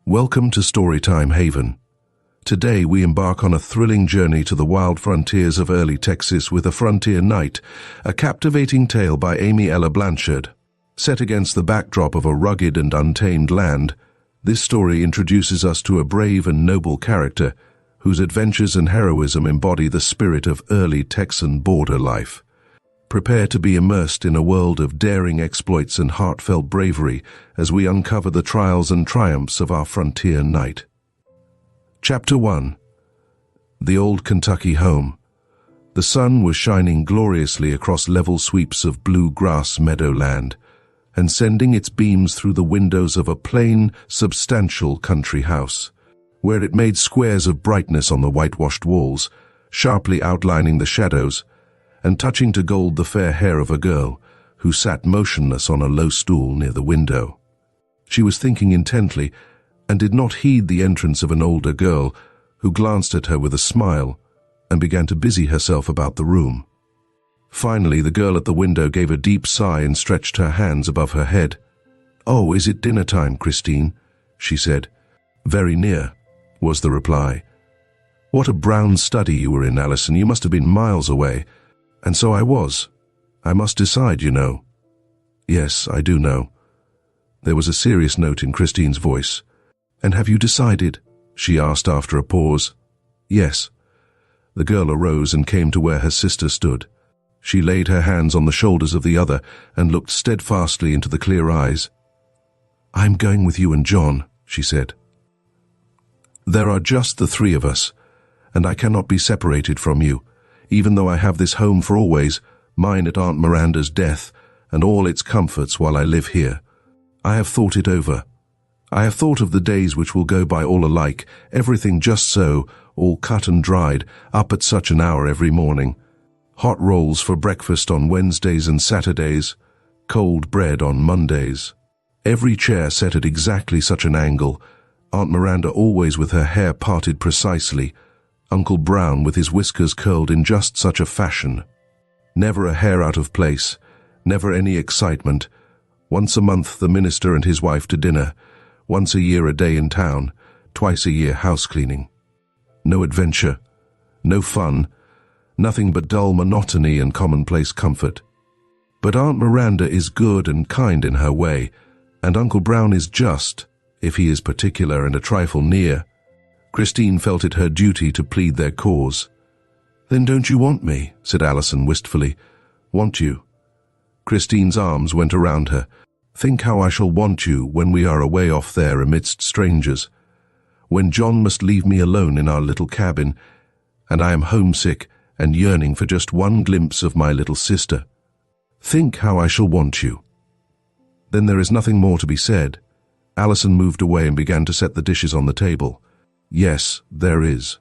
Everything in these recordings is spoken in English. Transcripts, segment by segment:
Welcome to Storytime Haven. Today we embark on a thrilling journey to the wild frontiers of early Texas with A Frontier Knight, a captivating tale by Amy Ella Blanchard. Set against the backdrop of a rugged and untamed land, this story introduces us to a brave and noble character whose adventures and heroism embody the spirit of early Texan border life. Prepare to be immersed in a world of daring exploits and heartfelt bravery as we uncover the trials and triumphs of our frontier knight. Chapter 1. The Old Kentucky Home. The sun was shining gloriously across level sweeps of blue grass meadowland, and sending its beams through the windows of a plain, substantial country house, where it made squares of brightness on the whitewashed walls, sharply outlining the shadows, and touching to gold the fair hair of a girl who sat motionless on a low stool near the window. She was thinking intently and did not heed the entrance of an older girl who glanced at her with a smile and began to busy herself about the room. Finally, the girl at the window gave a deep sigh and stretched her hands above her head. "Oh, is it dinner time, Christine?" she said. "Very near," was the reply. "What a brown study you were in, Alison. You must have been miles away." "And so I was. I must decide, you know." "Yes, I do know." There was a serious note in Christine's voice. "And have you decided?" she asked after a pause. "Yes." The girl arose and came to where her sister stood. She laid her hands on the shoulders of the other and looked steadfastly into the clear eyes. "I'm going with you and John," she said. "There are just the three of us, and I cannot be separated from you, even though I have this home for always, mine at Aunt Miranda's death, and all its comforts while I live here. I have thought it over. I have thought of the days which will go by all alike, everything just so, all cut and dried, up at such an hour every morning. Hot rolls for breakfast on Wednesdays and Saturdays, cold bread on Mondays. Every chair set at exactly such an angle, Aunt Miranda always with her hair parted precisely, Uncle Brown with his whiskers curled in just such a fashion. Never a hair out of place, never any excitement. Once a month the minister and his wife to dinner, once a year a day in town, twice a year house cleaning. No adventure, no fun, nothing but dull monotony and commonplace comfort. But Aunt Miranda is good and kind in her way, and Uncle Brown is just, if he is particular and a trifle near. Christine felt it her duty to plead their cause. "Then don't you want me?" said Alison wistfully. "Want you?" Christine's arms went around her. "Think how I shall want you when we are away off there amidst strangers. When John must leave me alone in our little cabin, and I am homesick and yearning for just one glimpse of my little sister. Think how I shall want you." Then there is nothing more to be said. Alison moved away and began to set the dishes on the table. "Yes, there is.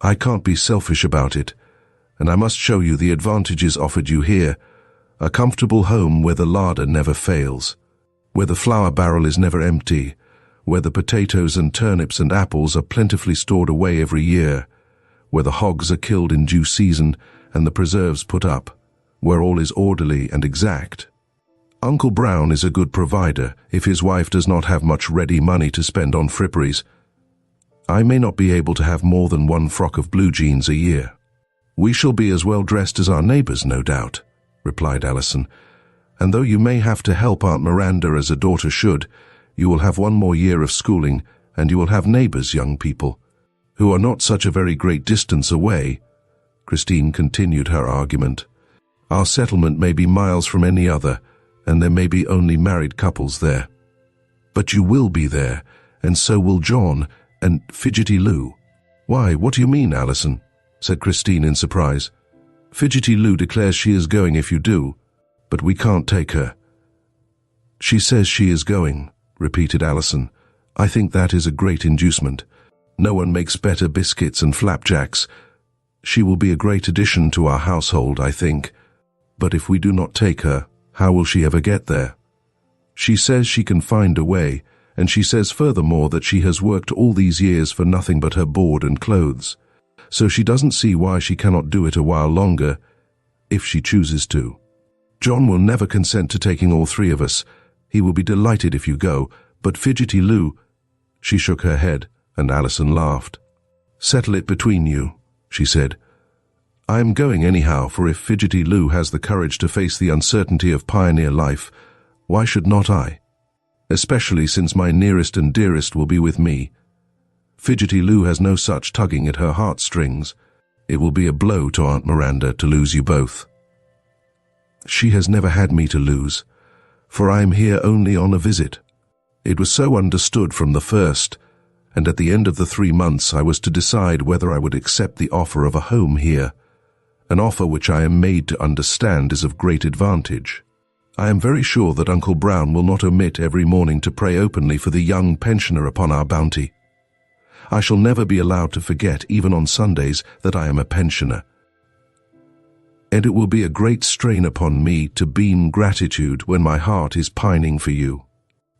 I can't be selfish about it, and I must show you the advantages offered you here. A comfortable home where the larder never fails, where the flour barrel is never empty, where the potatoes and turnips and apples are plentifully stored away every year, where the hogs are killed in due season and the preserves put up, where all is orderly and exact. Uncle Brown is a good provider if his wife does not have much ready money to spend on fripperies. I may not be able to have more than one frock of blue jeans a year. We shall be as well dressed as our neighbors, no doubt," replied Alison. "And though you may have to help Aunt Miranda as a daughter should, you will have one more year of schooling, and you will have neighbors, young people, who are not such a very great distance away." Christine continued her argument. "Our settlement may be miles from any other, and there may be only married couples there. But you will be there, and so will John and Fidgetty Lou." "Why, what do you mean, Alison?" said Christine in surprise. "Fidgetty Lou declares she is going if you do, but we can't take her." "She says she is going," repeated Alison. "I think that is a great inducement. No one makes better biscuits and flapjacks. She will be a great addition to our household, I think. But if we do not take her, how will she ever get there? She says she can find a way, and she says furthermore that she has worked all these years for nothing but her board and clothes. So she doesn't see why she cannot do it a while longer, if she chooses to. John will never consent to taking all three of us. He will be delighted if you go, but Fidgetty Lou, She shook her head, and Alison laughed. "Settle it between you," she said. "I am going anyhow, for if Fidgetty Lou has the courage to face the uncertainty of pioneer life, why should not I? Especially since my nearest and dearest will be with me. Fidgetty Lou has no such tugging at her heartstrings. It will be a blow to Aunt Miranda to lose you both." "She has never had me to lose, for I am here only on a visit. It was so understood from the first, and at the end of the 3 months I was to decide whether I would accept the offer of a home here, an offer which I am made to understand is of great advantage. I am very sure that Uncle Brown will not omit every morning to pray openly for the young pensioner upon our bounty. I shall never be allowed to forget, even on Sundays, that I am a pensioner. And it will be a great strain upon me to beam gratitude when my heart is pining for you.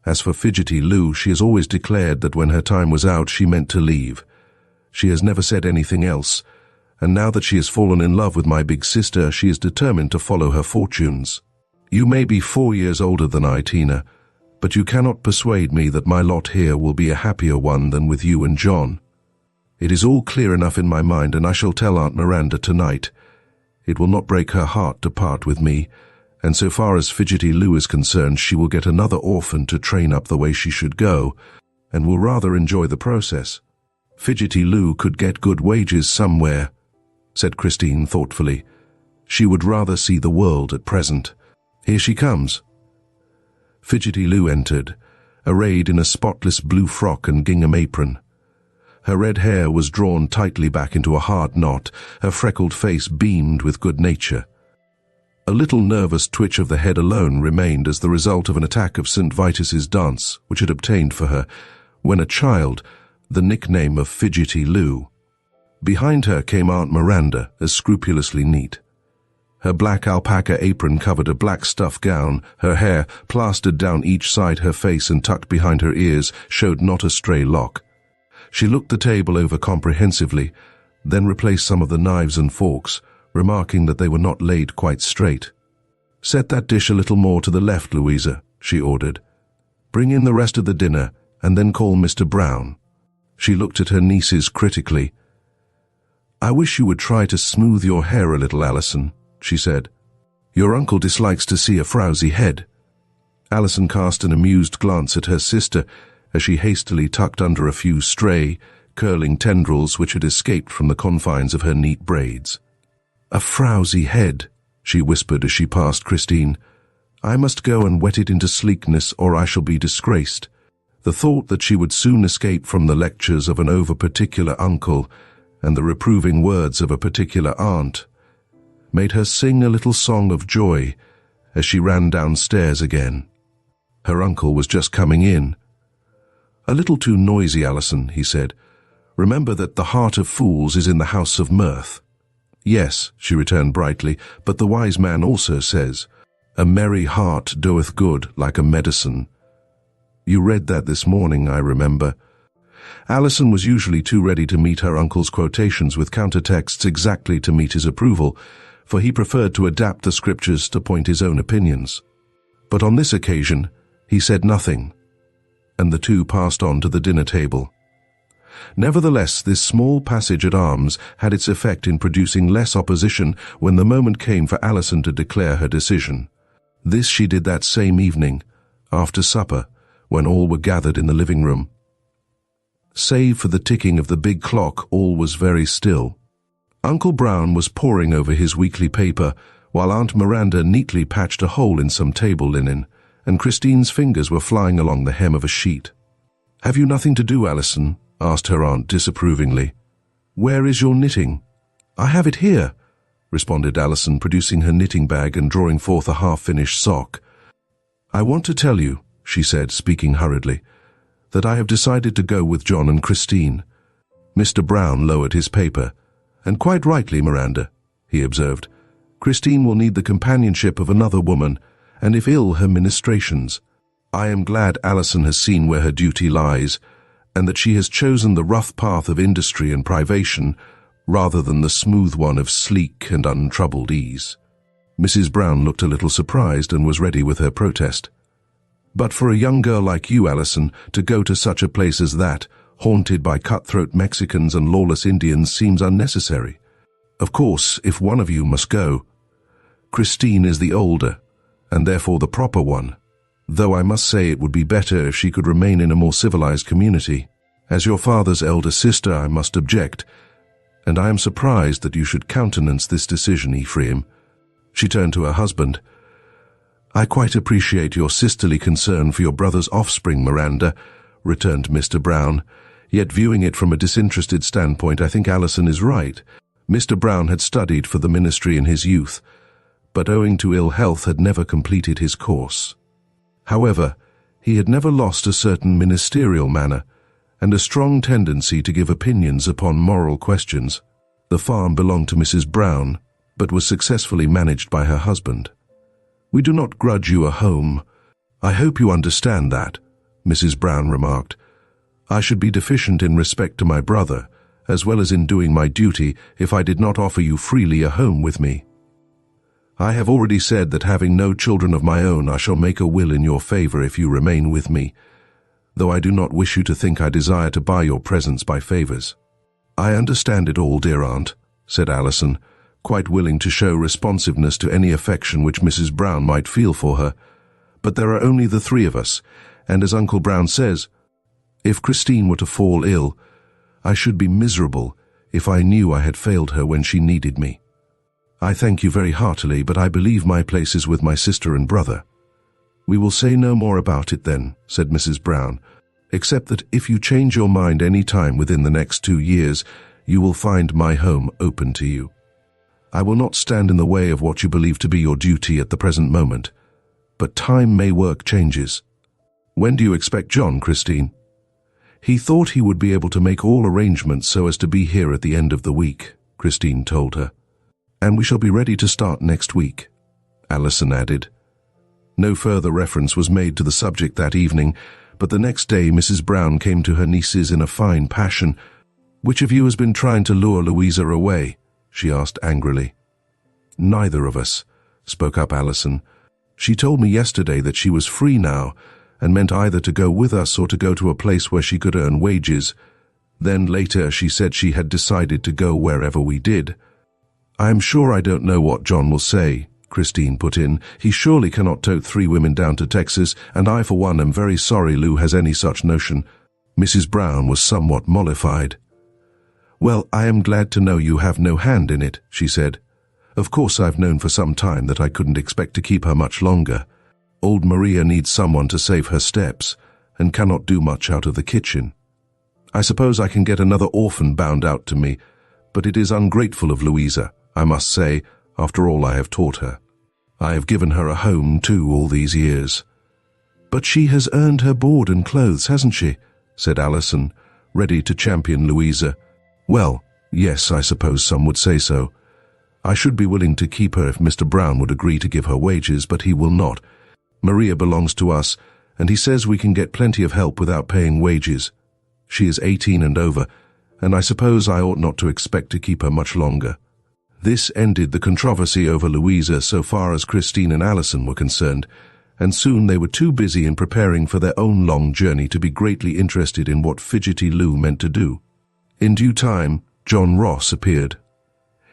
As for Fidgetty Lou, she has always declared that when her time was out she meant to leave. She has never said anything else, and now that she has fallen in love with my big sister, she is determined to follow her fortunes. You may be 4 years older than I, Tina, but you cannot persuade me that my lot here will be a happier one than with you and John. It is all clear enough in my mind, and I shall tell Aunt Miranda tonight. It will not break her heart to part with me, and so far as Fidgetty Lou is concerned, she will get another orphan to train up the way she should go, and will rather enjoy the process. Fidgetty Lou could get good wages somewhere," said Christine thoughtfully. "She would rather see the world at present. Here she comes." Fidgetty Lou entered, arrayed in a spotless blue frock and gingham apron. Her red hair was drawn tightly back into a hard knot, her freckled face beamed with good nature. A little nervous twitch of the head alone remained as the result of an attack of St. Vitus's dance, which had obtained for her, when a child, the nickname of Fidgetty Lou. Behind her came Aunt Miranda, as scrupulously neat. Her black alpaca apron covered a black stuff gown, her hair, plastered down each side her face and tucked behind her ears, showed not a stray lock. She looked the table over comprehensively, then replaced some of the knives and forks, remarking that they were not laid quite straight. "Set that dish a little more to the left, Louisa," she ordered. "Bring in the rest of the dinner, and then call Mr. Brown." She looked at her nieces critically. "I wish you would try to smooth your hair a little, Alison," she said. "Your uncle dislikes to see a frowsy head." Alison cast an amused glance at her sister as she hastily tucked under a few stray, curling tendrils which had escaped from the confines of her neat braids. "A frowsy head," she whispered as she passed Christine. "I must go and wet it into sleekness, or I shall be disgraced." The thought that she would soon escape from the lectures of an over-particular uncle and the reproving words of a particular aunt made her sing a little song of joy as she ran downstairs again. Her uncle was just coming in. "A little too noisy, Alison," he said. "Remember that the heart of fools is in the house of mirth." "Yes," she returned brightly, "but the wise man also says, 'A merry heart doeth good like a medicine.' You read that this morning, I remember." Alison was usually too ready to meet her uncle's quotations with countertexts exactly to meet his approval, for he preferred to adapt the scriptures to point his own opinions. But on this occasion, he said nothing, and the two passed on to the dinner table. Nevertheless, this small passage at arms had its effect in producing less opposition when the moment came for Alison to declare her decision. This she did that same evening, after supper, when all were gathered in the living room. Save for the ticking of the big clock, all was very still. Uncle Brown was poring over his weekly paper, while Aunt Miranda neatly patched a hole in some table linen, and Christine's fingers were flying along the hem of a sheet. "Have you nothing to do, Alison?" asked her aunt disapprovingly. "Where is your knitting?" "I have it here," responded Alison, producing her knitting bag and drawing forth a half-finished sock. "I want to tell you," she said, speaking hurriedly, "that I have decided to go with John and Christine." Mr. Brown lowered his paper. "And quite rightly, Miranda," he observed. "Christine will need the companionship of another woman, and if ill, her ministrations. I am glad Alison has seen where her duty lies, and that she has chosen the rough path of industry and privation, rather than the smooth one of sleek and untroubled ease." Mrs. Brown looked a little surprised and was ready with her protest. But for a young girl like you, Alison, to go to such a place as that, haunted by cutthroat Mexicans and lawless Indians, seems unnecessary. Of course, if one of you must go, Christine is the older, and therefore the proper one, though I must say it would be better if she could remain in a more civilized community. As your father's elder sister, I must object, and I am surprised that you should countenance this decision, Ephraim. She turned to her husband. I quite appreciate your sisterly concern for your brother's offspring, Miranda, returned Mr. Brown, yet viewing it from a disinterested standpoint, I think Alison is right. Mr. Brown had studied for the ministry in his youth, but owing to ill health had never completed his course. However, he had never lost a certain ministerial manner, and a strong tendency to give opinions upon moral questions. The farm belonged to Mrs. Brown, but was successfully managed by her husband. We do not grudge you a home. I hope you understand that, Mrs. Brown remarked. I should be deficient in respect to my brother, as well as in doing my duty, if I did not offer you freely a home with me. I have already said that having no children of my own, I shall make a will in your favor if you remain with me, though I do not wish you to think I desire to buy your presence by favors. I understand it all, dear aunt, said Alison, quite willing to show responsiveness to any affection which Mrs. Brown might feel for her. But there are only the three of us, and as Uncle Brown says, if Christine were to fall ill, I should be miserable if I knew I had failed her when she needed me. I thank you very heartily, but I believe my place is with my sister and brother. We will say no more about it then, said Mrs. Brown, except that if you change your mind any time within the next 2 years, you will find my home open to you. I will not stand in the way of what you believe to be your duty at the present moment, but time may work changes. When do you expect John, Christine? He thought he would be able to make all arrangements so as to be here at the end of the week, Christine told her. And we shall be ready to start next week, Alison added. No further reference was made to the subject that evening, but the next day Mrs. Brown came to her nieces in a fine passion. Which of you has been trying to lure Louisa away? She asked angrily. Neither of us, spoke up Alison. She told me yesterday that she was free now, and meant either to go with us or to go to a place where she could earn wages. Then later she said she had decided to go wherever we did. I am sure I don't know what John will say, Christine put in. He surely cannot tote 3 women down to Texas, and I for one am very sorry Lou has any such notion. Mrs. Brown was somewhat mollified. Well, I am glad to know you have no hand in it, she said. Of course I've known for some time that I couldn't expect to keep her much longer. Old Maria needs someone to save her steps, and cannot do much out of the kitchen. I suppose I can get another orphan bound out to me, but it is ungrateful of Louisa, I must say, after all I have taught her. I have given her a home, too, all these years. But she has earned her board and clothes, hasn't she? Said Alison, ready to champion Louisa. Well, yes, I suppose some would say so. I should be willing to keep her if Mr. Brown would agree to give her wages, but he will not. Maria belongs to us, and he says we can get plenty of help without paying wages. She is 18 and over, and I suppose I ought not to expect to keep her much longer. This ended the controversy over Louisa so far as Christine and Alison were concerned, and soon they were too busy in preparing for their own long journey to be greatly interested in what Fidgetty Lou meant to do. In due time, John Ross appeared.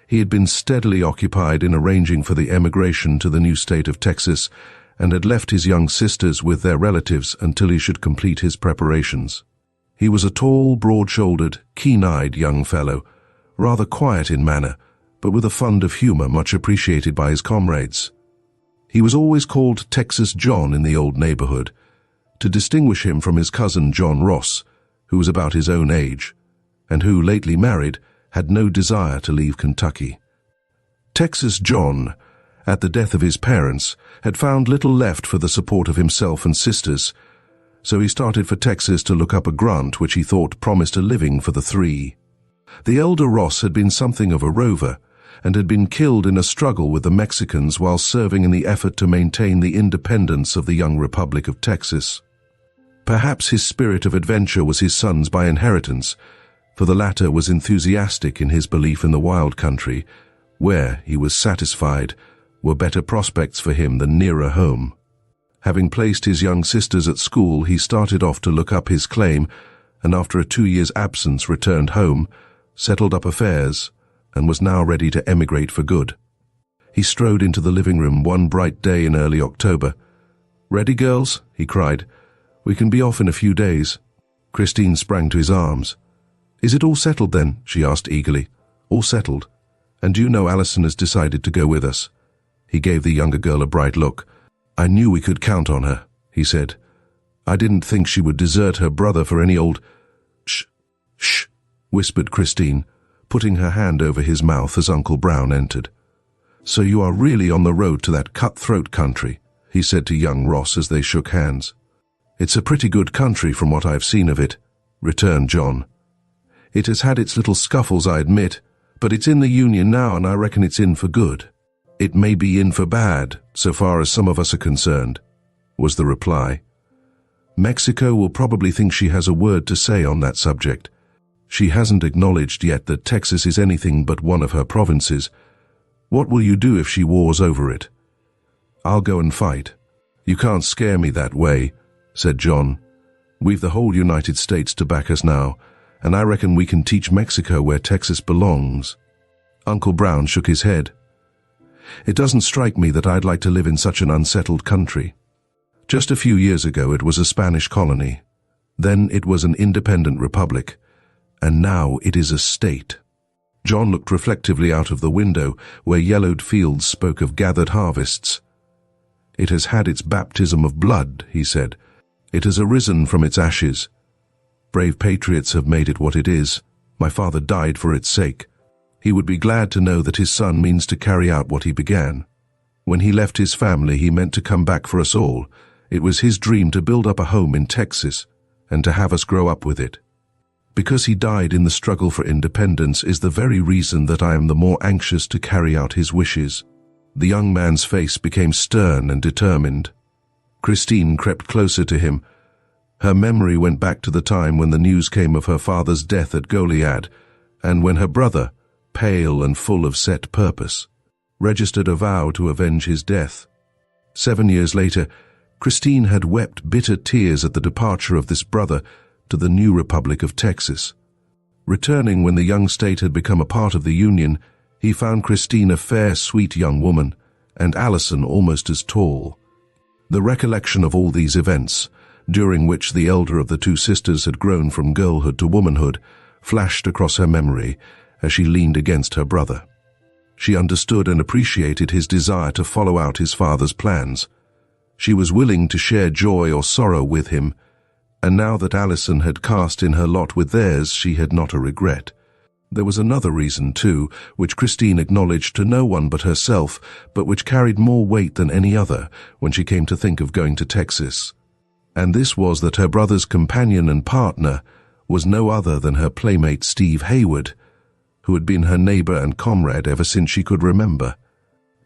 He had been steadily occupied in arranging for the emigration to the new state of Texas, and had left his young sisters with their relatives until he should complete his preparations. He was a tall, broad-shouldered, keen-eyed young fellow, rather quiet in manner, but with a fund of humor much appreciated by his comrades. He was always called Texas John in the old neighborhood, to distinguish him from his cousin John Ross, who was about his own age, and who, lately married, had no desire to leave Kentucky. Texas John, at the death of his parents, had found little left for the support of himself and sisters, so he started for Texas to look up a grant which he thought promised a living for the 3. The elder Ross had been something of a rover, and had been killed in a struggle with the Mexicans while serving in the effort to maintain the independence of the young Republic of Texas. Perhaps his spirit of adventure was his son's by inheritance, for the latter was enthusiastic in his belief in the wild country, where, he was satisfied, were better prospects for him than nearer home. Having placed his young sisters at school, he started off to look up his claim, and after a 2 years' absence returned home, settled up affairs, and was now ready to emigrate for good. He strode into the living room one bright day in early October. "Ready, girls?" he cried. "We can be off in a few days." Christine sprang to his arms. "Is it all settled then?" she asked eagerly. "All settled. And do you know Alison has decided to go with us?" He gave the younger girl a bright look. "I knew we could count on her," he said. "I didn't think she would desert her brother for any old—" "Shh, shh," whispered Christine, putting her hand over his mouth as Uncle Brown entered. "So you are really on the road to that cutthroat country," he said to young Ross as they shook hands. "It's a pretty good country from what I've seen of it," returned John. "It has had its little scuffles, I admit, but it's in the Union now, and I reckon it's in for good. It may be in for bad, so far as some of us are concerned," was the reply. "Mexico will probably think she has a word to say on that subject. She hasn't acknowledged yet that Texas is anything but one of her provinces. What will you do if she wars over it?" "I'll go and fight." "You can't scare me that way," said John. "We've the whole United States to back us now, and I reckon we can teach Mexico where Texas belongs." Uncle Brown shook his head. "It doesn't strike me that I'd like to live in such an unsettled country. Just a few years ago it was a Spanish colony. Then it was an independent republic. And now it is a state." John looked reflectively out of the window, where yellowed fields spoke of gathered harvests. "It has had its baptism of blood," he said. "It has arisen from its ashes. Brave patriots have made it what it is. My father died for its sake. He would be glad to know that his son means to carry out what he began. When he left his family, he meant to come back for us all. It was his dream to build up a home in Texas, and to have us grow up with it. Because he died in the struggle for independence is the very reason that I am the more anxious to carry out his wishes." The young man's face became stern and determined. Christine crept closer to him. Her memory went back to the time when the news came of her father's death at Goliad, and when her brother, pale and full of set purpose, registered a vow to avenge his death. 7 years later, Christine had wept bitter tears at the departure of this brother to the new Republic of Texas. Returning when the young state had become a part of the Union, he found Christine a fair, sweet young woman, and Alison almost as tall. The recollection of all these events, during which the elder of the two sisters had grown from girlhood to womanhood, flashed across her memory as she leaned against her brother. She understood and appreciated his desire to follow out his father's plans. She was willing to share joy or sorrow with him, and now that Alison had cast in her lot with theirs, she had not a regret. There was another reason, too, which Christine acknowledged to no one but herself, but which carried more weight than any other when she came to think of going to Texas. And this was that her brother's companion and partner was no other than her playmate Steve Hayward, who had been her neighbor and comrade ever since she could remember.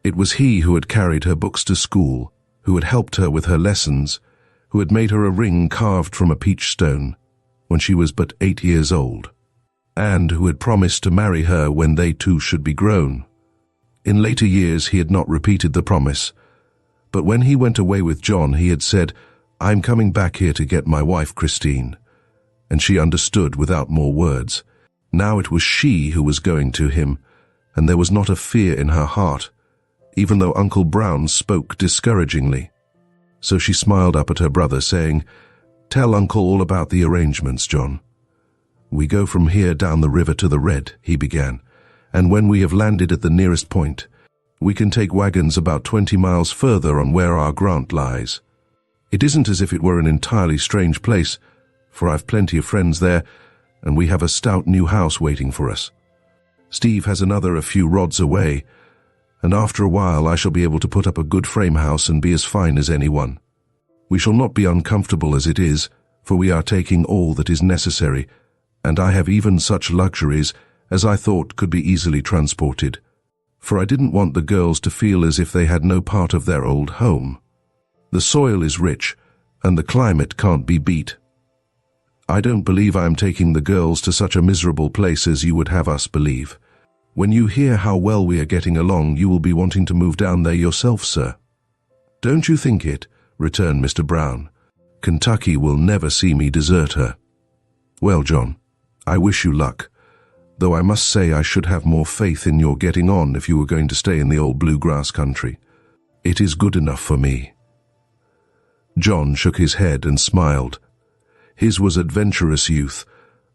It was he who had carried her books to school, who had helped her with her lessons, who had made her a ring carved from a peach stone when she was but 8 years old, and who had promised to marry her when they too should be grown. In later years he had not repeated the promise, but when he went away with John he had said, "I'm coming back here to get my wife Christine," and she understood without more words. Now it was she who was going to him, and there was not a fear in her heart, even though Uncle Brown spoke discouragingly. So she smiled up at her brother, saying, "Tell Uncle all about the arrangements, John." "We go from here down the river to the Red," he began, "and when we have landed at the nearest point, we can take wagons about 20 miles further on where our grant lies. It isn't as if it were an entirely strange place, for I've plenty of friends there, and we have a stout new house waiting for us. Steve has another a few rods away, and after a while I shall be able to put up a good frame house and be as fine as anyone. We shall not be uncomfortable as it is, for we are taking all that is necessary, and I have even such luxuries as I thought could be easily transported, for I didn't want the girls to feel as if they had no part of their old home. The soil is rich, and the climate can't be beat. I don't believe I am taking the girls to such a miserable place as you would have us believe. When you hear how well we are getting along, you will be wanting to move down there yourself, sir." "Don't you think it?" returned Mr. Brown. "Kentucky will never see me desert her." "Well, John, I wish you luck, though I must say I should have more faith in your getting on if you were going to stay in the old bluegrass country. It is good enough for me." John shook his head and smiled. His was adventurous youth,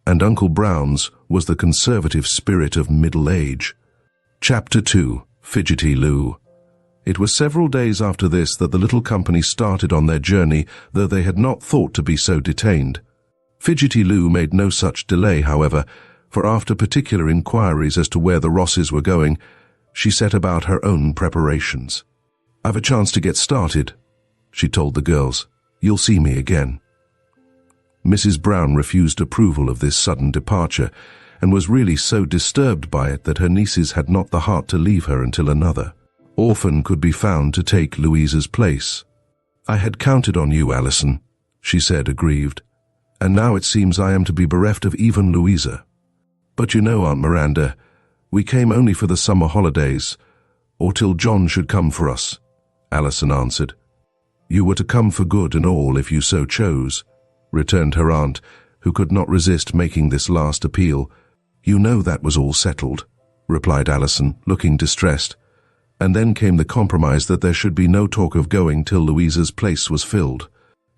and Uncle Brown's was the conservative spirit of middle age. Chapter 2. Fidgetty Lou. It was several days after this that the little company started on their journey, though they had not thought to be so detained. Fidgetty Lou made no such delay, however, for after particular inquiries as to where the Rosses were going, she set about her own preparations. "I've a chance to get started," she told the girls. "You'll see me again." Mrs. Brown refused approval of this sudden departure, and was really so disturbed by it that her nieces had not the heart to leave her until another orphan could be found to take Louisa's place. "I had counted on you, Alison," she said, aggrieved, "and now it seems I am to be bereft of even Louisa." "But you know, Aunt Miranda, we came only for the summer holidays, or till John should come for us," Alison answered. "You were to come for good and all if you so chose," returned her aunt, who could not resist making this last appeal. "You know that was all settled," replied Alison, looking distressed. "And then came the compromise that there should be no talk of going till Louisa's place was filled.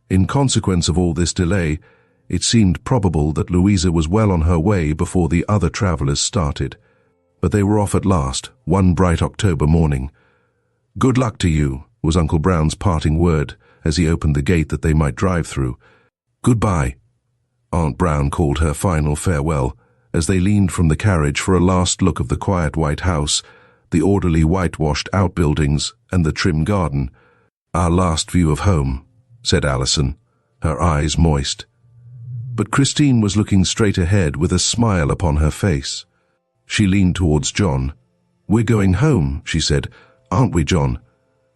In consequence of all this delay, it seemed probable that Louisa was well on her way before the other travellers started. But they were off at last, one bright October morning. "Good luck to you," was Uncle Brown's parting word as he opened the gate that they might drive through. "Goodbye," Aunt Brown called her final farewell, as they leaned from the carriage for a last look of the quiet white house, the orderly whitewashed outbuildings, and the trim garden. "Our last view of home," said Alison, her eyes moist. But Christine was looking straight ahead with a smile upon her face. She leaned towards John. "We're going home," she said. "Aren't we, John?"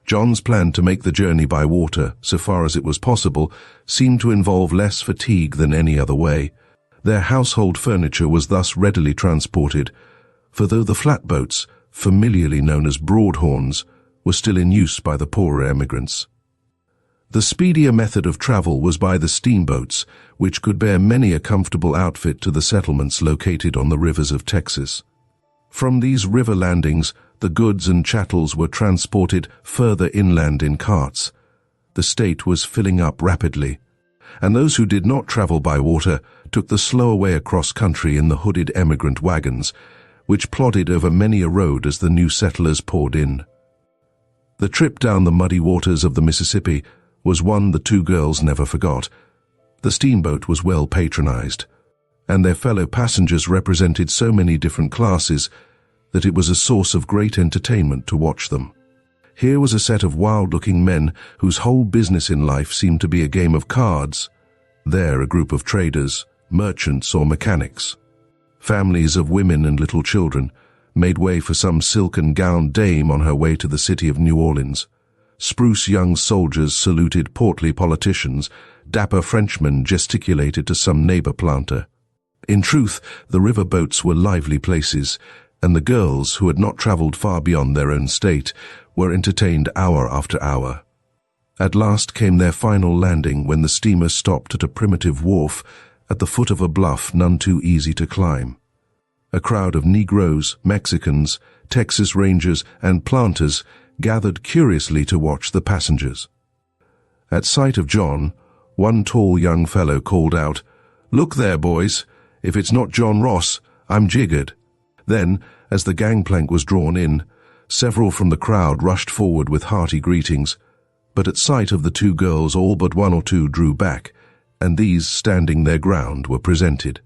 John's plan to make the journey by water, so far as it was possible, seemed to involve less fatigue than any other way. Their household furniture was thus readily transported, for though the flatboats, familiarly known as broadhorns, were still in use by the poorer emigrants. The speedier method of travel was by the steamboats, which could bear many a comfortable outfit to the settlements located on the rivers of Texas. From these river landings, the goods and chattels were transported further inland in carts. The state was filling up rapidly, and those who did not travel by water took the slower way across country in the hooded emigrant wagons, which plodded over many a road as the new settlers poured in. The trip down the muddy waters of the Mississippi was one the two girls never forgot. The steamboat was well patronized, and their fellow passengers represented so many different classes that it was a source of great entertainment to watch them. Here was a set of wild-looking men whose whole business in life seemed to be a game of cards. There a group of traders, merchants or mechanics. Families of women and little children made way for some silken-gowned dame on her way to the city of New Orleans. Spruce young soldiers saluted portly politicians, dapper Frenchmen gesticulated to some neighbor planter. In truth, the river boats were lively places, and the girls, who had not traveled far beyond their own state, were entertained hour after hour. At last came their final landing when the steamer stopped at a primitive wharf at the foot of a bluff none too easy to climb. A crowd of Negroes, Mexicans, Texas Rangers, and planters gathered curiously to watch the passengers. At sight of John, one tall young fellow called out, "Look there, boys. If it's not John Ross, I'm jiggered." Then, as the gangplank was drawn in, several from the crowd rushed forward with hearty greetings, but at sight of the two girls all but one or two drew back, and these, standing their ground, were presented.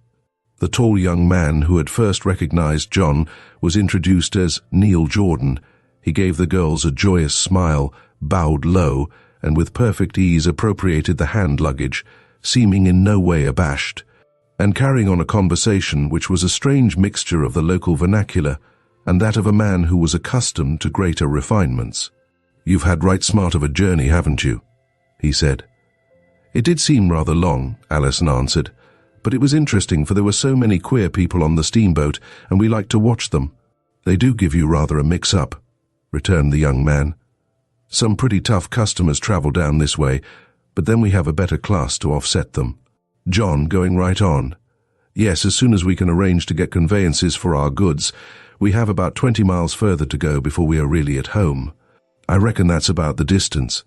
The tall young man who had first recognized John was introduced as Neal Jordan. He gave the girls a joyous smile, bowed low, and with perfect ease appropriated the hand luggage, seeming in no way abashed, and carrying on a conversation which was a strange mixture of the local vernacular and that of a man who was accustomed to greater refinements. "You've had right smart of a journey, haven't you?" he said. "It did seem rather long," Alison answered, "but it was interesting, for there were so many queer people on the steamboat, and we liked to watch them." "They do give you rather a mix-up," returned the young man. Some pretty tough customers travel down this way, but then we have a better class to offset them. John, going right on. Yes, as soon as we can arrange to get conveyances for our goods, we have about 20 miles further to go before we are really at home. I reckon that's about the distance.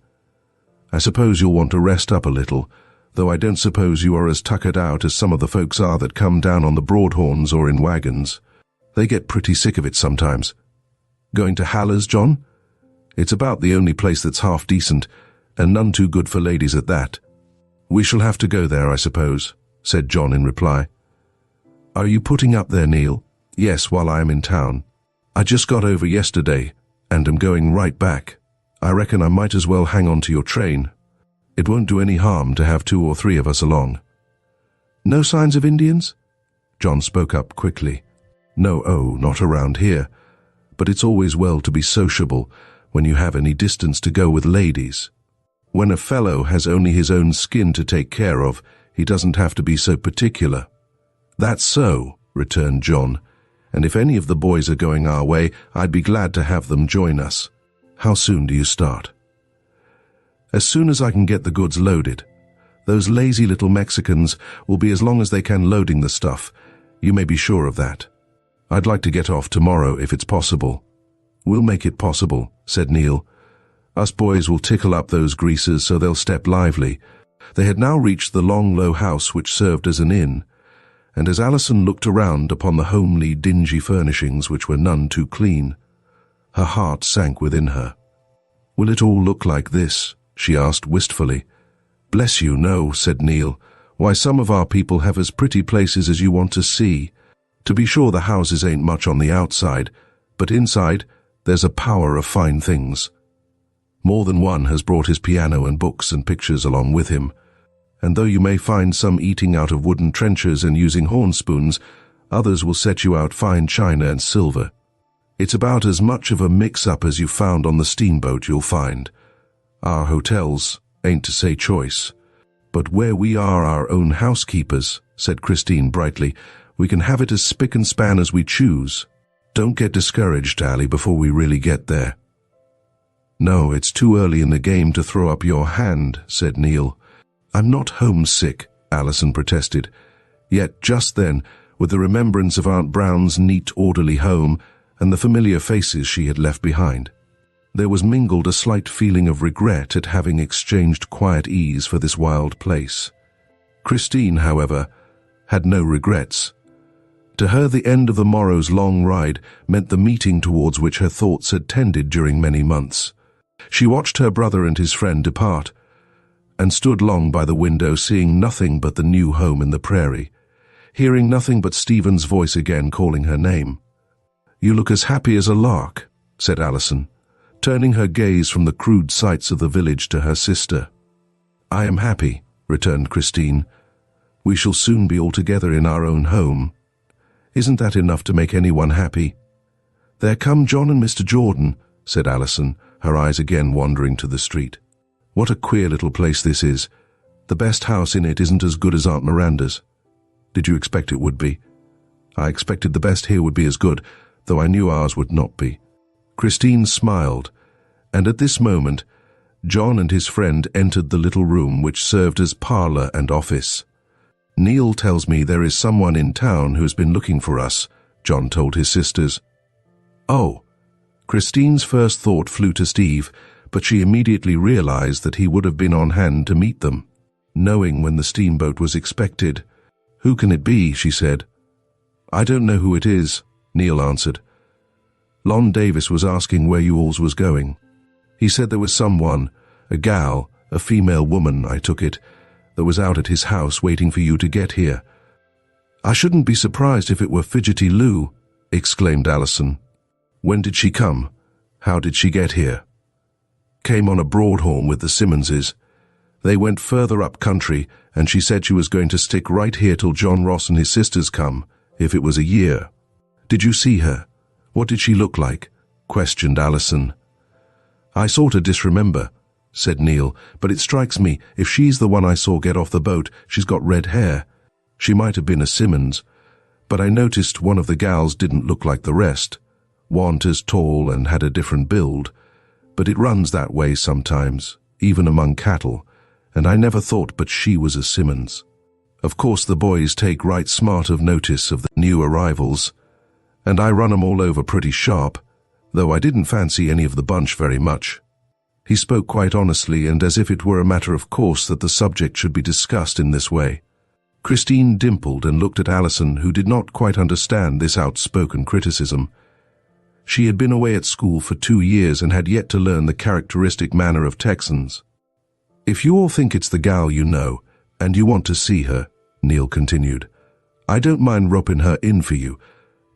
I suppose you'll want to rest up a little, though I don't suppose you are as tuckered out as some of the folks are that come down on the Broadhorns or in wagons. They get pretty sick of it sometimes. Going to Haller's, John? It's about the only place that's half decent, and none too good for ladies at that. We shall have to go there, I suppose, said John in reply. Are you putting up there, Neal? Yes, while I am in town. I just got over yesterday, and am going right back. I reckon I might as well hang on to your train. It won't do any harm to have 2 or 3 of us along. No signs of Indians? John spoke up quickly. No, not around here. But it's always well to be sociable when you have any distance to go with ladies. When a fellow has only his own skin to take care of, he doesn't have to be so particular. That's so, returned John, and if any of the boys are going our way, I'd be glad to have them join us. How soon do you start? As soon as I can get the goods loaded. Those lazy little Mexicans will be as long as they can loading the stuff. You may be sure of that. I'd like to get off tomorrow if it's possible. We'll make it possible, said Neal. Us boys will tickle up those greasers so they'll step lively. They had now reached the long, low house which served as an inn, and as Alison looked around upon the homely, dingy furnishings which were none too clean, her heart sank within her. Will it all look like this? She asked wistfully. Bless you, no, said Neal. Why, some of our people have as pretty places as you want to see. To be sure, the houses ain't much on the outside, but inside there's a power of fine things. More than one has brought his piano and books and pictures along with him, and though you may find some eating out of wooden trenchers and using horn spoons, others will set you out fine china and silver. It's about as much of a mix-up as you found on the steamboat you'll find. Our hotels ain't to say choice, but where we are our own housekeepers, said Christine brightly, we can have it as spick and span as we choose. Don't get discouraged, Allie, before we really get there. No, it's too early in the game to throw up your hand, said Neal. I'm not homesick, Alison protested. Yet just then, with the remembrance of Aunt Brown's neat, orderly home and the familiar faces she had left behind, there was mingled a slight feeling of regret at having exchanged quiet ease for this wild place. Christine, however, had no regrets. To her, the end of the morrow's long ride meant the meeting towards which her thoughts had tended during many months. She watched her brother and his friend depart, and stood long by the window, seeing nothing but the new home in the prairie, hearing nothing but Stephen's voice again calling her name. You look as happy as a lark, said Alison, turning her gaze from the crude sights of the village to her sister. I am happy, returned Christine. We shall soon be all together in our own home. Isn't that enough to make anyone happy? There come John and Mr. Jordan, said Alison, her eyes again wandering to the street. What a queer little place this is. The best house in it isn't as good as Aunt Miranda's. Did you expect it would be? I expected the best here would be as good, though I knew ours would not be. Christine smiled, and at this moment, John and his friend entered the little room which served as parlour and office. Neal tells me there is someone in town who has been looking for us, John told his sisters. Oh. Christine's first thought flew to Steve, but she immediately realized that he would have been on hand to meet them, knowing when the steamboat was expected. Who can it be? She said. I don't know who it is, Neal answered. Lon Davis was asking where you alls was going. He said there was someone, a gal, a female woman, I took it, that was out at his house waiting for you to get here. I shouldn't be surprised if it were Fidgetty Lou, exclaimed Alison. When did she come? How did she get here? Came on a Broadhorn with the Simmonses. They went further up country, and she said she was going to stick right here till John Ross and his sisters come, if it was a year. Did you see her? What did she look like? Questioned Alison. I sort of disremember, said Neal, but it strikes me, if she's the one I saw get off the boat, she's got red hair. She might have been a Simmons, but I noticed one of the gals didn't look like the rest. Wa'n't as tall and had a different build. But it runs that way sometimes, even among cattle, and I never thought but she was a Simmons. Of course the boys take right smart of notice of the new arrivals, and I run 'em all over pretty sharp, though I didn't fancy any of the bunch very much." He spoke quite honestly and as if it were a matter of course that the subject should be discussed in this way. Christine dimpled and looked at Alison, who did not quite understand this outspoken criticism. She had been away at school for 2 years and had yet to learn the characteristic manner of Texans. "If you all think it's the gal you know, and you want to see her," Neal continued, "I don't mind roping her in for you,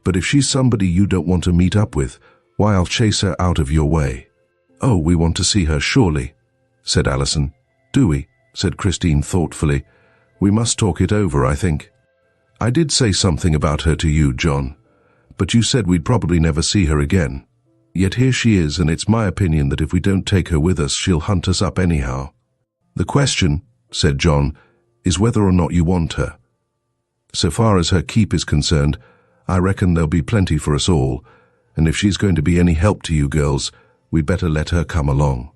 but if she's somebody you don't want to meet up with, why I'll chase her out of your way." "Oh, we want to see her, surely," said Alison. "Do we?" said Christine thoughtfully. "We must talk it over, I think. I did say something about her to you, John, but you said we'd probably never see her again. Yet here she is, and it's my opinion that if we don't take her with us, she'll hunt us up anyhow." "The question," said John, "is whether or not you want her. So far as her keep is concerned, I reckon there'll be plenty for us all, and if she's going to be any help to you girls, we'd better let her come along."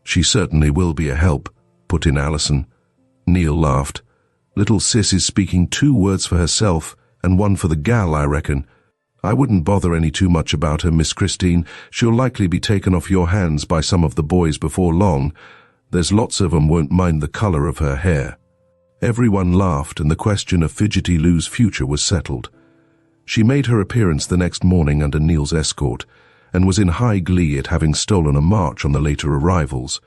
"She certainly will be a help," put in Alison. Neal laughed. "Little sis is speaking 2 words for herself and 1 for the gal, I reckon. I wouldn't bother any too much about her, Miss Christine. She'll likely be taken off your hands by some of the boys before long. There's lots of 'em won't mind the color of her hair." Everyone laughed, and the question of Fidgetty Lou's future was settled. She made her appearance the next morning under Neal's escort, and was in high glee at having stolen a march on the later arrivals.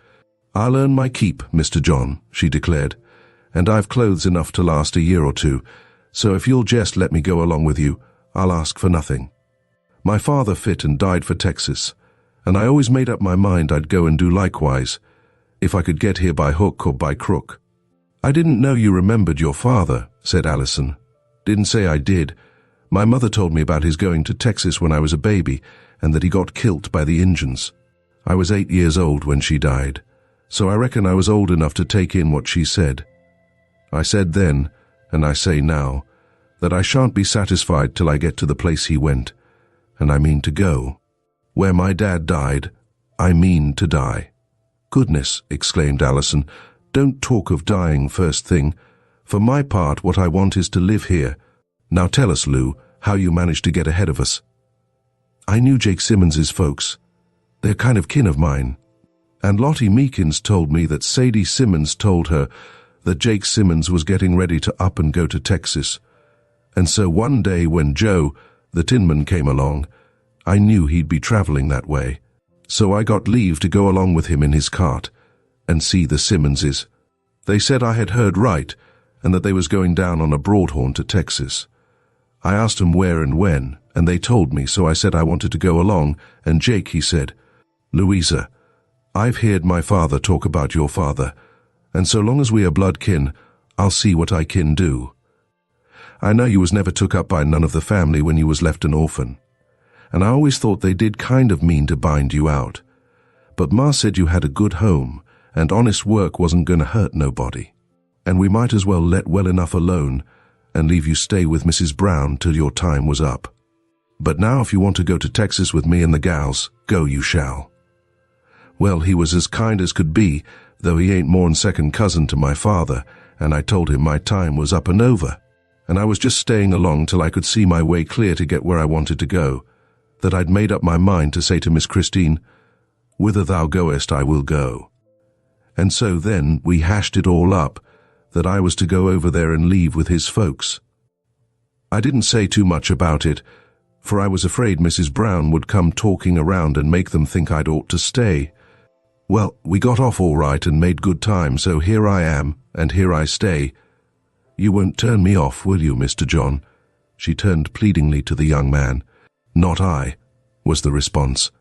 "I'll earn my keep, Mr. John," she declared, "and I've clothes enough to last a year or 2, so if you'll just let me go along with you, I'll ask for nothing. My father fit and died for Texas, and I always made up my mind I'd go and do likewise, if I could get here by hook or by crook." "I didn't know you remembered your father," said Alison. "Didn't say I did. My mother told me about his going to Texas when I was a baby, and that he got killed by the Injuns. I was 8 years old when she died, so I reckon I was old enough to take in what she said. I said then, and I say now, that I shan't be satisfied till I get to the place he went, and I mean to go. Where my dad died, I mean to die." "Goodness," exclaimed Alison, "don't talk of dying first thing. For my part, what I want is to live here. Now tell us, Lou, how you managed to get ahead of us." "I knew Jake Simmons's folks. They're kind of kin of mine. And Lottie Meekins told me that Sadie Simmons told her that Jake Simmons was getting ready to up and go to Texas. And so one day when Joe, the tinman, came along, I knew he'd be traveling that way. So I got leave to go along with him in his cart and see the Simmonses. They said I had heard right and that they was going down on a broadhorn to Texas. I asked 'em where and when, and they told me, so I said I wanted to go along, and Jake, he said, 'Louisa, I've heard my father talk about your father, and so long as we are blood kin, I'll see what I kin do. I know you was never took up by none of the family when you was left an orphan, and I always thought they did kind of mean to bind you out. But Ma said you had a good home, and honest work wasn't going to hurt nobody, and we might as well let well enough alone and leave you stay with Mrs. Brown till your time was up. But now if you want to go to Texas with me and the gals, go you shall.' Well, he was as kind as could be, though he ain't more'n second cousin to my father, and I told him my time was up and over, and I was just staying along till I could see my way clear to get where I wanted to go, that I'd made up my mind to say to Miss Christine, 'Whither thou goest, I will go.' And so then we hashed it all up, that I was to go over there and leave with his folks. I didn't say too much about it, for I was afraid Mrs. Brown would come talking around and make them think I'd ought to stay. Well, we got off all right and made good time, so here I am, and here I stay. You won't turn me off, will you, Mr. John?" She turned pleadingly to the young man. "Not I," was the response.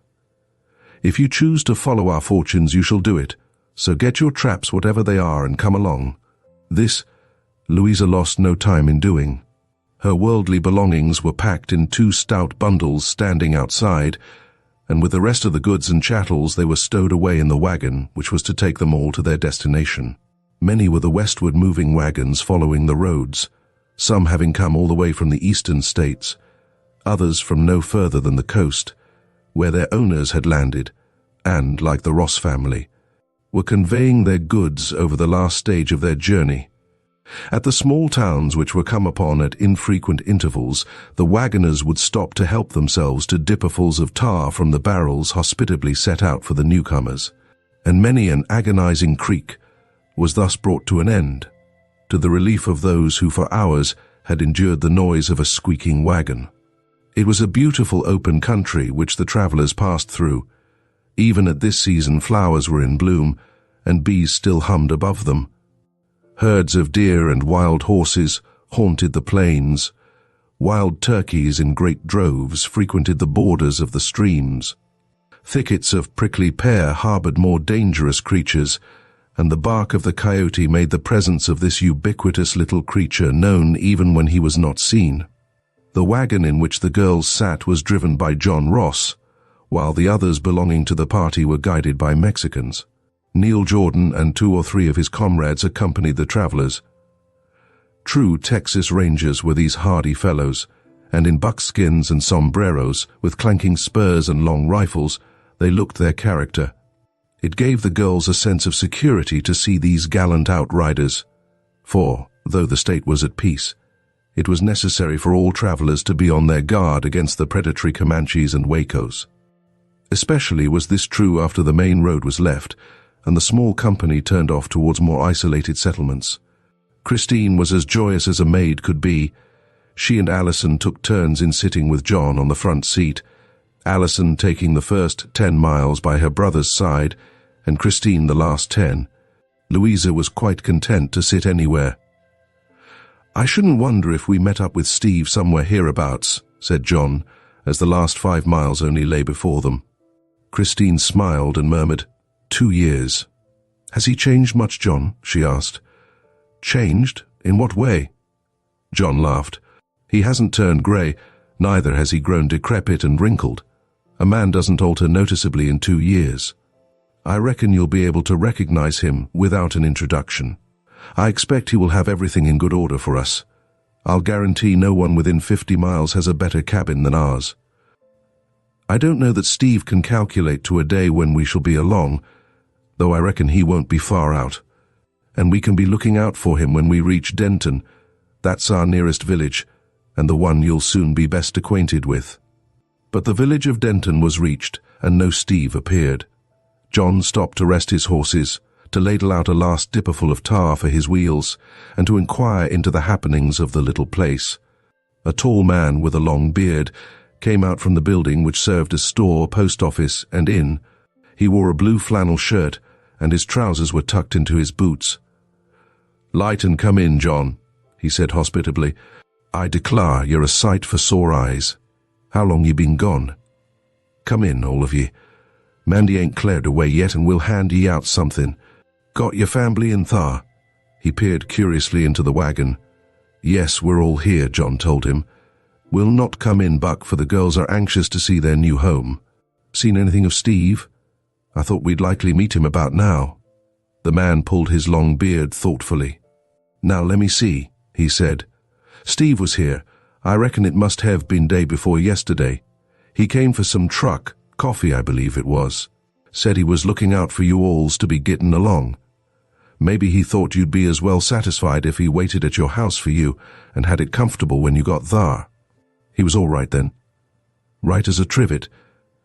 "If you choose to follow our fortunes, you shall do it, so get your traps whatever they are and come along." This Louisa lost no time in doing. Her worldly belongings were packed in 2 stout bundles standing outside, and with the rest of the goods and chattels they were stowed away in the wagon, which was to take them all to their destination. Many were the westward moving wagons following the roads, some having come all the way from the eastern states, others from no further than the coast, where their owners had landed, and, like the Ross family, were conveying their goods over the last stage of their journey. At the small towns which were come upon at infrequent intervals, the wagoners would stop to help themselves to dipperfuls of tar from the barrels hospitably set out for the newcomers, and many an agonizing creak was thus brought to an end, to the relief of those who for hours had endured the noise of a squeaking wagon. It was a beautiful open country which the travellers passed through. Even at this season flowers were in bloom, and bees still hummed above them. Herds of deer and wild horses haunted the plains. Wild turkeys in great droves frequented the borders of the streams. Thickets of prickly pear harboured more dangerous creatures, and the bark of the coyote made the presence of this ubiquitous little creature known even when he was not seen. The wagon in which the girls sat was driven by John Ross, while the others belonging to the party were guided by Mexicans. Neal Jordan and 2 or 3 of his comrades accompanied the travelers. True Texas Rangers were these hardy fellows, and in buckskins and sombreros, with clanking spurs and long rifles, they looked their character. It gave the girls a sense of security to see these gallant outriders, for, though the state was at peace, it was necessary for all travelers to be on their guard against the predatory Comanches and Wacos. Especially was this true after the main road was left, and the small company turned off towards more isolated settlements. Christine was as joyous as a maid could be. She and Alison took turns in sitting with John on the front seat, Alison taking the first 10 miles by her brother's side, and Christine the last 10. Louisa was quite content to sit anywhere. "I shouldn't wonder if we met up with Steve somewhere hereabouts," said John, as the last 5 miles only lay before them. Christine smiled and murmured, 2 years. "Has he changed much, John?" she asked. "Changed? In what way?" John laughed. "He hasn't turned grey, neither has he grown decrepit and wrinkled. A man doesn't alter noticeably in 2 years. I reckon you'll be able to recognize him without an introduction. I expect he will have everything in good order for us. I'll guarantee no one within 50 miles has a better cabin than ours. I don't know that Steve can calculate to a day when we shall be along, though I reckon he won't be far out. And we can be looking out for him when we reach Denton. That's our nearest village, and the one you'll soon be best acquainted with." But the village of Denton was reached, and no Steve appeared. John stopped to rest his horses, to ladle out a last dipperful of tar for his wheels, and to inquire into the happenings of the little place. A tall man with a long beard came out from the building which served as store, post office, and inn. He wore a blue flannel shirt, and his trousers were tucked into his boots. "Light and come in, John," he said hospitably. "I declare you're a sight for sore eyes. How long you been gone? Come in, all of ye. Mandy ain't cleared away yet, and we'll hand ye out something. Got your family in thar?" He peered curiously into the wagon. "Yes, we're all here," John told him. "We'll not come in, Buck, for the girls are anxious to see their new home. Seen anything of Steve? I thought we'd likely meet him about now." The man pulled his long beard thoughtfully. "Now let me see," he said. "Steve was here. I reckon it must have been day before yesterday. He came for some truck, coffee I believe it was. Said he was looking out for you alls to be getting along. Maybe he thought you'd be as well satisfied if he waited at your house for you and had it comfortable when you got thar. He was all right then. Right as a trivet.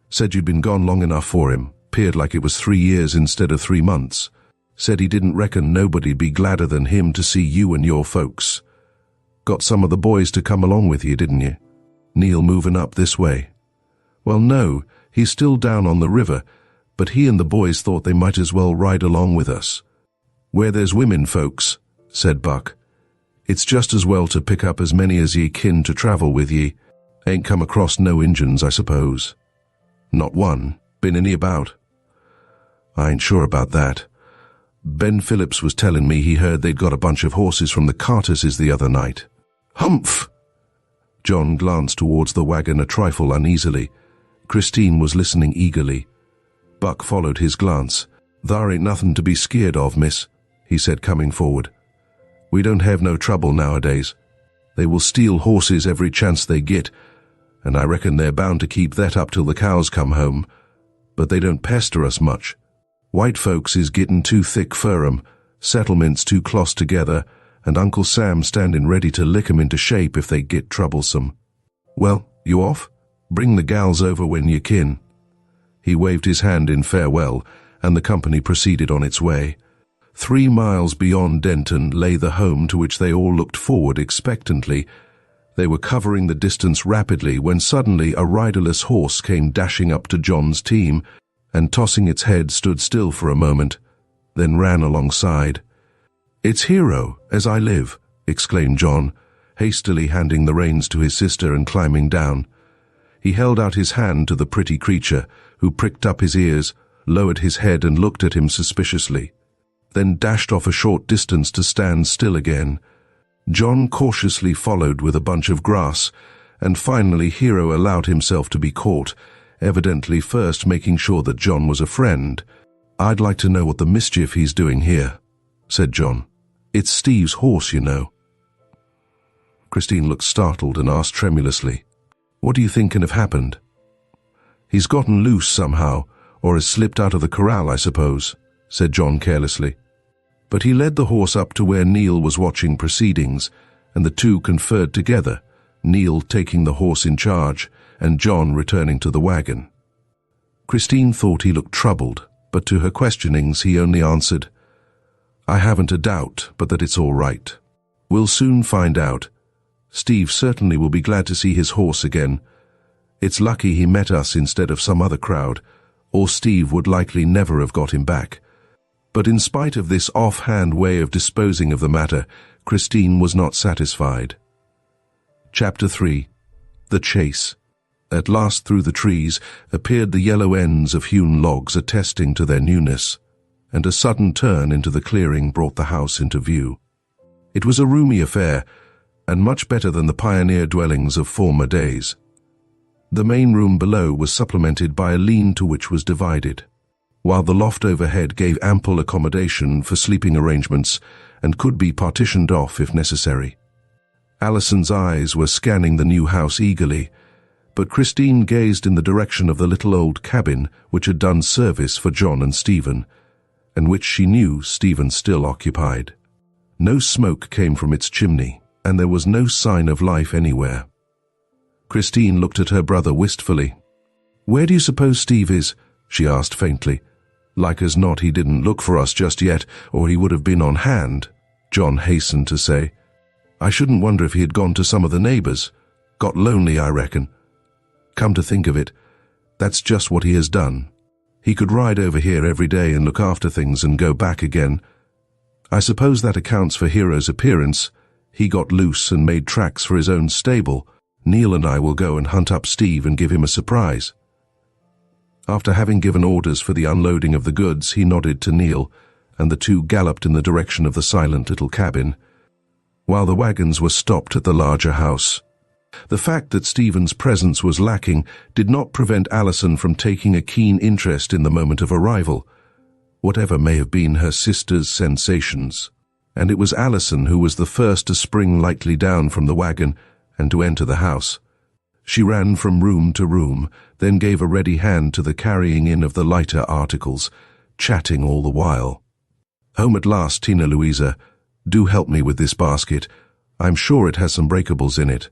Said you'd been gone long enough for him. Peered like it was 3 years instead of 3 months. Said he didn't reckon nobody'd be gladder than him to see you and your folks. Got some of the boys to come along with you, didn't you? Neal moving up this way?" "Well, no, he's still down on the river, but he and the boys thought they might as well ride along with us." "Where there's women folks," said Buck. "It's just as well to pick up as many as ye kin to travel with ye. Ain't come across no Injuns, I suppose?" "Not one. Been any about?" "I ain't sure about that. Ben Phillips was telling me he heard they'd got a bunch of horses from the Carterses the other night." "Humph!" John glanced towards the wagon a trifle uneasily. Christine was listening eagerly. Buck followed his glance. "Thar ain't nothing to be skeered of, miss," he said, coming forward. "We don't have no trouble nowadays. They will steal horses every chance they get, and I reckon they're bound to keep that up till the cows come home. but they don't pester us much. White folks is gettin' too thick for 'em, settlements too close together, and Uncle Sam standing ready to lick 'em into shape if they get troublesome. Well, you off? Bring the gals over when you kin." He waved his hand in farewell, and the company proceeded on its way. 3 miles beyond Denton lay the home to which they all looked forward expectantly. They were covering the distance rapidly when suddenly a riderless horse came dashing up to John's team, and tossing its head stood still for a moment, then ran alongside. "It's Hero, as I live," exclaimed John, hastily handing the reins to his sister and climbing down. He held out his hand to the pretty creature, who pricked up his ears, lowered his head and looked at him suspiciously, then dashed off a short distance to stand still again. John cautiously followed with a bunch of grass, and finally Hero allowed himself to be caught, evidently first making sure that John was a friend. "I'd like to know what the mischief he's doing here," said John. "It's Steve's horse, you know." Christine looked startled and asked tremulously, "What do you think can have happened?" "He's gotten loose somehow, or has slipped out of the corral, I suppose," said John carelessly. But he led the horse up to where Neal was watching proceedings, and the two conferred together, Neal taking the horse in charge, and John returning to the wagon. Christine thought he looked troubled, but to her questionings he only answered, "I haven't a doubt but that it's all right. We'll soon find out. Steve certainly will be glad to see his horse again. It's lucky he met us instead of some other crowd, or Steve would likely never have got him back." But in spite of this offhand way of disposing of the matter, Christine was not satisfied. Chapter 3. The Chase. At last through the trees appeared the yellow ends of hewn logs attesting to their newness, and a sudden turn into the clearing brought the house into view. It was a roomy affair, and much better than the pioneer dwellings of former days. The main room below was supplemented by a lean-to which was divided, while the loft overhead gave ample accommodation for sleeping arrangements and could be partitioned off if necessary. Alison's eyes were scanning the new house eagerly, but Christine gazed in the direction of the little old cabin which had done service for John and Stephen, and which she knew Stephen still occupied. No smoke came from its chimney, and there was no sign of life anywhere. Christine looked at her brother wistfully. "Where do you suppose Steve is?" she asked faintly. "Like as not he didn't look for us just yet, or he would have been on hand," John hastened to say. "I shouldn't wonder if he had gone to some of the neighbors. Got lonely, I reckon. Come to think of it, that's just what he has done. He could ride over here every day and look after things and go back again. I suppose that accounts for Hero's appearance. He got loose and made tracks for his own stable. Neal and I will go and hunt up Steve and give him a surprise." After having given orders for the unloading of the goods, he nodded to Neal, and the two galloped in the direction of the silent little cabin, while the wagons were stopped at the larger house. The fact that Stephen's presence was lacking did not prevent Alison from taking a keen interest in the moment of arrival, whatever may have been her sister's sensations, and it was Alison who was the first to spring lightly down from the wagon and to enter the house. She ran from room to room, then gave a ready hand to the carrying in of the lighter articles, chatting all the while. "Home at last, Tina Louisa. Do help me with this basket. I'm sure it has some breakables in it."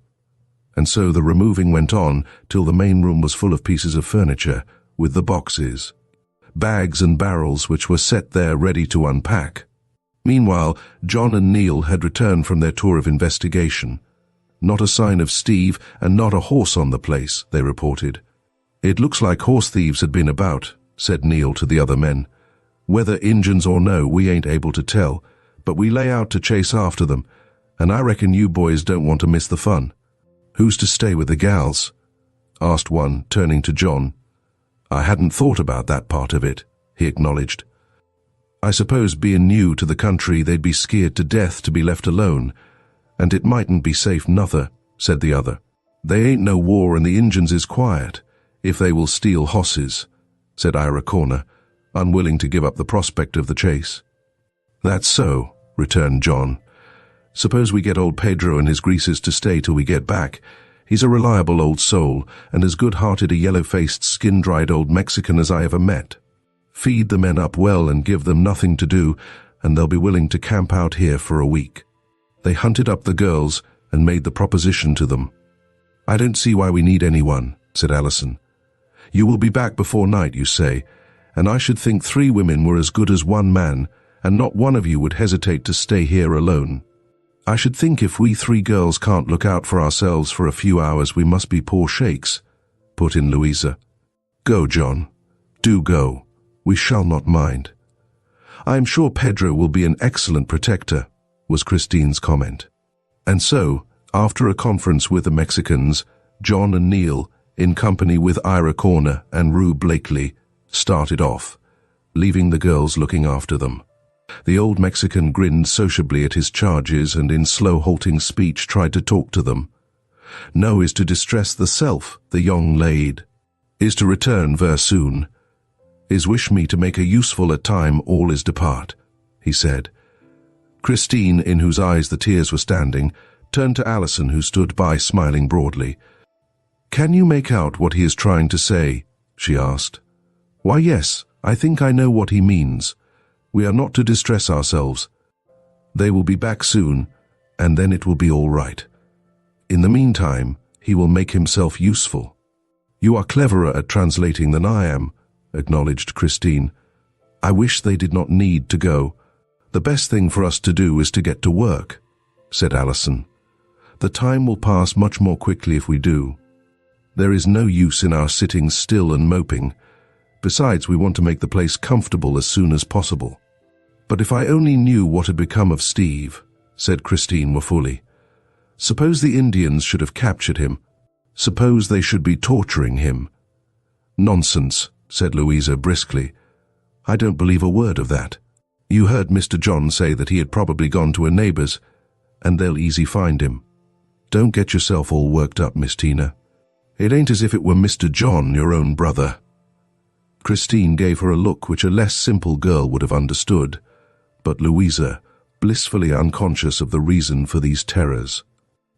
And so the removing went on till the main room was full of pieces of furniture, with the boxes, bags and barrels which were set there ready to unpack. Meanwhile, John and Neal had returned from their tour of investigation. "Not a sign of Steve, and not a horse on the place," they reported. "It looks like horse thieves had been about," said Neal to the other men. "Whether Injuns or no, we ain't able to tell, but we lay out to chase after them, and I reckon you boys don't want to miss the fun." "Who's to stay with the gals?" asked one, turning to John. "I hadn't thought about that part of it," he acknowledged. "I suppose being new to the country they'd be scared to death to be left alone, and it mightn't be safe nother," said the other. "They ain't no war and the Injuns is quiet, if they will steal hosses," said Ira Corner, unwilling to give up the prospect of the chase. "That's so," returned John. "Suppose we get old Pedro and his greasers to stay till we get back. He's a reliable old soul and as good-hearted a yellow-faced, skin-dried old Mexican as I ever met. Feed the men up well and give them nothing to do, and they'll be willing to camp out here for a week." They hunted up the girls and made the proposition to them. "I don't see why we need anyone," said Alison. "You will be back before night, you say, and I should think 3 women were as good as 1 man, and not one of you would hesitate to stay here alone. I should think if we 3 girls can't look out for ourselves for a few hours, we must be poor shakes," put in Louisa. "Go, John. Do go. We shall not mind." "I am sure Pedro will be an excellent protector," was Christine's comment. And so, after a conference with the Mexicans, John and Neal, in company with Ira Corner and Rue Blakely, started off, leaving the girls looking after them. The old Mexican grinned sociably at his charges and in slow halting speech tried to talk to them. "No is to distress the self, the young laid. Is to return ver soon. Is wish me to make a useful at time all is depart," he said. Christine, in whose eyes the tears were standing, turned to Alison, who stood by smiling broadly. "Can you make out what he is trying to say?" she asked. "Why, yes, I think I know what he means. We are not to distress ourselves. They will be back soon, and then it will be all right. In the meantime, he will make himself useful." "You are cleverer at translating than I am," acknowledged Christine. "I wish they did not need to go. The best thing for us to do is to get to work," said Alison. "The time will pass much more quickly if we do. There is no use in our sitting still and moping. Besides, we want to make the place comfortable as soon as possible." "But if I only knew what had become of Steve," said Christine woefully. "Suppose the Indians should have captured him. Suppose they should be torturing him." "Nonsense," said Louisa briskly. "I don't believe a word of that. You heard Mr. John say that he had probably gone to a neighbor's, and they'll easy find him. Don't get yourself all worked up, Miss Tina. It ain't as if it were Mr. John, your own brother." Christine gave her a look which a less simple girl would have understood, but Louisa, blissfully unconscious of the reason for these terrors,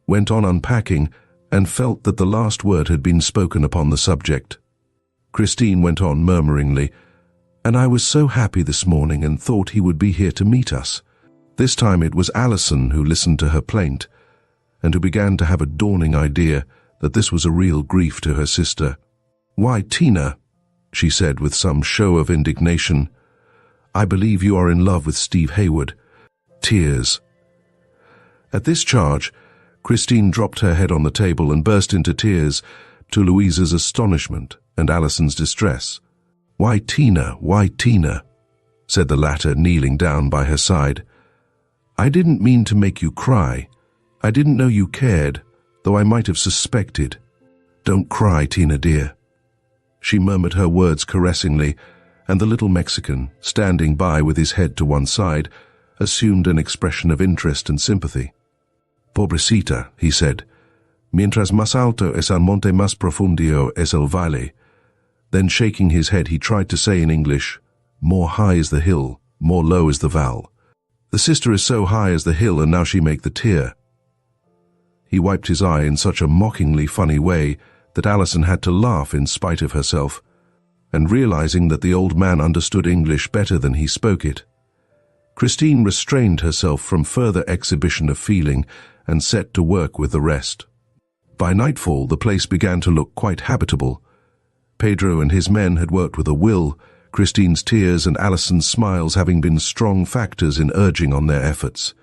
went on unpacking and felt that the last word had been spoken upon the subject. Christine went on murmuringly, "And I was so happy this morning and thought he would be here to meet us." This time it was Alison who listened to her plaint, and who began to have a dawning idea that this was a real grief to her sister. "Why, Tina," she said with some show of indignation, "I believe you are in love with Steve Hayward." Tears. At this charge, Christine dropped her head on the table and burst into tears, to Louisa's astonishment and Alison's distress. Why, Tina," said the latter, kneeling down by her side. "I didn't mean to make you cry. I didn't know you cared, though I might have suspected. Don't cry, Tina dear." She murmured her words caressingly, and the little Mexican, standing by with his head to one side, assumed an expression of interest and sympathy. "Pobrecita," he said, "mientras más alto es el monte más profundio es el valle." Then shaking his head he tried to say in English, "More high is the hill, more low is the val. The sister is so high as the hill, and now she make the tear." He wiped his eye in such a mockingly funny way that Alison had to laugh in spite of herself, and realizing that the old man understood English better than he spoke it, Christine restrained herself from further exhibition of feeling and set to work with the rest. By nightfall the place began to look quite habitable. Pedro and his men had worked with a will, Christine's tears and Alison's smiles having been strong factors in urging on their efforts.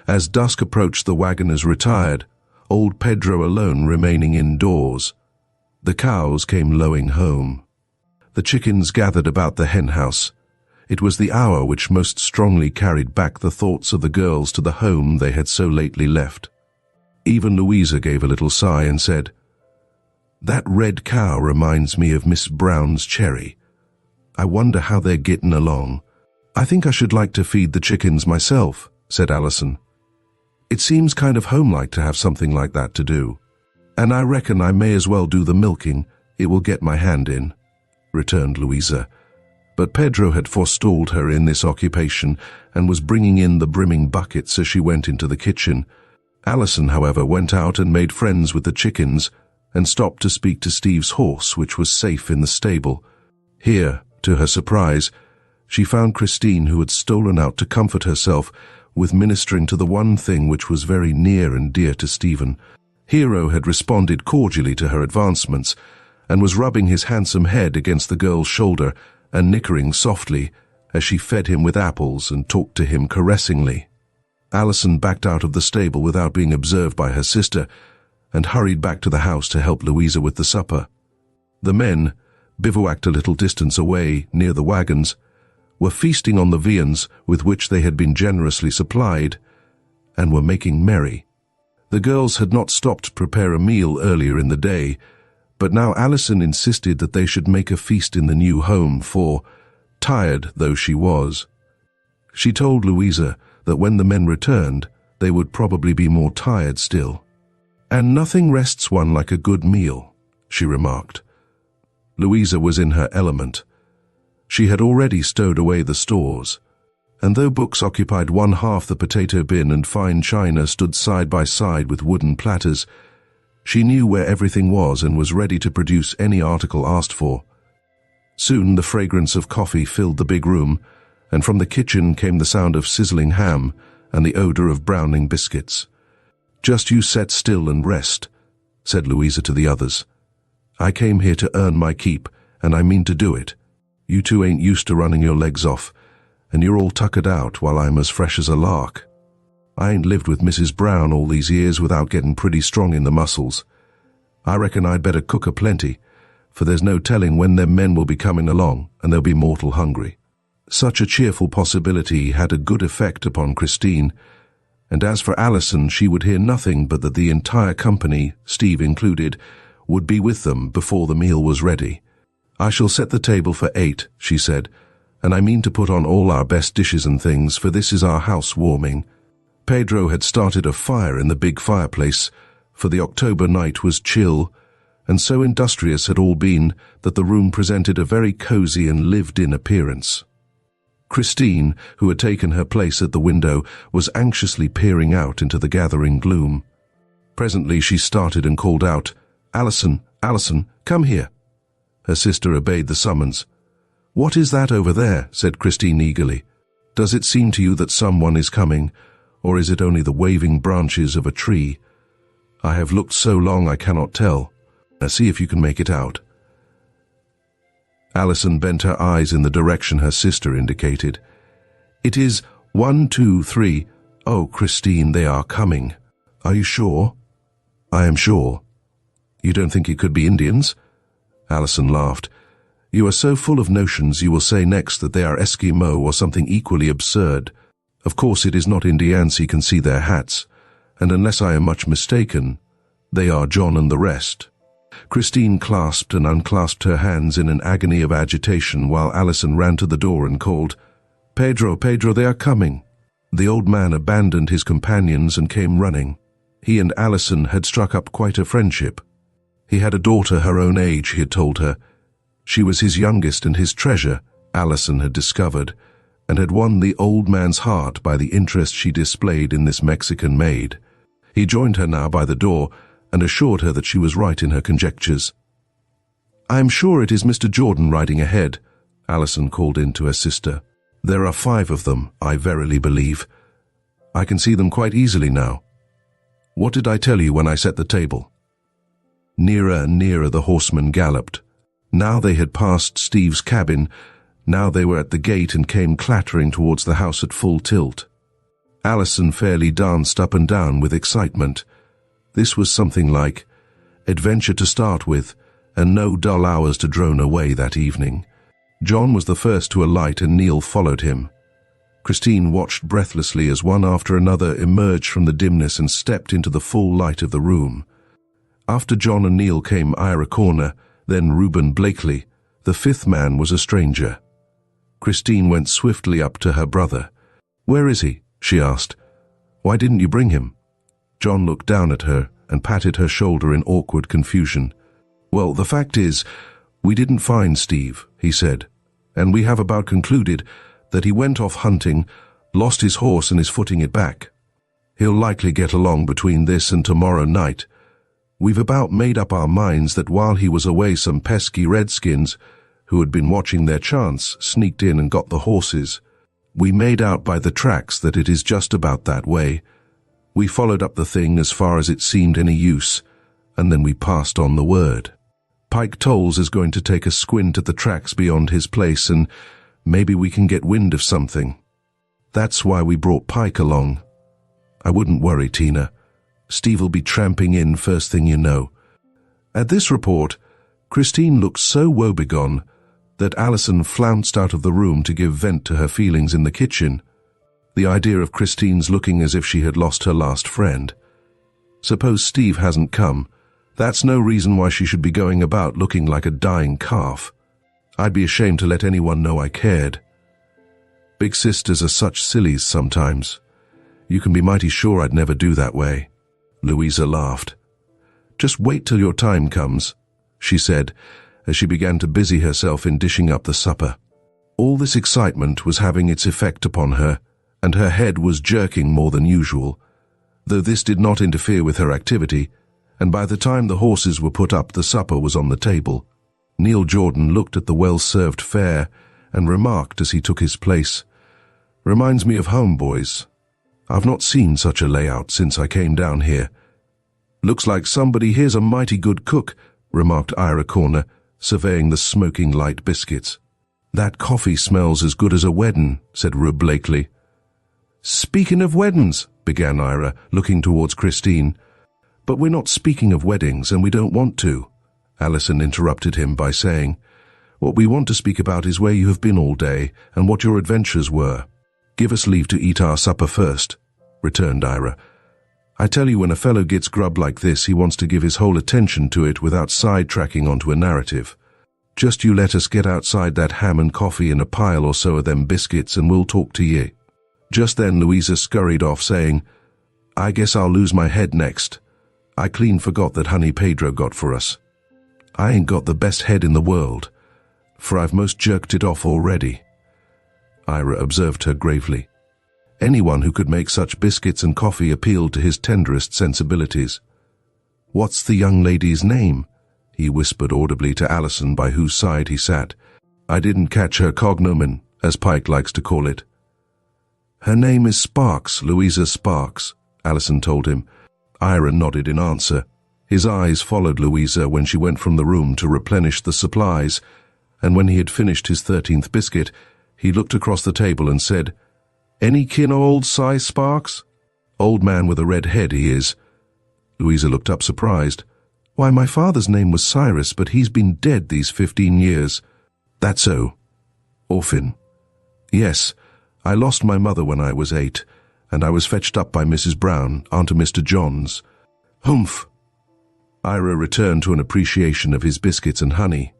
As dusk approached, the wagoners retired, old Pedro alone remaining indoors. The cows came lowing home. The chickens gathered about the henhouse. It was the hour which most strongly carried back the thoughts of the girls to the home they had so lately left. Even Louisa gave a little sigh and said, "That red cow reminds me of Miss Brown's Cherry. I wonder how they're getting along." "I think I should like to feed the chickens myself," said Alison. "It seems kind of homelike to have something like that to do. And I reckon I may as well do the milking. It will get my hand in," returned Louisa. But Pedro had forestalled her in this occupation and was bringing in the brimming buckets as she went into the kitchen. Alison, however, went out and made friends with the chickens and stopped to speak to Steve's horse, which was safe in the stable. Here, to her surprise, she found Christine, who had stolen out to comfort herself with ministering to the one thing which was very near and dear to Stephen. Hero had responded cordially to her advancements and was rubbing his handsome head against the girl's shoulder and nickering softly as she fed him with apples and talked to him caressingly. Alison backed out of the stable without being observed by her sister and hurried back to the house to help Louisa with the supper. The men, bivouacked a little distance away near the wagons, were feasting on the viands with which they had been generously supplied and were making merry. The girls had not stopped to prepare a meal earlier in the day, but now Alison insisted that they should make a feast in the new home, for, tired though she was, she told Louisa that when the men returned, they would probably be more tired still. "And nothing rests one like a good meal," she remarked. Louisa was in her element. She had already stowed away the stores, and though books occupied one half the potato bin and fine china stood side by side with wooden platters, she knew where everything was and was ready to produce any article asked for. Soon the fragrance of coffee filled the big room, and from the kitchen came the sound of sizzling ham and the odor of browning biscuits. "Just you set still and rest," said Louisa to the others. "I came here to earn my keep, and I mean to do it. You two ain't used to running your legs off, and you're all tuckered out while I'm as fresh as a lark. I ain't lived with Mrs. Brown all these years without getting pretty strong in the muscles. I reckon I'd better cook a-plenty, for there's no telling when them men will be coming along, and they'll be mortal hungry." Such a cheerful possibility had a good effect upon Christine, and as for Alison, she would hear nothing but that the entire company, Steve included, would be with them before the meal was ready. "I shall set the table for 8, she said, "and I mean to put on all our best dishes and things, for this is our house warming." Pedro had started a fire in the big fireplace, for the October night was chill, and so industrious had all been that the room presented a very cozy and lived-in appearance. Christine, who had taken her place at the window, was anxiously peering out into the gathering gloom. Presently she started and called out, "Alison, Alison, come here." Her sister obeyed the summons. "What is that over there?" said Christine eagerly. "Does it seem to you that someone is coming, or is it only the waving branches of a tree? I have looked so long I cannot tell. Now see if you can make it out." Alison bent her eyes in the direction her sister indicated. "It is 1, 2, 3. Oh, Christine, they are coming." "Are you sure?" "I am sure." "You don't think it could be Indians?" Alison laughed. "You are so full of notions you will say next that they are Eskimo or something equally absurd. Of course it is not Indians, he can see their hats, and unless I am much mistaken, they are John and the rest." Christine clasped and unclasped her hands in an agony of agitation while Alison ran to the door and called, "Pedro, Pedro, they are coming." The old man abandoned his companions and came running. He and Alison had struck up quite a friendship. He had a daughter her own age, he had told her. She was his youngest and his treasure, Alison had discovered, and had won the old man's heart by the interest she displayed in this Mexican maid. He joined her now by the door and assured her that she was right in her conjectures. "I am sure it is Mr. Jordan riding ahead," Alison called in to her sister. "There are 5 of them, I verily believe. I can see them quite easily now. What did I tell you when I set the table?" Nearer and nearer the horsemen galloped. Now they had passed Steve's cabin, now they were at the gate and came clattering towards the house at full tilt. Alison fairly danced up and down with excitement. This was something like adventure to start with, and no dull hours to drone away that evening. John was the first to alight and Neal followed him. Christine watched breathlessly as one after another emerged from the dimness and stepped into the full light of the room. After John and Neal came Ira Corner, then Reuben Blakely. The 5th man was a stranger. Christine went swiftly up to her brother. "Where is he?" she asked. "Why didn't you bring him?" John looked down at her and patted her shoulder in awkward confusion. "Well, the fact is, we didn't find Steve," he said, "and we have about concluded that he went off hunting, lost his horse and is footing it back." He'll likely get along between this and tomorrow night. We've about made up our minds that while he was away some pesky redskins, who had been watching their chance, sneaked in and got the horses. We made out by the tracks that it is just about that way. We followed up the thing as far as it seemed any use, and then we passed on the word. Pike Tolls is going to take a squint at the tracks beyond his place, and maybe we can get wind of something. That's why we brought Pike along. I wouldn't worry, Tina. Steve'll be tramping in first thing you know. At this report, Christine looked so woebegone that Alison flounced out of the room to give vent to her feelings in the kitchen. The idea of Christine's looking as if she had lost her last friend. Suppose Steve hasn't come. That's no reason why she should be going about looking like a dying calf. I'd be ashamed to let anyone know I cared. Big sisters are such sillies sometimes. You can be mighty sure I'd never do that way. Louisa laughed. Just wait till your time comes, she said, as she began to busy herself in dishing up the supper. All this excitement was having its effect upon her, and her head was jerking more than usual, though this did not interfere with her activity, and by the time the horses were put up, the supper was on the table. Neal Jordan looked at the well-served fare and remarked as he took his place, "Reminds me of home, boys. I've not seen such a layout since I came down here." "Looks like somebody here's a mighty good cook," remarked Ira Corner, surveying the smoking light biscuits. "That coffee smells as good as a weddin'," said Rube Blakely. "Speaking of weddings," began Ira, looking towards Christine. "But we're not speaking of weddings, and we don't want to," Alison interrupted him by saying. "What we want to speak about is where you have been all day, and what your adventures were." "Give us leave to eat our supper first," returned Ira. "I tell you, when a fellow gets grub like this, he wants to give his whole attention to it without sidetracking onto a narrative. Just you let us get outside that ham and coffee and a pile or so of them biscuits, and we'll talk to ye." Just then Louisa scurried off, saying, "I guess I'll lose my head next. I clean forgot that honey Pedro got for us. I ain't got the best head in the world, for I've most jerked it off already." Ira observed her gravely. Anyone who could make such biscuits and coffee appealed to his tenderest sensibilities. "What's the young lady's name?" he whispered audibly to Alison, by whose side he sat. "I didn't catch her cognomen, as Pike likes to call it." "Her name is Sparks, Louisa Sparks," Alison told him. Ira nodded in answer. His eyes followed Louisa when she went from the room to replenish the supplies, and when he had finished his 13th biscuit, he looked across the table and said, "Any kin o' old Si Sparks? Old man with a red head, he is." Louisa looked up surprised. "Why, my father's name was Cyrus, but he's been dead these 15 years. "That's so. Orphan." "Yes, I lost my mother when I was 8, and I was fetched up by Mrs. Brown, Aunt of Mr. Johns." "Humph." Ira returned to an appreciation of his biscuits and honey.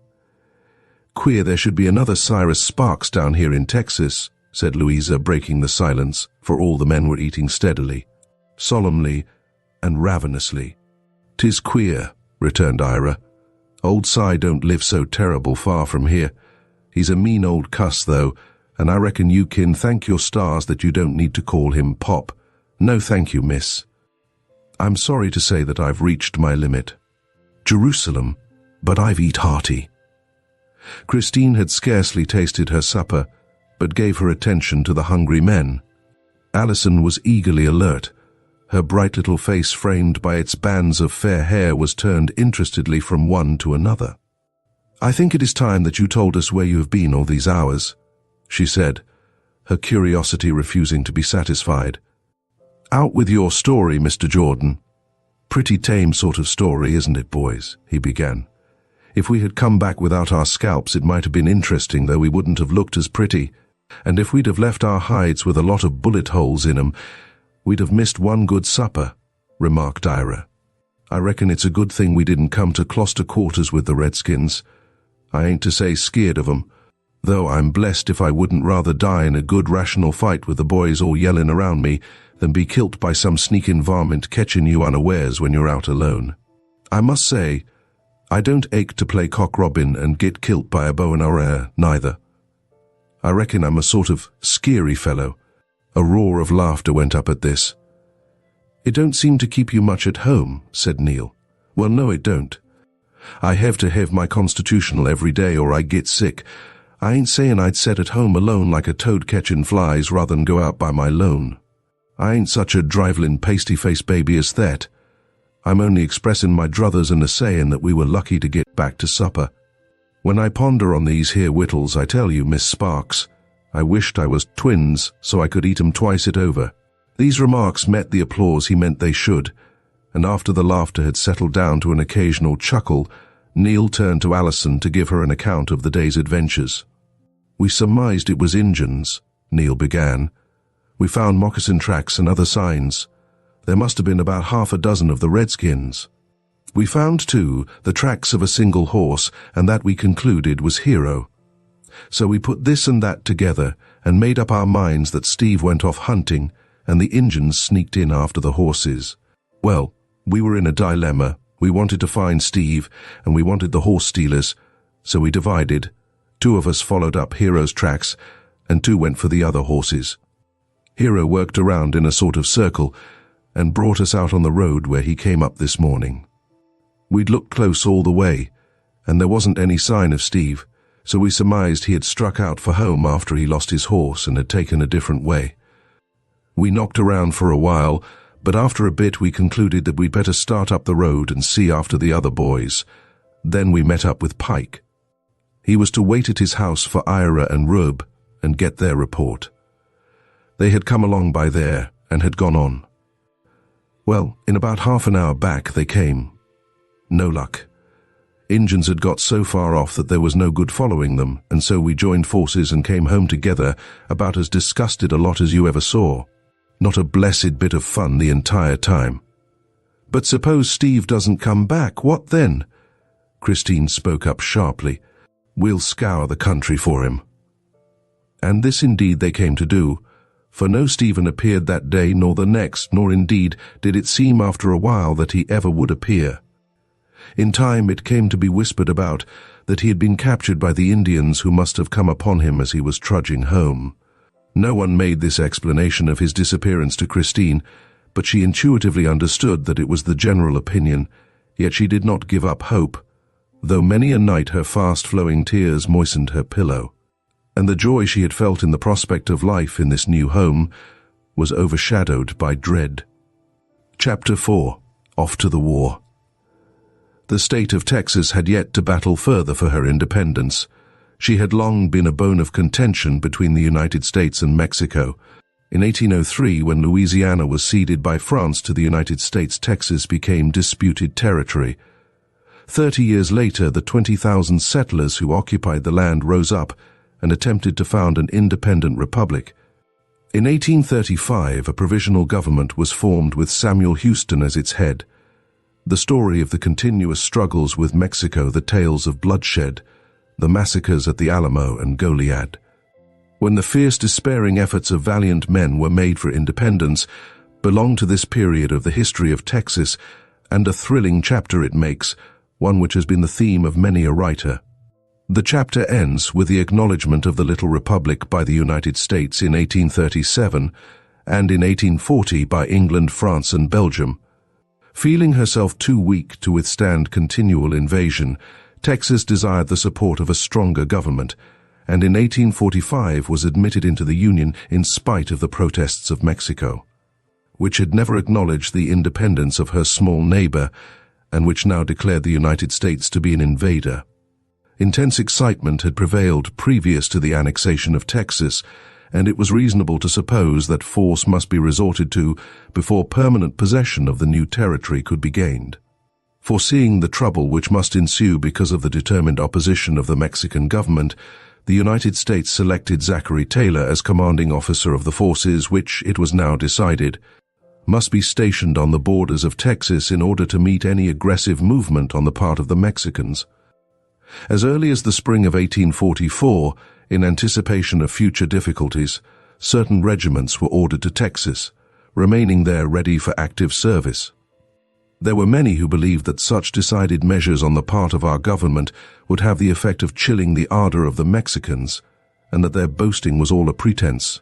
"Queer there should be another Cyrus Sparks down here in Texas," said Louisa, breaking the silence, for all the men were eating steadily, solemnly, and ravenously. "'Tis queer," returned Ira. "Old Si don't live so terrible far from here. He's a mean old cuss, though, and I reckon you kin thank your stars that you don't need to call him Pop. No thank you, miss. I'm sorry to say that I've reached my limit. Jerusalem, but I've eat hearty." Christine had scarcely tasted her supper, but gave her attention to the hungry men. Alison was eagerly alert. Her bright little face, framed by its bands of fair hair, was turned interestedly from one to another. "I think it is time that you told us where you have been all these hours," she said, her curiosity refusing to be satisfied. "Out with your story, Mr. Jordan." "Pretty tame sort of story, isn't it, boys?" he began. "If we had come back without our scalps, it might have been interesting, though we wouldn't have looked as pretty. And if we'd have left our hides with a lot of bullet holes in 'em, we'd have missed one good supper," remarked Ira. "I reckon it's a good thing we didn't come to closter quarters with the redskins. I ain't to say skeered of 'em, though I'm blessed if I wouldn't rather die in a good rational fight with the boys all yelling around me than be kilt by some sneaking varmint catching you unawares when you're out alone. I must say, I don't ache to play cock robin and get kilt by a bow and arrow, neither. I reckon I'm a sort of skeery fellow." A roar of laughter went up at this. "It don't seem to keep you much at home," said Neal. "Well, no, it don't. I have to have my constitutional every day or I get sick. I ain't saying I'd set at home alone like a toad catching flies rather than go out by my lone. I ain't such a drivelin' pasty-faced baby as that. I'm only expressing my druthers and a saying that we were lucky to get back to supper. When I ponder on these here wittles, I tell you, Miss Sparks, I wished I was twins so I could eat 'em twice it over." These remarks met the applause he meant they should, and after the laughter had settled down to an occasional chuckle, Neal turned to Alison to give her an account of the day's adventures. "We surmised it was Injuns," Neal began. "We found moccasin tracks and other signs. There must have been about half a dozen of the Redskins. We found, too, the tracks of a single horse, and that we concluded was Hero. So we put this and that together and made up our minds that Steve went off hunting and the Injuns sneaked in after the horses. Well, we were in a dilemma. We wanted to find Steve, and we wanted the horse stealers, so we divided. 2 of us followed up Hero's tracks, and 2 went for the other horses. Hero worked around in a sort of circle and brought us out on the road where he came up this morning. We'd looked close all the way, and there wasn't any sign of Steve, so we surmised he had struck out for home after he lost his horse and had taken a different way. We knocked around for a while, but after a bit we concluded that we'd better start up the road and see after the other boys. Then we met up with Pike. He was to wait at his house for Ira and Rube and get their report. They had come along by there and had gone on. Well, in about half an hour back they came. No luck. Injuns had got so far off that there was no good following them, and so we joined forces and came home together, about as disgusted a lot as you ever saw. Not a blessed bit of fun the entire time. "But suppose Steve doesn't come back, what then?" Christine spoke up sharply. "We'll scour the country for him." And this indeed they came to do, for no Stephen appeared that day nor the next, nor indeed did it seem after a while that he ever would appear. In time it came to be whispered about that he had been captured by the Indians who must have come upon him as he was trudging home. No one made this explanation of his disappearance to Christine, but she intuitively understood that it was the general opinion, yet she did not give up hope, though many a night her fast-flowing tears moistened her pillow, and the joy she had felt in the prospect of life in this new home was overshadowed by dread. Chapter 4. Off to the War. The state of Texas had yet to battle further for her independence. She had long been a bone of contention between the United States and Mexico. In 1803, when Louisiana was ceded by France to the United States, Texas became disputed territory. 30 years later, the 20,000 settlers who occupied the land rose up and attempted to found an independent republic. In 1835, a provisional government was formed with Samuel Houston as its head. The story of the continuous struggles with Mexico, the tales of bloodshed, the massacres at the Alamo and Goliad. When the fierce, despairing efforts of valiant men were made for independence, belonged to this period of the history of Texas, and a thrilling chapter it makes, one which has been the theme of many a writer. The chapter ends with the acknowledgement of the little republic by the United States in 1837, and in 1840 by England, France, and Belgium. Feeling herself too weak to withstand continual invasion, Texas desired the support of a stronger government, and in 1845 was admitted into the Union in spite of the protests of Mexico, which had never acknowledged the independence of her small neighbor, and which now declared the United States to be an invader. Intense excitement had prevailed previous to the annexation of Texas, and it was reasonable to suppose that force must be resorted to before permanent possession of the new territory could be gained. Foreseeing the trouble which must ensue because of the determined opposition of the Mexican government, the United States selected Zachary Taylor as commanding officer of the forces which, it was now decided, must be stationed on the borders of Texas in order to meet any aggressive movement on the part of the Mexicans. As early as the spring of 1844, in anticipation of future difficulties, certain regiments were ordered to Texas, remaining there ready for active service. There were many who believed that such decided measures on the part of our government would have the effect of chilling the ardor of the Mexicans, and that their boasting was all a pretense,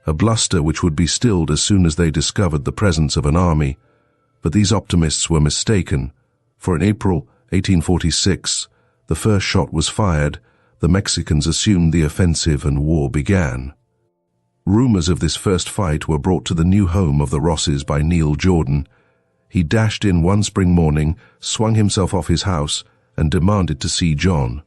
a bluster which would be stilled as soon as they discovered the presence of an army, But these optimists were mistaken, for in April 1846, the first shot was fired, the Mexicans assumed the offensive and war began. Rumors of this first fight were brought to the new home of the Rosses by Neal Jordan. He dashed in one spring morning, swung himself off his house, and demanded to see John.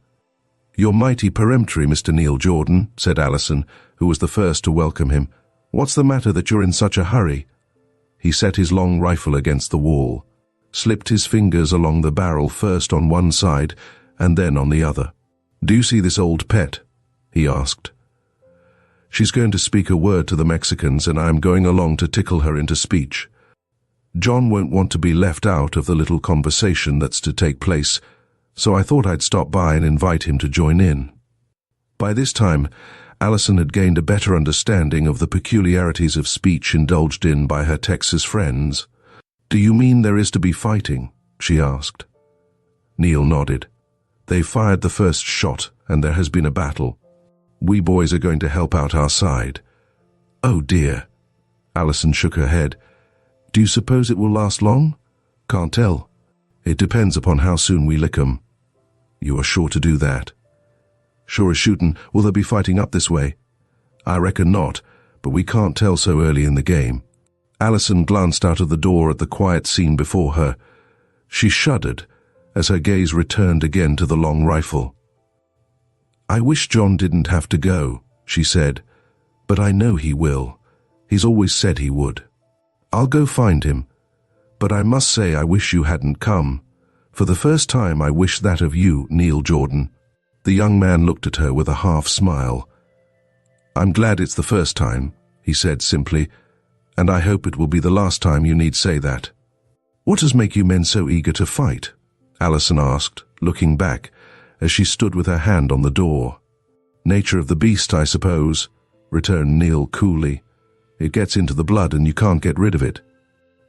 "You're mighty peremptory, Mr. Neal Jordan," said Alison, who was the first to welcome him. "What's the matter that you're in such a hurry?" He set his long rifle against the wall, slipped his fingers along the barrel first on one side and then on the other. "Do you see this old pet?" he asked. "She's going to speak a word to the Mexicans, and I'm going along to tickle her into speech. John won't want to be left out of the little conversation that's to take place, so I thought I'd stop by and invite him to join in." By this time, Alison had gained a better understanding of the peculiarities of speech indulged in by her Texas friends. "Do you mean there is to be fighting?" she asked. Neal nodded. "They fired the first shot, and there has been a battle. We boys are going to help out our side." "Oh dear." Alison shook her head. "Do you suppose it will last long?" "Can't tell. It depends upon how soon we lick 'em." "You are sure to do that?" "Sure as shootin'. Will they be fighting up this way?" "I reckon not, but we can't tell so early in the game." Alison glanced out of the door at the quiet scene before her. She shuddered as her gaze returned again to the long rifle. "I wish John didn't have to go," she said, "but I know he will. He's always said he would. I'll go find him, but I must say I wish you hadn't come. For the first time I wish that of you, Neal Jordan." The young man looked at her with a half-smile. "I'm glad it's the first time," he said simply, "and I hope it will be the last time you need say that." "What does make you men so eager to fight?" Alison asked, looking back, as she stood with her hand on the door. "Nature of the beast, I suppose," returned Neal coolly. "It gets into the blood and you can't get rid of it.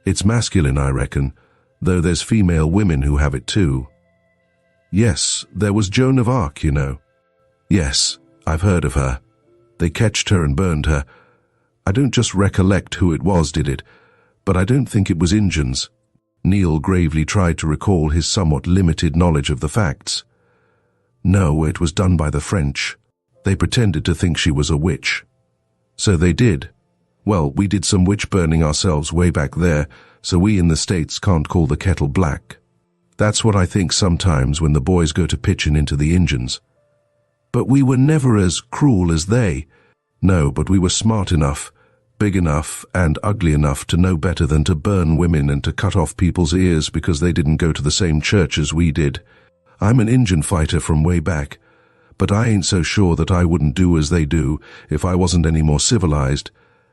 It's masculine, I reckon, though there's female women who have it too." "Yes, there was Joan of Arc, you know." "Yes, I've heard of her. They catched her and burned her. I don't just recollect who it was did it, but I don't think it was Injuns." Neal gravely tried to recall his somewhat limited knowledge of the facts. "No, it was done by the French. They pretended to think she was a witch." "So they did. Well, we did some witch-burning ourselves way back there, so we in the States can't call the kettle black. That's what I think sometimes when the boys go to pitching into the Injuns." "But we were never as cruel as they." "No, but we were smart enough, big enough, and ugly enough to know better than to burn women and to cut off people's ears because they didn't go to the same church as we did. I'm an Injun fighter from way back, but I ain't so sure that I wouldn't do as they do if I wasn't any more civilized,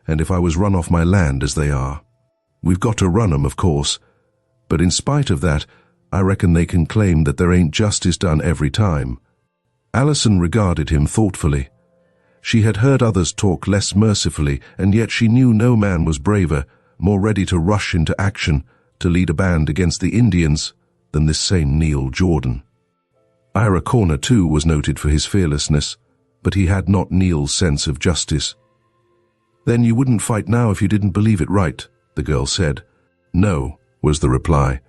and if I was run off my land as they are. We've got to run 'em, of course, but in spite of that, I reckon they can claim that there ain't justice done every time." Alison regarded him thoughtfully. She had heard others talk less mercifully, and yet she knew no man was braver, more ready to rush into action to lead a band against the Indians than this same Neal Jordan. Ira Corner, too, was noted for his fearlessness, but he had not Neal's sense of justice. "Then you wouldn't fight now if you didn't believe it right," the girl said. "No," was the reply.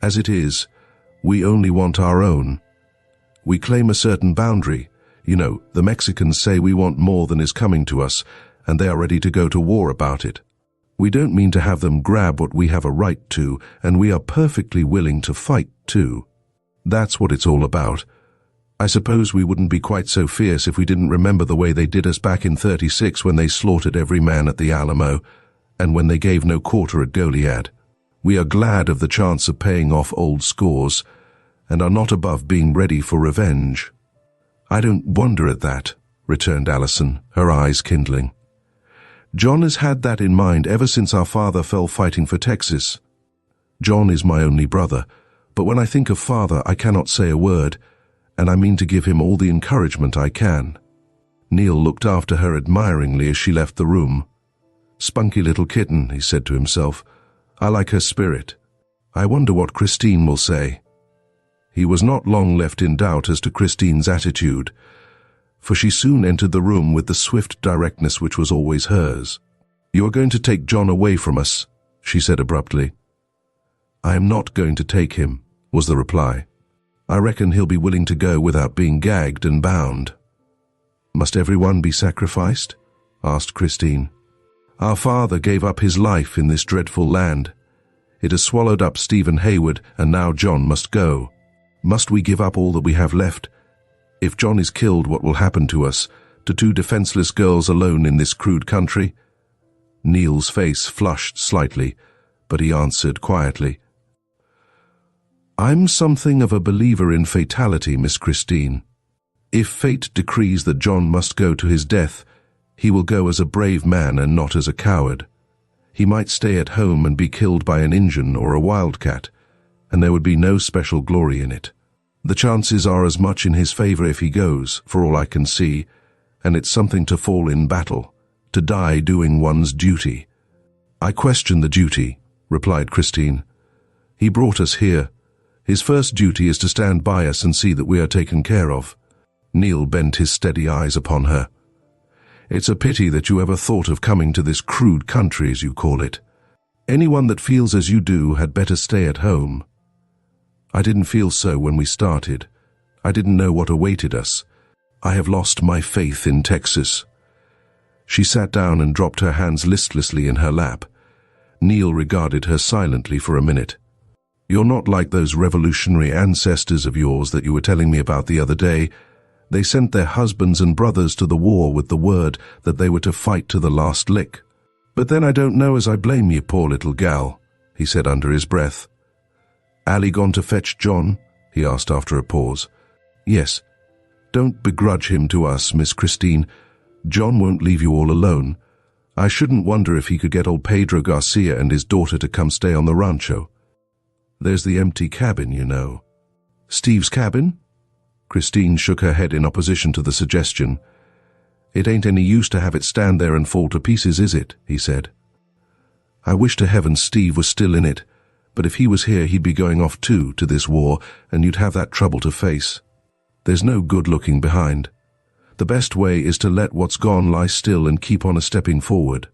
"As it is, we only want our own. We claim a certain boundary. You know, the Mexicans say we want more than is coming to us, and they are ready to go to war about it. We don't mean to have them grab what we have a right to, and we are perfectly willing to fight too. That's what it's all about. I suppose we wouldn't be quite so fierce if we didn't remember the way they did us back in '36 when they slaughtered every man at the Alamo, and when they gave no quarter at Goliad. We are glad of the chance of paying off old scores, and are not above being ready for revenge." "I don't wonder at that," returned Alison, her eyes kindling. "John has had that in mind ever since our father fell fighting for Texas. John is my only brother, but when I think of father I cannot say a word, and I mean to give him all the encouragement I can." Neal looked after her admiringly as she left the room. "Spunky little kitten," he said to himself. "I like her spirit. I wonder what Christine will say." He was not long left in doubt as to Christine's attitude, for she soon entered the room with the swift directness which was always hers. "You are going to take John away from us," she said abruptly. "I am not going to take him," was the reply. "I reckon he'll be willing to go without being gagged and bound." "Must everyone be sacrificed?" asked Christine. "Our father gave up his life in this dreadful land. It has swallowed up Stephen Hayward, and now John must go. Must we give up all that we have left? If John is killed, what will happen to us, to two defenseless girls alone in this crude country?" Neal's face flushed slightly, but he answered quietly, "I'm something of a believer in fatality, Miss Christine. If fate decrees that John must go to his death, he will go as a brave man and not as a coward. He might stay at home and be killed by an Injun or a wildcat, and there would be no special glory in it. The chances are as much in his favor if he goes, for all I can see, and it's something to fall in battle, to die doing one's duty." "I question the duty," replied Christine. "He brought us here. His first duty is to stand by us and see that we are taken care of." Neal bent his steady eyes upon her. "It's a pity that you ever thought of coming to this crude country, as you call it. Anyone that feels as you do had better stay at home. I didn't feel so when we started. I didn't know what awaited us. I have lost my faith in Texas." She sat down and dropped her hands listlessly in her lap. Neal regarded her silently for a minute. "You're not like those revolutionary ancestors of yours that you were telling me about the other day. They sent their husbands and brothers to the war with the word that they were to fight to the last lick. But then I don't know as I blame you, poor little gal," he said under his breath. "Allie gone to fetch John?" he asked after a pause. "Yes. Don't begrudge him to us, Miss Christine. John won't leave you all alone. I shouldn't wonder if he could get old Pedro Garcia and his daughter to come stay on the rancho. There's the empty cabin, you know." "Steve's cabin?" Christine shook her head in opposition to the suggestion. "It ain't any use to have it stand there and fall to pieces, is it?" he said. "I wish to heaven Steve was still in it, but if he was here he'd be going off too, to this war, and you'd have that trouble to face. There's no good looking behind. The best way is to let what's gone lie still and keep on a-stepping forward."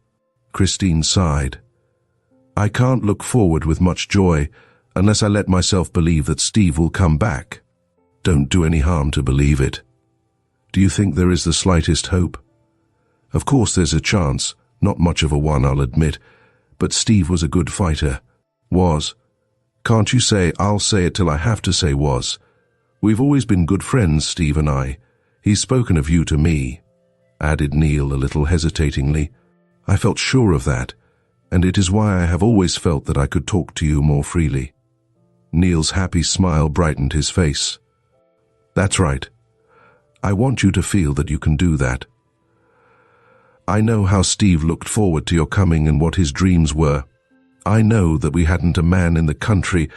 Christine sighed. "I can't look forward with much joy unless I let myself believe that Steve will come back." "Don't do any harm to believe it. Do you think there is the slightest hope?" "Of course there's a chance, not much of a one, I'll admit, but Steve was a good fighter." "Was. Can't you say, I'll say it till I have to say was. We've always been good friends, Steve and I. He's spoken of you to me," added Neal a little hesitatingly. "I felt sure of that, and it is why I have always felt that I could talk to you more freely." Neal's happy smile brightened his face. "That's right. I want you to feel that you can do that. I know how Steve looked forward to your coming and what his dreams were. I know that we hadn't a man in the country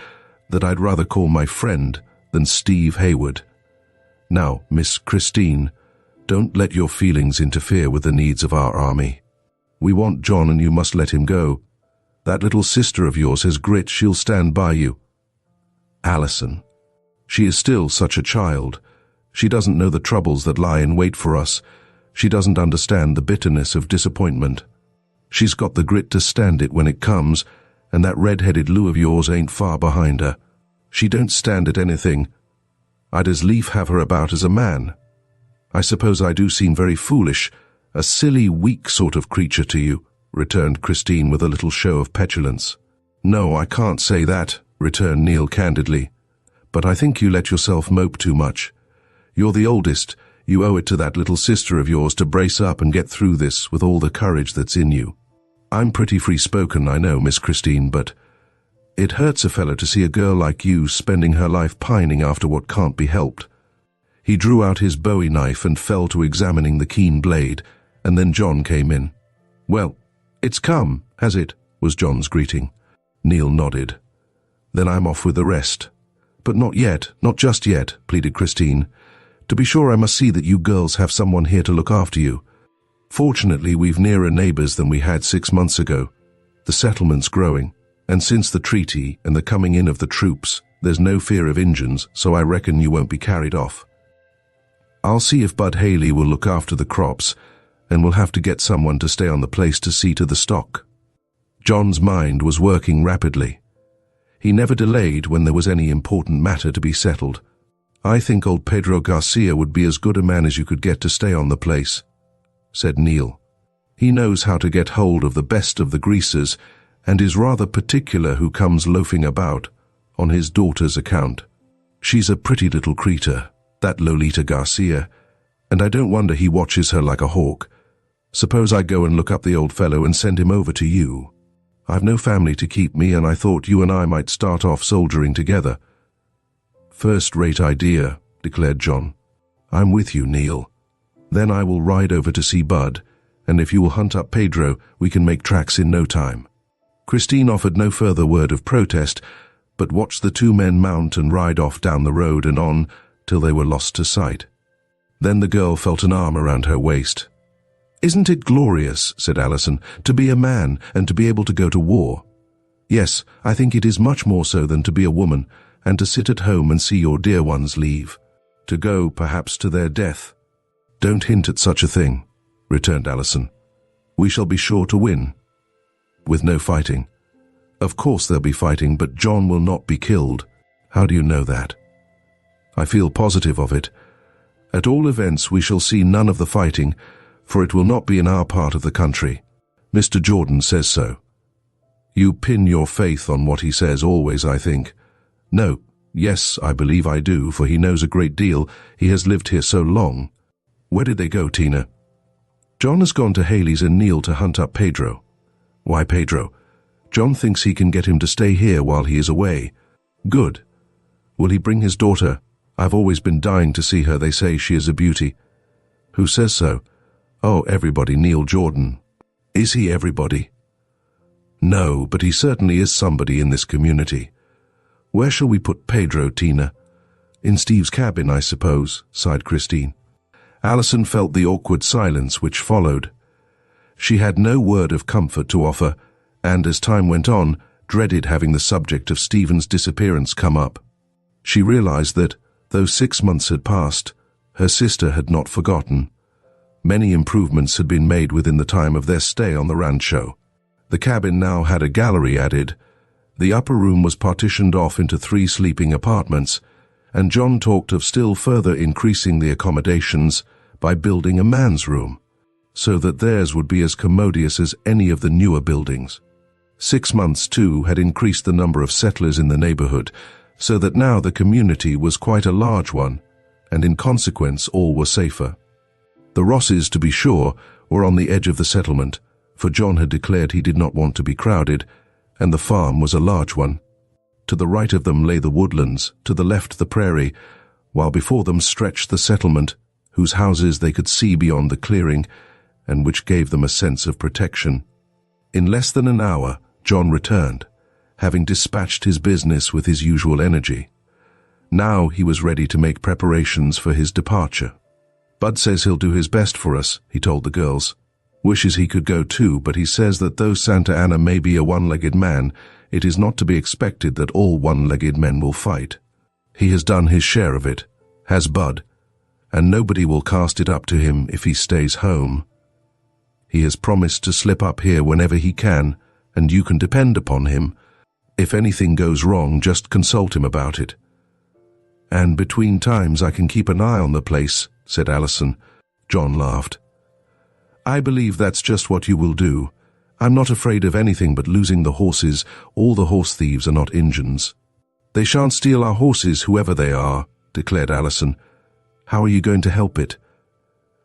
that I'd rather call my friend than Steve Hayward. Now, Miss Christine, don't let your feelings interfere with the needs of our army. We want John and you must let him go. That little sister of yours has grit, she'll stand by you. Alison. She is still such a child. She doesn't know the troubles that lie in wait for us. She doesn't understand the bitterness of disappointment. She's got the grit to stand it when it comes, and that red-headed Lou of yours ain't far behind her. She don't stand at anything. I'd as lief have her about as a man. I suppose I do seem very foolish, a silly, weak sort of creature to you," returned Christine with a little show of petulance. "No, I can't say that," returned Neal candidly. "But I think you let yourself mope too much. You're the oldest. You owe it to that little sister of yours to brace up and get through this with all the courage that's in you. I'm pretty free-spoken, I know, Miss Christine, but it hurts a fellow to see a girl like you spending her life pining after what can't be helped." He drew out his bowie knife and fell to examining the keen blade, and then John came in. "Well, it's come, has it?" was John's greeting. Neal nodded. "Then I'm off with the rest." "But not yet, not just yet," pleaded Christine. "To be sure, I must see that you girls have someone here to look after you. Fortunately, we've nearer neighbors than we had 6 months ago. The settlement's growing, and since the treaty and the coming in of the troops, there's no fear of Injuns, so I reckon you won't be carried off. I'll see if Bud Haley will look after the crops, and we'll have to get someone to stay on the place to see to the stock." John's mind was working rapidly. He never delayed when there was any important matter to be settled. "I think old Pedro Garcia would be as good a man as you could get to stay on the place," said Neal. "He knows how to get hold of the best of the greasers and is rather particular who comes loafing about on his daughter's account. She's a pretty little creature, that Lolita Garcia, and I don't wonder he watches her like a hawk. Suppose I go and look up the old fellow and send him over to you. I've no family to keep me, and I thought you and I might start off soldiering together." "First-rate idea," declared John. "I'm with you, Neal. Then I will ride over to see Bud, and if you will hunt up Pedro, we can make tracks in no time." Christine offered no further word of protest, but watched the two men mount and ride off down the road and on till they were lost to sight. Then the girl felt an arm around her waist. "Isn't it glorious," said Alison, "to be a man and to be able to go to war? Yes, I think it is much more so than to be a woman and to sit at home and see your dear ones leave, to go, perhaps, to their death." "Don't hint at such a thing," returned Alison. "We shall be sure to win. With no fighting. Of course there'll be fighting, but John will not be killed." "How do you know that?" "I feel positive of it. At all events, we shall see none of the fighting, for it will not be in our part of the country. Mr. Jordan says so." "You pin your faith on what he says always, I think." "No, yes, I believe I do, for he knows a great deal. He has lived here so long." "Where did they go, Tina?" "John has gone to Haley's and Neal to hunt up Pedro." "Why Pedro?" "John thinks he can get him to stay here while he is away." "Good. Will he bring his daughter? I've always been dying to see her. They say she is a beauty." "Who says so?" "Oh, everybody. Neal Jordan." "Is he everybody?" "No, but he certainly is somebody in this community." "Where shall we put Pedro, Tina?" "In Steve's cabin, I suppose," sighed Christine. Alison felt the awkward silence which followed. She had no word of comfort to offer, and as time went on, dreaded having the subject of Stephen's disappearance come up. She realized that, though 6 months had passed, her sister had not forgotten. Many improvements had been made within the time of their stay on the rancho. The cabin now had a gallery added. The upper room was partitioned off into 3 sleeping apartments, and John talked of still further increasing the accommodations by building a man's room, so that theirs would be as commodious as any of the newer buildings. 6 months, too, had increased the number of settlers in the neighborhood, so that now the community was quite a large one, and in consequence all were safer. The Rosses, to be sure, were on the edge of the settlement, for John had declared he did not want to be crowded, and the farm was a large one. To the right of them lay the woodlands, to the left the prairie, while before them stretched the settlement, whose houses they could see beyond the clearing, and which gave them a sense of protection. In less than an hour, John returned, having dispatched his business with his usual energy. Now he was ready to make preparations for his departure. "Bud says he'll do his best for us," he told the girls. "Wishes he could go too, but he says that though Santa Anna may be a one-legged man, it is not to be expected that all one-legged men will fight. He has done his share of it, has Bud, and nobody will cast it up to him if he stays home. He has promised to slip up here whenever he can, and you can depend upon him. If anything goes wrong, just consult him about it." "And between times I can keep an eye on the place," said Alison. John laughed. "I believe that's just what you will do. I'm not afraid of anything but losing the horses. All the horse thieves are not Injuns." "They shan't steal our horses, whoever they are," declared Alison. "How are you going to help it?"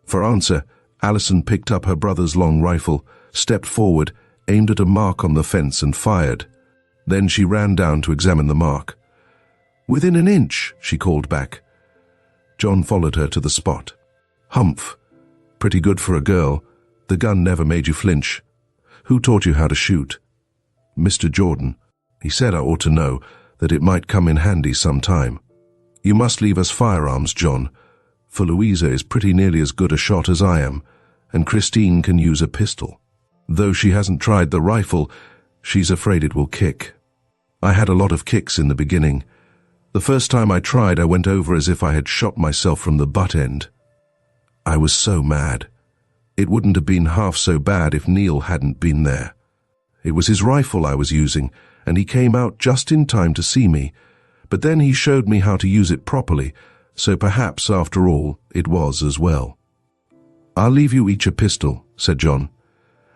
For answer, Alison picked up her brother's long rifle, stepped forward, aimed at a mark on the fence and fired. Then she ran down to examine the mark. "Within an inch," she called back. John followed her to the spot. "Humph. Pretty good for a girl. The gun never made you flinch. Who taught you how to shoot?" "Mr. Jordan. He said I ought to know, that it might come in handy some time." "You must leave us firearms, John, for Louisa is pretty nearly as good a shot as I am, and Christine can use a pistol. Though she hasn't tried the rifle, she's afraid it will kick. I had a lot of kicks in the beginning. The first time I tried, I went over as if I had shot myself from the butt end. I was so mad. It wouldn't have been half so bad if Neal hadn't been there. It was his rifle I was using, and he came out just in time to see me, but then he showed me how to use it properly, so perhaps, after all, it was as well. I'll leave you each a pistol, said John,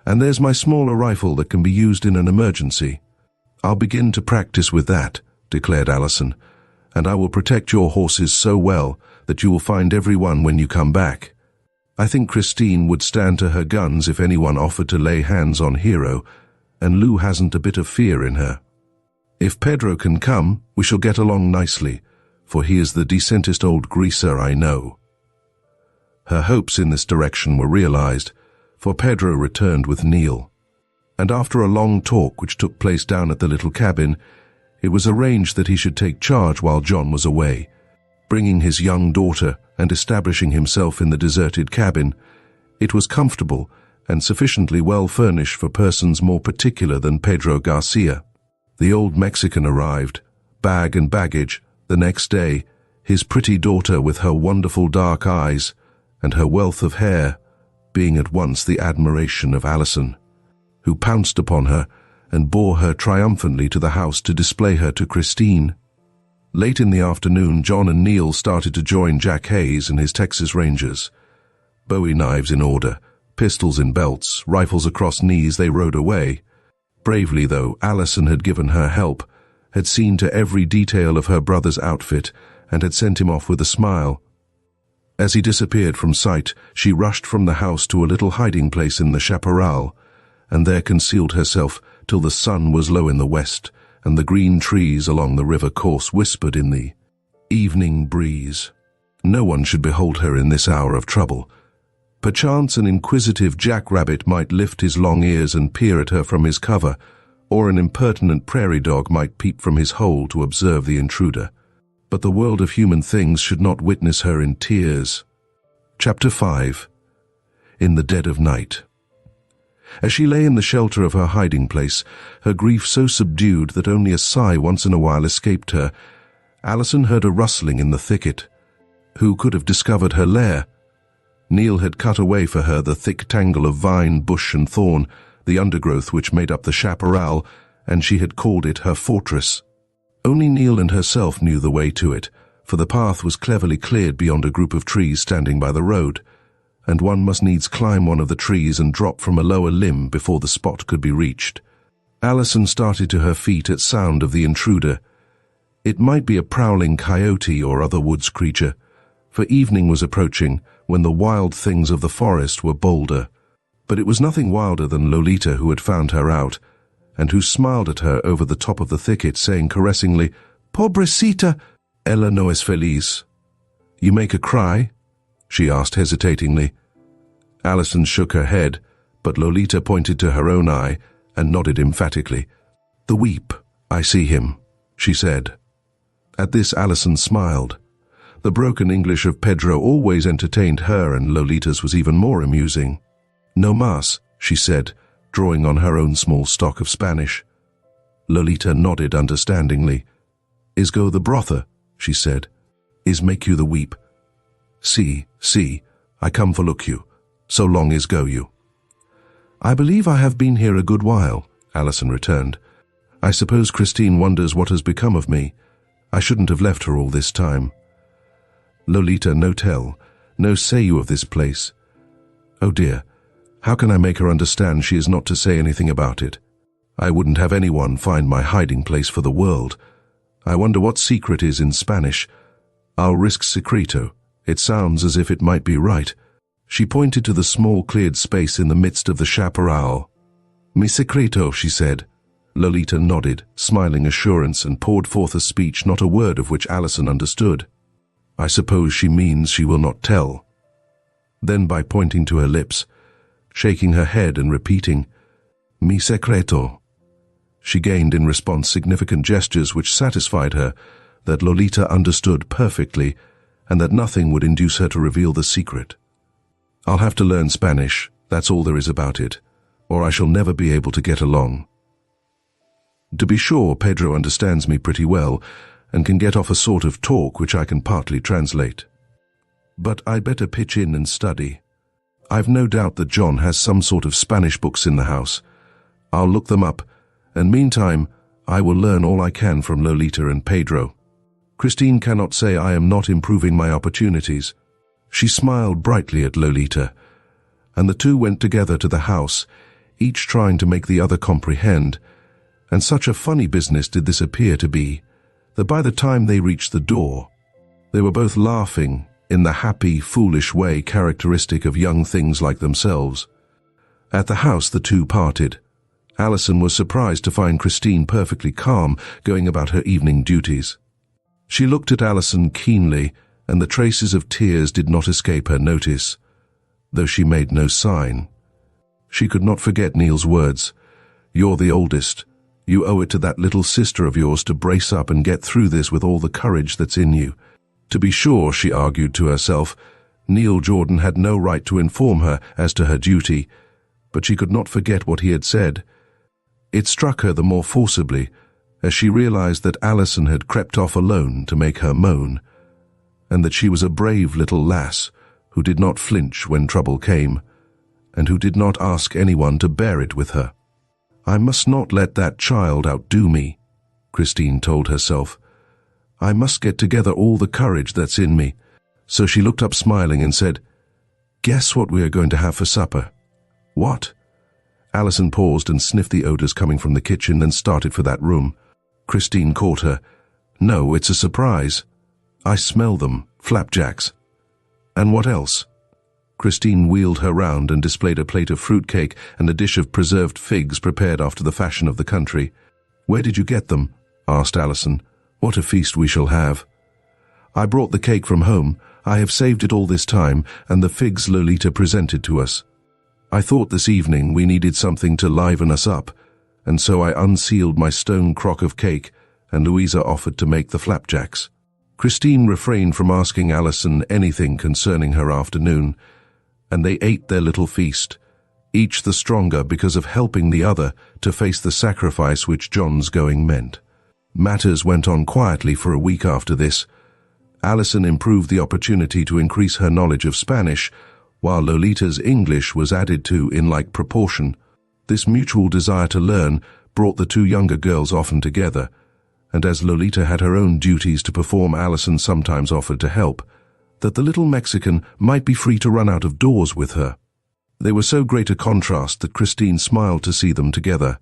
and there's my smaller rifle that can be used in an emergency. I'll begin to practice with that, declared Alison, and I will protect your horses so well that you will find every one when you come back. I think Christine would stand to her guns if anyone offered to lay hands on Hero, and Lou hasn't a bit of fear in her. If Pedro can come, we shall get along nicely, for he is the decentest old greaser I know. Her hopes in this direction were realized, for Pedro returned with Neal, and after a long talk which took place down at the little cabin, it was arranged that he should take charge while John was away, bringing his young daughter and establishing himself in the deserted cabin. It was comfortable and sufficiently well furnished for persons more particular than Pedro Garcia. The old Mexican arrived, bag and baggage, the next day, his pretty daughter with her wonderful dark eyes and her wealth of hair being at once the admiration of Alison, who pounced upon her and bore her triumphantly to the house to display her to Christine. Late in the afternoon, John and Neal started to join Jack Hayes and his Texas Rangers. Bowie knives in order, pistols in belts, rifles across knees, they rode away. Bravely, though, Alison had given her help, had seen to every detail of her brother's outfit, and had sent him off with a smile. As he disappeared from sight, she rushed from the house to a little hiding place in the chaparral, and there concealed herself till the sun was low in the west, and the green trees along the river course whispered in the evening breeze. No one should behold her in this hour of trouble. Perchance an inquisitive jackrabbit might lift his long ears and peer at her from his cover, or an impertinent prairie dog might peep from his hole to observe the intruder. But the world of human things should not witness her in tears. Chapter 5. In the Dead of Night. As she lay in the shelter of her hiding place, her grief so subdued that only a sigh once in a while escaped her, Alison heard a rustling in the thicket. Who could have discovered her lair? Neal had cut away for her the thick tangle of vine, bush and thorn, the undergrowth which made up the chaparral, and she had called it her fortress. Only Neal and herself knew the way to it, for the path was cleverly cleared beyond a group of trees standing by the road, and one must needs climb one of the trees and drop from a lower limb before the spot could be reached. Alison started to her feet at sound of the intruder. It might be a prowling coyote or other woods creature, for evening was approaching when the wild things of the forest were bolder. But it was nothing wilder than Lolita, who had found her out, and who smiled at her over the top of the thicket, saying caressingly, "Pobrecita, ella no es feliz." "You make her cry?" she asked hesitatingly. Alison shook her head, but Lolita pointed to her own eye and nodded emphatically. "The weep, I see him," she said. At this Alison smiled. The broken English of Pedro always entertained her, and Lolita's was even more amusing. "No mas," she said, drawing on her own small stock of Spanish. Lolita nodded understandingly. "Is go the brother," she said. "Is make you the weep. See, I come for look you. So long is go you." "I believe I have been here a good while," Alison returned. "I suppose Christine wonders what has become of me. I shouldn't have left her all this time." "Lolita, no tell, no say you of this place." "Oh dear, how can I make her understand she is not to say anything about it? I wouldn't have anyone find my hiding place for the world. I wonder what secret is in Spanish. I'll risk secreto. It sounds as if it might be right." She pointed to the small cleared space in the midst of the chaparral. "Mi secreto," she said. Lolita nodded, smiling assurance, and poured forth a speech not a word of which Alison understood. "I suppose she means she will not tell." Then, by pointing to her lips, shaking her head and repeating, "Mi secreto," she gained in response significant gestures which satisfied her that Lolita understood perfectly and that nothing would induce her to reveal the secret. "I'll have to learn Spanish, that's all there is about it, or I shall never be able to get along. To be sure, Pedro understands me pretty well and can get off a sort of talk which I can partly translate. But I'd better pitch in and study. I've no doubt that John has some sort of Spanish books in the house. I'll look them up, and meantime, I will learn all I can from Lolita and Pedro. Christine cannot say I am not improving my opportunities." She smiled brightly at Lolita, and the two went together to the house, each trying to make the other comprehend, and such a funny business did this appear to be, that by the time they reached the door, they were both laughing in the happy, foolish way characteristic of young things like themselves. At the house the two parted. Alison was surprised to find Christine perfectly calm, going about her evening duties. She looked at Alison keenly, and the traces of tears did not escape her notice, though she made no sign. She could not forget Neal's words. "You're the oldest. You owe it to that little sister of yours to brace up and get through this with all the courage that's in you." To be sure, she argued to herself, Neal Jordan had no right to inform her as to her duty, but she could not forget what he had said. It struck her the more forcibly as she realized that Alison had crept off alone to make her moan, and that she was a brave little lass who did not flinch when trouble came, and who did not ask anyone to bear it with her. "I must not let that child outdo me," Christine told herself. "I must get together all the courage that's in me." So she looked up smiling and said, "Guess what we are going to have for supper?" "What?" Alison paused and sniffed the odors coming from the kitchen, then started for that room. Christine caught her. "No, it's a surprise. I smell them, flapjacks." "And what else?" Christine wheeled her round and displayed a plate of fruitcake and a dish of preserved figs prepared after the fashion of the country. "Where did you get them?" asked Alison. "What a feast we shall have." "I brought the cake from home. I have saved it all this time, and the figs Lolita presented to us. I thought this evening we needed something to liven us up, and so I unsealed my stone crock of cake, and Louisa offered to make the flapjacks." Christine refrained from asking Alison anything concerning her afternoon, and they ate their little feast, each the stronger because of helping the other to face the sacrifice which John's going meant. Matters went on quietly for a week after this. Alison improved the opportunity to increase her knowledge of Spanish, while Lolita's English was added to in like proportion. This mutual desire to learn brought the two younger girls often together, and as Lolita had her own duties to perform, Alison sometimes offered to help, that the little Mexican might be free to run out of doors with her. They were so great a contrast that Christine smiled to see them together.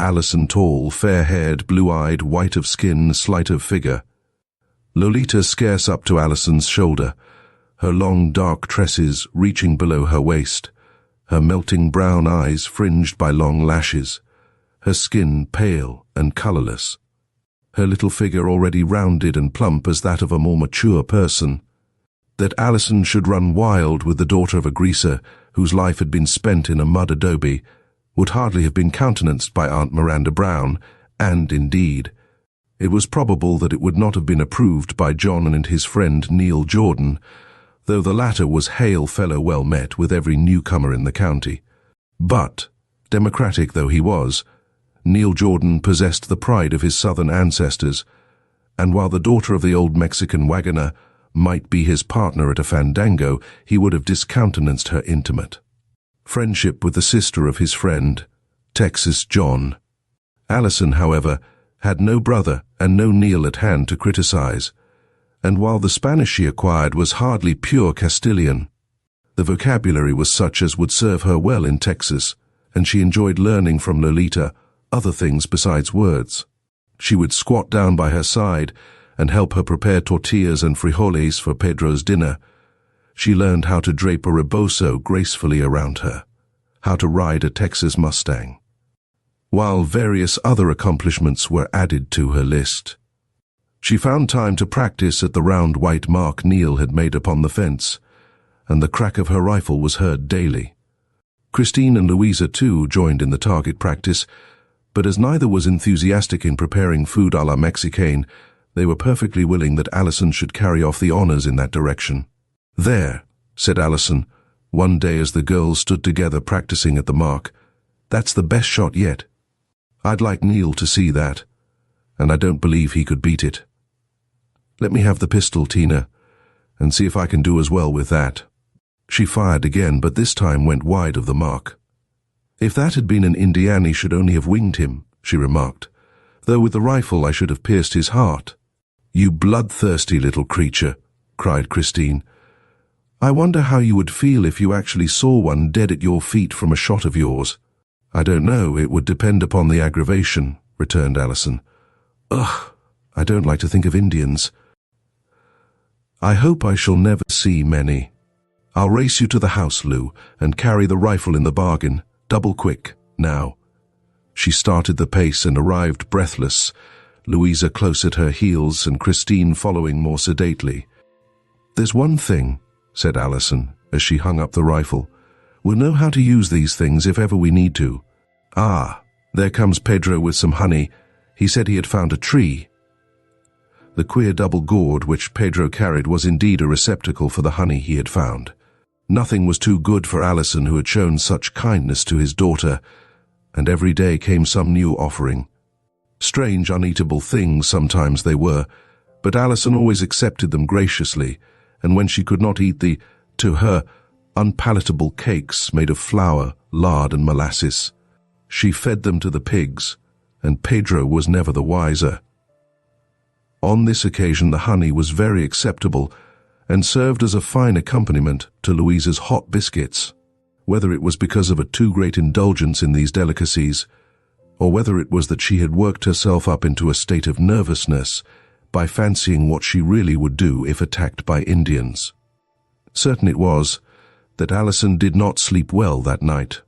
Alison tall, fair-haired, blue-eyed, white of skin, slight of figure. Lolita scarce up to Alison's shoulder, her long dark tresses reaching below her waist, her melting brown eyes fringed by long lashes, her skin pale and colourless, her little figure already rounded and plump as that of a more mature person. That Alison should run wild with the daughter of a greaser whose life had been spent in a mud adobe would hardly have been countenanced by Aunt Miranda Brown, and, indeed, it was probable that it would not have been approved by John and his friend Neal Jordan, though the latter was hail fellow well met with every newcomer in the county. But, democratic though he was, Neal Jordan possessed the pride of his southern ancestors, and while the daughter of the old Mexican wagoner might be his partner at a fandango, he would have discountenanced her intimate friendship with the sister of his friend, Texas John. Alison, however, had no brother and no Neal at hand to criticize, and while the Spanish she acquired was hardly pure Castilian, the vocabulary was such as would serve her well in Texas, and she enjoyed learning from Lolita other things besides words. She would squat down by her side and help her prepare tortillas and frijoles for Pedro's dinner. She learned how to drape a rebozo gracefully around her, how to ride a Texas Mustang, while various other accomplishments were added to her list. She found time to practice at the round white mark Neal had made upon the fence, and the crack of her rifle was heard daily. Christine and Louisa, too, joined in the target practice, but as neither was enthusiastic in preparing food à la Mexicaine, they were perfectly willing that Alison should carry off the honors in that direction. "There," said Alison, one day as the girls stood together practicing at the mark. "That's the best shot yet. I'd like Neal to see that, and I don't believe he could beat it. Let me have the pistol, Tina, and see if I can do as well with that." She fired again, but this time went wide of the mark. "If that had been an Indian, he should only have winged him," she remarked, though with the rifle I should have pierced his heart." "You bloodthirsty little creature," cried Christine. "I wonder how you would feel if you actually saw one dead at your feet from a shot of yours." "I don't know, it would depend upon the aggravation," returned Alison. "Ugh, I don't like to think of Indians. I hope I shall never see many. I'll race you to the house, Lou, and carry the rifle in the bargain. Double quick, now." She started the pace and arrived breathless, Louisa close at her heels and Christine following more sedately. "There's one thing," said Alison, as she hung up the rifle. "We'll know how to use these things if ever we need to. Ah, there comes Pedro with some honey. He said he had found a tree." The queer double gourd which Pedro carried was indeed a receptacle for the honey he had found. Nothing was too good for Alison, who had shown such kindness to his daughter, and every day came some new offering. Strange, uneatable things sometimes they were, but Alison always accepted them graciously, and when she could not eat the, to her, unpalatable cakes made of flour, lard and molasses, she fed them to the pigs, and Pedro was never the wiser. On this occasion the honey was very acceptable and served as a fine accompaniment to Louisa's hot biscuits. Whether it was because of a too great indulgence in these delicacies, or whether it was that she had worked herself up into a state of nervousness by fancying what she really would do if attacked by Indians. Certain it was that Alison did not sleep well that night.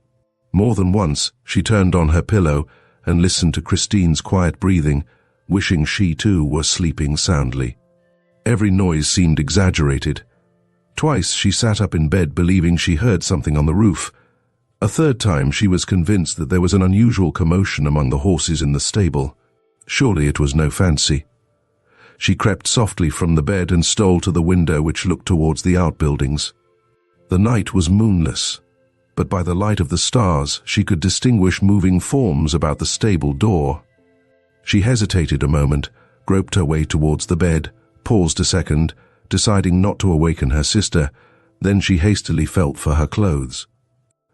More than once she turned on her pillow and listened to Christine's quiet breathing, wishing she too were sleeping soundly. Every noise seemed exaggerated. Twice she sat up in bed believing she heard something on the roof. A third time she was convinced that there was an unusual commotion among the horses in the stable. Surely it was no fancy. She crept softly from the bed and stole to the window which looked towards the outbuildings. The night was moonless, but by the light of the stars she could distinguish moving forms about the stable door. She hesitated a moment, groped her way towards the bed, paused a second, deciding not to awaken her sister. Then she hastily felt for her clothes,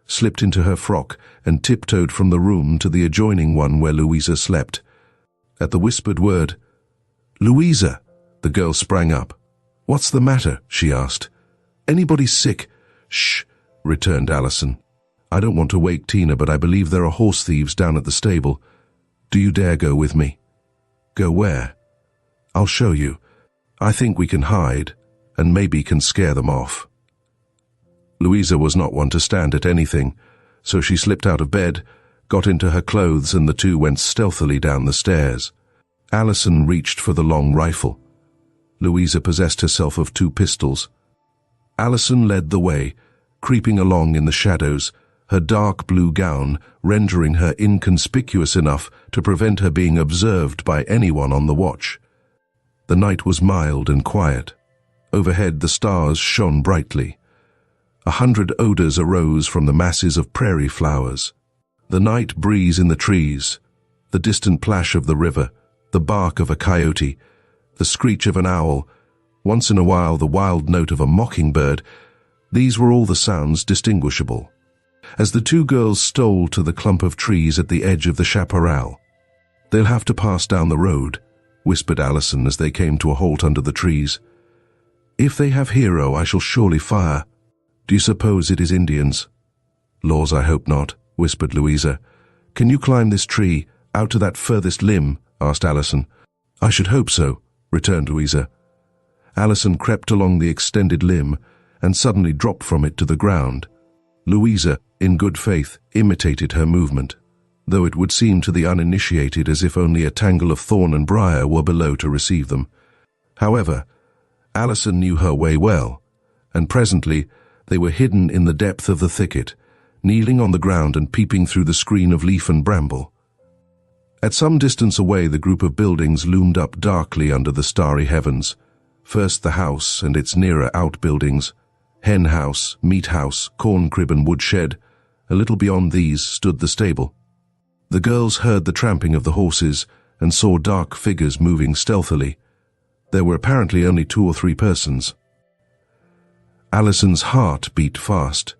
slipped into her frock, and tiptoed from the room to the adjoining one where Louisa slept. At the whispered word, "Louisa," the girl sprang up. "What's the matter?" she asked. "Anybody sick?" "Shh," returned Alison. "I don't want to wake Tina, but I believe there are horse thieves down at the stable. Do you dare go with me?" "Go where?" "I'll show you. I think we can hide, and maybe can scare them off." Louisa was not one to stand at anything, so she slipped out of bed, got into her clothes, and the two went stealthily down the stairs. Alison reached for the long rifle. Louisa possessed herself of 2 pistols. Alison led the way, creeping along in the shadows, her dark blue gown rendering her inconspicuous enough to prevent her being observed by anyone on the watch. The night was mild and quiet. Overhead the stars shone brightly. 100 odors arose from the masses of prairie flowers. The night breeze in the trees, the distant plash of the river, the bark of a coyote, the screech of an owl, once in a while the wild note of a mockingbird, these were all the sounds distinguishable. As the 2 girls stole to the clump of trees at the edge of the chaparral. "They'll have to pass down the road," whispered Alison as they came to a halt under the trees. "If they have Hero, I shall surely fire. Do you suppose it is Indians?" "Laws, I hope not," whispered Louisa. "Can you climb this tree, out to that furthest limb?" asked Alison. "I should hope so," returned Louisa. Alison crept along the extended limb and suddenly dropped from it to the ground. Louisa, in good faith, imitated her movement, though it would seem to the uninitiated as if only a tangle of thorn and briar were below to receive them. However, Alison knew her way well, and presently they were hidden in the depth of the thicket, kneeling on the ground and peeping through the screen of leaf and bramble. At some distance away the group of buildings loomed up darkly under the starry heavens. First the house and its nearer outbuildings, hen house, meat house, corn crib and woodshed. A little beyond these stood the stable. The girls heard the tramping of the horses and saw dark figures moving stealthily. There were apparently only 2 or 3 persons. Alison's heart beat fast.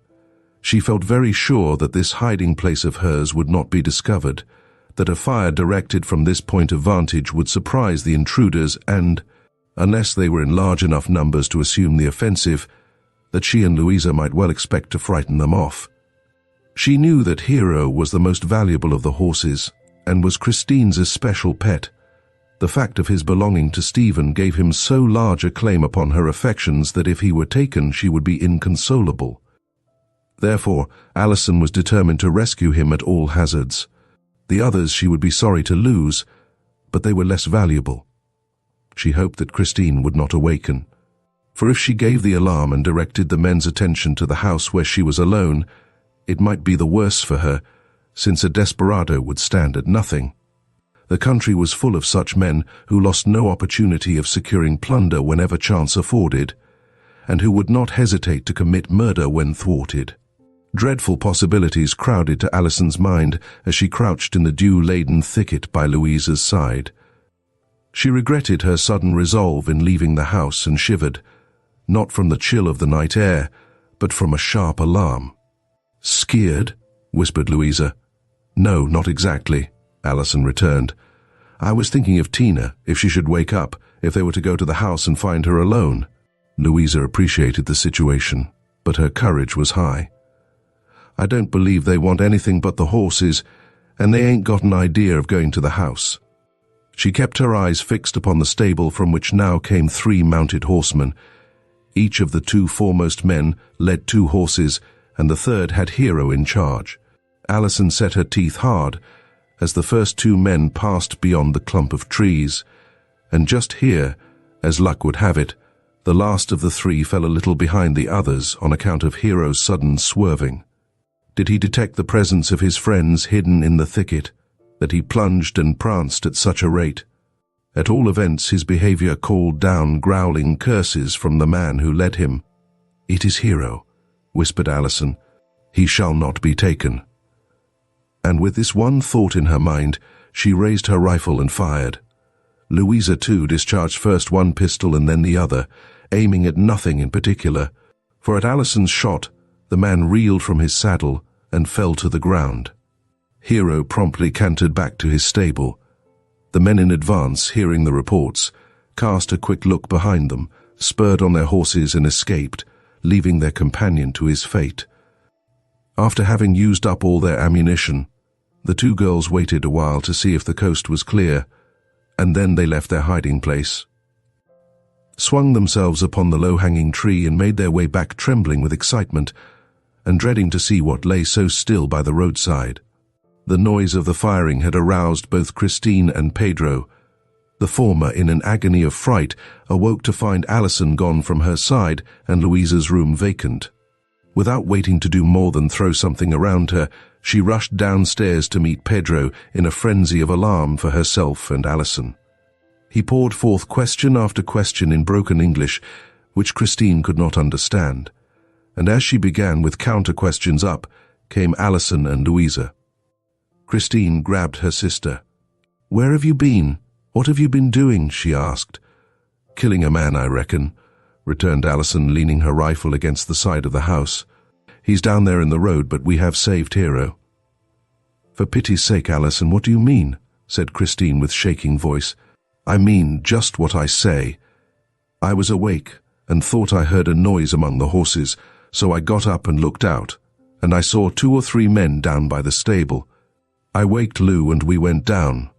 She felt very sure that this hiding place of hers would not be discovered, that a fire directed from this point of vantage would surprise the intruders and, unless they were in large enough numbers to assume the offensive, that she and Louisa might well expect to frighten them off. She knew that Hero was the most valuable of the horses and was Christine's especial pet. The fact of his belonging to Stephen gave him so large a claim upon her affections that if he were taken she would be inconsolable. Therefore, Alison was determined to rescue him at all hazards. The others she would be sorry to lose, but they were less valuable. She hoped that Christine would not awaken, for if she gave the alarm and directed the men's attention to the house where she was alone, it might be the worse for her, since a desperado would stand at nothing. The country was full of such men who lost no opportunity of securing plunder whenever chance afforded, and who would not hesitate to commit murder when thwarted. Dreadful possibilities crowded to Alison's mind as she crouched in the dew-laden thicket by Louisa's side. She regretted her sudden resolve in leaving the house and shivered, not from the chill of the night air, but from a sharp alarm. "Skeered?" whispered Louisa. "No, not exactly," Alison returned. "I was thinking of Tina, if she should wake up, if they were to go to the house and find her alone." Louisa appreciated the situation, but her courage was high. "I don't believe they want anything but the horses, and they ain't got an idea of going to the house." She kept her eyes fixed upon the stable from which now came 3 mounted horsemen. Each of the 2 foremost men led 2 horses, and the third had Hero in charge. Alison set her teeth hard as the first 2 men passed beyond the clump of trees, and just here, as luck would have it, the last of the 3 fell a little behind the others on account of Hero's sudden swerving. Did he detect the presence of his friends hidden in the thicket, that he plunged and pranced at such a rate? At all events, his behavior called down growling curses from the man who led him. "It is Hero," whispered Alison. "He shall not be taken." And with this one thought in her mind, she raised her rifle and fired. Louisa, too, discharged first one pistol and then the other, aiming at nothing in particular, for at Alison's shot, the man reeled from his saddle and fell to the ground. Hero promptly cantered back to his stable. The men in advance, hearing the reports, cast a quick look behind them, spurred on their horses and escaped, leaving their companion to his fate. After having used up all their ammunition, the 2 girls waited a while to see if the coast was clear, and then they left their hiding place, swung themselves upon the low-hanging tree and made their way back trembling with excitement and dreading to see what lay so still by the roadside. The noise of the firing had aroused both Christine and Pedro. The former, in an agony of fright, awoke to find Alison gone from her side and Louisa's room vacant. Without waiting to do more than throw something around her, she rushed downstairs to meet Pedro in a frenzy of alarm for herself and Alison. He poured forth question after question in broken English, which Christine could not understand, and as she began with counter-questions up, came Alison and Louisa. Christine grabbed her sister. "Where have you been? What have you been doing?" she asked. "Killing a man, I reckon," returned Alison, leaning her rifle against the side of the house. "He's down there in the road, but we have saved Hero." "For pity's sake, Alison, what do you mean?" said Christine with shaking voice. "I mean just what I say. I was awake and thought I heard a noise among the horses, so I got up and looked out, and I saw 2 or 3 men down by the stable. I waked Lou and we went down.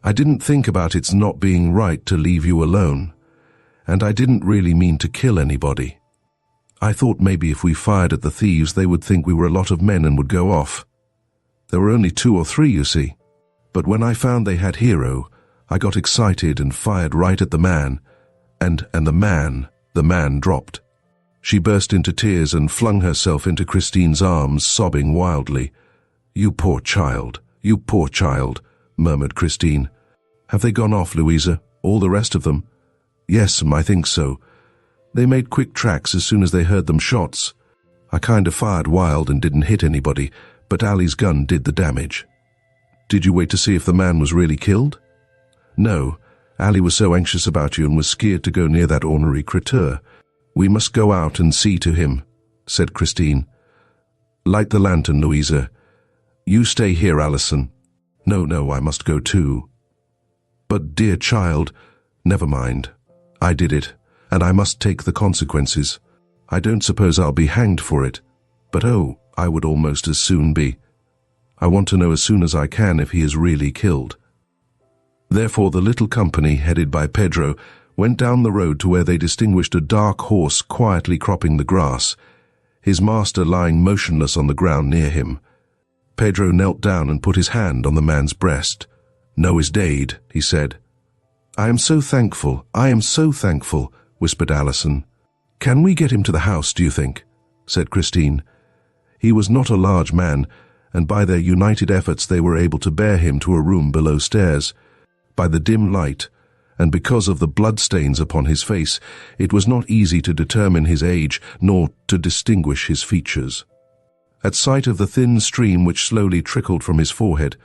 I didn't think about its not being right to leave you alone, and I didn't really mean to kill anybody. I thought maybe if we fired at the thieves they would think we were a lot of men and would go off. There were only 2 or 3, you see. But when I found they had Hero, I got excited and fired right at the man, and the man dropped." She burst into tears and flung herself into Christine's arms, sobbing wildly. You poor child," murmured Christine. "Have they gone off, Louisa? All the rest of them?" "Yes, I think so. They made quick tracks as soon as they heard them shots. I kind of fired wild and didn't hit anybody, but Ali's gun did the damage." "Did you wait to see if the man was really killed?" "No. Ali was so anxious about you and was scared to go near that ornery creature. We must go out and see to him," said Christine. "Light the lantern, Louisa. You stay here, Alison. No, no, I must go too. But, dear child, never mind. I did it, and I must take the consequences. I don't suppose I'll be hanged for it, but oh, I would almost as soon be. I want to know as soon as I can if he is really killed. Therefore the little company, headed by Pedro, went down the road to where they distinguished a dark horse quietly cropping the grass, his master lying motionless on the ground near him. Pedro knelt down and put his hand on the man's breast. "No is dead," he said. "I am so thankful, I am so thankful," whispered Alison. "Can we get him to the house, do you think?" said Christine. He was not a large man, and by their united efforts they were able to bear him to a room below stairs. By the dim light, and because of the bloodstains upon his face, it was not easy to determine his age, nor to distinguish his features. At sight of the thin stream which slowly trickled from his forehead,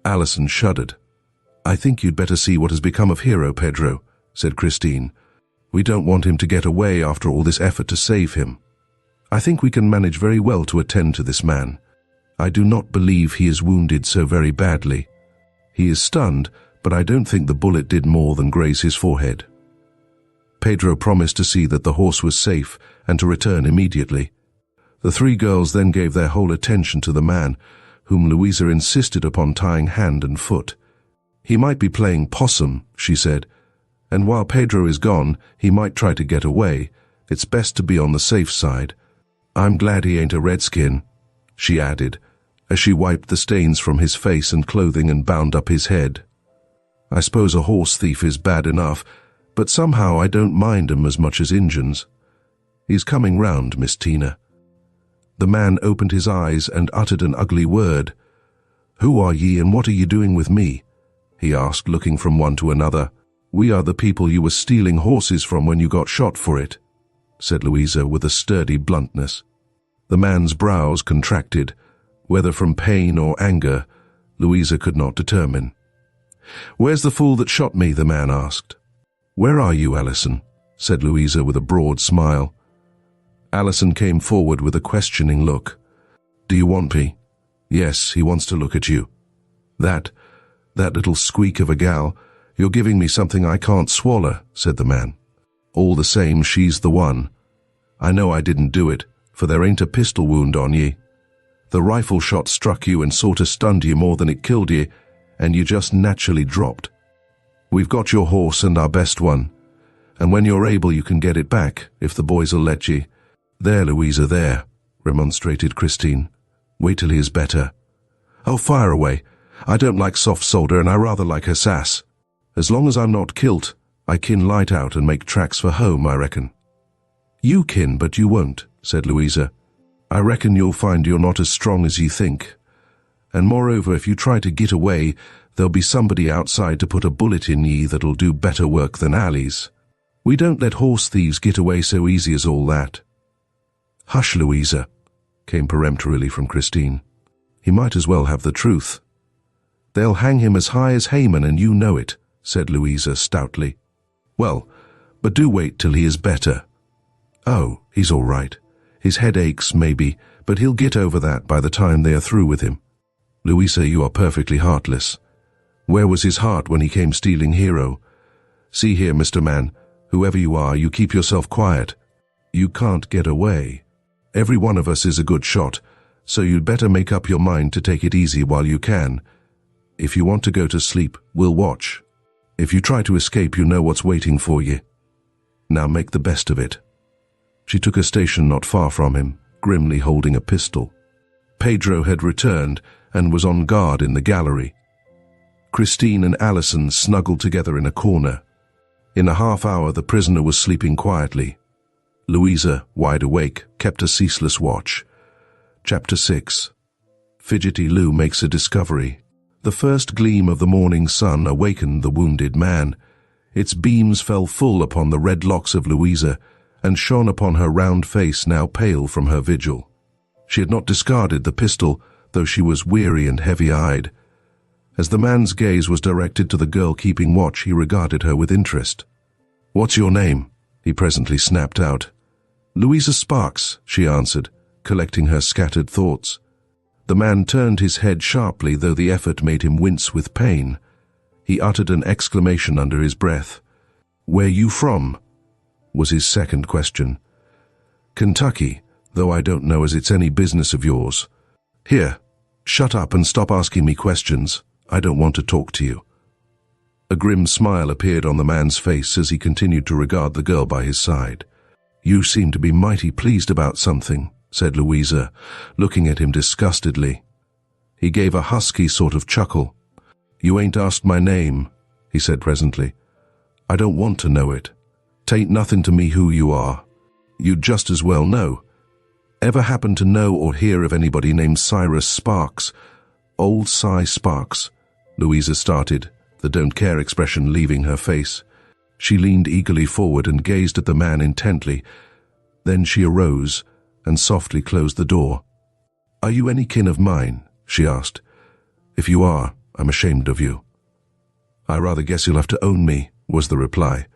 Alison shuddered. "I think you'd better see what has become of Hero, Pedro," said Christine. "We don't want him to get away after all this effort to save him. I think we can manage very well to attend to this man. I do not believe he is wounded so very badly. He is stunned, but I don't think the bullet did more than graze his forehead." Pedro promised to see that the horse was safe and to return immediately. The three girls then gave their whole attention to the man, whom Louisa insisted upon tying hand and foot. "He might be playing possum," she said, "and while Pedro is gone, he might try to get away. It's best to be on the safe side. I'm glad he ain't a redskin," she added, as she wiped the stains from his face and clothing and bound up his head. "I suppose a horse thief is bad enough, but somehow I don't mind 'em as much as Injuns. He's coming round, Miss Tina." The man opened his eyes and uttered an ugly word. "Who are ye and what are you doing with me?" he asked, looking from one to another. "We are the people you were stealing horses from when you got shot for it," said Louisa with a sturdy bluntness. The man's brows contracted, whether from pain or anger, Louisa could not determine. "Where's the fool that shot me?" the man asked. "Where are you, Alison?" said Louisa with a broad smile. Alison came forward with a questioning look. "Do you want me?" "Yes, he wants to look at you." That little squeak of a gal, "You're giving me something I can't swallow," said the man. "All the same, she's the one. I know I didn't do it, for there ain't a pistol wound on ye. The rifle shot struck you and sorta stunned you more than it killed ye, and you just naturally dropped. We've got your horse and our best one, and when you're able you can get it back, if the boys'll let ye." "There, Louisa, there," remonstrated Christine. "Wait till he is better." "Oh, fire away. I don't like soft solder, and I rather like her sass. As long as I'm not kilt, I kin light out and make tracks for home, I reckon." "You kin, but you won't," said Louisa. "I reckon you'll find you're not as strong as ye think. And moreover, if you try to get away, there'll be somebody outside to put a bullet in ye that'll do better work than Ali's. We don't let horse thieves get away so easy as all that." "Hush, Louisa," came peremptorily from Christine. "He might as well have the truth." "They'll hang him as high as Haman, and you know it," said Louisa stoutly. "Well, but do wait till he is better." "Oh, he's all right. His head aches, maybe, but he'll get over that by the time they are through with him." "Louisa, you are perfectly heartless. Where was his heart when he came stealing Hero? See here, Mr. Man, whoever you are, you keep yourself quiet. You can't get away. Every one of us is a good shot, so you'd better make up your mind to take it easy while you can. If you want to go to sleep, we'll watch. If you try to escape, you know what's waiting for you. Now make the best of it." She took a station not far from him, grimly holding a pistol. Pedro had returned and was on guard in the gallery. Christine and Alison snuggled together in a corner. In a half hour the prisoner was sleeping quietly. Louisa, wide awake, kept a ceaseless watch. Chapter 6. Fidgetty Lou makes a discovery. The first gleam of the morning sun awakened the wounded man. Its beams fell full upon the red locks of Louisa and shone upon her round face, now pale from her vigil. She had not discarded the pistol, though she was weary and heavy-eyed. As the man's gaze was directed to the girl keeping watch, he regarded her with interest. "What's your name?" he presently snapped out. "Louisa Sparks," she answered, collecting her scattered thoughts. The man turned his head sharply, though the effort made him wince with pain. He uttered an exclamation under his breath. "Where you from?" was his second question. "Kentucky, though I don't know as it's any business of yours. Here, shut up and stop asking me questions. I don't want to talk to you." A grim smile appeared on the man's face as he continued to regard the girl by his side. "You seem to be mighty pleased about something," said Louisa, looking at him disgustedly. He gave a husky sort of chuckle. "You ain't asked my name," he said presently. "I don't want to know it. 'Tain't nothing to me who you are. You'd just as well know. Ever happen to know or hear of anybody named Cyrus Sparks? Old Cy Sparks?" Louisa started, the don't care expression leaving her face. She leaned eagerly forward and gazed at the man intently. Then she arose and softly closed the door. "Are you any kin of mine?" she asked. "If you are, I'm ashamed of you." "I rather guess you'll have to own me," was the reply.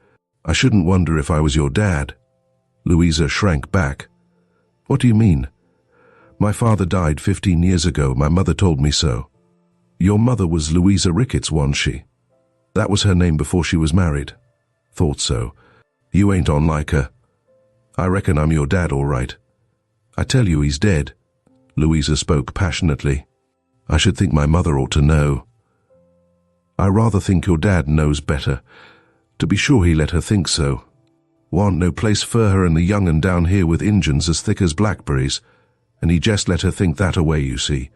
"I shouldn't wonder if I was your dad." Louisa shrank back. "What do you mean?" "My father died 15 years ago. My mother told me so." "Your mother was Louisa Ricketts, wasn't she?" "That was her name before she was married." "Thought so. You ain't on like her. I reckon I'm your dad all right." "I tell you he's dead." Louisa spoke passionately. "I should think my mother ought to know." "I rather think your dad knows better. To be sure he let her think so. Warn't no place for her and the young'un down here with Injuns as thick as blackberries, and he just let her think that away, you see."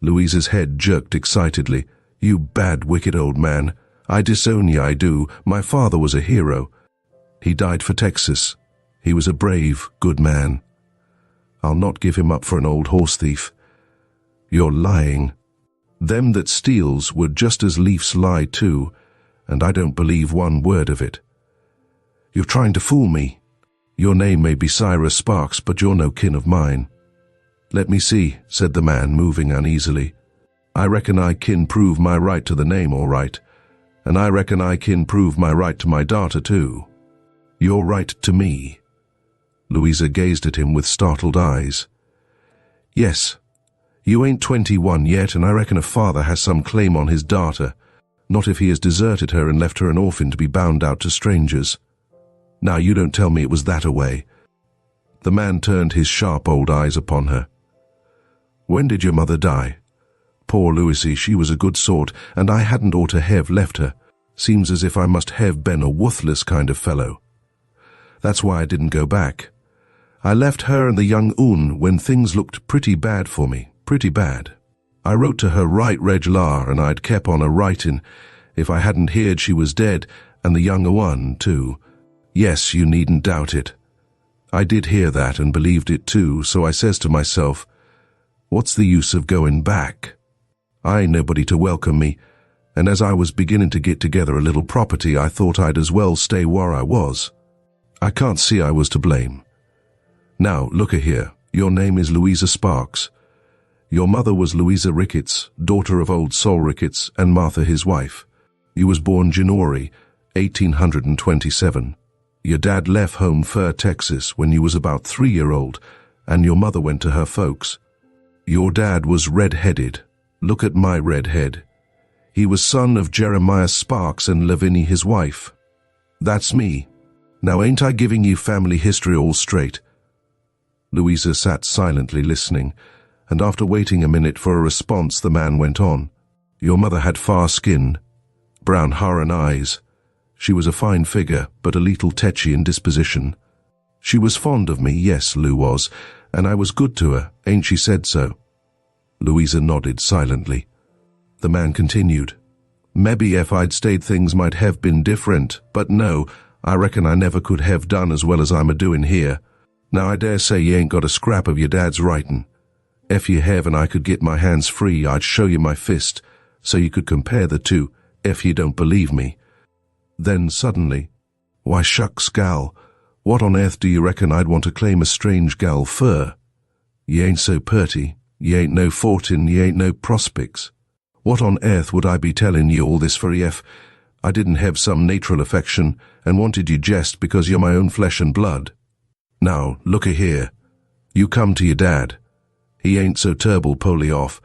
Louisa's head jerked excitedly. "You bad, wicked old man. I disown ye, I do. My father was a hero. He died for Texas. He was a brave, good man. I'll not give him up for an old horse thief." "You're lying. Them that steals would just as liefs lie too, and I don't believe one word of it." "You're trying to fool me. Your name may be Cyrus Sparks, but you're no kin of mine." "Let me see," said the man, moving uneasily. "I reckon I kin prove my right to the name all right, and I reckon I kin prove my right to my daughter too." "Your right to me?" Louisa gazed at him with startled eyes. "Yes. You ain't 21 yet, and I reckon a father has some claim on his daughter, not if he has deserted her and left her an orphan to be bound out to strangers. Now you don't tell me it was that away." The man turned his sharp old eyes upon her. "When did your mother die?" "Poor Louisy, she was a good sort, and I hadn't ought to have left her. Seems as if I must have been a worthless kind of fellow. That's why I didn't go back. I left her and the young un when things looked pretty bad for me, pretty bad. I wrote to her right reg'lar, and I'd kep on a writing if I hadn't heard she was dead, and the younger one too. Yes, you needn't doubt it. I did hear that and believed it too, so I says to myself, what's the use of going back? I ain't nobody to welcome me, and as I was beginning to get together a little property, I thought I'd as well stay where I was. I can't see I was to blame. Now, look-a-here, your name is Louisa Sparks. Your mother was Louisa Ricketts, daughter of old Sol Ricketts and Martha his wife. You was born January 1827. Your dad left home for Texas when you was about 3-year-old, and your mother went to her folks. Your dad was red-headed. Look at my red head. He was son of Jeremiah Sparks and Lavinia his wife. That's me. Now ain't I giving you family history all straight?" Louisa sat silently listening, and after waiting a minute for a response, the man went on. "Your mother had fair skin, brown hair and eyes. She was a fine figure, but a little tetchy in disposition. She was fond of me, yes, Lou was, and I was good to her, ain't she said so?" Louisa nodded silently. The man continued, "Maybe if I'd stayed things might have been different, but no, I reckon I never could have done as well as I'm a-doing here. Now I dare say you ain't got a scrap of your dad's writing. If you have and I could get my hands free, I'd show you my fist, so you could compare the two, if you don't believe me." Then suddenly, "Why shucks, gal, what on earth do you reckon I'd want to claim a strange gal fur? Ye ain't so purty, ye ain't no fortin, ye ain't no prospects. What on earth would I be telling you all this for if I didn't have some natural affection and wanted you jest because you're my own flesh and blood? Now, look-a-here. You come to your dad. He ain't so turble poly off,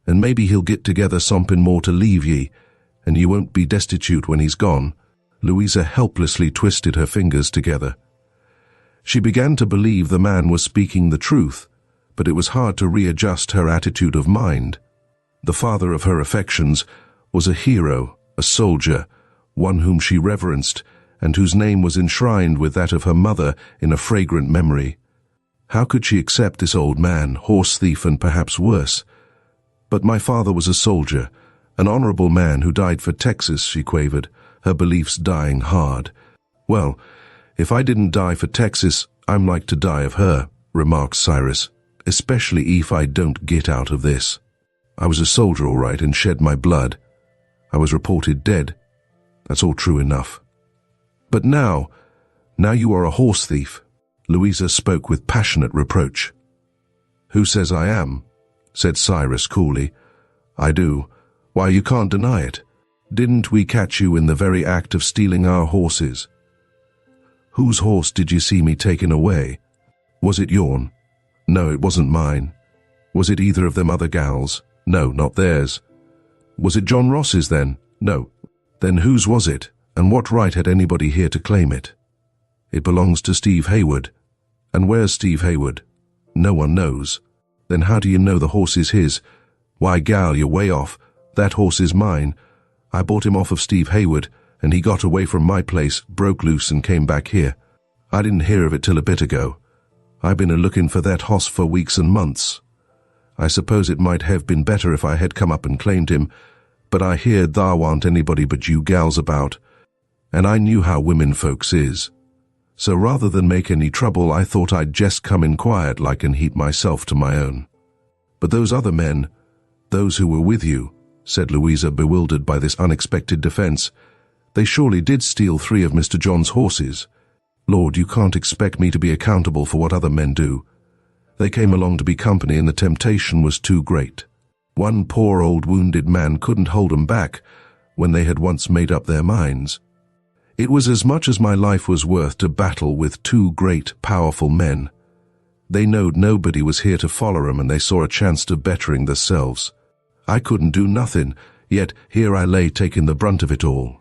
and maybe he'll get together something more to leave ye, and you won't be destitute when he's gone." Louisa helplessly twisted her fingers together. She began to believe the man was speaking the truth, but it was hard to readjust her attitude of mind. The father of her affections was a hero, a soldier, one whom she reverenced, and whose name was enshrined with that of her mother in a fragrant memory. How could she accept this old man, horse thief and perhaps worse? "But my father was a soldier, an honorable man who died for Texas," she quavered, her beliefs dying hard. "Well, if I didn't die for Texas, I'm like to die of her," remarked Cyrus, "especially if I don't get out of this. I was a soldier all right and shed my blood. I was reported dead. That's all true enough. But now you are a horse thief." Louisa spoke with passionate reproach. "Who says I am?" said Cyrus coolly. "I do. Why, you can't deny it. Didn't we catch you in the very act of stealing our horses? Whose horse did you see me taking away? Was it yourn? No, it wasn't mine. Was it either of them other gals? No, not theirs. Was it John Ross's then? No. Then whose was it, and what right had anybody here to claim it? It belongs to Steve Hayward. And where's Steve Hayward? No one knows. Then how do you know the horse is his? Why, gal, you're way off. That horse is mine. I bought him off of Steve Hayward, and he got away from my place, broke loose, and came back here. I didn't hear of it till a bit ago. I've been a-looking for that hoss for weeks and months. I suppose it might have been better if I had come up and claimed him, but I heard thar warn't anybody but you gals about, and I knew how women folks is. So rather than make any trouble, I thought I'd just come in quiet like and heap myself to my own. But those other men, those who were with you," said Louisa, bewildered by this unexpected defense, "they surely did steal 3 of Mr. John's horses. Lord, you can't expect me to be accountable for what other men do. They came along to be company and the temptation was too great. One poor old wounded man couldn't hold 'em back when they had once made up their minds. It was as much as my life was worth to battle with 2 great, powerful men. They knowed nobody was here to follow 'em, and they saw a chance to bettering themselves. I couldn't do nothing, yet here I lay taking the brunt of it all."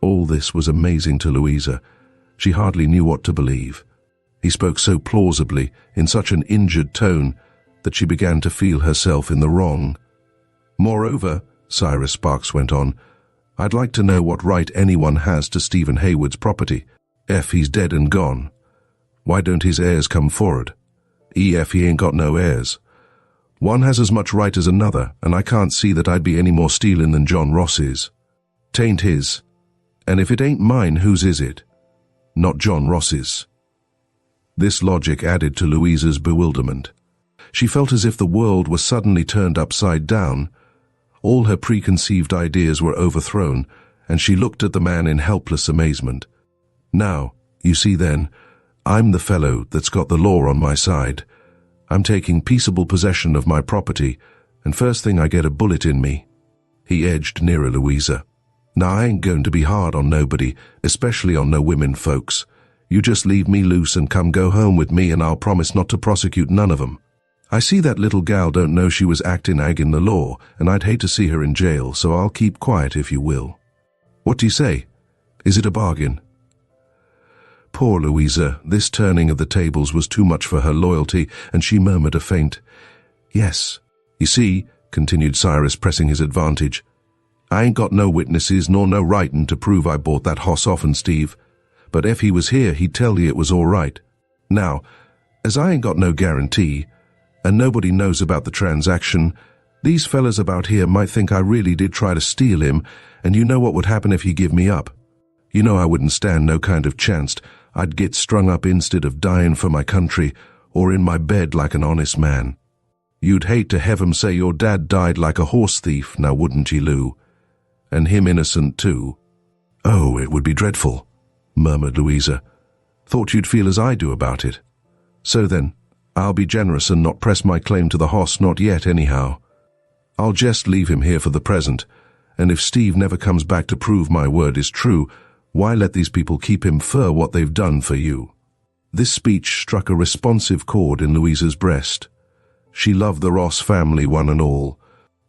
All this was amazing to Louisa. She hardly knew what to believe. He spoke so plausibly, in such an injured tone, that she began to feel herself in the wrong. "Moreover," Cyrus Sparks went on, "I'd like to know what right anyone has to Stephen Hayward's property. If he's dead and gone, why don't his heirs come forward? If he ain't got no heirs. One has as much right as another, and I can't see that I'd be any more stealing than John Ross is. 'Tain't his, and if it ain't mine, whose is it? Not John Ross's." This logic added to Louisa's bewilderment. She felt as if the world was suddenly turned upside down. All her preconceived ideas were overthrown, and she looked at the man in helpless amazement. "Now, you see then, I'm the fellow that's got the law on my side. I'm taking peaceable possession of my property, and first thing I get a bullet in me." He edged nearer Louisa. "Now, I ain't going to be hard on nobody, especially on no women folks. You just leave me loose and come go home with me, and I'll promise not to prosecute none of 'em. I see that little gal don't know she was acting aggin the law, and I'd hate to see her in jail, so I'll keep quiet if you will. What do you say? Is it a bargain?" Poor Louisa, this turning of the tables was too much for her loyalty, and she murmured a faint, "Yes." "You see," continued Cyrus, pressing his advantage, "I ain't got no witnesses nor no writin' to prove I bought that hoss offen Steve, but if he was here he'd tell you it was all right. Now, as I ain't got no guarantee, and nobody knows about the transaction, these fellas about here might think I really did try to steal him, and you know what would happen if he give me up. You know I wouldn't stand no kind of chancet. I'd get strung up instead of dying for my country, or in my bed like an honest man. You'd hate to have 'em say your dad died like a horse thief, now wouldn't you, Lou? And him innocent too." "Oh, it would be dreadful," murmured Louisa. "Thought you'd feel as I do about it. So then, I'll be generous and not press my claim to the hoss, not yet anyhow. I'll just leave him here for the present, and if Steve never comes back to prove my word is true, why let these people keep him for what they've done for you?" This speech struck a responsive chord in Louisa's breast. She loved the Ross family, one and all.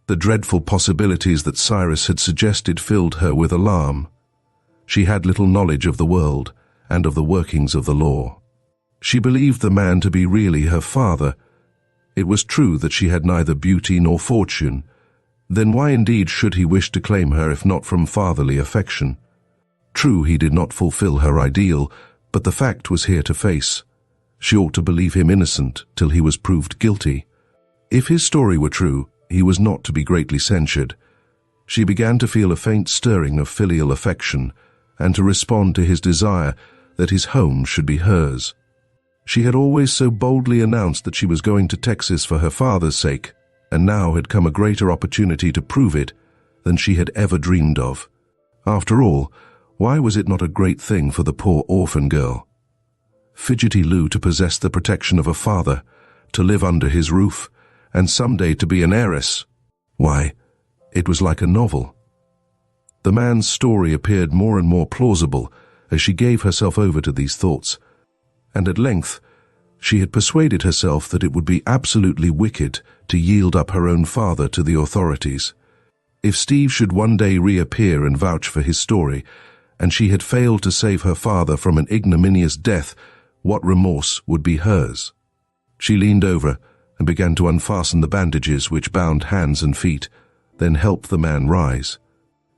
The dreadful possibilities that Cyrus had suggested filled her with alarm. She had little knowledge of the world and of the workings of the law. She believed the man to be really her father. It was true that she had neither beauty nor fortune. Then why indeed should he wish to claim her if not from fatherly affection? True, he did not fulfill her ideal, but the fact was here to face. She ought to believe him innocent till he was proved guilty. If his story were true, he was not to be greatly censured. She began to feel a faint stirring of filial affection, and to respond to his desire that his home should be hers. She had always so boldly announced that she was going to Texas for her father's sake, and now had come a greater opportunity to prove it than she had ever dreamed of. After all, why was it not a great thing for the poor orphan girl? Fidgetty Lou to possess the protection of a father, to live under his roof, and someday to be an heiress. Why, it was like a novel. The man's story appeared more and more plausible as she gave herself over to these thoughts, and at length she had persuaded herself that it would be absolutely wicked to yield up her own father to the authorities. If Steve should one day reappear and vouch for his story, and she had failed to save her father from an ignominious death, what remorse would be hers? She leaned over and began to unfasten the bandages which bound hands and feet, then helped the man rise.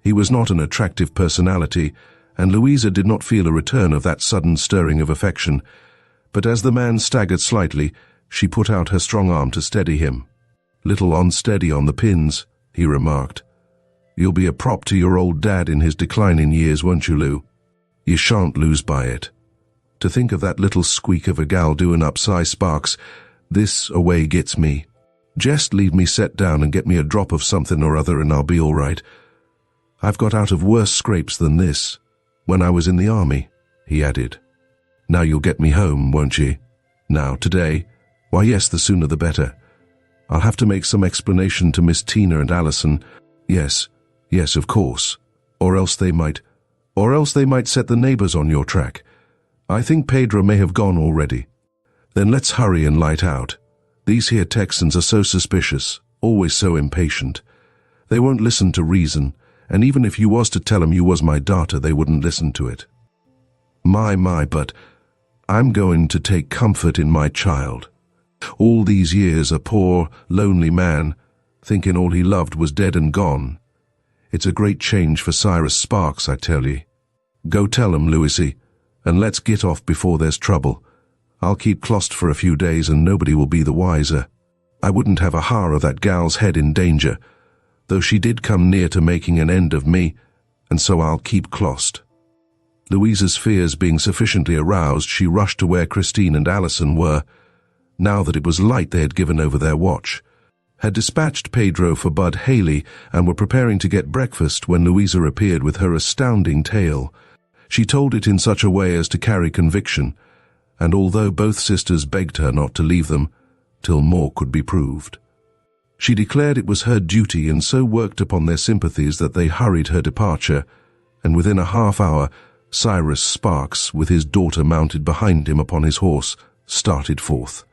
He was not an attractive personality, and Louisa did not feel a return of that sudden stirring of affection, but as the man staggered slightly, she put out her strong arm to steady him. "Little unsteady on the pins," he remarked. "You'll be a prop to your old dad in his declining years, won't you, Lou? You shan't lose by it. To think of that little squeak of a gal doing up Si Sparks, this away gets me. Just leave me set down and get me a drop of something or other and I'll be all right. I've got out of worse scrapes than this, when I was in the army," he added. "Now you'll get me home, won't ye? Now, today? Why, yes, the sooner the better. I'll have to make some explanation to Miss Tina and Alison. Yes, of course. Or else they might set the neighbors on your track. I think Pedro may have gone already. Then let's hurry and light out. These here Texans are so suspicious, always so impatient. They won't listen to reason, and even if you was to tell 'em you was my daughter, they wouldn't listen to it. My, but I'm going to take comfort in my child. All these years a poor, lonely man, thinking all he loved was dead and gone. It's a great change for Cyrus Sparks, I tell ye. Go tell 'em, Louisy, and let's get off before there's trouble. I'll keep clost for a few days and nobody will be the wiser. I wouldn't have a har of that gal's head in danger, though she did come near to making an end of me, and so I'll keep clost." Louisa's fears being sufficiently aroused, she rushed to where Christine and Alison were. Now that it was light, they had given over their watch, had dispatched Pedro for Bud Haley, and were preparing to get breakfast when Louisa appeared with her astounding tale. She told it in such a way as to carry conviction, and although both sisters begged her not to leave them till more could be proved, she declared it was her duty and so worked upon their sympathies that they hurried her departure, and within a half hour Cyrus Sparks, with his daughter mounted behind him upon his horse, started forth.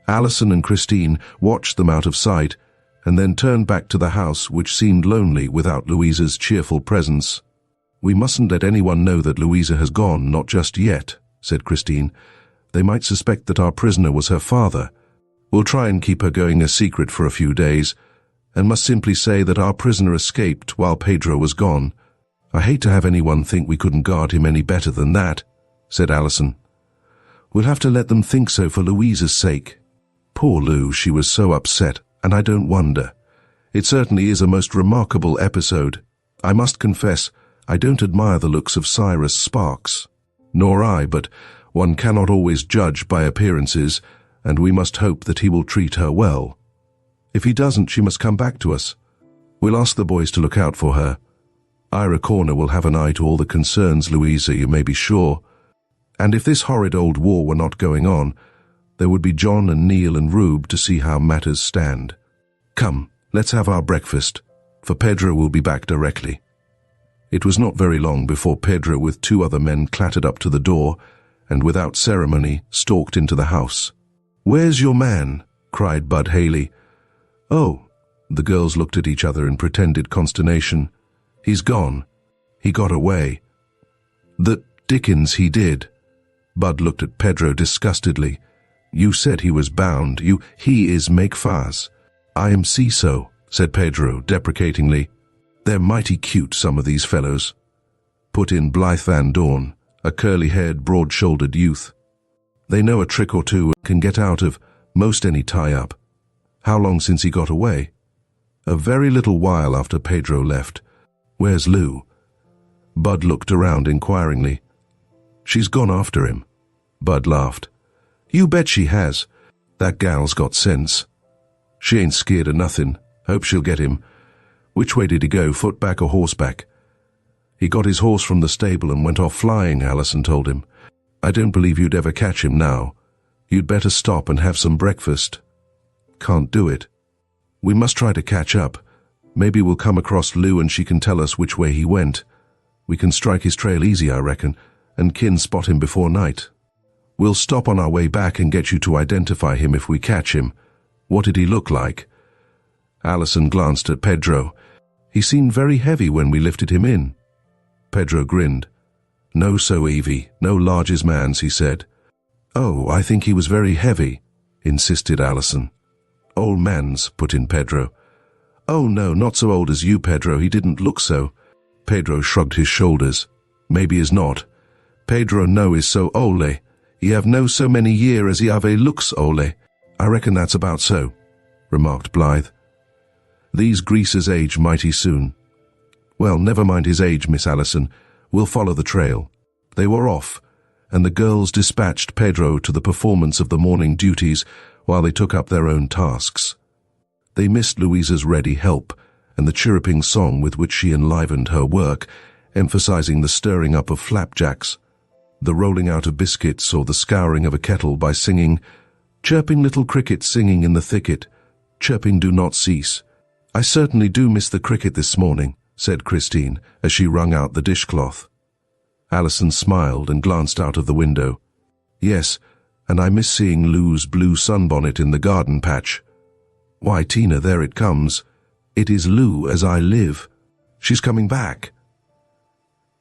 Alison and Christine watched them out of sight, and then turned back to the house, which seemed lonely without Louisa's cheerful presence. "We mustn't let anyone know that Louisa has gone, not just yet," said Christine. "They might suspect that our prisoner was her father. We'll try and keep her going a secret for a few days, and must simply say that our prisoner escaped while Pedro was gone. I hate to have anyone think we couldn't guard him any better than that," said Alison. "We'll have to let them think so for Louisa's sake. Poor Lou, she was so upset, and I don't wonder. It certainly is a most remarkable episode. I must confess, I don't admire the looks of Cyrus Sparks." "Nor I, but one cannot always judge by appearances, and we must hope that he will treat her well. If he doesn't, she must come back to us. We'll ask the boys to look out for her. Ira Corner will have an eye to all the concerns, Louisa, you may be sure. And if this horrid old war were not going on, there would be John and Neal and Rube to see how matters stand. Come, let's have our breakfast, for Pedro will be back directly." It was not very long before Pedro with 2 other men clattered up to the door, and without ceremony stalked into the house. "Where's your man?" cried Bud Haley. "Oh." The girls looked at each other in pretended consternation. "He's gone. He got away." "The dickens he did." Bud looked at Pedro disgustedly. "You said he was bound. He is make fast." "I am see so," said Pedro deprecatingly. "They're mighty cute, some of these fellows," put in Blythe Van Dorn, a curly-haired, broad-shouldered youth. "They know a trick or two and can get out of most any tie-up." "How long since he got away?" "A very little while after Pedro left." "Where's Lou?" Bud looked around inquiringly. "She's gone after him." Bud laughed. "You bet she has. That gal's got sense. She ain't scared of nothing. Hope she'll get him." "Which way did he go, footback or horseback?" "He got his horse from the stable and went off flying," Alison told him. "I don't believe you'd ever catch him now. You'd better stop and have some breakfast." "Can't do it. We must try to catch up. Maybe we'll come across Lou and she can tell us which way he went. We can strike his trail easy, I reckon, and kin spot him before night. We'll stop on our way back and get you to identify him if we catch him. What did he look like?" Alison glanced at Pedro. "He seemed very heavy when we lifted him in." Pedro grinned. "No so heavy, no large as man's," he said. "Oh, I think he was very heavy," insisted Alison. "Old man's," put in Pedro. "Oh no, not so old as you, Pedro, he didn't look so." Pedro shrugged his shoulders. "Maybe is not. Pedro no is so ole. He have no so many year as he have a looks ole." "I reckon that's about so," remarked Blythe. "These greasers age mighty soon." "Well, never mind his age, Miss Alison. We'll follow the trail." They were off, and the girls dispatched Pedro to the performance of the morning duties while they took up their own tasks. They missed Louisa's ready help and the chirruping song with which she enlivened her work, emphasizing the stirring up of flapjacks, the rolling out of biscuits, or the scouring of a kettle by singing, "Chirping little cricket singing in the thicket, chirping do not cease." "I certainly do miss the cricket this morning," said Christine as she wrung out the dishcloth. Alison smiled and glanced out of the window. "Yes, and I miss seeing Lou's blue sunbonnet in the garden patch." "Why, Tina, there it comes. It is Lou as I live. She's coming back."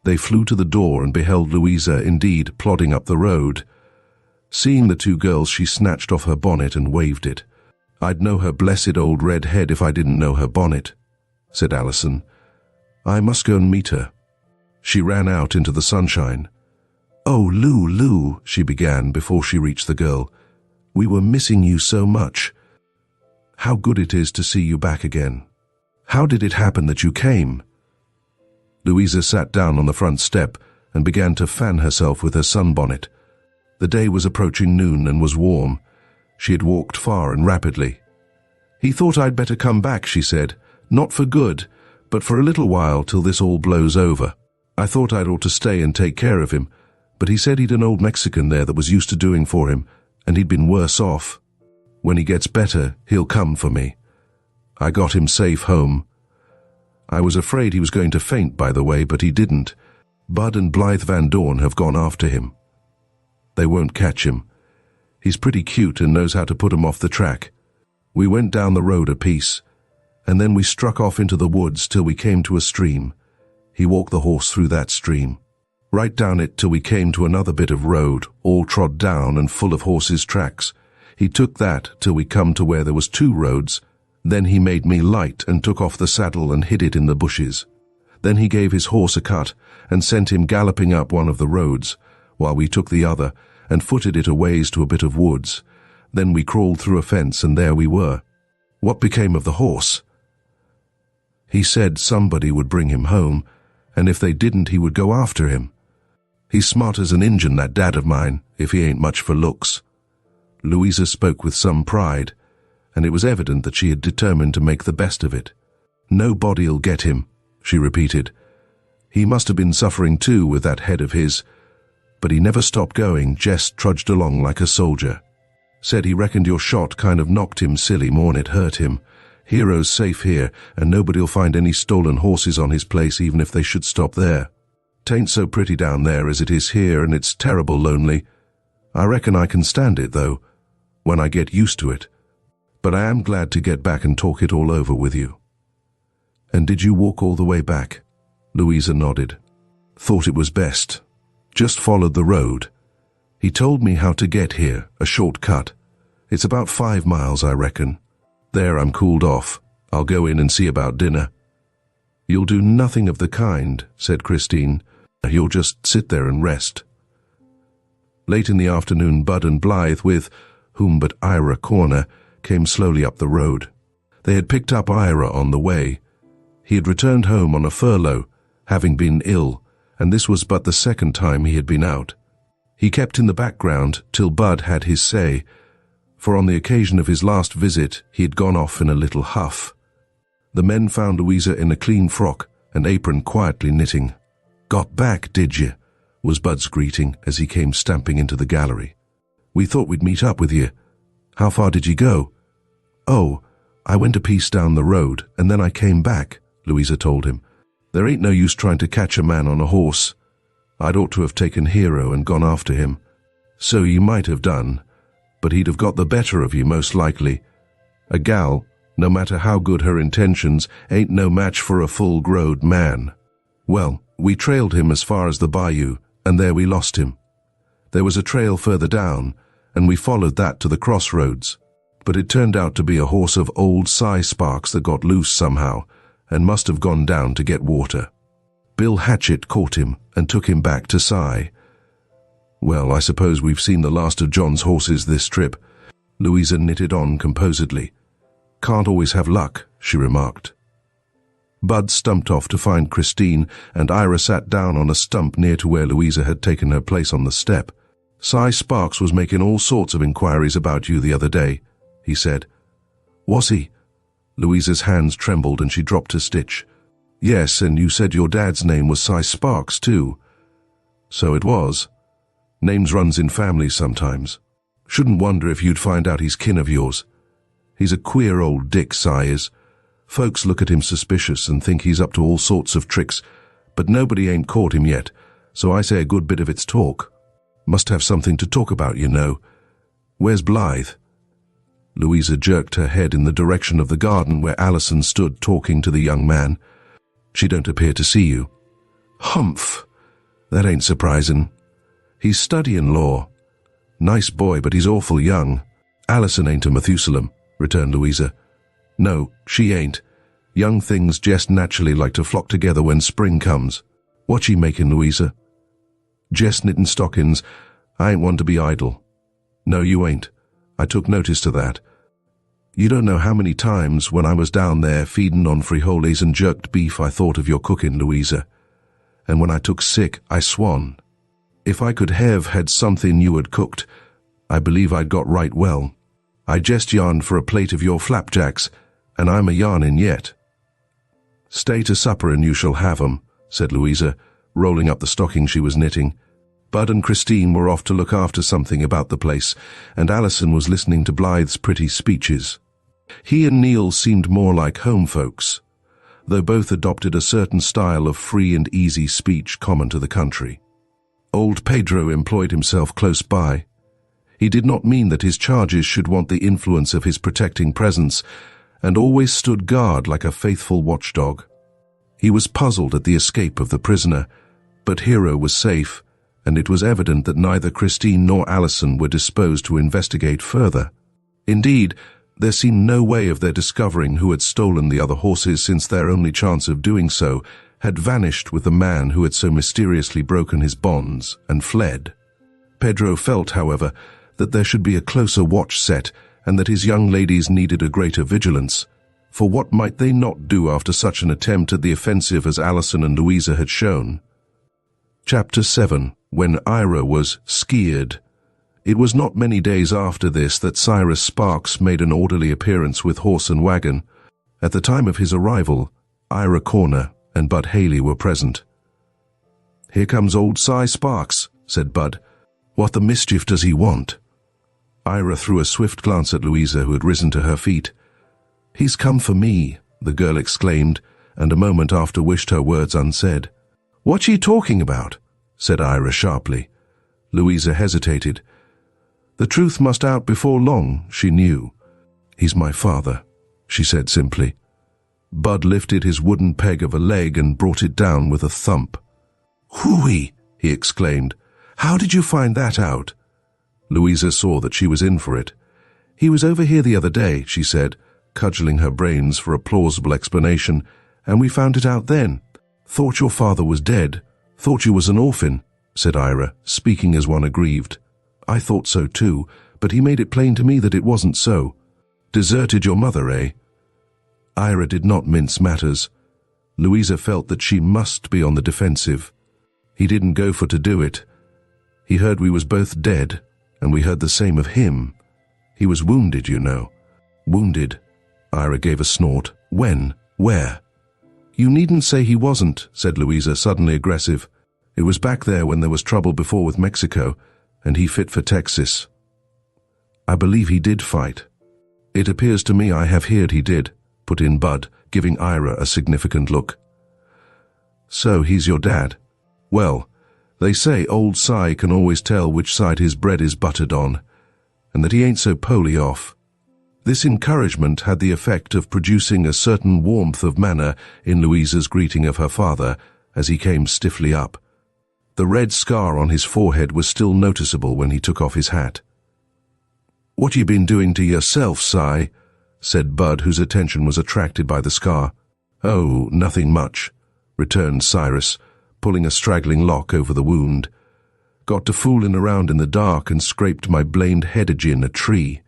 They flew to the door and beheld Louisa indeed plodding up the road. Seeing the two girls, she snatched off her bonnet and waved it. "I'd know her blessed old red head if I didn't know her bonnet," said Alison. "I must go and meet her." She ran out into the sunshine. "Oh, Lou," she began before she reached the girl. "We were missing you so much. How good it is to see you back again. How did it happen that you came?" Louisa sat down on the front step and began to fan herself with her sunbonnet. The day was approaching noon and was warm. She had walked far and rapidly. "He thought I'd better come back," she said. "Not for good, but for a little while till this all blows over. I thought I'd ought to stay and take care of him, but he said he'd an old Mexican there that was used to doing for him, and he'd been worse off. When he gets better, he'll come for me. I got him safe home. I was afraid he was going to faint, by the way, but he didn't. Bud and Blythe Van Dorn have gone after him. They won't catch him. He's pretty cute and knows how to put 'em off the track. We went down the road a piece, and then we struck off into the woods till we came to a stream. He walked the horse through that stream, right down it till we came to another bit of road, all trod down and full of horses' tracks. He took that till we come to where there was two roads. Then he made me light and took off the saddle and hid it in the bushes. Then he gave his horse a cut and sent him galloping up one of the roads, while we took the other and footed it a ways to a bit of woods. Then we crawled through a fence, and there we were." "What became of the horse?" "He said somebody would bring him home, and if they didn't he would go after him. He's smart as an Injun, that dad of mine, if he ain't much for looks." Louisa spoke with some pride, and it was evident that she had determined to make the best of it. "Nobody'll get him," she repeated. "He must have been suffering too with that head of his, but he never stopped going, just trudged along like a soldier. Said he reckoned your shot kind of knocked him silly more'n it hurt him. Hero's safe here, and nobody'll find any stolen horses on his place even if they should stop there. 'Tain't so pretty down there as it is here, and it's terrible lonely. I reckon I can stand it, though, when I get used to it." but I am glad to get back and talk it all over with you." "And did you walk all the way back?" Louisa nodded. "Thought it was best. Just followed the road. He told me how to get here, a shortcut. It's about 5 miles, I reckon. There I'm cooled off. I'll go in and see about dinner." "You'll do nothing of the kind," said Christine. "You'll just sit there and rest." Late in the afternoon, Bud and Blythe, with whom but Ira Corner, came slowly up the road. They had picked up Ira on the way. He had returned home on a furlough, having been ill, and this was but the second time he had been out. He kept in the background till Bud had his say, for on the occasion of his last visit he had gone off in a little huff. The men found Louisa in a clean frock and apron quietly knitting. "Got back, did you?" was Bud's greeting as he came stamping into the gallery. "We thought we'd meet up with you. How far did you go?" "Oh, I went a piece down the road and then I came back," Louisa told him. "There ain't no use trying to catch a man on a horse. I'd ought to have taken Hero and gone after him." "So you might have done, but he'd have got the better of you most likely. A gal, no matter how good her intentions, ain't no match for a full-growed man. Well, we trailed him as far as the bayou, and there we lost him. There was a trail further down, and we followed that to the crossroads, but it turned out to be a horse of old Cy Sparks that got loose somehow, and must have gone down to get water. Bill Hatchet caught him and took him back to Cy. Well, I suppose we've seen the last of John's horses this trip." Louisa knitted on composedly. "Can't always have luck," she remarked. Bud stumped off to find Christine, and Ira sat down on a stump near to where Louisa had taken her place on the step. "Cy Sparks was making all sorts of inquiries about you the other day," he said. "Was he?" Louisa's hands trembled and she dropped a stitch. "Yes, and you said your dad's name was Cy Sparks, too." "So it was. Names runs in families sometimes. Shouldn't wonder if you'd find out he's kin of yours. He's a queer old dick, Cy is. Folks look at him suspicious and think he's up to all sorts of tricks, but nobody ain't caught him yet, so I say a good bit of it's talk. Must have something to talk about, you know. Where's Blythe?" Louisa jerked her head in the direction of the garden where Alison stood talking to the young man. "She don't appear to see you." "Humph! That ain't surprising. He's studying law. Nice boy, but he's awful young." "Alison ain't a Methusalem," returned Louisa. "No, she ain't. Young things just naturally like to flock together when spring comes. What she making, Louisa?" "Just knitting stockings. I ain't one to be idle." "No, you ain't. I took notice to that. You don't know how many times when I was down there feeding on frijoles and jerked beef I thought of your cooking, Louisa. And when I took sick, I swan. If I could have had something you had cooked, I believe I'd got right well. I just yarned for a plate of your flapjacks, and I'm a yarning yet." "Stay to supper and you shall have 'em," said Louisa, rolling up the stocking she was knitting. Bud and Christine were off to look after something about the place, and Alison was listening to Blythe's pretty speeches. He and Neal seemed more like home folks, though both adopted a certain style of free and easy speech common to the country. Old Pedro employed himself close by. He did not mean that his charges should want the influence of his protecting presence, and always stood guard like a faithful watchdog. He was puzzled at the escape of the prisoner, but Hero was safe, and it was evident that neither Christine nor Alison were disposed to investigate further. Indeed, there seemed no way of their discovering who had stolen the other horses, since their only chance of doing so had vanished with the man who had so mysteriously broken his bonds and fled. Pedro felt, however, that there should be a closer watch set, and that his young ladies needed a greater vigilance, for what might they not do after such an attempt at the offensive as Alison and Louisa had shown? Chapter 7. When Ira was skeered. It was not many days after this that Cyrus Sparks made an orderly appearance with horse and wagon. At the time of his arrival, Ira Corner and Bud Haley were present. "Here comes old Cy Sparks," said Bud. "What the mischief does he want?" Ira threw a swift glance at Louisa, who had risen to her feet. "He's come for me," the girl exclaimed, and a moment after wished her words unsaid. "What's he talking about?" said Ira sharply. Louisa hesitated. The truth must out before long, she knew. "He's my father," she said simply. Bud lifted his wooden peg of a leg and brought it down with a thump. "Hooey!" he exclaimed. "How did you find that out?" Louisa saw that she was in for it. "He was over here the other day," she said, cudgeling her brains for a plausible explanation, "and we found it out then. Thought your father was dead. Thought you was an orphan," said Ira, speaking as one aggrieved. "I thought so too, but he made it plain to me that it wasn't so. Deserted your mother, eh?" Ira did not mince matters. Louisa felt that she must be on the defensive. He didn't go for to do it. He heard we was both dead, and we heard the same of him. He was wounded, you know. "Wounded?" Ira gave a snort. "When? Where?" "You needn't say he wasn't," said Louisa, suddenly aggressive. "It was back there when there was trouble before with Mexico, and he fit for Texas." "I believe he did fight." "It appears to me I have heard he did," put in Bud, giving Ira a significant look. "So he's your dad? Well, they say old Si can always tell which side his bread is buttered on, and that he ain't so poly off." This encouragement had the effect of producing a certain warmth of manner in Louisa's greeting of her father as he came stiffly up. The red scar on his forehead was still noticeable when he took off his hat. "What you been doing to yourself, Si?" said Bud, whose attention was attracted by the scar. "Oh, nothing much," returned Cyrus, pulling a straggling lock over the wound. "Got to fooling around in the dark and scraped my blamed head agin a tree."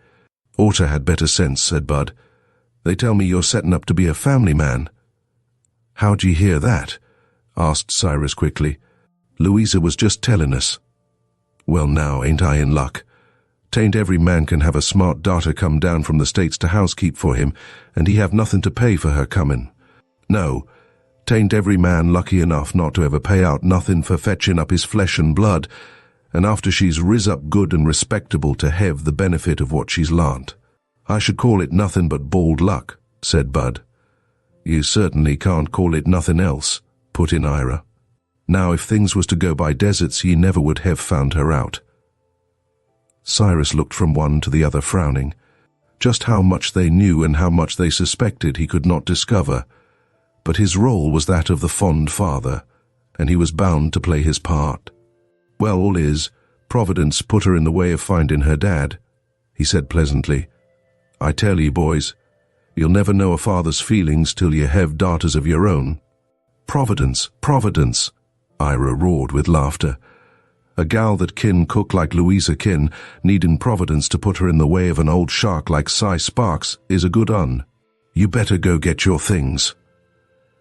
"Oughta had better sense," said Bud. "They tell me you're setting up to be a family man." "How'd you hear that?" asked Cyrus quickly. "Louisa was just telling us." "Well now, ain't I in luck? 'Tain't every man can have a smart daughter come down from the States to housekeep for him, and he have nothing to pay for her coming. No, 'tain't every man lucky enough not to ever pay out nothing for fetching up his flesh and blood, and after she's riz up good and respectable to hev the benefit of what she's larnt. I should call it nothing but bald luck," said Bud. "You certainly can't call it nothing else," put in Ira. "Now if things was to go by deserts, ye never would have found her out." Cyrus looked from one to the other, frowning. Just how much they knew and how much they suspected he could not discover, but his role was that of the fond father, and he was bound to play his part. "Well, all is, Providence put her in the way of finding her dad," he said pleasantly. "I tell ye, boys, you'll never know a father's feelings till you have daughters of your own." "Providence, Providence," Ira roared with laughter. "A gal that kin cook like Louisa kin, needin' Providence to put her in the way of an old shark like Cy Sparks, is a good un. You better go get your things."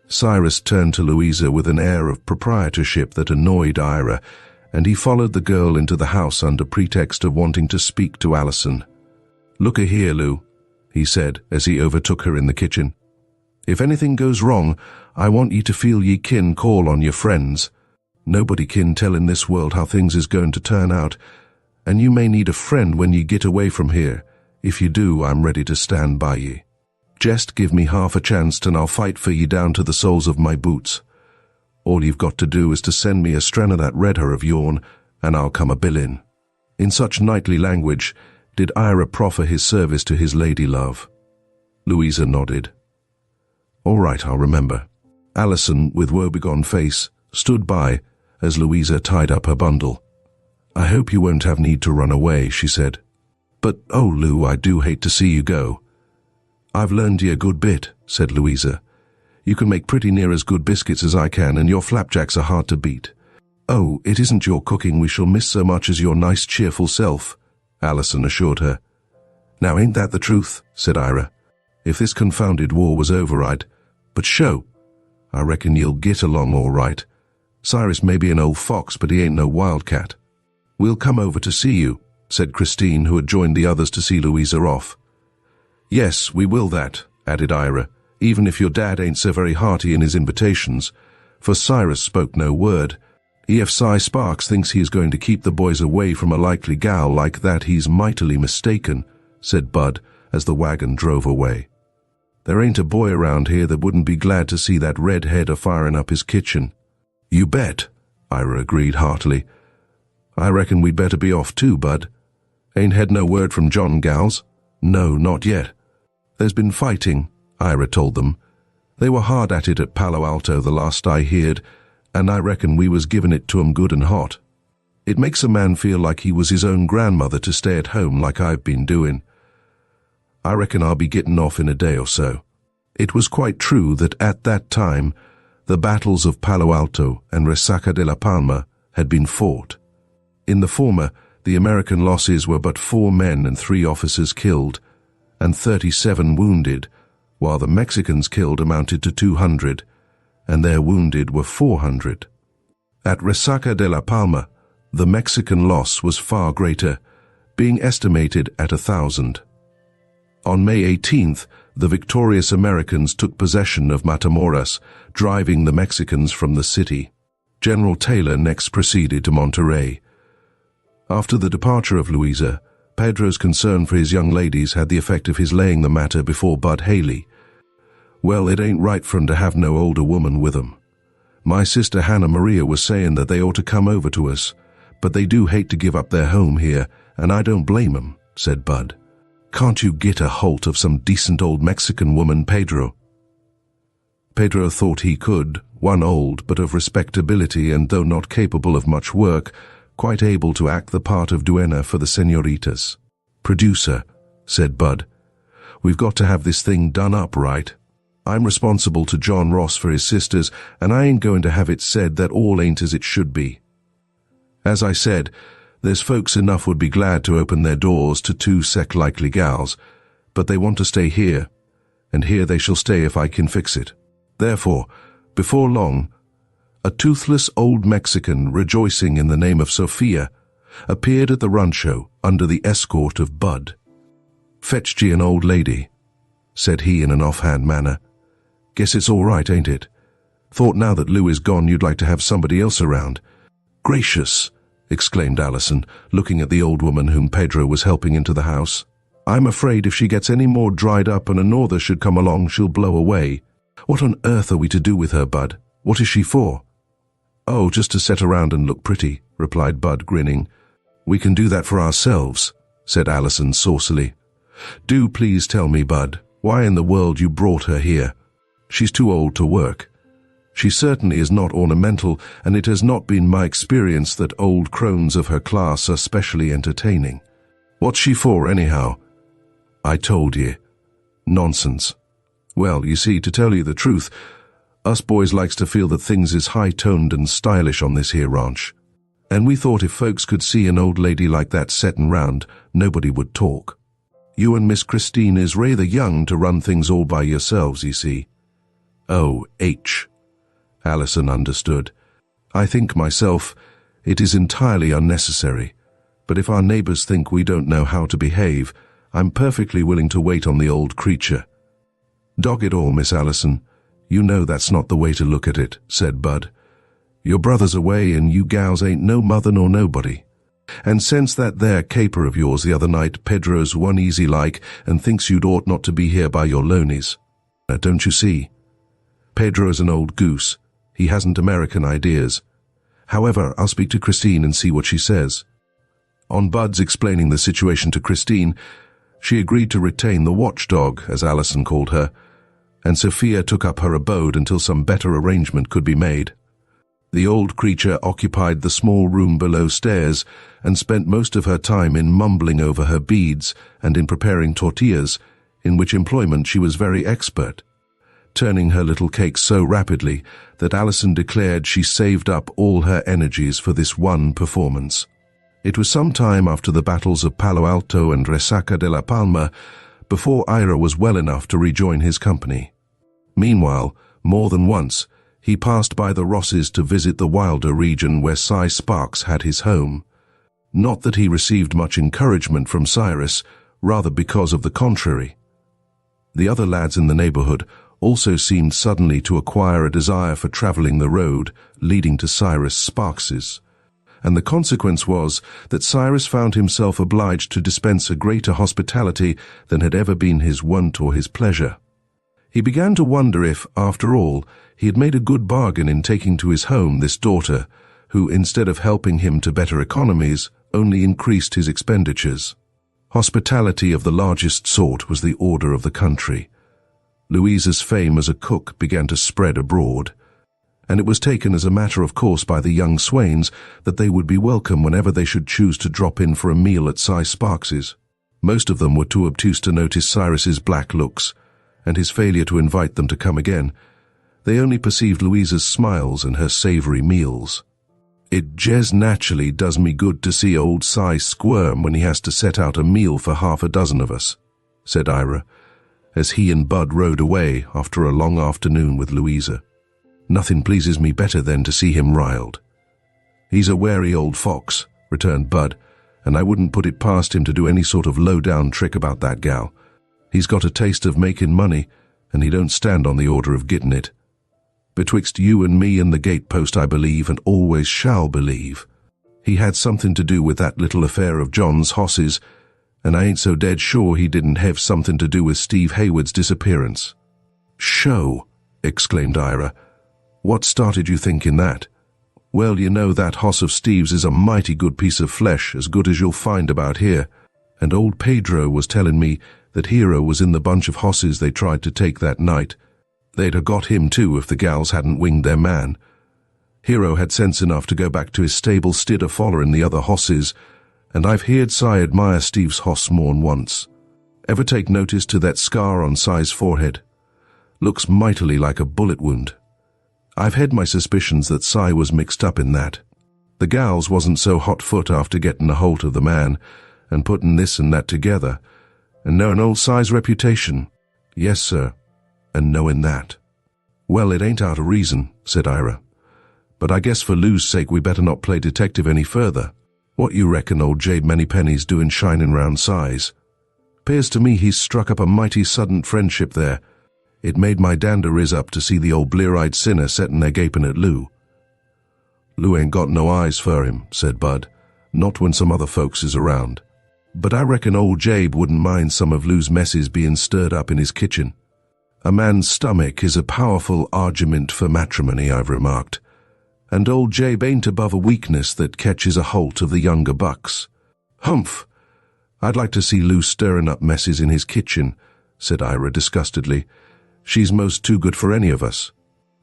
Cyrus turned to Louisa with an air of proprietorship that annoyed Ira, and he followed the girl into the house under pretext of wanting to speak to Alison. "Look a-here, Lou," he said as he overtook her in the kitchen. "If anything goes wrong, I want ye to feel ye kin call on your friends. Nobody kin tell in this world how things is going to turn out, and you may need a friend when ye get away from here. If you do, I'm ready to stand by ye. Jest give me half a chance and I'll fight for ye down to the soles of my boots. All you've got to do is to send me a strand of that red hair of yourn, and I'll come a-billin'." In such knightly language did Ira proffer his service to his lady-love. Louisa nodded. "All right, I'll remember." Alison, with woebegone face, stood by as Louisa tied up her bundle. "I hope you won't have need to run away," she said. "But, oh, Lou, I do hate to see you go." "I've learned ye a good bit," said Louisa. "You can make pretty near as good biscuits as I can, and your flapjacks are hard to beat." "Oh, it isn't your cooking we shall miss so much as your nice, cheerful self," Alison assured her. "Now ain't that the truth?" said Ira. "If this confounded war was over, But sho! I reckon you'll git along all right. Cyrus may be an old fox, but he ain't no wildcat." "We'll come over to see you," said Christine, who had joined the others to see Louisa off. "Yes, we will that," added Ira, "even if your dad ain't so very hearty in his invitations," for Cyrus spoke no word. "If Cy Sparks thinks he is going to keep the boys away from a likely gal like that, he's mightily mistaken," said Bud as the wagon drove away. "There ain't a boy around here that wouldn't be glad to see that redhead a-firing up his kitchen." "You bet," Ira agreed heartily. "I reckon we'd better be off too, Bud. Ain't had no word from John, gals?" "No, not yet. "There's been fighting," Ira told them. "They were hard at it at Palo Alto the last I heard, and I reckon we was giving it to 'em good and hot. It makes a man feel like he was his own grandmother to stay at home like I've been doing. I reckon I'll be getting off in a day or so." It was quite true that at that time, the battles of Palo Alto and Resaca de la Palma had been fought. In the former, the American losses were but 4 men and 3 officers killed, and 37 wounded, while the Mexicans killed amounted to 200, and their wounded were 400. At Resaca de la Palma, the Mexican loss was far greater, being estimated at 1,000. On May 18th, the victorious Americans took possession of Matamoros, driving the Mexicans from the city. General Taylor next proceeded to Monterrey. After the departure of Louisa, Pedro's concern for his young ladies had the effect of his laying the matter before Bud Haley. "Well, it ain't right for 'em to have no older woman with 'em. My sister Hannah Maria was saying that they ought to come over to us, but they do hate to give up their home here, and I don't blame 'em," said Bud. "Can't you get a holt of some decent old Mexican woman, Pedro?" Pedro thought he could, one old but of respectability and though not capable of much work, quite able to act the part of duenna for the señoritas. "Producer," said Bud, "we've got to have this thing done up right. I'm responsible to John Ross for his sisters, and I ain't going to have it said that all ain't as it should be. As I said, there's folks enough would be glad to open their doors to 2 sect-likely gals, but they want to stay here, and here they shall stay if I can fix it. Therefore, before long, a toothless old Mexican rejoicing in the name of Sophia appeared at the rancho under the escort of Bud. "Fetched ye an old lady," said he in an offhand manner. "Guess it's all right, ain't it? Thought now that Lou is gone you'd like to have somebody else around." "Gracious!" exclaimed Alison, looking at the old woman whom Pedro was helping into the house. "I'm afraid if she gets any more dried up and a norther should come along she'll blow away. What on earth are we to do with her, Bud? What is she for?" "Oh, just to sit around and look pretty," replied Bud, grinning. "We can do that for ourselves," said Alison saucily. "Do please tell me, Bud, why in the world you brought her here? She's too old to work. She certainly is not ornamental, and it has not been my experience that old crones of her class are specially entertaining. What's she for, anyhow?" "I told ye." "Nonsense." "Well, you see, to tell you the truth, us boys likes to feel that things is high-toned and stylish on this here ranch. And we thought if folks could see an old lady like that settin' round, nobody would talk. You and Miss Christine is rather young to run things all by yourselves, you see." "Oh, Alison understood. "I think myself it is entirely unnecessary, but if our neighbors think we don't know how to behave, I'm perfectly willing to wait on the old creature." "Dog it all, Miss Alison. You know that's not the way to look at it," said Bud. "Your brother's away and you gals ain't no mother nor nobody. And since that there caper of yours the other night, Pedro's one easy like and thinks you'd ought not to be here by your lonies. Don't you see? Pedro's an old goose. He hasn't American ideas. However, I'll speak to Christine and see what she says." On Bud's explaining the situation to Christine, she agreed to retain the watchdog, as Alison called her, and Sophia took up her abode until some better arrangement could be made. The old creature occupied the small room below stairs and spent most of her time in mumbling over her beads and in preparing tortillas, in which employment she was very expert, turning her little cakes so rapidly that Alison declared she saved up all her energies for this one performance. It was some time after the battles of Palo Alto and Resaca de la Palma before Ira was well enough to rejoin his company. Meanwhile, more than once, he passed by the Rosses to visit the wilder region where Cy Sparks had his home. Not that he received much encouragement from Cyrus, rather because of the contrary. The other lads in the neighborhood also seemed suddenly to acquire a desire for traveling the road leading to Cyrus Sparks's, and the consequence was that Cyrus found himself obliged to dispense a greater hospitality than had ever been his wont or his pleasure. He began to wonder if, after all, he had made a good bargain in taking to his home this daughter, who, instead of helping him to better economies, only increased his expenditures. Hospitality of the largest sort was the order of the country. Louisa's fame as a cook began to spread abroad, and it was taken as a matter of course by the young swains that they would be welcome whenever they should choose to drop in for a meal at Cy Sparks's. Most of them were too obtuse to notice Cyrus's black looks, and his failure to invite them to come again. They only perceived Louisa's smiles and her savoury meals. "It jes naturally does me good to see old Cy squirm when he has to set out a meal for half a dozen of us," said Ira, as he and Bud rode away after a long afternoon with Louisa. "Nothing pleases me better than to see him riled." "He's a wary old fox," returned Bud, "and I wouldn't put it past him to do any sort of low-down trick about that gal. He's got a taste of making money, and he don't stand on the order of getting it. Betwixt you and me and the gatepost I believe, and always shall believe. He had something to do with that little affair of John's hosses, and I ain't so dead sure he didn't have something to do with Steve Hayward's disappearance." "Show!" exclaimed Ira. "What started you thinking that?" "Well, you know that hoss of Steve's is a mighty good piece of flesh, as good as you'll find about here, and old Pedro was telling me that Hero was in the bunch of hosses they tried to take that night. They'd have got him too if the gals hadn't winged their man. Hero had sense enough to go back to his stable stead a follering the other hosses, and I've heard Cy admire Steve's hoss more'n once. Ever take notice to that scar on Cy's forehead? Looks mightily like a bullet wound. I've had my suspicions that Cy was mixed up in that. The gals wasn't so hot-foot after getting a holt of the man, and putting this and that together, and knowing old Cy's reputation. Yes, sir, and knowing that." "Well, it ain't out of reason," said Ira. "But I guess for Lou's sake we better not play detective any further. What you reckon old Jabe Manypenny's doing shining round Cy's? 'Pears to me he's struck up a mighty sudden friendship there. It made my dander riz up to see the old blear-eyed sinner setting there gaping at Lou." "Lou ain't got no eyes for him," said Bud. "Not when some other folks is around. But I reckon old Jabe wouldn't mind some of Lou's messes being stirred up in his kitchen. A man's stomach is a powerful argument for matrimony, I've remarked, and old Jabe ain't above a weakness that catches a holt of the younger bucks." "Humph! I'd like to see Lou stirring up messes in his kitchen," said Ira disgustedly. "She's most too good for any of us.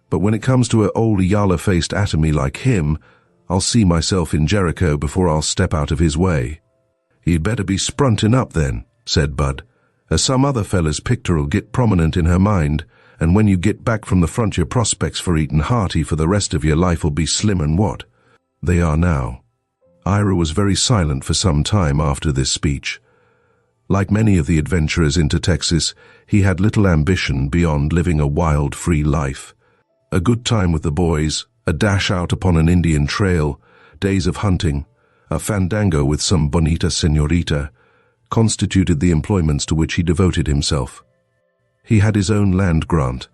But when it comes to a old yaller-faced atomy like him, I'll see myself in Jericho before I'll step out of his way." "He'd better be sprunting up then," said Bud, "as some other fella's picture'll get prominent in her mind, and when you get back from the front your prospects for eating hearty for the rest of your life'll be slim and what. They are now." Ira was very silent for some time after this speech. Like many of the adventurers into Texas, he had little ambition beyond living a wild, free life. A good time with the boys, a dash out upon an Indian trail, days of hunting, a fandango with some bonita señorita, constituted the employments to which he devoted himself. He had his own land grant,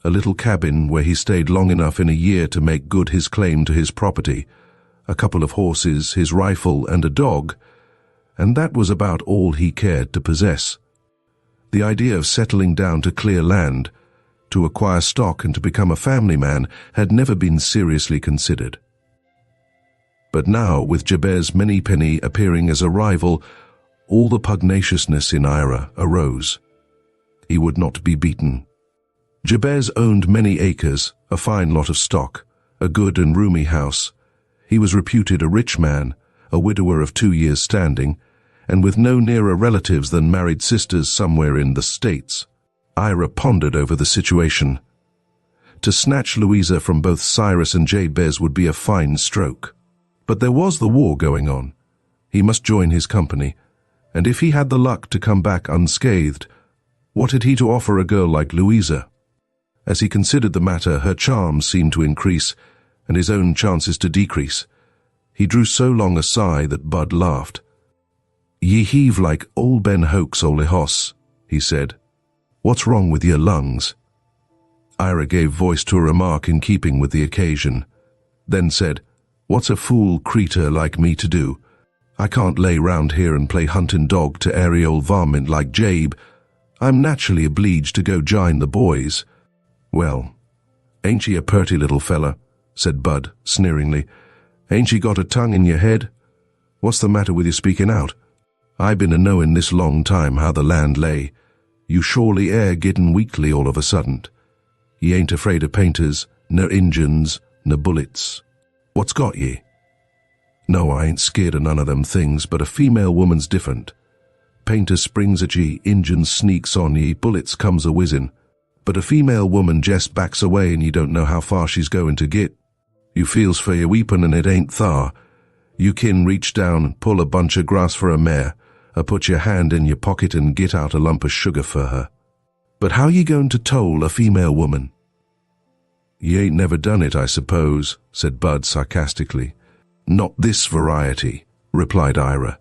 a little cabin where he stayed long enough in a year to make good his claim to his property, a couple of horses, his rifle, and a dog, and that was about all he cared to possess. The idea of settling down to clear land, to acquire stock and to become a family man had never been seriously considered. But now, with Jabez Manypenny appearing as a rival, all the pugnaciousness in Ira arose. He would not be beaten. Jabez owned many acres, a fine lot of stock, a good and roomy house. He was reputed a rich man, a widower of 2 years' standing, and with no nearer relatives than married sisters somewhere in the States. Ira pondered over the situation. To snatch Louisa from both Cyrus and Jabez would be a fine stroke. But there was the war going on. He must join his company, and if he had the luck to come back unscathed, what had he to offer a girl like Louisa? As he considered the matter, her charms seemed to increase, and his own chances to decrease. He drew so long a sigh that Bud laughed. "Ye heave like old Ben Hoke's ole hoss," he said. "What's wrong with your lungs?" Ira gave voice to a remark in keeping with the occasion, then said, "What's a fool creetur like me to do? I can't lay round here and play hunting dog to airy old varmint like Jabe. I'm naturally obleeged to go jine the boys." "Well, ain't ye a purty little fella?" said Bud, sneeringly. "Ain't ye got a tongue in your head? What's the matter with you speaking out?" I been a-knowin' this long time how the land lay. You surely air gettin' weakly all of a sudden. Ye ain't afraid of painters, no Injuns, no bullets. What's got ye? No, I ain't scared of none of them things, but a female woman's different. Painter springs at ye, Injun sneaks on ye, bullets comes a-whizzin'. But a female woman jest backs away and ye don't know how far she's goin' to git. You feels for your weepon and it ain't thar. You kin reach down and pull a bunch of grass for a mare, or put your hand in your pocket and git out a lump of sugar for her. But how ye goin' to toll a female woman? Ye ain't never done it, I suppose, said Bud sarcastically. Not this variety, replied Ira.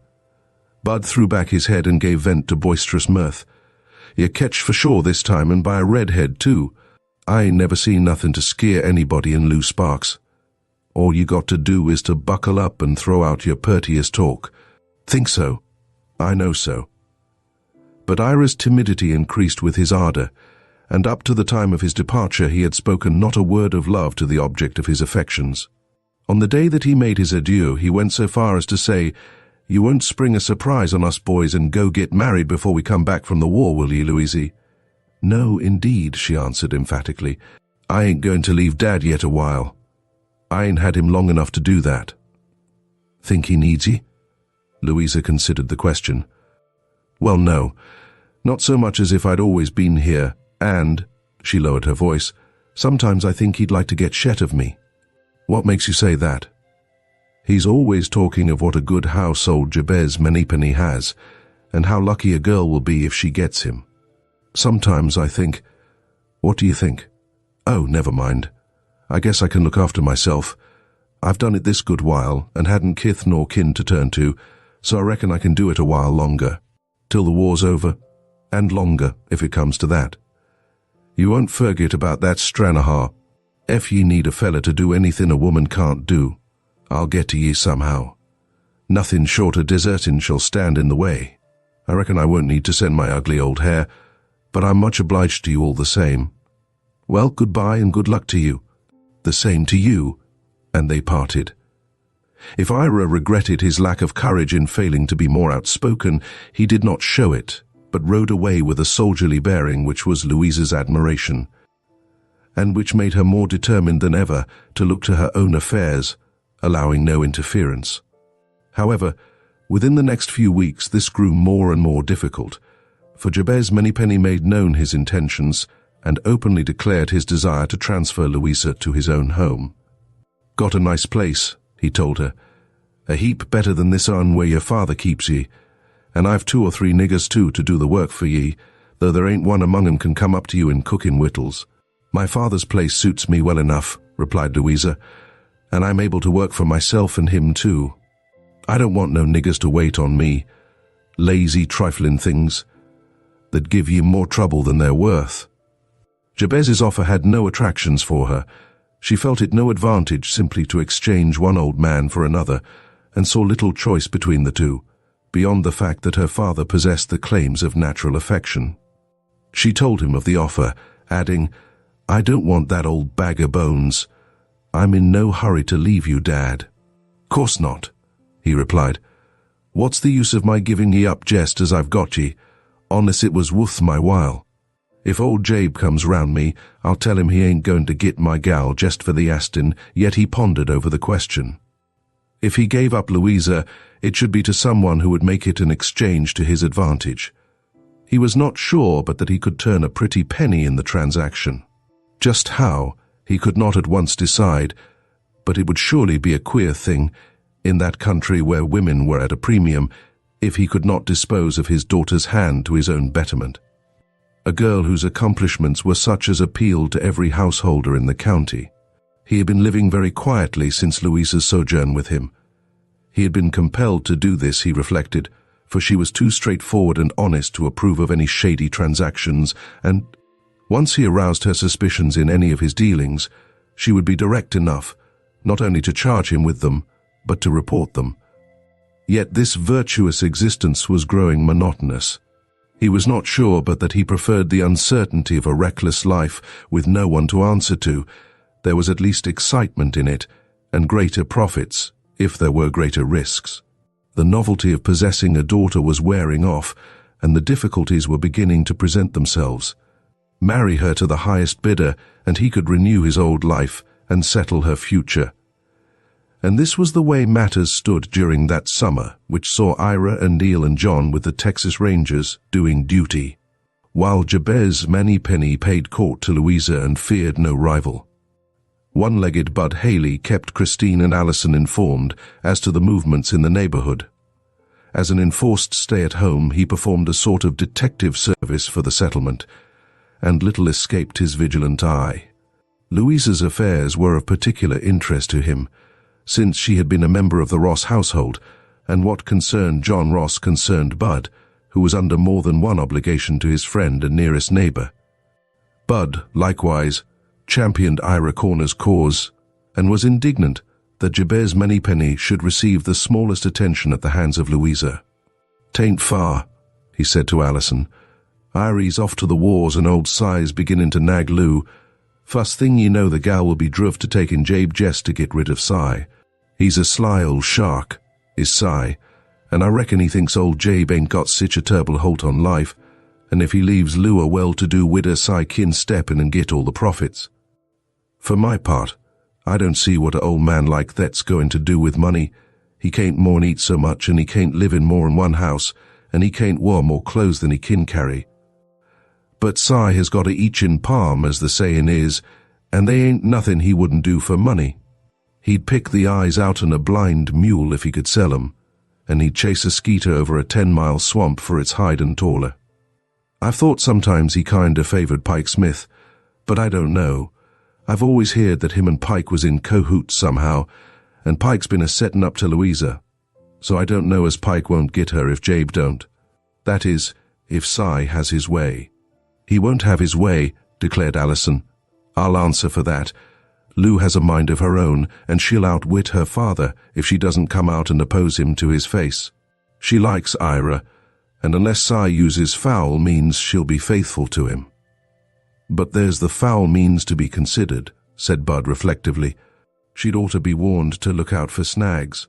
Bud threw back his head and gave vent to boisterous mirth. You ketch for sure this time, and by a redhead, too. I ain't never seen nothing to scare anybody in Lou Sparks. All you got to do is to buckle up and throw out your purtiest talk. Think so? I know so. But Ira's timidity increased with his ardor, and up to the time of his departure he had spoken not a word of love to the object of his affections. On the day that he made his adieu, he went so far as to say, "You won't spring a surprise on us boys and go get married before we come back from the war, will ye, Louisie?" "No, indeed," she answered emphatically. "I ain't going to leave Dad yet a while. I ain't had him long enough to do that." "Think he needs ye?" Louisa considered the question. "Well, no. Not so much as if I'd always been here, and," she lowered her voice, "sometimes I think he'd like to get shet of me." "What makes you say that?" "He's always talking of what a good house old Jabez Manypenny has, and how lucky a girl will be if she gets him. Sometimes I think—" "What do you think?" "Oh, never mind. I guess I can look after myself. I've done it this good while, and hadn't kith nor kin to turn to, so I reckon I can do it a while longer. Till the war's over, and longer, if it comes to that. You won't forget about that Stranaha. If ye need a fella to do anything a woman can't do, I'll get to ye somehow. Nothing short of desertin' shall stand in the way. I reckon I won't need to send my ugly old hair, but I'm much obliged to you all the same. Well, goodbye and good luck to you." "The same to you," and they parted. If Ira regretted his lack of courage in failing to be more outspoken, he did not show it, but rode away with a soldierly bearing which was Louisa's admiration, and which made her more determined than ever to look to her own affairs, allowing no interference. However, within the next few weeks this grew more and more difficult, for Jabez Manypenny made known his intentions and openly declared his desire to transfer Louisa to his own home. "Got a nice place," he told her, "a heap better than this un where your father keeps ye, and I've 2 or 3 niggers too to do the work for ye, though there ain't one among 'em can come up to you in cooking wittles." "My father's place suits me well enough," replied Louisa, "and I'm able to work for myself and him too. I don't want no niggers to wait on me, lazy, trifling things that give ye more trouble than they're worth." Jabez's offer had no attractions for her. She felt it no advantage simply to exchange one old man for another, and saw little choice between the two, beyond the fact that her father possessed the claims of natural affection. She told him of the offer, adding, "I don't want that old bag of bones. I'm in no hurry to leave you, Dad." "Course not," he replied. "What's the use of my giving ye up jest as I've got ye, unless it was wuth my while? If old Jabe comes round me, I'll tell him he ain't going to git my gal just for the astin," yet he pondered over the question. If he gave up Louisa, it should be to someone who would make it an exchange to his advantage. He was not sure but that he could turn a pretty penny in the transaction. Just how, he could not at once decide, but it would surely be a queer thing, in that country where women were at a premium, if he could not dispose of his daughter's hand to his own betterment. A girl whose accomplishments were such as appealed to every householder in the county. He had been living very quietly since Louisa's sojourn with him. He had been compelled to do this, he reflected, for she was too straightforward and honest to approve of any shady transactions, and once he aroused her suspicions in any of his dealings, she would be direct enough, not only to charge him with them, but to report them. Yet this virtuous existence was growing monotonous. He was not sure but that he preferred the uncertainty of a reckless life with no one to answer to. There was at least excitement in it, and greater profits, if there were greater risks. The novelty of possessing a daughter was wearing off, and the difficulties were beginning to present themselves. Marry her to the highest bidder, and he could renew his old life and settle her future. And this was the way matters stood during that summer, which saw Ira and Neal and John with the Texas Rangers doing duty, while Jabez Moneypenny paid court to Louisa and feared no rival. One-legged Bud Haley kept Christine and Alison informed as to the movements in the neighborhood. As an enforced stay-at-home, he performed a sort of detective service for the settlement, and little escaped his vigilant eye. Louisa's affairs were of particular interest to him, since she had been a member of the Ross household, and what concerned John Ross concerned Bud, who was under more than one obligation to his friend and nearest neighbor. Bud, likewise, championed Ira Corner's cause, and was indignant that Jabez Moneypenny should receive the smallest attention at the hands of Louisa. "'Tain't far," he said to Alison. "Iry's off to the wars and old Si's beginning to nag Lou. Fust thing you know the gal will be druv to taking Jabe Jess to get rid of Si. He's a sly old shark, is Si, and I reckon he thinks old Jabe ain't got sich a turble holt on life, and if he leaves Lou a well-to-do widder Si kin step in and get all the profits. For my part, I don't see what a old man like that's going to do with money. He can't more'n eat so much, and he can't live in more'n one house, and he can't wear more clothes than he kin carry. But Si has got a each in palm, as the sayin' is, and they ain't nothing he wouldn't do for money. He'd pick the eyes out'n a blind mule if he could sell 'em, and he'd chase a skeeter over a 10-mile swamp for its hide and taller. I've thought sometimes he kinda favored Pike Smith, but I don't know. I've always heard that him and Pike was in cahoots somehow, and Pike's been a-settin' up to Louisa, so I don't know as Pike won't get her if Jabe don't. That is, if Si has his way." "He won't have his way," declared Alison. "I'll answer for that. Lou has a mind of her own, and she'll outwit her father if she doesn't come out and oppose him to his face. She likes Ira, and unless Si uses foul means, she'll be faithful to him." "But there's the foul means to be considered," said Bud reflectively. "She'd ought to be warned to look out for snags."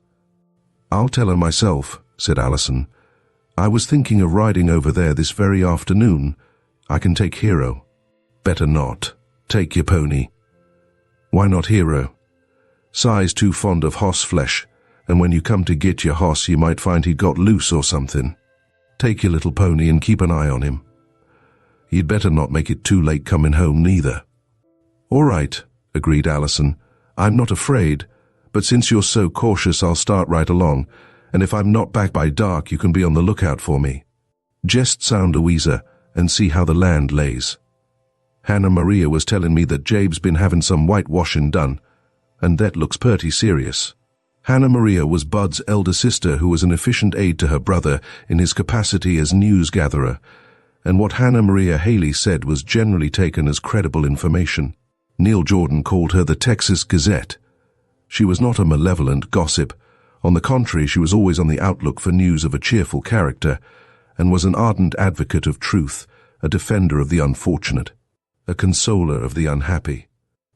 "I'll tell her myself," said Alison. "I was thinking of riding over there this very afternoon. I can take Hero." "Better not. Take your pony." "Why not Hero?" "Si's too fond of hoss flesh, and when you come to get your hoss, you might find he'd got loose or something. Take your little pony and keep an eye on him. You'd better not make it too late coming home, neither." "All right," agreed Alison. "I'm not afraid, but since you're so cautious, I'll start right along, and if I'm not back by dark, you can be on the lookout for me. Just sound Louisa and see how the land lays. Hannah Maria was telling me that Jabe's been having some whitewashing done, and that looks purty serious." Hannah Maria was Bud's elder sister, who was an efficient aid to her brother in his capacity as news-gatherer, and what Hannah Maria Haley said was generally taken as credible information. Neal Jordan called her the Texas Gazette. She was not a malevolent gossip. On the contrary, she was always on the outlook for news of a cheerful character, and was an ardent advocate of truth, a defender of the unfortunate, a consoler of the unhappy.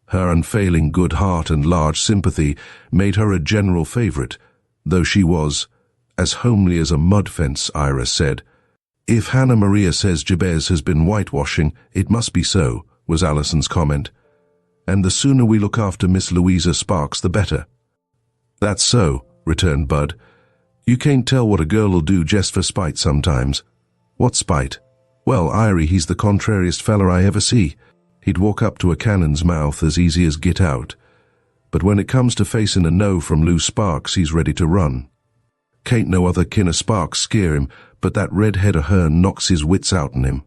Her unfailing good heart and large sympathy made her a general favorite, though she was as homely as a mud fence, Ira said. "If Hannah Maria says Jabez has been whitewashing, it must be so," was Alison's comment. "And the sooner we look after Miss Louisa Sparks, the better." "That's so," returned Bud. "You can't tell what a girl'll do just for spite sometimes." "What spite?" "Well, Iry, he's the contrariest feller I ever see. He'd walk up to a cannon's mouth as easy as get out. But when it comes to facing a no from Lou Sparks, he's ready to run. Can't no other kin of Sparks scare him, but that red head of hern knocks his wits out'n him.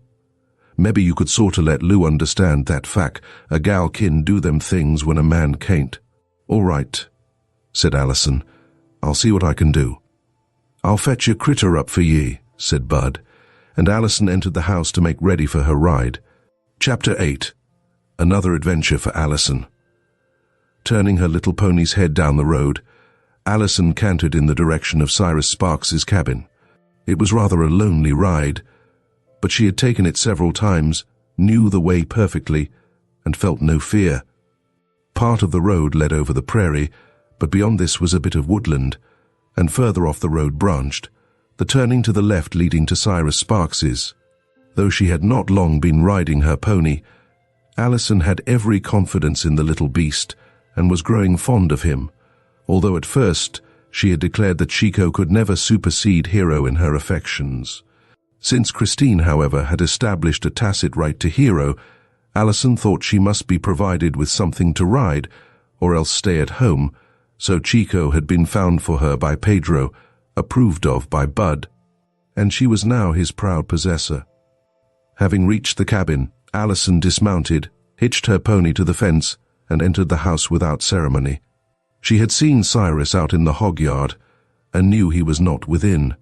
Mebbe you could sorter let Lou understand that fact. A gal kin do them things when a man can't." "All right," said Alison. "I'll see what I can do." "I'll fetch your critter up for ye," said Bud, and Alison entered the house to make ready for her ride. Chapter 8. Another adventure for Alison. Turning her little pony's head down the road, Alison cantered in the direction of Cyrus Sparks's cabin. It was rather a lonely ride, but she had taken it several times, knew the way perfectly, and felt no fear. Part of the road led over the prairie, but beyond this was a bit of woodland, and further off the road branched, the turning to the left leading to Cyrus Sparks's. Though she had not long been riding her pony, Alison had every confidence in the little beast and was growing fond of him, although at first she had declared that Chico could never supersede Hero in her affections. Since Christine, however, had established a tacit right to Hero, Alison thought she must be provided with something to ride, or else stay at home, so Chico had been found for her by Pedro, approved of by Bud, and she was now his proud possessor. Having reached the cabin, Alison dismounted, hitched her pony to the fence, and entered the house without ceremony. She had seen Cyrus out in the hog yard, and knew he was not within.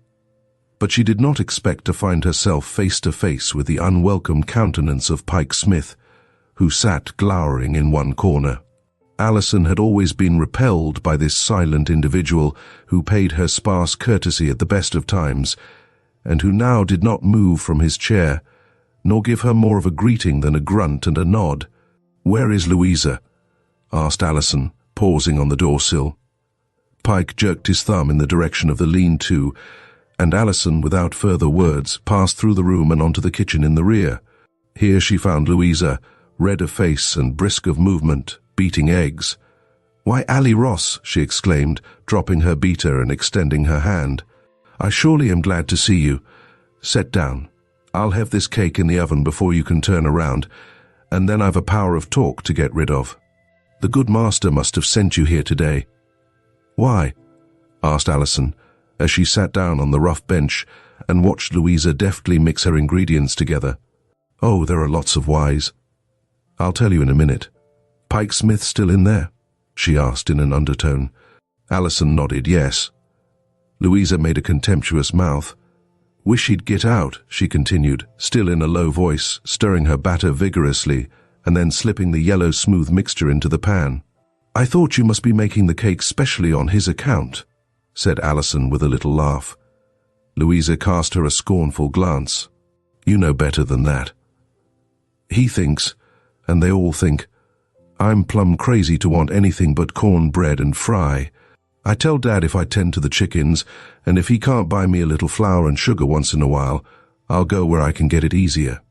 But she did not expect to find herself face to face with the unwelcome countenance of Pike Smith, who sat glowering in one corner. Alison had always been repelled by this silent individual who paid her sparse courtesy at the best of times, and who now did not move from his chair, nor give her more of a greeting than a grunt and a nod. "Where is Louisa?" asked Alison, pausing on the doorsill. Pike jerked his thumb in the direction of the lean-to, and Alison, without further words, passed through the room and onto the kitchen in the rear. Here she found Louisa, red of face and brisk of movement, beating eggs. "Why, Allie Ross," she exclaimed, dropping her beater and extending her hand. "I surely am glad to see you. Sit down. I'll have this cake in the oven before you can turn around, and then I've a power of talk to get rid of. The good master must have sent you here today." "Why?" asked Alison, as she sat down on the rough bench and watched Louisa deftly mix her ingredients together. "Oh, there are lots of whys. I'll tell you in a minute. Pike Smith still in there?" she asked in an undertone. Alison nodded yes. Louisa made a contemptuous mouth. "Wish he'd get out," she continued, still in a low voice, stirring her batter vigorously, and then slipping the yellow smooth mixture into the pan. "I thought you must be making the cake specially on his account," said Alison with a little laugh. Louisa cast her a scornful glance. "You know better than that. He thinks, and they all think, I'm plumb crazy to want anything but cornbread and fry. I tell Dad if I tend to the chickens, and if he can't buy me a little flour and sugar once in a while, I'll go where I can get it easier.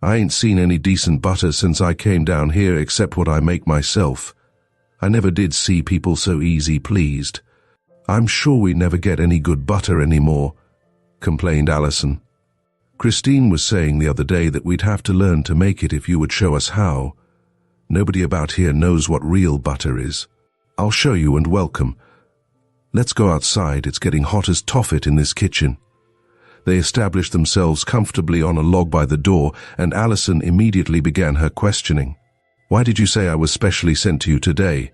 I ain't seen any decent butter since I came down here except what I make myself. I never did see people so easy pleased. I'm sure we never get any good butter anymore," complained Alison. "Christine was saying the other day that we'd have to learn to make it if you would show us how. Nobody about here knows what real butter is. I'll show you and welcome. Let's go outside, it's getting hot as toffet in this kitchen." They established themselves comfortably on a log by the door, and Alison immediately began her questioning. "Why did you say I was specially sent to you today?"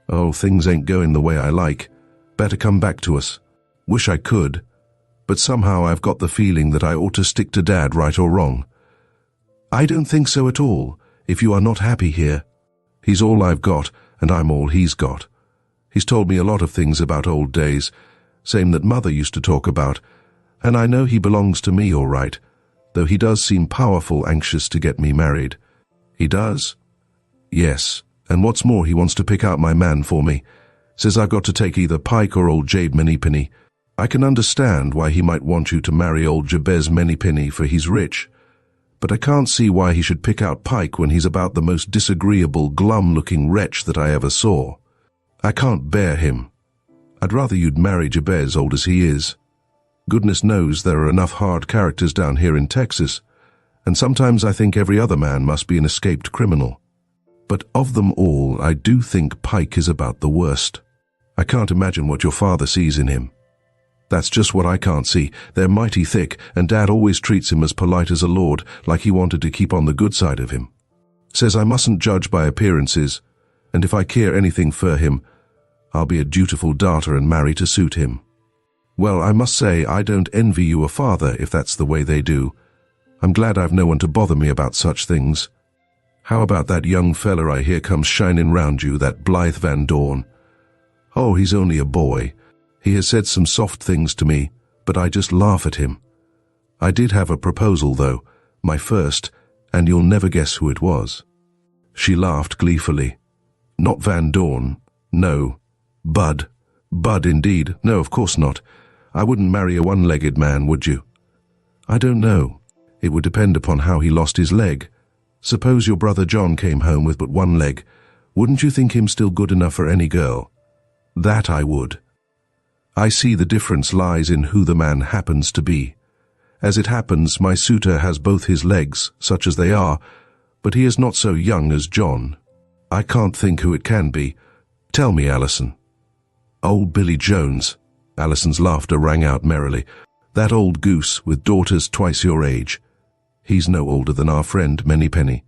"Oh, things ain't going the way I like. Better come back to us. Wish I could, but somehow I've got the feeling that I ought to stick to Dad, right or wrong." "I don't think so at all, if you are not happy here. He's all I've got, and I'm all he's got. He's told me a lot of things about old days, same that Mother used to talk about, and I know he belongs to me all right, though he does seem powerful anxious to get me married." "He does?" "Yes, and what's more, he wants to pick out my man for me. Says I've got to take either Pike or old Jabe Manypenny. I can understand why he might want you to marry old Jabez Manypenny, for he's rich, but I can't see why he should pick out Pike when he's about the most disagreeable, glum-looking wretch that I ever saw. I can't bear him. I'd rather you'd marry Jabez, old as he is. Goodness knows there are enough hard characters down here in Texas, and sometimes I think every other man must be an escaped criminal. But of them all, I do think Pike is about the worst. I can't imagine what your father sees in him. That's just what I can't see. They're mighty thick, and Dad always treats him as polite as a lord, like he wanted to keep on the good side of him. Says I mustn't judge by appearances, and if I care anything for him, I'll be a dutiful daughter and marry to suit him. Well, I must say I don't envy you a father if that's the way they do. I'm glad I've no one to bother me about such things. How about that young fella I hear comes shining round you, that Blythe Van Dorn? Oh, he's only a boy. He has said some soft things to me, but I just laugh at him. I did have a proposal, though, my first, and you'll never guess who it was." She laughed gleefully. "Not Van Dorn. No. Bud. Bud, indeed. No, of course not. I wouldn't marry a one-legged man, would you? I don't know. It would depend upon how he lost his leg. Suppose your brother John came home with but one leg. Wouldn't you think him still good enough for any girl? That I would. I see the difference lies in who the man happens to be. As it happens, my suitor has both his legs, such as they are, but he is not so young as John. I can't think who it can be. Tell me, Alison. Old Billy Jones. Alison's laughter rang out merrily. That old goose with daughters twice your age. He's no older than our friend Manypenny.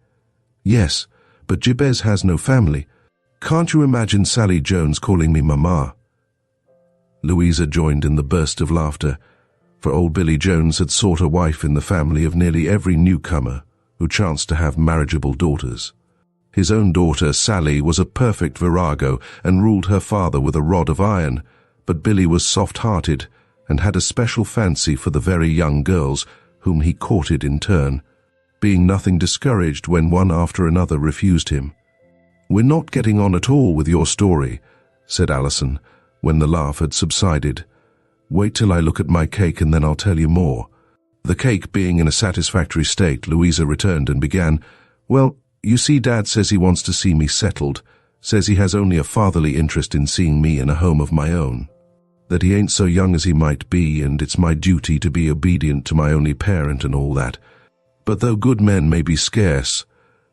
Yes, but Jabez has no family. Can't you imagine Sally Jones calling me Mama? Louisa joined in the burst of laughter, for old Billy Jones had sought a wife in the family of nearly every newcomer who chanced to have marriageable daughters. His own daughter, Sally, was a perfect virago and ruled her father with a rod of iron, but Billy was soft-hearted and had a special fancy for the very young girls whom he courted in turn, being nothing discouraged when one after another refused him. "We're not getting on at all with your story," said Alison, when the laugh had subsided. "Wait till I look at my cake and then I'll tell you more." The cake being in a satisfactory state, Louisa returned and began, "Well, you see, Dad says he wants to see me settled, says he has only a fatherly interest in seeing me in a home of my own. That he ain't so young as he might be, and it's my duty to be obedient to my only parent and all that. But though good men may be scarce,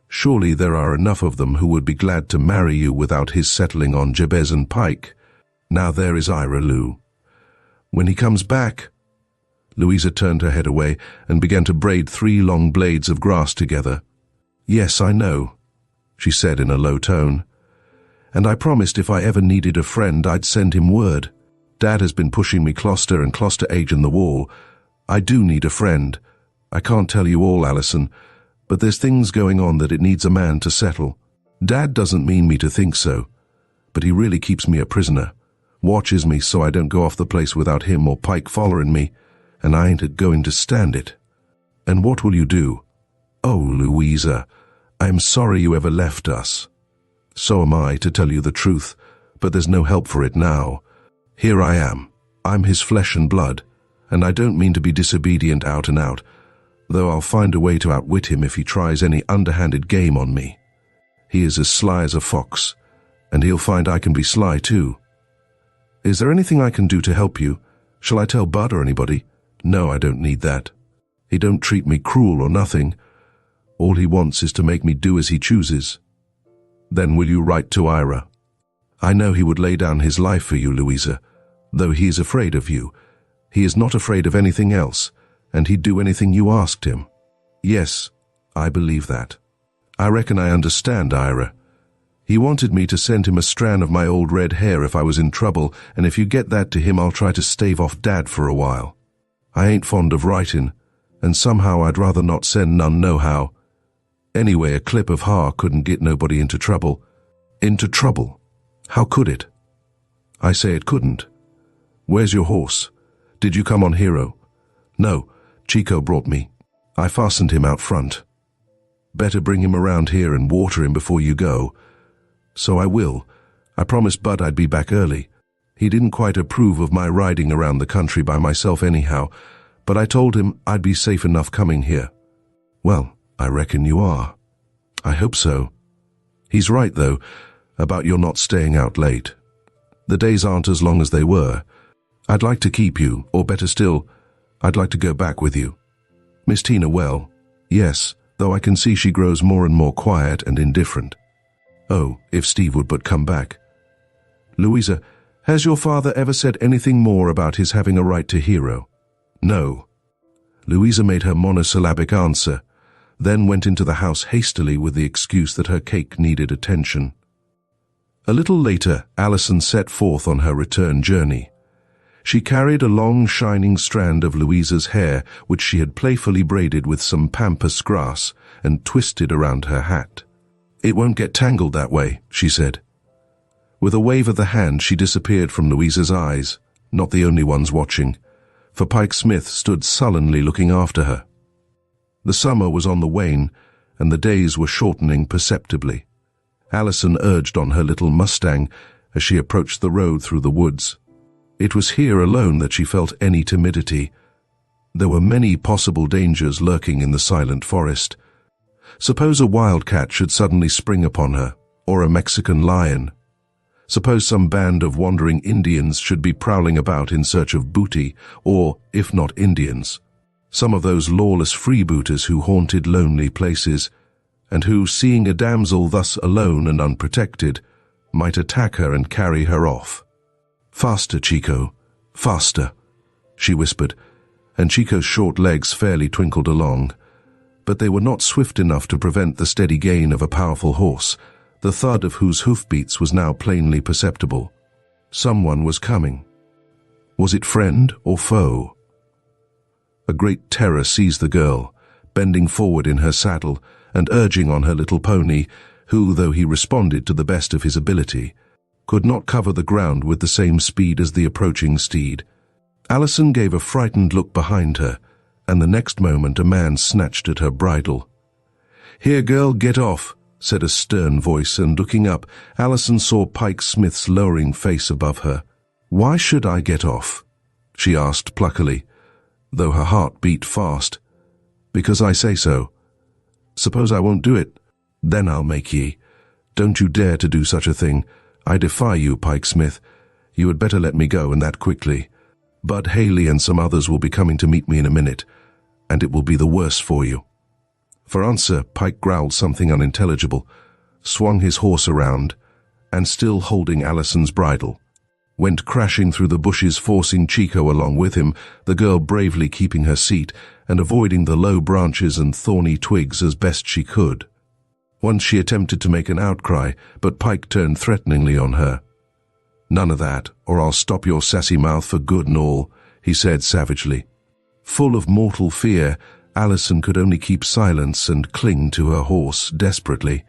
surely there are enough of them who would be glad to marry you without his settling on Jabez and Pike. Now there is Ira, Lou. When he comes back—" Louisa turned her head away and began to braid 3 long blades of grass together. "Yes, I know," she said in a low tone. "And I promised if I ever needed a friend I'd send him word. Dad has been pushing me closter and closter age in the wall. I do need a friend. I can't tell you all, Alison, but there's things going on that it needs a man to settle. Dad doesn't mean me to think so, but he really keeps me a prisoner, watches me so I don't go off the place without him or Pike following me, and I ain't going to stand it. And what will you do? Oh, Louisa, I am sorry you ever left us. So am I, to tell you the truth, but there's no help for it now. Here I am. I'm his flesh and blood, and I don't mean to be disobedient out and out, though I'll find a way to outwit him if he tries any underhanded game on me. He is as sly as a fox, and he'll find I can be sly too. Is there anything I can do to help you? Shall I tell Bud or anybody? No, I don't need that. He don't treat me cruel or nothing. All he wants is to make me do as he chooses. Then will you write to Ira? I know he would lay down his life for you, Louisa, though he is afraid of you. He is not afraid of anything else, and he'd do anything you asked him. Yes, I believe that. I reckon I understand Ira. He wanted me to send him a strand of my old red hair if I was in trouble, and if you get that to him I'll try to stave off Dad for a while. I ain't fond of writing, and somehow I'd rather not send none nohow. Anyway, a clip of har couldn't get nobody into trouble. Into trouble? How could it? I say it couldn't. Where's your horse? Did you come on Hero? No, Chico brought me. I fastened him out front. Better bring him around here and water him before you go. So I will. I promised Bud I'd be back early. He didn't quite approve of my riding around the country by myself anyhow, but I told him I'd be safe enough coming here. Well, I reckon you are. I hope so. He's right, though, about your not staying out late. The days aren't as long as they were. I'd like to keep you, or better still, I'd like to go back with you. Miss Tina well? Yes, though I can see she grows more and more quiet and indifferent. Oh, if Steve would but come back. Louisa, has your father ever said anything more about his having a right to Hero? No. Louisa made her monosyllabic answer, then went into the house hastily with the excuse that her cake needed attention. A little later, Alison set forth on her return journey. She carried a long, shining strand of Louisa's hair, which she had playfully braided with some pampas grass and twisted around her hat. It won't get tangled that way, she said. With a wave of the hand, she disappeared from Louisa's eyes, not the only ones watching, for Pike Smith stood sullenly looking after her. The summer was on the wane, and the days were shortening perceptibly. Alison urged on her little Mustang as she approached the road through the woods, It was here alone that she felt any timidity. There were many possible dangers lurking in the silent forest. Suppose a wildcat should suddenly spring upon her, or a Mexican lion. Suppose some band of wandering Indians should be prowling about in search of booty, or, if not Indians, some of those lawless freebooters who haunted lonely places, and who, seeing a damsel thus alone and unprotected, might attack her and carry her off. "Faster, Chico, faster," she whispered, and Chico's short legs fairly twinkled along. But they were not swift enough to prevent the steady gain of a powerful horse, the thud of whose hoofbeats was now plainly perceptible. Someone was coming. Was it friend or foe? A great terror seized the girl, bending forward in her saddle and urging on her little pony, who, though he responded to the best of his ability, could not cover the ground with the same speed as the approaching steed. Alison gave a frightened look behind her, and the next moment a man snatched at her bridle. "Here, girl, get off," said a stern voice, and looking up, Alison saw Pike Smith's lowering face above her. "Why should I get off?" she asked pluckily, though her heart beat fast. "Because I say so. Suppose I won't do it? Then I'll make ye. Don't you dare to do such a thing. I defy you, Pike Smith. You had better let me go, and that quickly. Bud Haley and some others will be coming to meet me in a minute, and it will be the worse for you." For answer, Pike growled something unintelligible, swung his horse around, and still holding Alison's bridle, went crashing through the bushes, forcing Chico along with him, the girl bravely keeping her seat and avoiding the low branches and thorny twigs as best she could. Once she attempted to make an outcry, but Pike turned threateningly on her. "None of that, or I'll stop your sassy mouth for good and all," he said savagely. Full of mortal fear, Alison could only keep silence and cling to her horse desperately.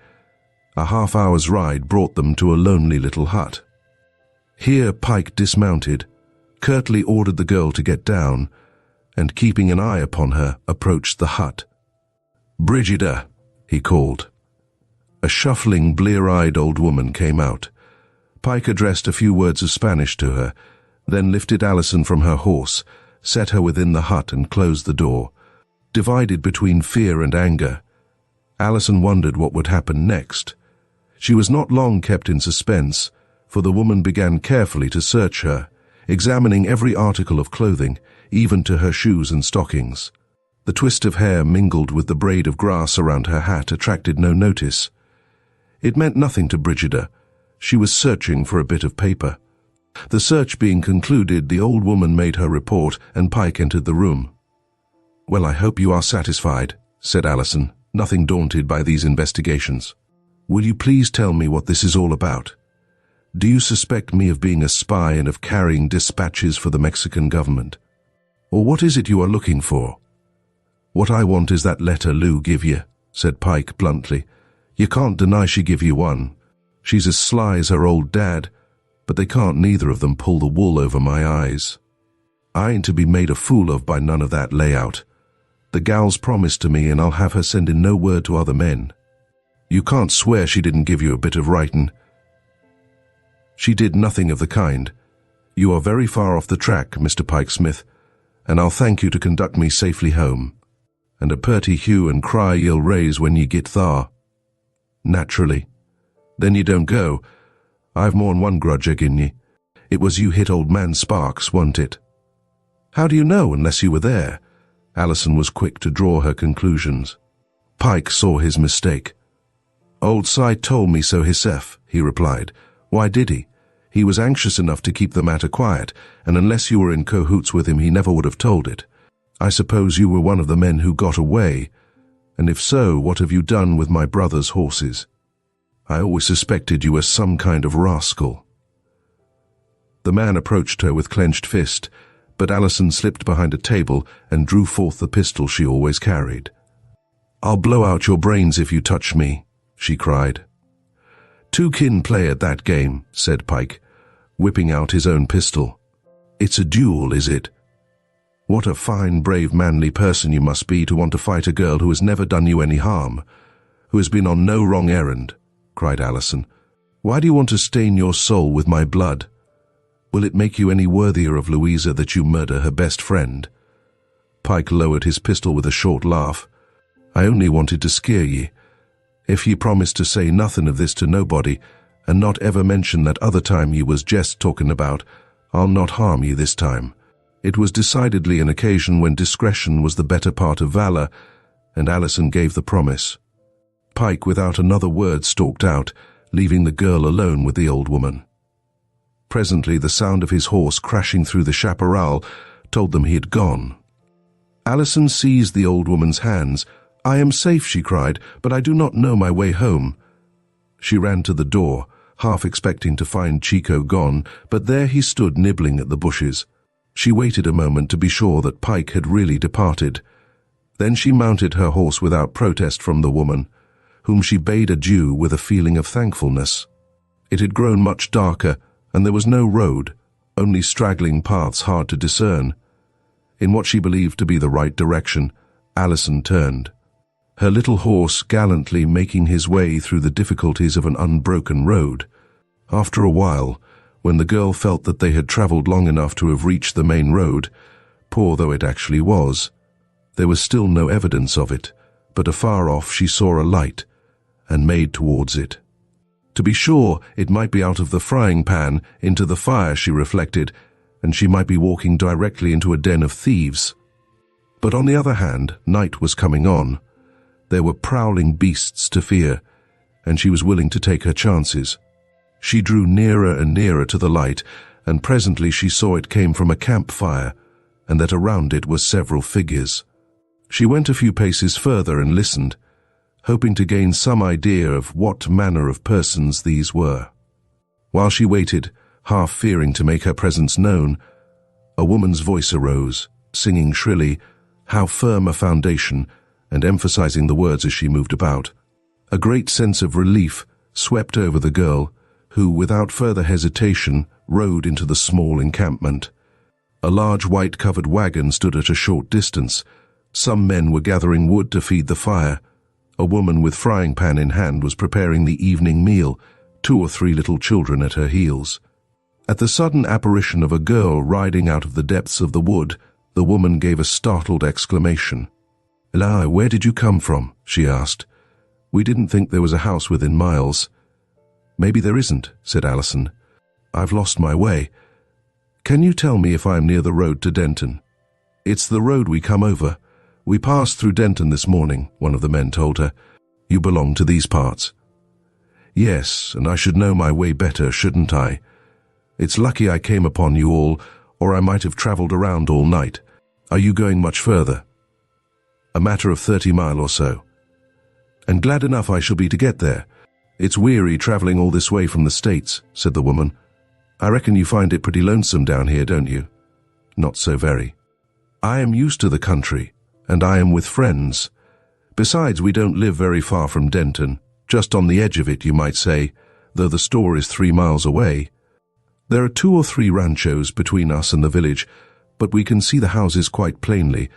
A half-hour's ride brought them to a lonely little hut. Here Pike dismounted, curtly ordered the girl to get down, and keeping an eye upon her, approached the hut. "Brigida," he called. A shuffling, blear-eyed old woman came out. Pike addressed a few words of Spanish to her, then lifted Alison from her horse, set her within the hut and closed the door. Divided between fear and anger, Alison wondered what would happen next. She was not long kept in suspense, for the woman began carefully to search her, examining every article of clothing, even to her shoes and stockings. The twist of hair mingled with the braid of grass around her hat attracted no notice. It meant nothing to Brigida. She was searching for a bit of paper. The search being concluded, the old woman made her report, and Pike entered the room. "Well, I hope you are satisfied," said Alison, nothing daunted by these investigations. "Will you please tell me what this is all about? Do you suspect me of being a spy and of carrying dispatches for the Mexican government? Or what is it you are looking for?" "What I want is that letter Lou give you," said Pike bluntly. "You can't deny she give you one. She's as sly as her old dad, but they can't neither of them pull the wool over my eyes. I ain't to be made a fool of by none of that layout. The gal's promised to me, and I'll have her sending no word to other men. You can't swear she didn't give you a bit of writing." "She did nothing of the kind. You are very far off the track, Mr. Pike Smith, and I'll thank you to conduct me safely home. And a purty hue and cry you'll raise when ye git thar." "Naturally. Then you don't go. I've more'n one grudge agin ye. It was you hit old man Sparks, wasn't it?" "How do you know unless you were there?" Alison was quick to draw her conclusions. Pike saw his mistake. "Old Si told me so hisself," he replied. "Why did he? He was anxious enough to keep the matter quiet, and unless you were in cahoots with him, he never would have told it. I suppose you were one of the men who got away, and if so, what have you done with my brother's horses? I always suspected you were some kind of rascal." The man approached her with clenched fist, but Alison slipped behind a table and drew forth the pistol she always carried. "I'll blow out your brains if you touch me," she cried. "Two kin play at that game," said Pike, whipping out his own pistol. "It's a duel, is it? What a fine, brave, manly person you must be to want to fight a girl who has never done you any harm, who has been on no wrong errand," cried Alison. "Why do you want to stain your soul with my blood? Will it make you any worthier of Louisa that you murder her best friend?" Pike lowered his pistol with a short laugh. "I only wanted to scare ye. If ye promise to say nothing of this to nobody, and not ever mention that other time ye was jest talking about, I'll not harm ye this time." It was decidedly an occasion when discretion was the better part of valor, and Alison gave the promise. Pike, without another word, stalked out, leaving the girl alone with the old woman. Presently the sound of his horse crashing through the chaparral told them he had gone. Alison seized the old woman's hands. "I am safe," she cried, "but I do not know my way home." She ran to the door, half expecting to find Chico gone, but there he stood nibbling at the bushes. She waited a moment to be sure that Pike had really departed. Then she mounted her horse without protest from the woman, whom she bade adieu with a feeling of thankfulness. It had grown much darker, and there was no road, only straggling paths hard to discern. In what she believed to be the right direction, Alison turned, her little horse gallantly making his way through the difficulties of an unbroken road. After a while, when the girl felt that they had travelled long enough to have reached the main road, poor though it actually was, there was still no evidence of it, but afar off she saw a light, and made towards it. To be sure, it might be out of the frying pan into the fire, she reflected, and she might be walking directly into a den of thieves. But on the other hand, night was coming on. There were prowling beasts to fear, and she was willing to take her chances. She drew nearer and nearer to the light, and presently she saw it came from a campfire, and that around it were several figures. She went a few paces further and listened, hoping to gain some idea of what manner of persons these were. While she waited, half fearing to make her presence known, a woman's voice arose, singing shrilly, "How firm a foundation," and emphasizing the words as she moved about. A great sense of relief swept over the girl, who, without further hesitation, rode into the small encampment. A large white-covered wagon stood at a short distance. Some men were gathering wood to feed the fire. A woman with frying pan in hand was preparing the evening meal, 2 or 3 little children at her heels. At the sudden apparition of a girl riding out of the depths of the wood, the woman gave a startled exclamation. "Eli, where did you come from?" she asked. "We didn't think there was a house within miles." "Maybe there isn't," said Alison. "I've lost my way. Can you tell me if I'm near the road to Denton?" "It's the road we come over. We passed through Denton this morning," one of the men told her. "You belong to these parts?" "Yes, and I should know my way better, shouldn't I? It's lucky I came upon you all, or I might have travelled around all night. Are you going much further?" "A matter of 30 miles or so." "And glad enough I shall be to get there. It's weary travelling all this way from the States," said the woman. "I reckon you find it pretty lonesome down here, don't you?" "Not so very. I am used to the country, and I am with friends. Besides, we don't live very far from Denton, just on the edge of it, you might say, though the store is 3 miles away. There are 2 or 3 ranchos between us and the village, but we can see the houses quite plainly,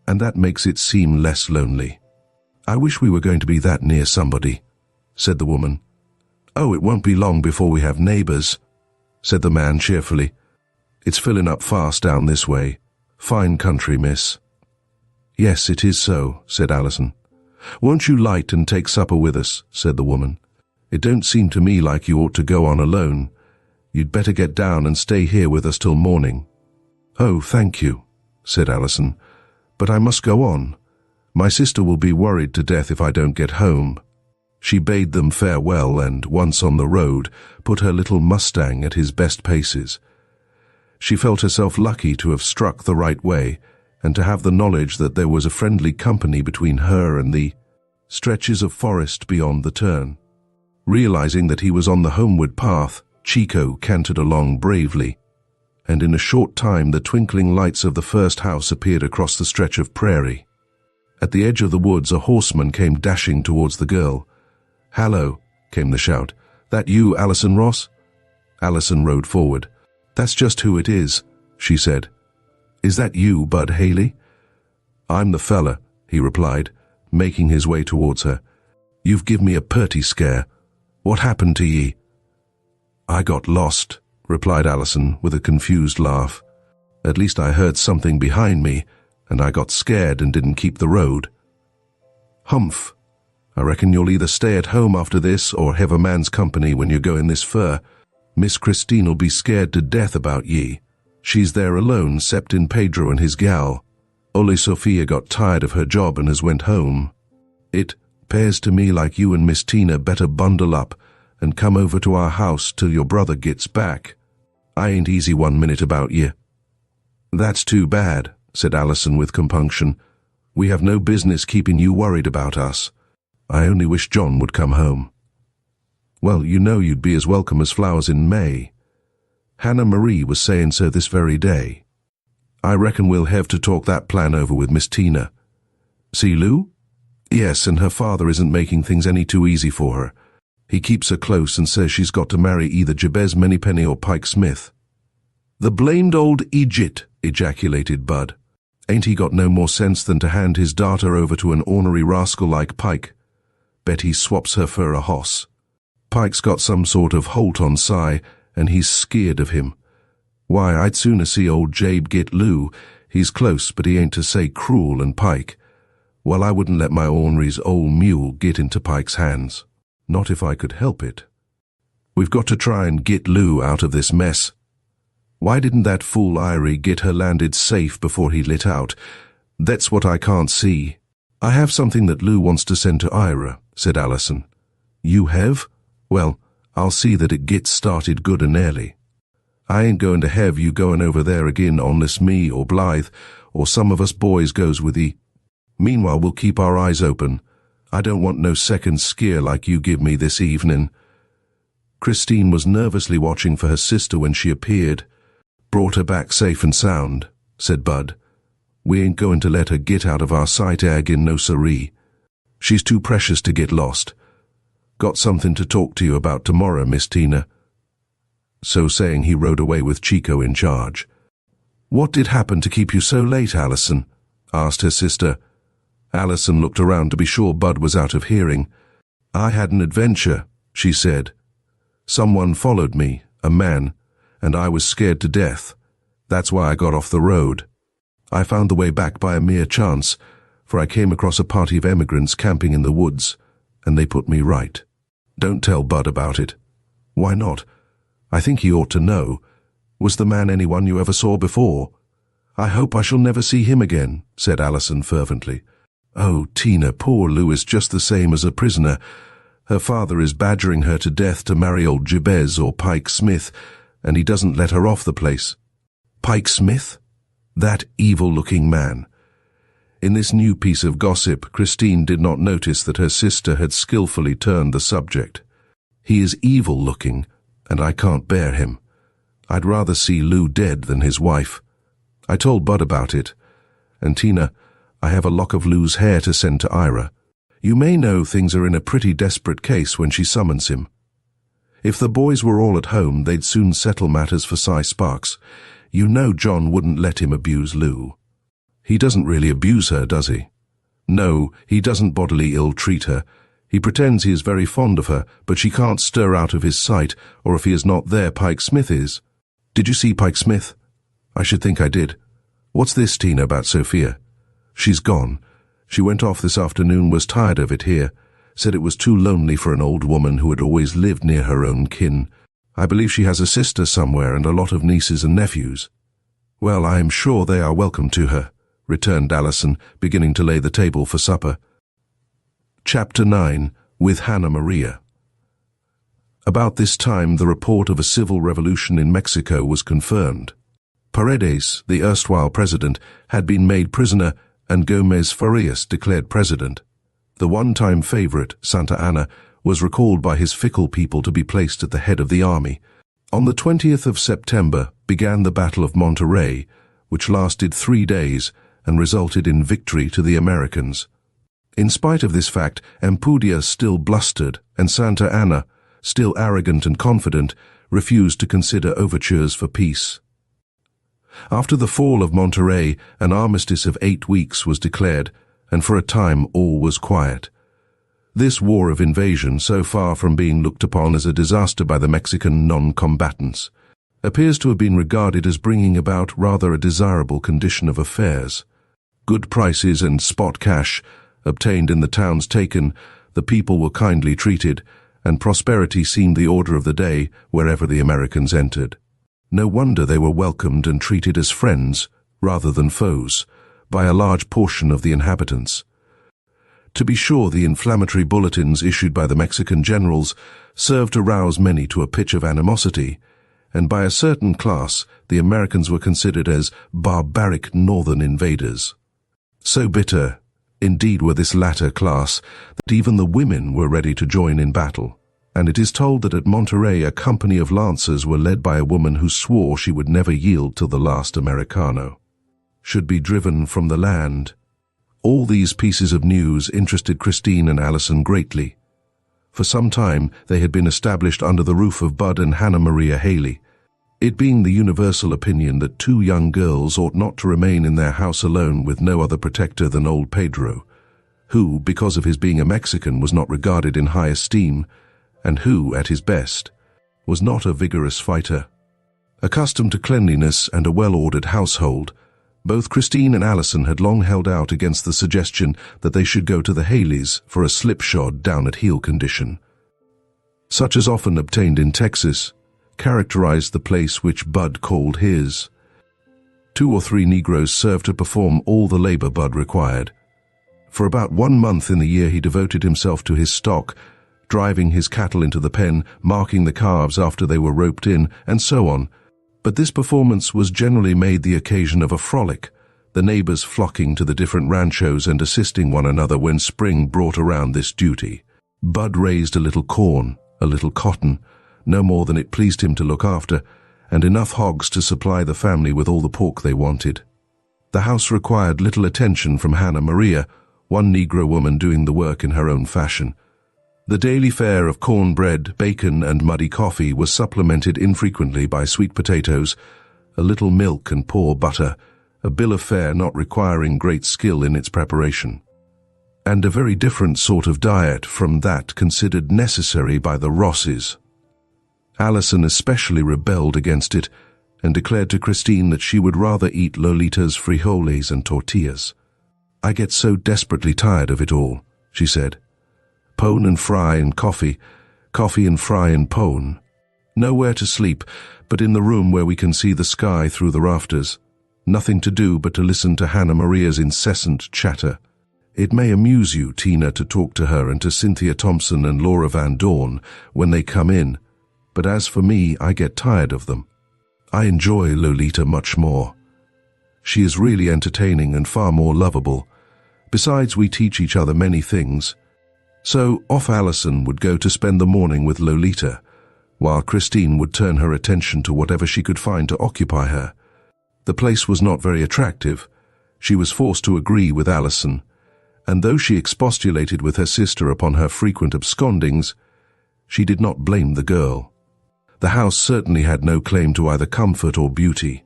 and that makes it seem less lonely." "I wish we were going to be that near somebody," said the woman. "Oh, it won't be long before we have neighbours," said the man cheerfully. "It's filling up fast down this way. Fine country, miss." "Yes, it is so," said Alison. "Won't you light and take supper with us?" said the woman. "It don't seem to me like you ought to go on alone. You'd better get down and stay here with us till morning." "Oh, thank you," said Alison, "but I must go on. My sister will be worried to death if I don't get home." She bade them farewell and, once on the road, put her little Mustang at his best paces. She felt herself lucky to have struck the right way, and to have the knowledge that there was a friendly company between her and the stretches of forest beyond the turn. Realizing that he was on the homeward path, Chico cantered along bravely, and in a short time the twinkling lights of the first house appeared across the stretch of prairie. At the edge of the woods a horseman came dashing towards the girl. "Hallo," came the shout. "That you, Alison Ross?" Alison rode forward. "That's just who it is," she said. "Is that you, Bud Haley?" "I'm the fella," he replied, making his way towards her. "You've give me a purty scare. What happened to ye?" "I got lost," replied Alison with a confused laugh. At least I heard something behind me, and I got scared and didn't keep the road. Humph. I reckon you'll either stay at home after this or have a man's company when you're going this fur. Miss Christine'll be scared to death about ye. She's there alone, cept in Pedro and his gal. Ole Sophia got tired of her job and has went home. It 'pears to me like you and Miss Tina better bundle up and come over to our house till your brother gets back. I ain't easy 1 minute about ye. That's too bad, said Alison with compunction. We have no business keeping you worried about us. I only wish John would come home. Well, you know you'd be as welcome as flowers in May. Hannah Marie was saying so this very day. I reckon we'll have to talk that plan over with Miss Tina. See Lou? Yes, and her father isn't making things any too easy for her. He keeps her close and says she's got to marry either Jabez Manypenny or Pike Smith. The blamed old Egypt, ejaculated Bud. Ain't he got no more sense than to hand his darter over to an ornery rascal like Pike? Bet he swaps her for a hoss. Pike's got some sort of holt on Cy, and he's skeered of him. Why, I'd sooner see old Jabe get Lou. He's close, but he ain't to say cruel and Pike. Well, I wouldn't let my ornery's old mule get into Pike's hands. Not if I could help it. We've got to try and get Lou out of this mess. Why didn't that fool Irie get her landed safe before he lit out? That's what I can't see. I have something that Lou wants to send to Ira, said Alison. You have? Well, I'll see that it gets started good and early. I ain't going to have you going over there again unless me or Blythe or some of us boys goes with ye. Meanwhile, we'll keep our eyes open. I don't want no second scare like you give me this evening. Christine was nervously watching for her sister when she appeared. Brought her back safe and sound, said Bud. We ain't going to let her get out of our sight again, no siree. She's too precious to get lost. Got something to talk to you about tomorrow, Miss Tina. So saying, he rode away with Chico in charge. What did happen to keep you so late, Alison? Asked her sister. Alison looked around to be sure Bud was out of hearing. I had an adventure, she said. Someone followed me, a man, and I was scared to death. That's why I got off the road. I found the way back by a mere chance, for I came across a party of emigrants camping in the woods, and they put me right. Don't tell Bud about it. Why not? I think he ought to know. Was the man anyone you ever saw before? I hope I shall never see him again, said Alison fervently. Oh, Tina, poor Lou is just the same as a prisoner. Her father is badgering her to death to marry old Jabez or Pike Smith, and he doesn't let her off the place. Pike Smith? That evil-looking man. In this new piece of gossip, Christine did not notice that her sister had skillfully turned the subject. He is evil-looking, and I can't bear him. I'd rather see Lou dead than his wife. I told Bud about it, and Tina, I have a lock of Lou's hair to send to Ira. You may know things are in a pretty desperate case when she summons him. If the boys were all at home, they'd soon settle matters for Cy Sparks. You know John wouldn't let him abuse Lou. He doesn't really abuse her, does he? No, he doesn't bodily ill-treat her. He pretends he is very fond of her, but she can't stir out of his sight, or if he is not there, Pike Smith is. Did you see Pike Smith? I should think I did. What's this, Tina, about Sophia? She's gone. She went off this afternoon, was tired of it here. Said it was too lonely for an old woman who had always lived near her own kin. I believe she has a sister somewhere and a lot of nieces and nephews. Well, I am sure they are welcome to her, returned Alison, beginning to lay the table for supper. Chapter 9, with Hannah Maria. About this time, the report of a civil revolution in Mexico was confirmed. Paredes, the erstwhile president, had been made prisoner, and Gomez Farias declared president. The one-time favorite, Santa Anna, was recalled by his fickle people to be placed at the head of the army. On the 20th of September began the Battle of Monterrey, which lasted 3 days and resulted in victory to the Americans. In spite of this fact, Ampudia still blustered, and Santa Anna, still arrogant and confident, refused to consider overtures for peace. After the fall of Monterrey, an armistice of 8 weeks was declared, and for a time all was quiet. This war of invasion, so far from being looked upon as a disaster by the Mexican non-combatants, appears to have been regarded as bringing about rather a desirable condition of affairs. Good prices and spot cash obtained in the towns taken, the people were kindly treated, and prosperity seemed the order of the day wherever the Americans entered. No wonder they were welcomed and treated as friends, rather than foes, by a large portion of the inhabitants. To be sure, the inflammatory bulletins issued by the Mexican generals served to rouse many to a pitch of animosity, and by a certain class the Americans were considered as barbaric northern invaders. So bitter, indeed, were this latter class that even the women were ready to join in battle, and it is told that at Monterey a company of lancers were led by a woman who swore she would never yield till the last Americano should be driven from the land. All these pieces of news interested Christine and Alison greatly. For some time they had been established under the roof of Bud and Hannah Maria Haley, it being the universal opinion that two young girls ought not to remain in their house alone with no other protector than old Pedro, who, because of his being a Mexican, was not regarded in high esteem, and who, at his best, was not a vigorous fighter. Accustomed to cleanliness and a well-ordered household, both Christine and Alison had long held out against the suggestion that they should go to the Haleys for a slipshod down-at-heel condition, such as often obtained in Texas, characterized the place which Bud called his. 2 or 3 Negroes served to perform all the labor Bud required. For about 1 month in the year he devoted himself to his stock, driving his cattle into the pen, marking the calves after they were roped in, and so on. But this performance was generally made the occasion of a frolic, the neighbors flocking to the different ranchos and assisting one another when spring brought around this duty. Bud raised a little corn, a little cotton, no more than it pleased him to look after, and enough hogs to supply the family with all the pork they wanted. The house required little attention from Hannah Maria, one Negro woman doing the work in her own fashion. The daily fare of cornbread, bacon, and muddy coffee was supplemented infrequently by sweet potatoes, a little milk and poor butter, a bill of fare not requiring great skill in its preparation, and a very different sort of diet from that considered necessary by the Rosses. Alison especially rebelled against it, and declared to Christine that she would rather eat Lolita's frijoles and tortillas. "I get so desperately tired of it all," she said. "Pone and fry and coffee, coffee and fry and pone. Nowhere to sleep but in the room where we can see the sky through the rafters. Nothing to do but to listen to Hannah Maria's incessant chatter. It may amuse you, Tina, to talk to her and to Cynthia Thompson and Laura Van Dorn when they come in, but as for me, I get tired of them. I enjoy Lolita much more. She is really entertaining and far more lovable. Besides, we teach each other many things." So off Alison would go to spend the morning with Lolita, while Christine would turn her attention to whatever she could find to occupy her. The place was not very attractive. She was forced to agree with Alison, and though she expostulated with her sister upon her frequent abscondings, she did not blame the girl. The house certainly had no claim to either comfort or beauty.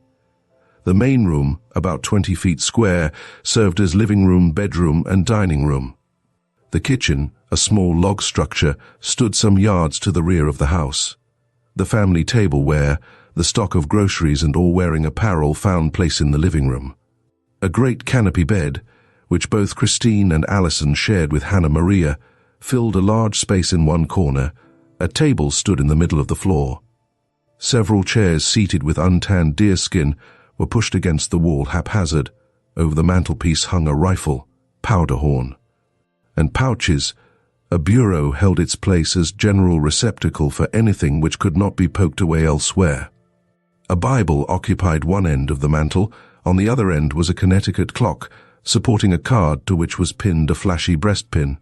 The main room, about 20 feet square, served as living room, bedroom, and dining room. The kitchen, a small log structure, stood some yards to the rear of the house. The family tableware, the stock of groceries and all wearing apparel found place in the living room. A great canopy bed, which both Christine and Alison shared with Hannah Maria, filled a large space in one corner. A table stood in the middle of the floor. Several chairs seated with untanned deerskin were pushed against the wall haphazard. Over the mantelpiece hung a rifle, powder horn, and pouches. A bureau held its place as general receptacle for anything which could not be poked away elsewhere. A Bible occupied one end of the mantel. On the other end was a Connecticut clock, supporting a card to which was pinned a flashy breastpin.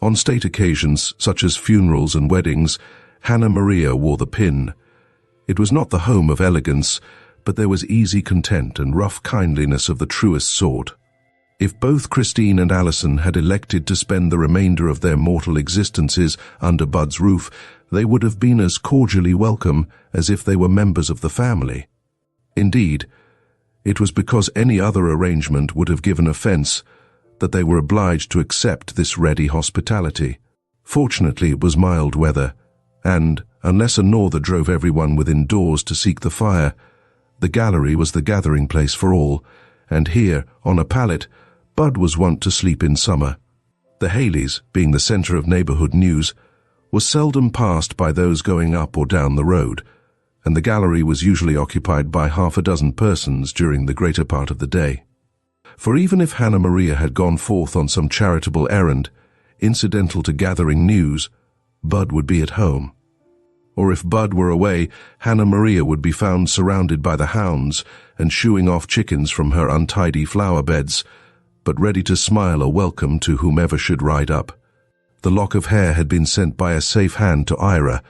On state occasions, such as funerals and weddings, Hannah Maria wore the pin. It was not the home of elegance, but there was easy content and rough kindliness of the truest sort. If both Christine and Alison had elected to spend the remainder of their mortal existences under Bud's roof, they would have been as cordially welcome as if they were members of the family. Indeed, it was because any other arrangement would have given offense that they were obliged to accept this ready hospitality. Fortunately, it was mild weather, and, unless a norther drove everyone within doors to seek the fire, the gallery was the gathering place for all, and here, on a pallet, Bud was wont to sleep in summer. The Haleys, being the centre of neighbourhood news, was seldom passed by those going up or down the road, and the gallery was usually occupied by half a dozen persons during the greater part of the day. For even if Hannah Maria had gone forth on some charitable errand, incidental to gathering news, Bud would be at home. Or if Bud were away, Hannah Maria would be found surrounded by the hounds and shooing off chickens from her untidy flower beds, but ready to smile a welcome to whomever should ride up. The lock of hair had been sent by a safe hand to Ira,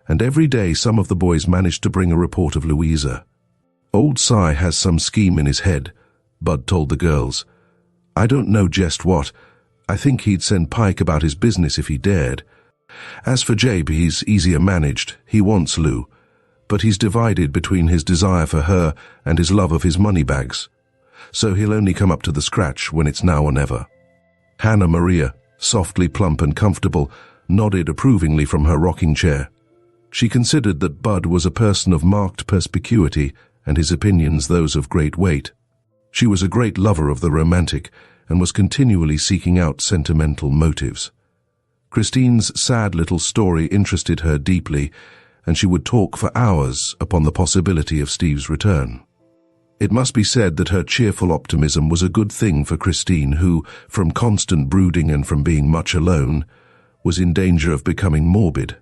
and every day some of the boys managed to bring a report of Louisa. Old Si has some scheme in his head, Bud told the girls. I don't know just what. I think he'd send Pike about his business if he dared. As for Jabe, he's easier managed. He wants Lou, but he's divided between his desire for her and his love of his money bags. So he'll only come up to the scratch when it's now or never. Hannah Maria, softly plump and comfortable, nodded approvingly from her rocking chair. She considered that Bud was a person of marked perspicuity and his opinions those of great weight. She was a great lover of the romantic and was continually seeking out sentimental motives. Christine's sad little story interested her deeply, and she would talk for hours upon the possibility of Steve's return. It must be said that her cheerful optimism was a good thing for Christine, who, from constant brooding and from being much alone, was in danger of becoming morbid.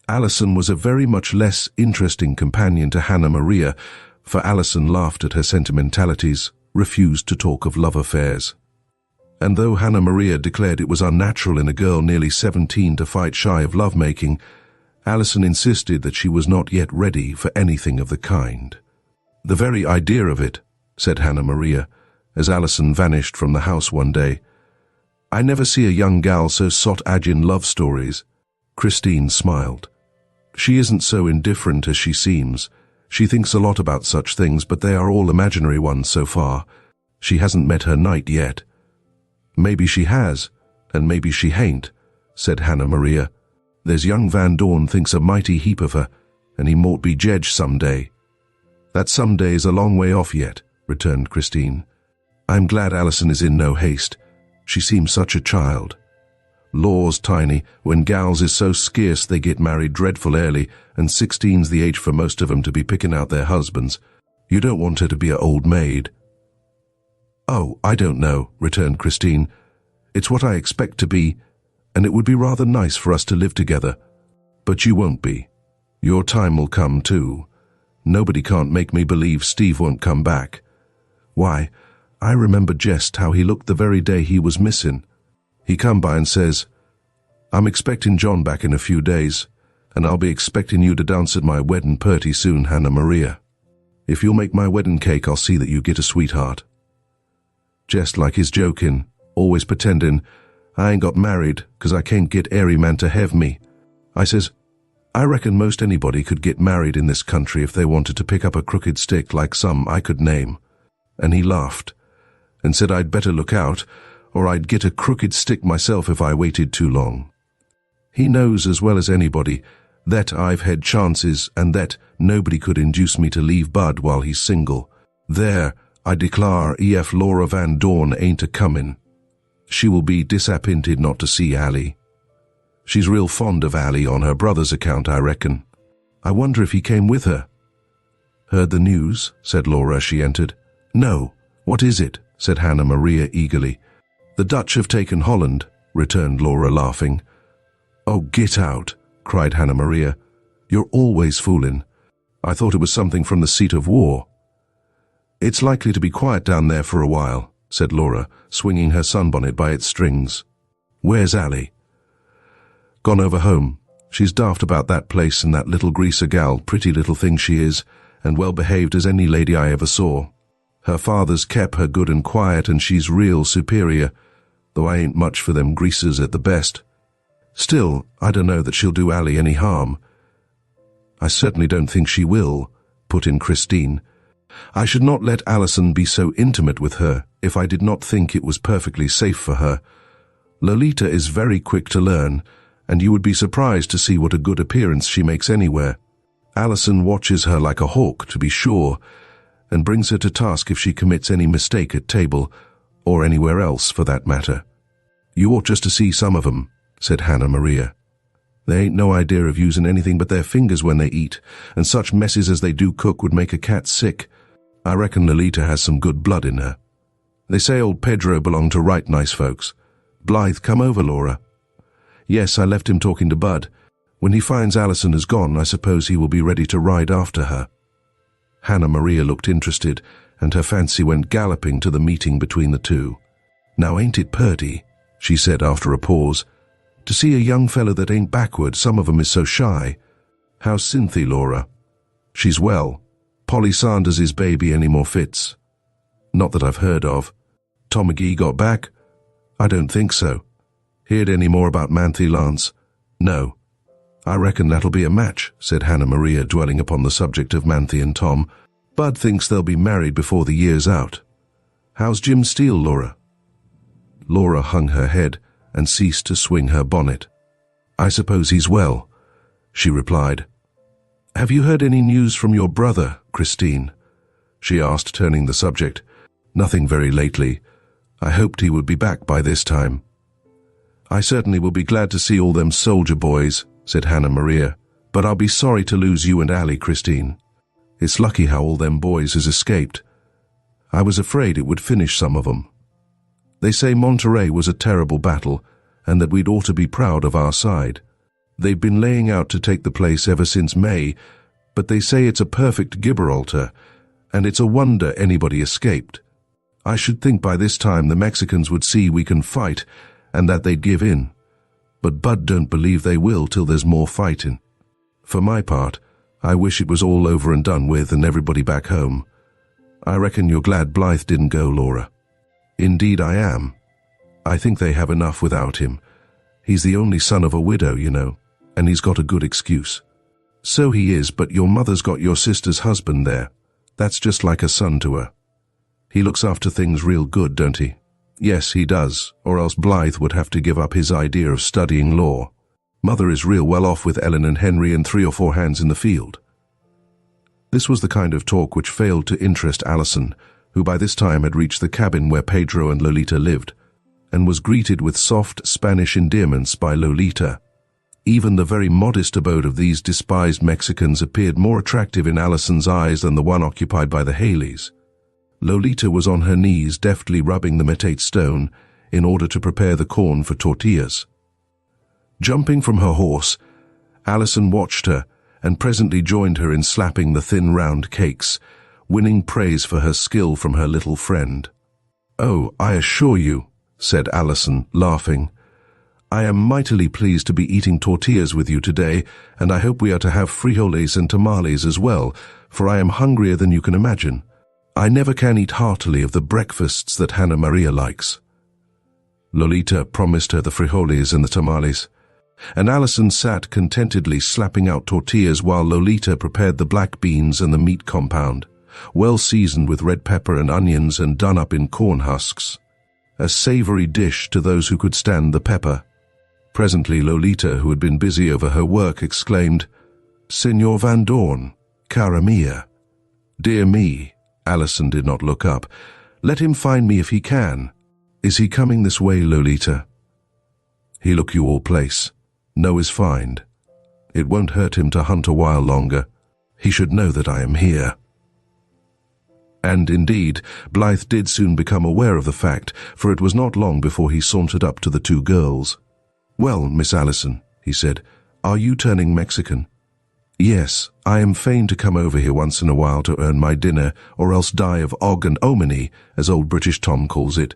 Alison was a very much less interesting companion to Hannah Maria, for Alison laughed at her sentimentalities, refused to talk of love affairs. And though Hannah Maria declared it was unnatural in a girl nearly 17 to fight shy of lovemaking, Alison insisted that she was not yet ready for anything of the kind. The very idea of it, said Hannah Maria, as Alison vanished from the house one day. I never see a young gal so sot agin love stories. Christine smiled. She isn't so indifferent as she seems. She thinks a lot about such things, but they are all imaginary ones so far. She hasn't met her knight yet. Maybe she has, and maybe she hain't, said Hannah Maria. There's young Van Dorn thinks a mighty heap of her, and he mought be jedge some day. That some day is a long way off yet, returned Christine. I'm glad Alison is in no haste. She seems such a child. Laws, Tiny, when gals is so scarce they get married dreadful early, and 16's the age for most of 'em to be picking out their husbands. You don't want her to be a old maid. Oh, I don't know, returned Christine. It's what I expect to be, and it would be rather nice for us to live together. But you won't be. Your time will come too. Nobody can't make me believe Steve won't come back. Why, I remember just how he looked the very day he was missing. He come by and says, I'm expecting John back in a few days, and I'll be expecting you to dance at my wedding purty soon, Hannah Maria. If you'll make my wedding cake, I'll see that you get a sweetheart. Just like he's joking, always pretending, I ain't got married 'cause I can't get airy man to have me. I says, I reckon most anybody could get married in this country if they wanted to pick up a crooked stick like some I could name. And he laughed, and said I'd better look out, or I'd get a crooked stick myself if I waited too long. He knows as well as anybody that I've had chances and that nobody could induce me to leave Bud while he's single. There, I declare E.F. Laura Van Dorn ain't a-comin'. She will be disappointed not to see Allie. She's real fond of Allie on her brother's account, I reckon. I wonder if he came with her. Heard the news? Said Laura as she entered. No. What is it? Said Hannah Maria eagerly. The Dutch have taken Holland, returned Laura laughing. Oh, get out, cried Hannah Maria. You're always fooling. I thought it was something from the seat of war. It's likely to be quiet down there for a while, said Laura, swinging her sunbonnet by its strings. Where's Allie? Gone over home. She's daft about that place and that little greaser gal, pretty little thing she is, and well behaved as any lady I ever saw. Her father's kep her good and quiet, and she's real superior, though I ain't much for them greasers at the best. Still, I don't know that she'll do Allie any harm. I certainly don't think she will, put in Christine. I should not let Alison be so intimate with her if I did not think it was perfectly safe for her. Lolita is very quick to learn, and you would be surprised to see what a good appearance she makes anywhere. Alison watches her like a hawk, to be sure, and brings her to task if she commits any mistake at table, or anywhere else for that matter. You ought just to see some of 'em, said Hannah Maria. They ain't no idea of using anything but their fingers when they eat, and such messes as they do cook would make a cat sick. I reckon Lolita has some good blood in her. They say old Pedro belonged to right nice folks. Blythe, come over, Laura. Yes, I left him talking to Bud. When he finds Alison has gone, I suppose he will be ready to ride after her. Hannah Maria looked interested, and her fancy went galloping to the meeting between the two. Now ain't it purty, she said after a pause. To see a young fellow that ain't backward, some of 'em is so shy. How's Cynthia, Laura? She's well. Polly Sanders' baby any more fits? Not that I've heard of. Tom McGee got back? I don't think so. Heard any more about Manthe Lance? No. I reckon that'll be a match, said Hannah Maria, dwelling upon the subject of Manthe and Tom. Bud thinks they'll be married before the year's out. How's Jim Steele, Laura? Laura hung her head and ceased to swing her bonnet. I suppose he's well, she replied. Have you heard any news from your brother, Christine? She asked, turning the subject. Nothing very lately. I hoped he would be back by this time. I certainly will be glad to see all them soldier boys, said Hannah Maria, but I'll be sorry to lose you and Allie, Christine. It's lucky how all them boys has escaped. I was afraid it would finish some of 'em. They say Monterey was a terrible battle, and that we'd ought to be proud of our side. They've been laying out to take the place ever since May, but they say it's a perfect Gibraltar, and it's a wonder anybody escaped. I should think by this time the Mexicans would see we can fight, and that they'd give in. But Bud don't believe they will till there's more fighting. For my part, I wish it was all over and done with and everybody back home. I reckon you're glad Blythe didn't go, Laura. Indeed I am. I think they have enough without him. He's the only son of a widow, you know, and he's got a good excuse. So he is, but your mother's got your sister's husband there. That's just like a son to her. He looks after things real good, don't he? Yes, he does, or else Blythe would have to give up his idea of studying law. Mother is real well off with Ellen and Henry and 3 or 4 hands in the field. This was the kind of talk which failed to interest Alison, who by this time had reached the cabin where Pedro and Lolita lived, and was greeted with soft Spanish endearments by Lolita. Even the very modest abode of these despised Mexicans appeared more attractive in Alison's eyes than the one occupied by the Haleys. Lolita was on her knees deftly rubbing the metate stone in order to prepare the corn for tortillas. Jumping from her horse, Alison watched her and presently joined her in slapping the thin round cakes, winning praise for her skill from her little friend. "Oh, I assure you," said Alison, laughing, "I am mightily pleased to be eating tortillas with you today, and I hope we are to have frijoles and tamales as well, for I am hungrier than you can imagine. I never can eat heartily of the breakfasts that Hannah Maria likes." Lolita promised her the frijoles and the tamales, and Alison sat contentedly slapping out tortillas while Lolita prepared the black beans and the meat compound, well seasoned with red pepper and onions and done up in corn husks. A savory dish to those who could stand the pepper. Presently Lolita, who had been busy over her work, exclaimed, "Senor Van Dorn, cara mia." "Dear me," Alison did not look up. "Let him find me if he can. Is he coming this way, Lolita?" "He look you all place. Know his find. It won't hurt him to hunt a while longer. He should know that I am here." And indeed, Blythe did soon become aware of the fact, for it was not long before he sauntered up to the 2 girls. "Well, Miss Alison," he said, "are you turning Mexican?" "Yes, I am fain to come over here once in a while to earn my dinner, or else die of og and omini, as old British Tom calls it.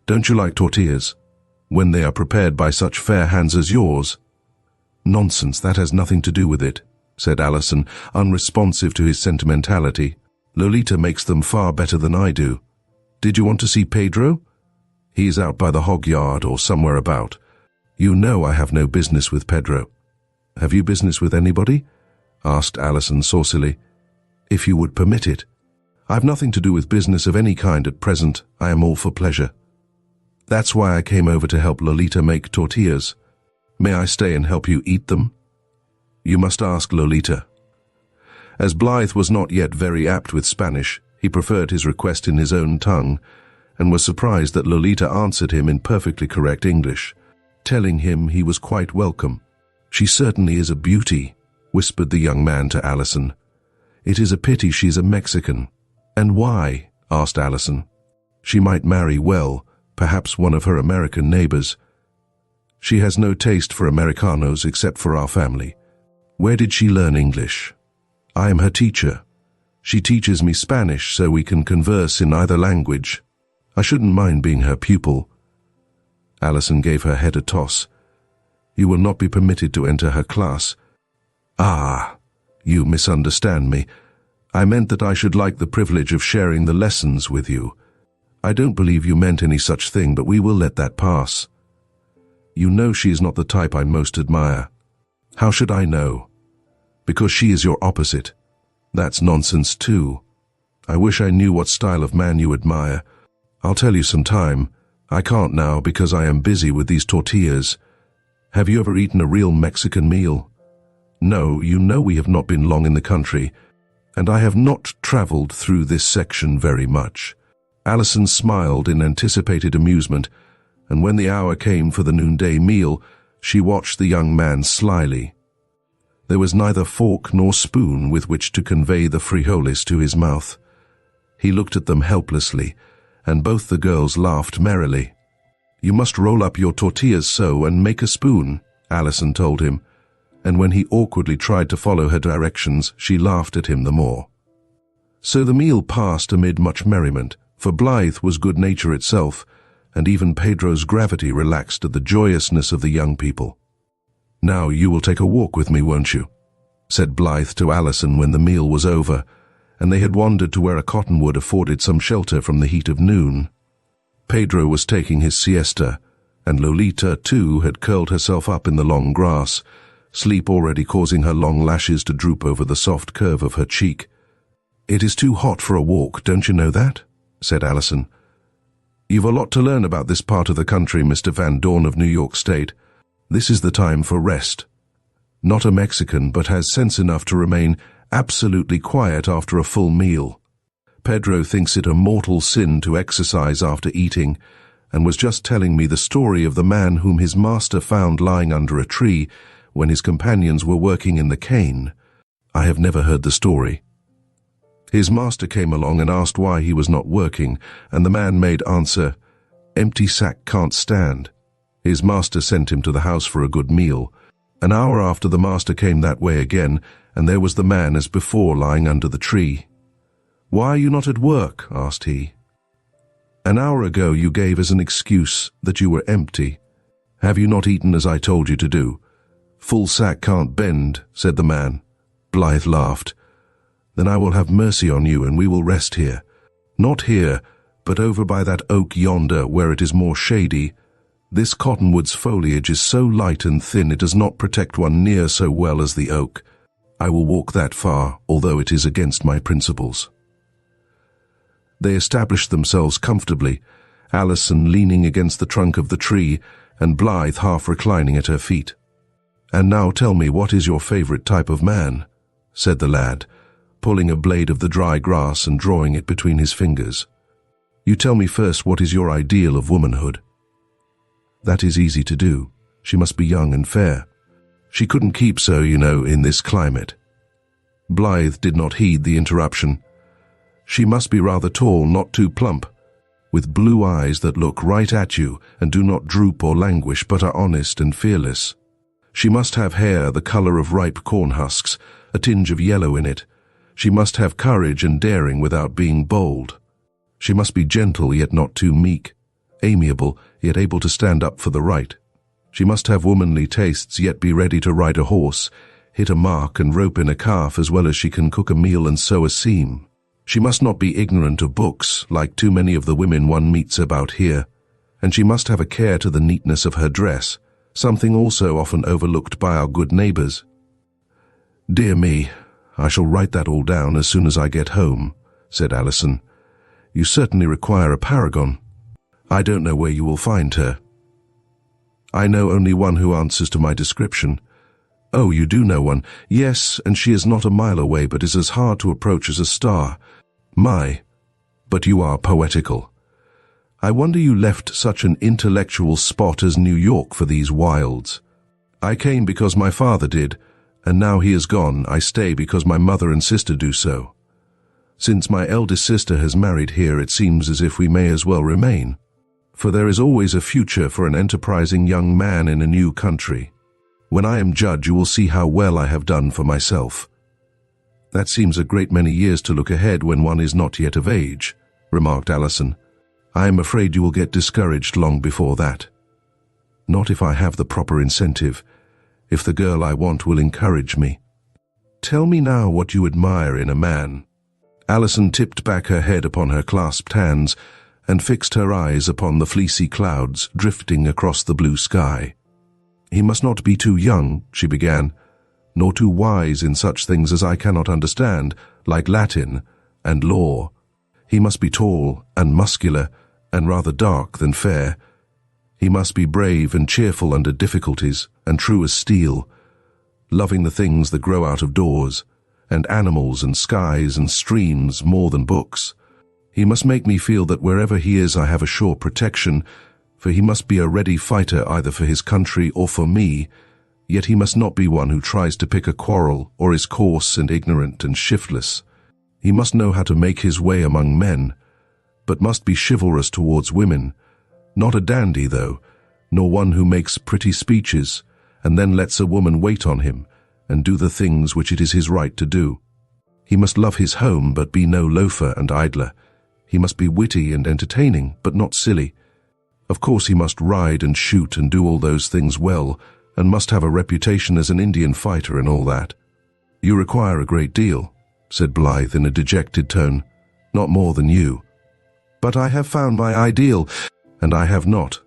Don't you like tortillas? When they are prepared by such fair hands as yours?" "Nonsense, that has nothing to do with it," said Alison, unresponsive to his sentimentality. "Lolita makes them far better than I do. Did you want to see Pedro? He's out by the hog yard or somewhere about. You know I have no business with Pedro." "Have you business with anybody?" asked Alison saucily. "If you would permit it. I've nothing to do with business of any kind at present. I am all for pleasure. That's why I came over to help Lolita make tortillas. May I stay and help you eat them? You must ask Lolita. As Blythe was not yet very apt with Spanish, he preferred his request in his own tongue, and was surprised that Lolita answered him in perfectly correct English, telling him he was quite welcome. She certainly is a beauty, whispered the young man to Alison. It is a pity she's a Mexican. And why? Asked Alison. She might marry well, perhaps one of her American neighbors. She has no taste for Americanos except for our family. Where did she learn English? I am her teacher. She teaches me Spanish so we can converse in either language. I shouldn't mind being her pupil. Alison gave her head a toss. You will not be permitted to enter her class. Ah, you misunderstand me. I meant that I should like the privilege of sharing the lessons with you. I don't believe you meant any such thing, but we will let that pass. You know she is not the type I most admire. How should I know? Because she is your opposite. That's nonsense too. I wish I knew what style of man you admire. I'll tell you some time. I can't now because I am busy with these tortillas. Have you ever eaten a real Mexican meal? No, you know we have not been long in the country, and I have not traveled through this section very much. Alison smiled in anticipated amusement, and when the hour came for the noonday meal, she watched the young man slyly. There was neither fork nor spoon with which to convey the frijoles to his mouth. He looked at them helplessly, and both the girls laughed merrily. You must roll up your tortillas so and make a spoon, Alison told him, and when he awkwardly tried to follow her directions, she laughed at him the more. So the meal passed amid much merriment, for Blythe was good nature itself, and even Pedro's gravity relaxed at the joyousness of the young people. Now you will take a walk with me, won't you? Said Blythe to Alison when the meal was over, and they had wandered to where a cottonwood afforded some shelter from the heat of noon. Pedro was taking his siesta, and Lolita, too, had curled herself up in the long grass, sleep already causing her long lashes to droop over the soft curve of her cheek. It is too hot for a walk, don't you know that? Said Alison. You've a lot to learn about this part of the country, Mr. Van Dorn of New York State. This is the time for rest. Not a Mexican, but has sense enough to remain absolutely quiet after a full meal. Pedro thinks it a mortal sin to exercise after eating, and was just telling me the story of the man whom his master found lying under a tree when his companions were working in the cane. I have never heard the story. His master came along and asked why he was not working, and the man made answer, "Empty sack can't stand." His master sent him to the house for a good meal. An hour after, the master came that way again, and there was the man as before lying under the tree. "Why are you not at work?" asked he. "An hour ago you gave as an excuse that you were empty. Have you not eaten as I told you to do?" "Full sack can't bend," said the man. Blythe laughed. "Then I will have mercy on you, and we will rest here. Not here, but over by that oak yonder, where it is more shady. This cottonwood's foliage is so light and thin it does not protect one near so well as the oak. I will walk that far, although it is against my principles." They established themselves comfortably, Alison leaning against the trunk of the tree, and Blythe half reclining at her feet. "And now tell me, what is your favorite type of man?" said the lad, pulling a blade of the dry grass and drawing it between his fingers. "You tell me first, what is your ideal of womanhood?" "That is easy to do. She must be young and fair. She couldn't keep so, you know, in this climate." Blythe did not heed the interruption. "She must be rather tall, not too plump, with blue eyes that look right at you and do not droop or languish, but are honest and fearless. She must have hair the color of ripe corn husks, a tinge of yellow in it. She must have courage and daring without being bold. She must be gentle yet not too meek, amiable yet able to stand up for the right. She must have womanly tastes yet be ready to ride a horse, hit a mark and rope in a calf as well as she can cook a meal and sew a seam. She must not be ignorant of books, like too many of the women one meets about here, and she must have a care to the neatness of her dress, something also often overlooked by our good neighbors." "Dear me, I shall write that all down as soon as I get home," said Alison. "You certainly require a paragon. I don't know where you will find her." I know only one who answers to my description. Oh, you do know one. Yes, and she is not a mile away, but is as hard to approach as a star. My, but you are poetical. I wonder you left such an intellectual spot as New York for these wilds. I came because my father did, and now he is gone, I stay because my mother and sister do so. Since my eldest sister has married here, it seems as if we may as well remain. For there is always a future for an enterprising young man in a new country. When I am judge, you will see how well I have done for myself. That seems a great many years to look ahead when one is not yet of age, remarked Alison. I am afraid you will get discouraged long before that. Not if I have the proper incentive, if the girl I want will encourage me. Tell me now what you admire in a man. Alison tipped back her head upon her clasped hands and fixed her eyes upon the fleecy clouds drifting across the blue sky. He must not be too young, she began, nor too wise in such things as I cannot understand, like Latin and law. He must be tall and muscular and rather dark than fair. He must be brave and cheerful under difficulties and true as steel, loving the things that grow out of doors, and animals and skies and streams more than books. He must make me feel that wherever he is I have a sure protection, for he must be a ready fighter either for his country or for me, yet he must not be one who tries to pick a quarrel or is coarse and ignorant and shiftless. He must know how to make his way among men, but must be chivalrous towards women, not a dandy though, nor one who makes pretty speeches and then lets a woman wait on him and do the things which it is his right to do. He must love his home but be no loafer and idler. He must be witty and entertaining, but not silly. Of course he must ride and shoot and do all those things well, and must have a reputation as an Indian fighter and all that. You require a great deal, said Blythe in a dejected tone. Not more than you. But I have found my ideal, and I have not,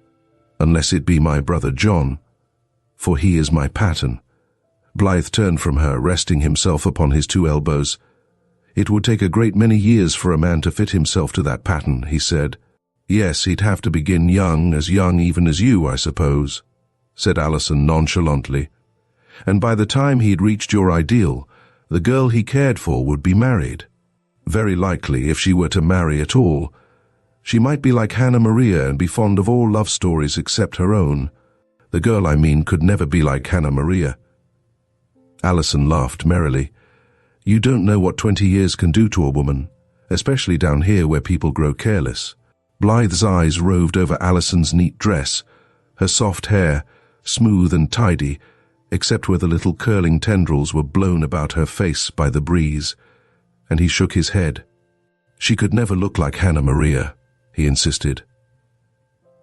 unless it be my brother John, for he is my pattern. Blythe turned from her, resting himself upon his two elbows. It would take a great many years for a man to fit himself to that pattern, he said. Yes, he'd have to begin young even as you, I suppose, said Alison nonchalantly. And by the time he'd reached your ideal, the girl he cared for would be married. Very likely, if she were to marry at all, she might be like Hannah Maria and be fond of all love stories except her own. The girl, I mean, could never be like Hannah Maria. Alison laughed merrily. You don't know what 20 years can do to a woman, especially down here where people grow careless. Blythe's eyes roved over Alison's neat dress, her soft hair, smooth and tidy, except where the little curling tendrils were blown about her face by the breeze, and he shook his head. She could never look like Hannah Maria, he insisted.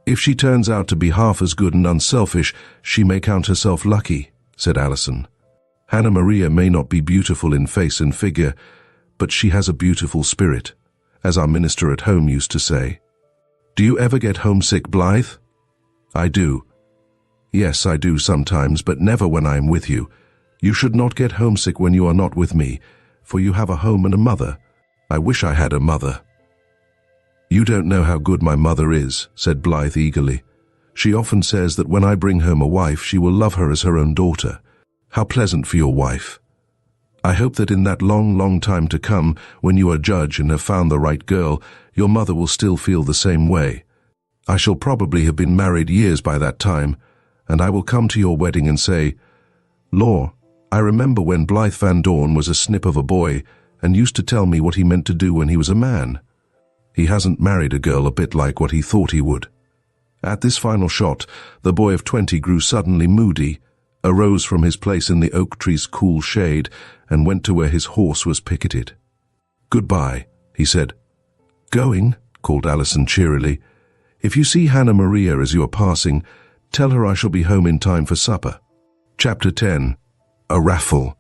If she turns out to be half as good and unselfish, she may count herself lucky, said Alison. Hannah Maria may not be beautiful in face and figure, but she has a beautiful spirit, as our minister at home used to say. Do you ever get homesick, Blythe? I do. Yes, I do sometimes, but never when I am with you. You should not get homesick when you are not with me, for you have a home and a mother. I wish I had a mother. You don't know how good my mother is, said Blythe eagerly. She often says that when I bring home a wife, she will love her as her own daughter. How pleasant for your wife. I hope that in that long, long time to come, when you are judge and have found the right girl, your mother will still feel the same way. I shall probably have been married years by that time, and I will come to your wedding and say, Law, I remember when Blythe Van Dorn was a snip of a boy and used to tell me what he meant to do when he was a man. He hasn't married a girl a bit like what he thought he would. At this final shot, the boy of 20 grew suddenly moody, arose from his place in the oak tree's cool shade, and went to where his horse was picketed. Goodbye, he said. Going, called Alison cheerily. If you see Hannah Maria as you are passing, tell her I shall be home in time for supper. Chapter 10. A Raffle.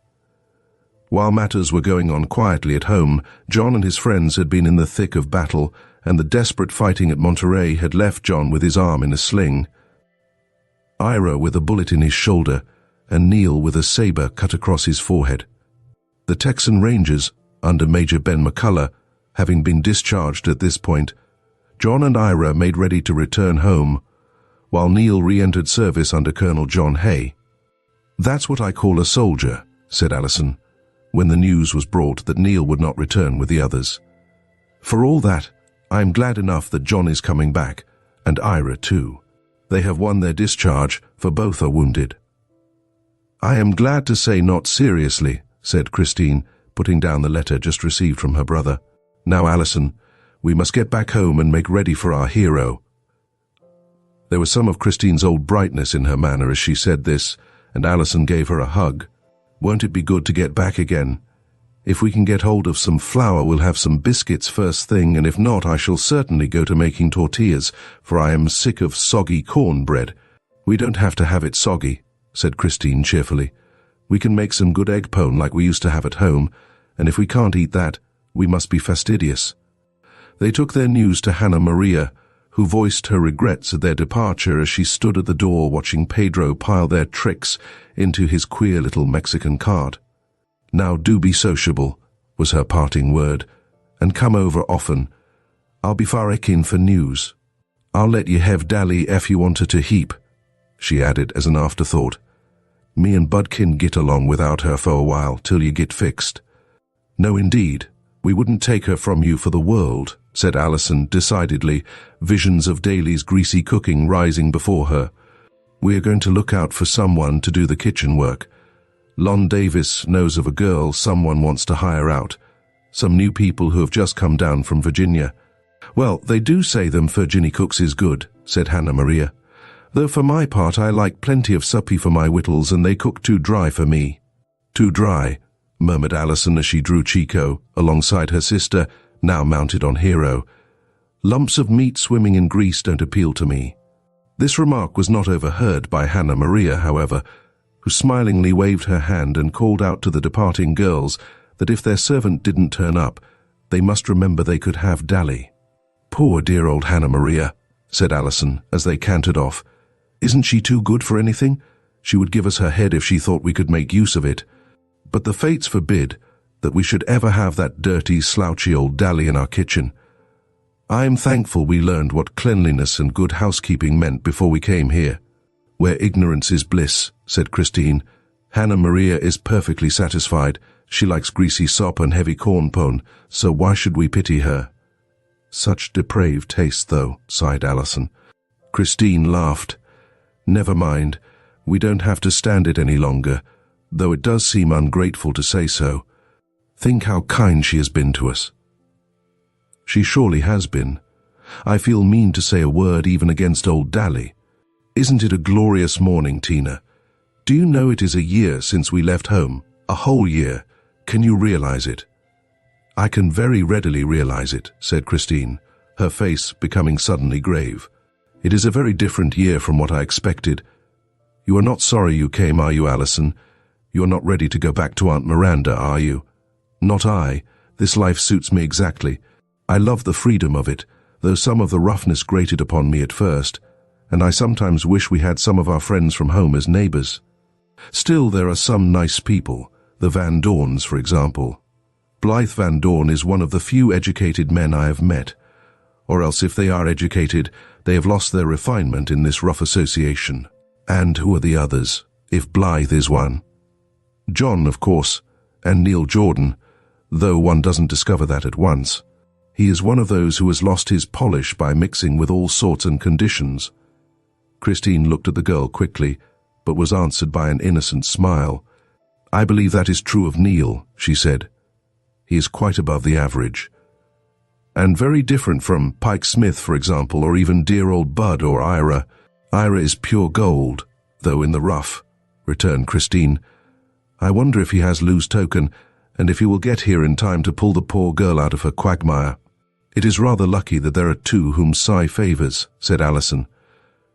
While matters were going on quietly at home, John and his friends had been in the thick of battle, and the desperate fighting at Monterey had left John with his arm in a sling, Ira with a bullet in his shoulder, and Neal with a saber cut across his forehead. The Texan Rangers, under Major Ben McCullough, having been discharged at this point, John and Ira made ready to return home, while Neal re-entered service under Colonel John Hay. "That's what I call a soldier," said Alison, when the news was brought that Neal would not return with the others. "For all that, I am glad enough that John is coming back, and Ira too. They have won their discharge, for both are wounded." "I am glad to say not seriously," said Christine, putting down the letter just received from her brother. "Now, Alison, we must get back home and make ready for our hero." There was some of Christine's old brightness in her manner as she said this, and Alison gave her a hug. "Won't it be good to get back again? If we can get hold of some flour, we'll have some biscuits first thing, and if not, I shall certainly go to making tortillas, for I am sick of soggy cornbread." "We don't have to have it soggy," said Christine cheerfully. "We can make some good egg pone like we used to have at home, and if we can't eat that, we must be fastidious." They took their news to Hannah Maria, who voiced her regrets at their departure as she stood at the door watching Pedro pile their tricks into his queer little Mexican cart. "Now do be sociable," was her parting word, "and come over often. I'll be far ekin for news. I'll let you have Dally if you want her to heap," she added as an afterthought. "Me and Bud can get along without her for a while till you get fixed." "No, indeed. We wouldn't take her from you for the world," said Alison decidedly, visions of Daly's greasy cooking rising before her. "We are going to look out for someone to do the kitchen work. Lon Davis knows of a girl someone wants to hire out. Some new people who have just come down from Virginia." "Well, they do say them Virginie cooks is good," said Hannah Maria. "Though for my part I like plenty of suppy for my wittles, and they cook too dry for me." "Too dry," murmured Alison as she drew Chico alongside her sister, now mounted on Hero. "Lumps of meat swimming in grease don't appeal to me." This remark was not overheard by Hannah Maria, however, who smilingly waved her hand and called out to the departing girls that if their servant didn't turn up, they must remember they could have Dally. "Poor dear old Hannah Maria," said Alison as they cantered off. "Isn't she too good for anything? She would give us her head if she thought we could make use of it. But the fates forbid that we should ever have that dirty, slouchy old Dally in our kitchen. I am thankful we learned what cleanliness and good housekeeping meant before we came here." "Where ignorance is bliss," said Christine. "Hannah Maria is perfectly satisfied. She likes greasy sop and heavy corn pone, so why should we pity her?" "Such depraved taste, though," sighed Alison. Christine laughed. "Never mind. We don't have to stand it any longer, though it does seem ungrateful to say so. Think how kind she has been to us." "She surely has been. I feel mean to say a word even against old Dally. Isn't it a glorious morning, Tina? Do you know it is a year since we left home? A whole year. Can you realize it?" "I can very readily realize it," said Christine, her face becoming suddenly grave. "It is a very different year from what I expected. You are not sorry you came, are you, Alison? You are not ready to go back to Aunt Miranda, are you?" "Not I. This life suits me exactly. I love the freedom of it, though some of the roughness grated upon me at first, and I sometimes wish we had some of our friends from home as neighbors. Still, there are some nice people, the Van Dorns, for example. Blythe Van Dorn is one of the few educated men I have met, or else if they are educated, they have lost their refinement in this rough association. And who are the others, if Blythe is one? John, of course, and Neal Jordan, though one doesn't discover that at once. He is one of those who has lost his polish by mixing with all sorts and conditions." Christine looked at the girl quickly, but was answered by an innocent smile. "I believe that is true of Neal," she said. "He is quite above the average. And very different from Pike Smith, for example, or even dear old Bud or Ira. Ira is pure gold, though in the rough," returned Christine. "I wonder if he has Lou's token, and if he will get here in time to pull the poor girl out of her quagmire." "It is rather lucky that there are two whom Cy favors," said Alison.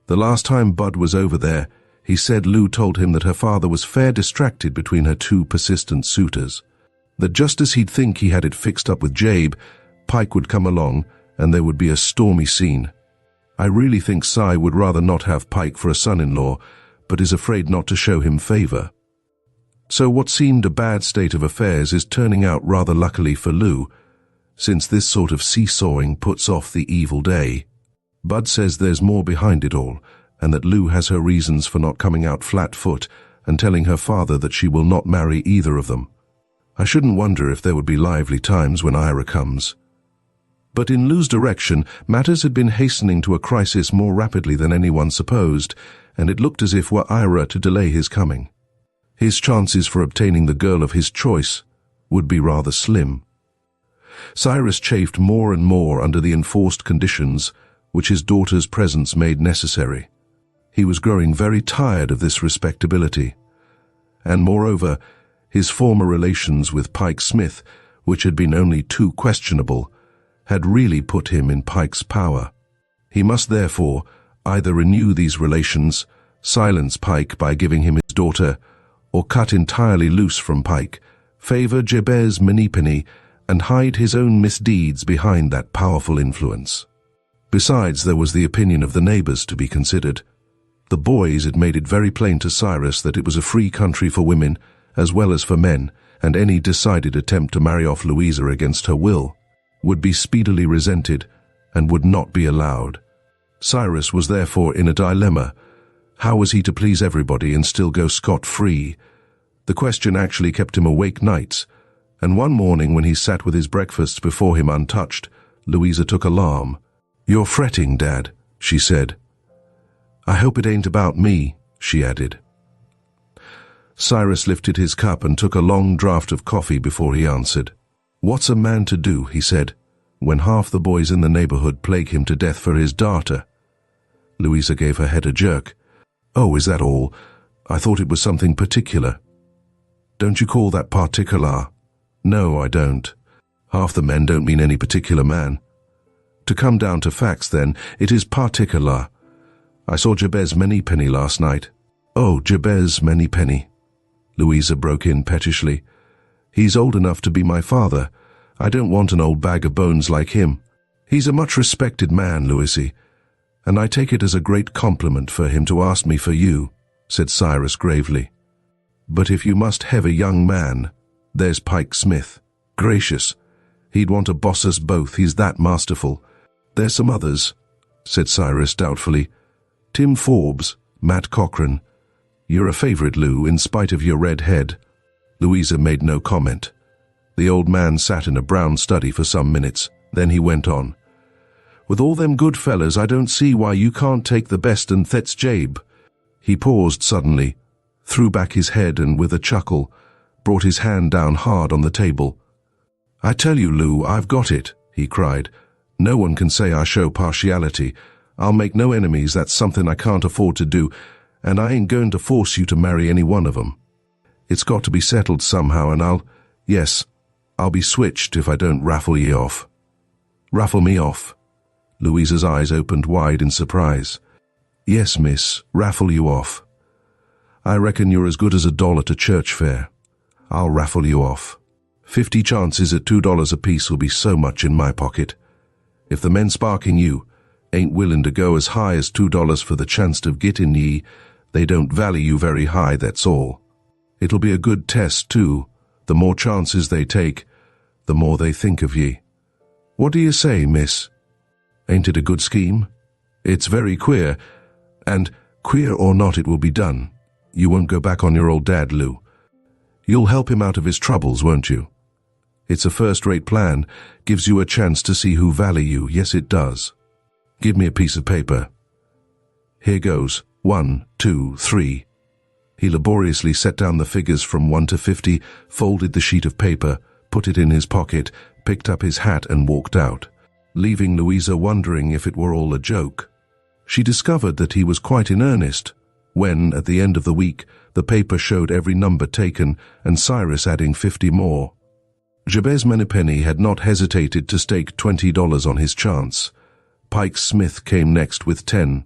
"The last time Bud was over there, he said Lou told him that her father was fair distracted between her two persistent suitors. That just as he'd think he had it fixed up with Jabe, Pike would come along, and there would be a stormy scene. I really think Cy would rather not have Pike for a son-in-law, but is afraid not to show him favor. So what seemed a bad state of affairs is turning out rather luckily for Lou, since this sort of seesawing puts off the evil day. Bud says there's more behind it all, and that Lou has her reasons for not coming out flat-foot and telling her father that she will not marry either of them. I shouldn't wonder if there would be lively times when Ira comes. But in Lou's direction, matters had been hastening to a crisis more rapidly than anyone supposed, and it looked as if were Ira to delay his coming, his chances for obtaining the girl of his choice would be rather slim. Cyrus chafed more and more under the enforced conditions which his daughter's presence made necessary. He was growing very tired of this respectability, and moreover, his former relations with Pike Smith, which had been only too questionable, had really put him in Pike's power. He must therefore either renew these relations, silence Pike by giving him his daughter, or cut entirely loose from Pike, favor Jabez Manypenny, and hide his own misdeeds behind that powerful influence. Besides, there was the opinion of the neighbors to be considered. The boys had made it very plain to Cyrus that it was a free country for women as well as for men, and any decided attempt to marry off Louisa against her will would be speedily resented and would not be allowed. Cyrus was therefore in a dilemma. How was he to please everybody and still go scot-free? The question actually kept him awake nights, and one morning when he sat with his breakfast before him untouched, Louisa took alarm. "You're fretting, Dad," she said. "I hope it ain't about me," she added. Cyrus lifted his cup and took a long draught of coffee before he answered. "What's a man to do," he said, "when half the boys in the neighborhood plague him to death for his darter?" Louisa gave her head a jerk. "Oh, is that all? I thought it was something particular." "Don't you call that particular?" "No, I don't. Half the men don't mean any particular man." "To come down to facts, then, it is particular. I saw Jabez Manypenny last night." "Oh, Jabez Manypenny," Louisa broke in pettishly. "He's old enough to be my father. I don't want an old bag of bones like him. He's a much respected man, Louisy, and I take it as a great compliment for him to ask me for you," said Cyrus gravely. "But if you must have a young man, there's Pike Smith. Gracious, he'd want to boss us both, he's that masterful. There's some others," said Cyrus doubtfully. "Tim Forbes, Matt Cochran. You're a favorite, Lou, in spite of your red head." Louisa made no comment. The old man sat in a brown study for some minutes, then he went on. "With all them good fellas, I don't see why you can't take the best and that's Jabe." He paused suddenly, threw back his head and with a chuckle, brought his hand down hard on the table. "I tell you, Lou, I've got it," he cried. "No one can say I show partiality. I'll make no enemies, that's something I can't afford to do, and I ain't going to force you to marry any one of them. It's got to be settled somehow, and I'll be switched if I don't raffle ye off." "Raffle me off?" Louisa's eyes opened wide in surprise. "Yes, miss, raffle you off. I reckon you're as good as $1 to church fare. I'll raffle you off. 50 chances at $2 apiece will be so much in my pocket. If the men sparking you ain't willing to go as high as $2 for the chance of getting ye, they don't value you very high, that's all. It'll be a good test, too. The more chances they take, the more they think of ye. What do you say, miss? Ain't it a good scheme? It's very queer, and queer or not, it will be done. You won't go back on your old dad, Lou. You'll help him out of his troubles, won't you? It's a first-rate plan, gives you a chance to see who value you, yes it does. Give me a piece of paper. Here goes, 1, 2, 3. He laboriously set down the figures from 1 to 50, folded the sheet of paper, put it in his pocket, picked up his hat and walked out, leaving Louisa wondering if it were all a joke. She discovered that he was quite in earnest when, at the end of the week, the paper showed every number taken and Cyrus adding 50 more. Jabez Manypenny had not hesitated to stake $20 on his chance. Pike Smith came next with 10.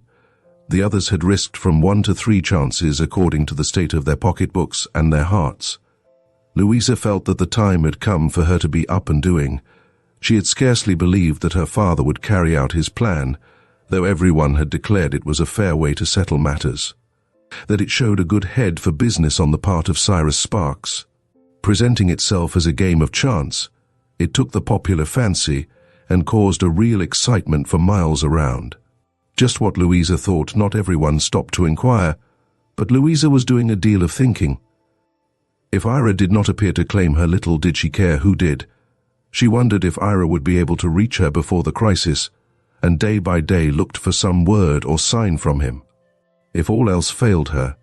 The others had risked from 1 to 3 chances according to the state of their pocketbooks and their hearts. Louisa felt that the time had come for her to be up and doing. She had scarcely believed that her father would carry out his plan, though everyone had declared it was a fair way to settle matters. That it showed a good head for business on the part of Cyrus Sparks. Presenting itself as a game of chance, it took the popular fancy and caused a real excitement for miles around. Just what Louisa thought. Not everyone stopped to inquire, but Louisa was doing a deal of thinking. If Ira did not appear to claim her, little did she care who did. She wondered if Ira would be able to reach her before the crisis, and day by day looked for some word or sign from him. If all else failed her,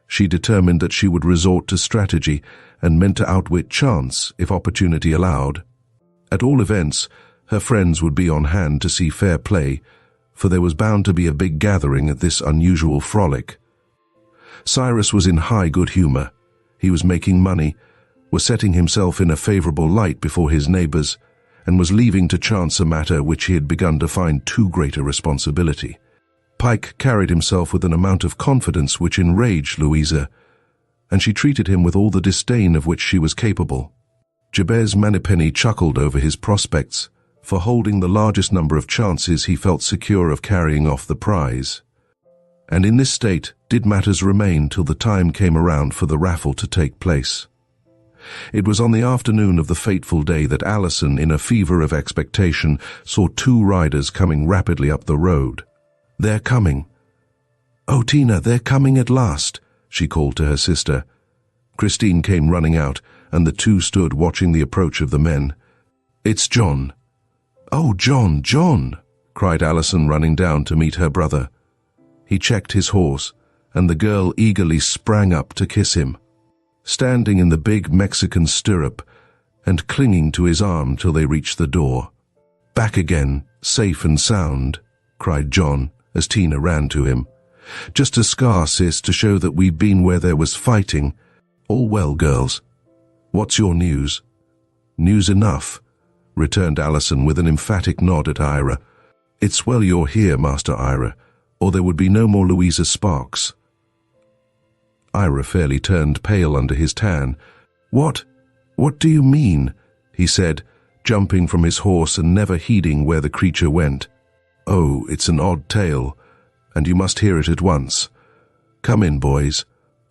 she determined that she would resort to strategy and meant to outwit chance if opportunity allowed. At all events, her friends would be on hand to see fair play, for there was bound to be a big gathering at this unusual frolic. Cyrus was in high good humor. He was making money, was setting himself in a favorable light before his neighbors, and was leaving to chance a matter which he had begun to find too great a responsibility. Pike carried himself with an amount of confidence which enraged Louisa, and she treated him with all the disdain of which she was capable. Jabez Manipenny chuckled over his prospects for holding the largest number of chances he felt secure of carrying off the prize. And in this state did matters remain till the time came around for the raffle to take place. It was on the afternoon of the fateful day that Alison, in a fever of expectation, saw two riders coming rapidly up the road. "They're coming. Oh, Tina, they're coming at last," she called to her sister. Christine came running out, and the two stood watching the approach of the men. "It's John." "Oh, John, John!" cried Alison, running down to meet her brother. He checked his horse, and the girl eagerly sprang up to kiss him. Standing in the big Mexican stirrup and clinging to his arm till they reached the door. "Back again, safe and sound," cried John as Tina ran to him. "Just a scar, sis, to show that we've been where there was fighting. All well, girls. What's your news?" "News enough," returned Alison with an emphatic nod at Ira. "It's well you're here, Master Ira, or there would be no more Louisa Sparks." Ira fairly turned pale under his tan. What do you mean?" he said, jumping from his horse and never heeding where the creature went. "Oh, it's an odd tale, and you must hear it at once. Come in, boys.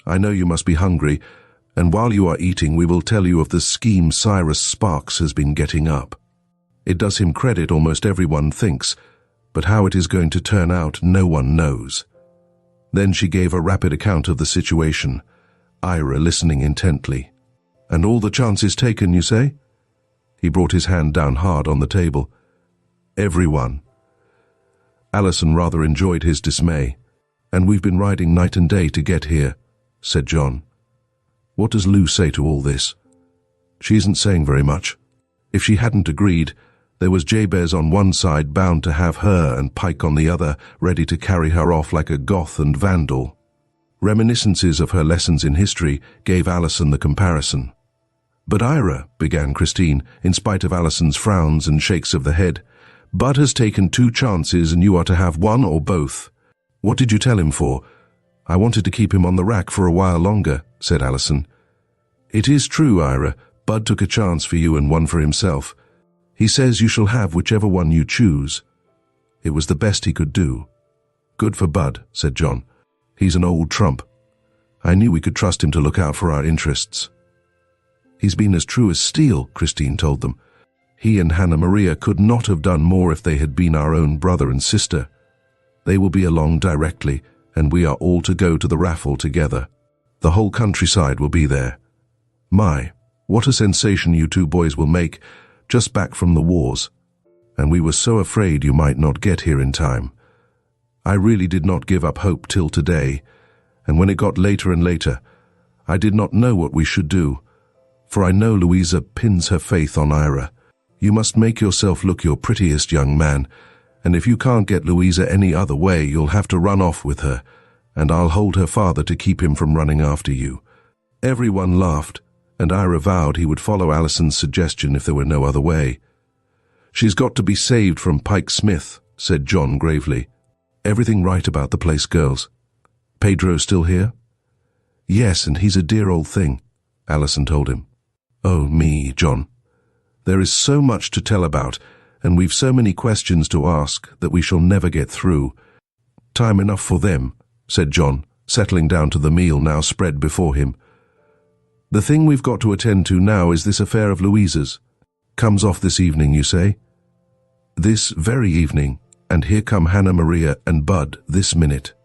I know you must be hungry, and while you are eating we will tell you of the scheme Cyrus Sparks has been getting up. It does him credit, almost everyone thinks, but how it is going to turn out no one knows." Then she gave a rapid account of the situation, Ira listening intently. "And all the chances taken, you say?" He brought his hand down hard on the table. "Everyone." Alison rather enjoyed his dismay. "And we've been riding night and day to get here," said John. "What does Lou say to all this?" "She isn't saying very much. If she hadn't agreed, there was Jabez on one side bound to have her and Pike on the other, ready to carry her off like a Goth and Vandal." Reminiscences of her lessons in history gave Alison the comparison. "But Ira," began Christine, in spite of Alison's frowns and shakes of the head, "Bud has taken 2 chances and you are to have one or both." "What did you tell him for?" "I wanted to keep him on the rack for a while longer," said Alison. "It is true, Ira. Bud took a chance for you and one for himself. He says you shall have whichever one you choose. It was the best he could do." "Good for Bud," said John. "He's an old trump. I knew we could trust him to look out for our interests." "He's been as true as steel," Christine told them. "He and Hannah Maria could not have done more if they had been our own brother and sister. They will be along directly, and we are all to go to the raffle together. The whole countryside will be there. My, what a sensation you two boys will make, just back from the wars. And we were so afraid you might not get here in time. I really did not give up hope till today, and when it got later and later, I did not know what we should do, for I know Louisa pins her faith on Ira. You must make yourself look your prettiest, young man, and if you can't get Louisa any other way, you'll have to run off with her, and I'll hold her father to keep him from running after you." Everyone laughed, and Ira vowed he would follow Alison's suggestion if there were no other way. "She's got to be saved from Pike Smith," said John gravely. "Everything right about the place, girls? Pedro still here?" "Yes, and he's a dear old thing," Alison told him. "Oh, me, John. There is so much to tell about, and we've so many questions to ask that we shall never get through." "Time enough for them," said John, settling down to the meal now spread before him. "The thing we've got to attend to now is this affair of Louisa's. Comes off this evening, you say?" "This very evening," And here come Hannah Maria and Bud this minute.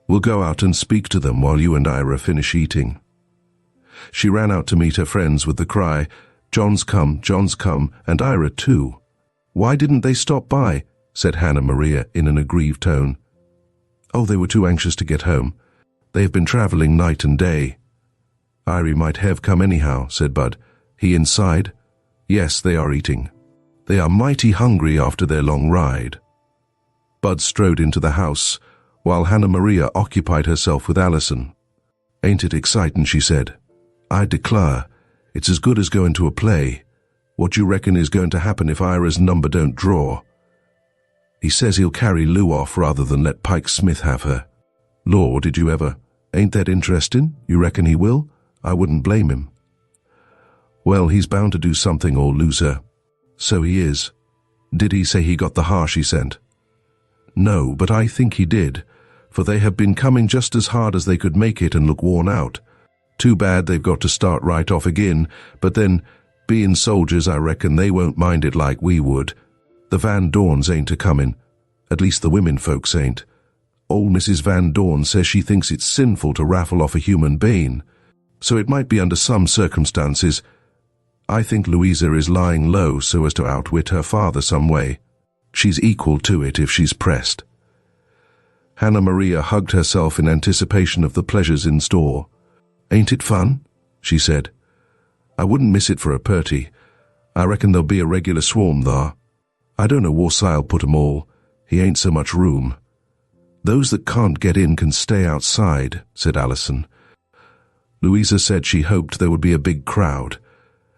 We'll go out and speak to them while you and Ira finish eating." She ran out to meet her friends with the cry, John's come, and Ira too." "Why didn't they stop by?" said Hannah Maria in an aggrieved tone. "Oh, they were too anxious to get home. They have been traveling night and day." "Irie might have come anyhow," said Bud. "He inside?" "Yes, they are eating. They are mighty hungry after their long ride." Bud strode into the house, while Hannah Maria occupied herself with Alison. "Ain't it exciting?" she said. "I declare, it's as good as going to a play. What do you reckon is going to happen if Ira's number don't draw?" "He says he'll carry Lou off rather than let Pike Smith have her." "Lord, did you ever? Ain't that interesting? You reckon he will? I wouldn't blame him." "Well, he's bound to do something or lose her." "So he is. Did he say he got the harsh he sent?" "No, but I think he did, for they have been coming just as hard as they could make it and look worn out. Too bad they've got to start right off again, but then, being soldiers, I reckon they won't mind it like we would. The Van Dorns ain't a-comin'. At least the women folks ain't. Old Mrs. Van Dorn says she thinks it's sinful to raffle off a human being, so it might be under some circumstances. I think Louisa is lying low so as to outwit her father some way. She's equal to it if she's pressed." Hannah Maria hugged herself in anticipation of the pleasures in store. "Ain't it fun?" she said. "I wouldn't miss it for a Purty. I reckon there'll be a regular swarm thar. I don't know Warsa'll put 'em all. He ain't so much room." "Those that can't get in can stay outside," said Alison. Louisa said she hoped there would be a big crowd.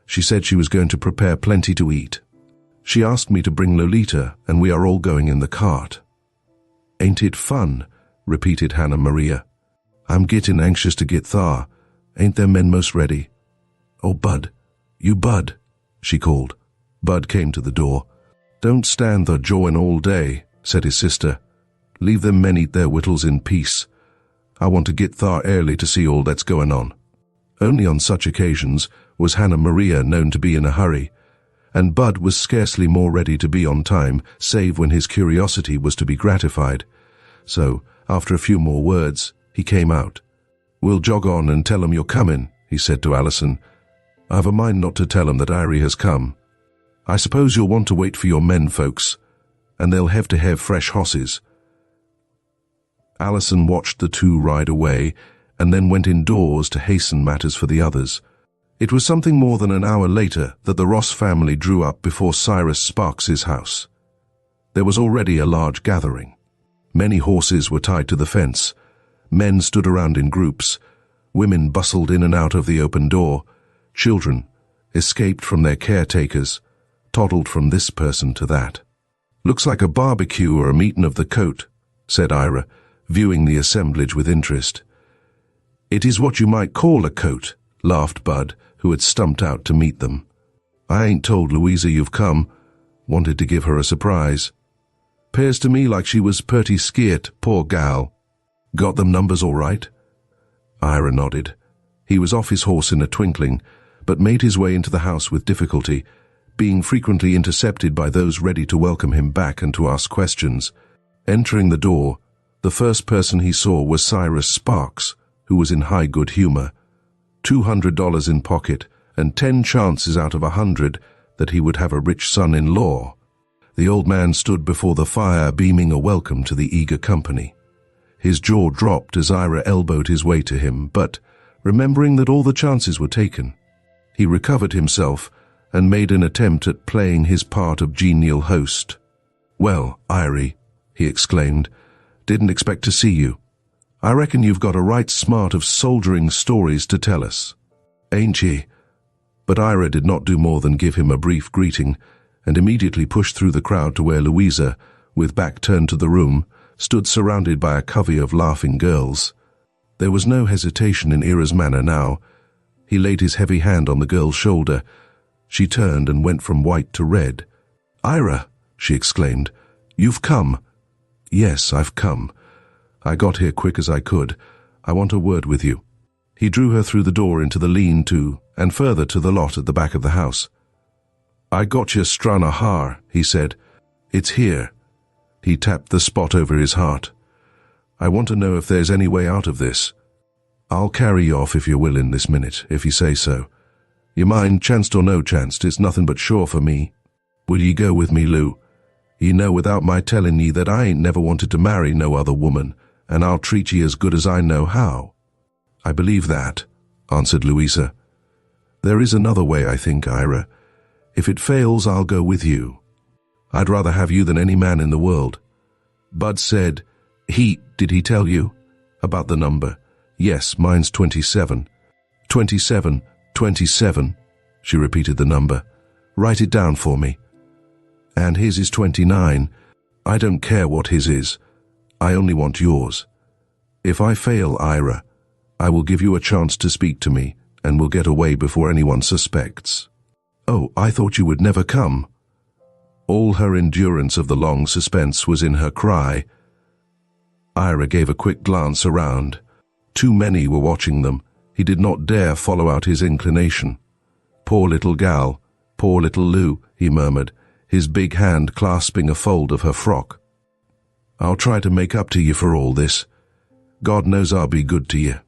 She said she was going to prepare plenty to eat. She asked me to bring Lolita, and we are all going in the cart. "Ain't it fun?" repeated Hannah Maria. "I'm getting anxious to get thar. Ain't them men most ready?" "Oh, Bud, you Bud," she called. Bud came to the door. "Don't stand there jawing all day," said his sister. "Leave them men eat their whittles in peace. I want to get thar early to see all that's going on." Only on such occasions was Hannah Maria known to be in a hurry, and Bud was scarcely more ready to be on time, save when his curiosity was to be gratified. So, after a few more words, he came out. "We'll jog on and tell 'em you're coming," he said to Alison. "I've a mind not to tell 'em that Irie has come. I suppose you'll want to wait for your men folks, and they'll have to have fresh hosses." Alison watched the two ride away, and then went indoors to hasten matters for the others. It was something more than an hour later that the Ross family drew up before Cyrus Sparks's house. There was already a large gathering. Many horses were tied to the fence. Men stood around in groups. Women bustled in and out of the open door. Children, escaped from their caretakers, toddled from this person to that. "Looks like a barbecue or a meeting of the coat," said Ira, viewing the assemblage with interest. "It is what you might call a coat," laughed Bud, who had stumped out to meet them. "I ain't told Louisa you've come. Wanted to give her a surprise. 'Pears to me like she was purty skeert, poor gal. Got them numbers all right?" Ira nodded. He was off his horse in a twinkling, but made his way into the house with difficulty, being frequently intercepted by those ready to welcome him back and to ask questions. Entering the door, the first person he saw was Cyrus Sparks, who was in high good humor. $200 in pocket, and 10 chances out of 100 that he would have a rich son-in-law. The old man stood before the fire, beaming a welcome to the eager company. His jaw dropped as Ira elbowed his way to him, but, remembering that all the chances were taken, he recovered himself and made an attempt at playing his part of genial host. "Well, Irie," he exclaimed, "didn't expect to see you. I reckon you've got a right smart of soldiering stories to tell us. Ain't ye?" But Ira did not do more than give him a brief greeting, and immediately pushed through the crowd to where Louisa, with back turned to the room, stood surrounded by a covey of laughing girls. There was no hesitation in Ira's manner now. He laid his heavy hand on the girl's shoulder. She turned and went from white to red. "Ira," she exclaimed, "you've come." "Yes, I've come. I got here quick as I could. I want a word with you." He drew her through the door into the lean-to, and further to the lot at the back of the house. "I got you strana har," he said. "It's here." He tapped the spot over his heart. "I want to know if there's any way out of this. I'll carry you off if you're willing this minute, if you say so. You mind, chanced or no chanced, it's nothing but sure for me. Will ye go with me, Lou? Ye know without my telling ye that I ain't never wanted to marry no other woman, and I'll treat ye as good as I know how." "I believe that," answered Louisa. "There is another way, I think, Ira. If it fails, I'll go with you. I'd rather have you than any man in the world." Bud said, Did he tell you? About the number? "Yes, mine's 27. 27, 27, she repeated the number. "Write it down for me." "And his is 29. I don't care what his is. I only want yours. If I fail, Ira, I will give you a chance to speak to me, and we'll get away before anyone suspects." "Oh, I thought you would never come." All her endurance of the long suspense was in her cry. Ira gave a quick glance around. Too many were watching them. He did not dare follow out his inclination. "Poor little gal, poor little Lou," he murmured, his big hand clasping a fold of her frock. "I'll try to make up to you for all this. God knows I'll be good to you.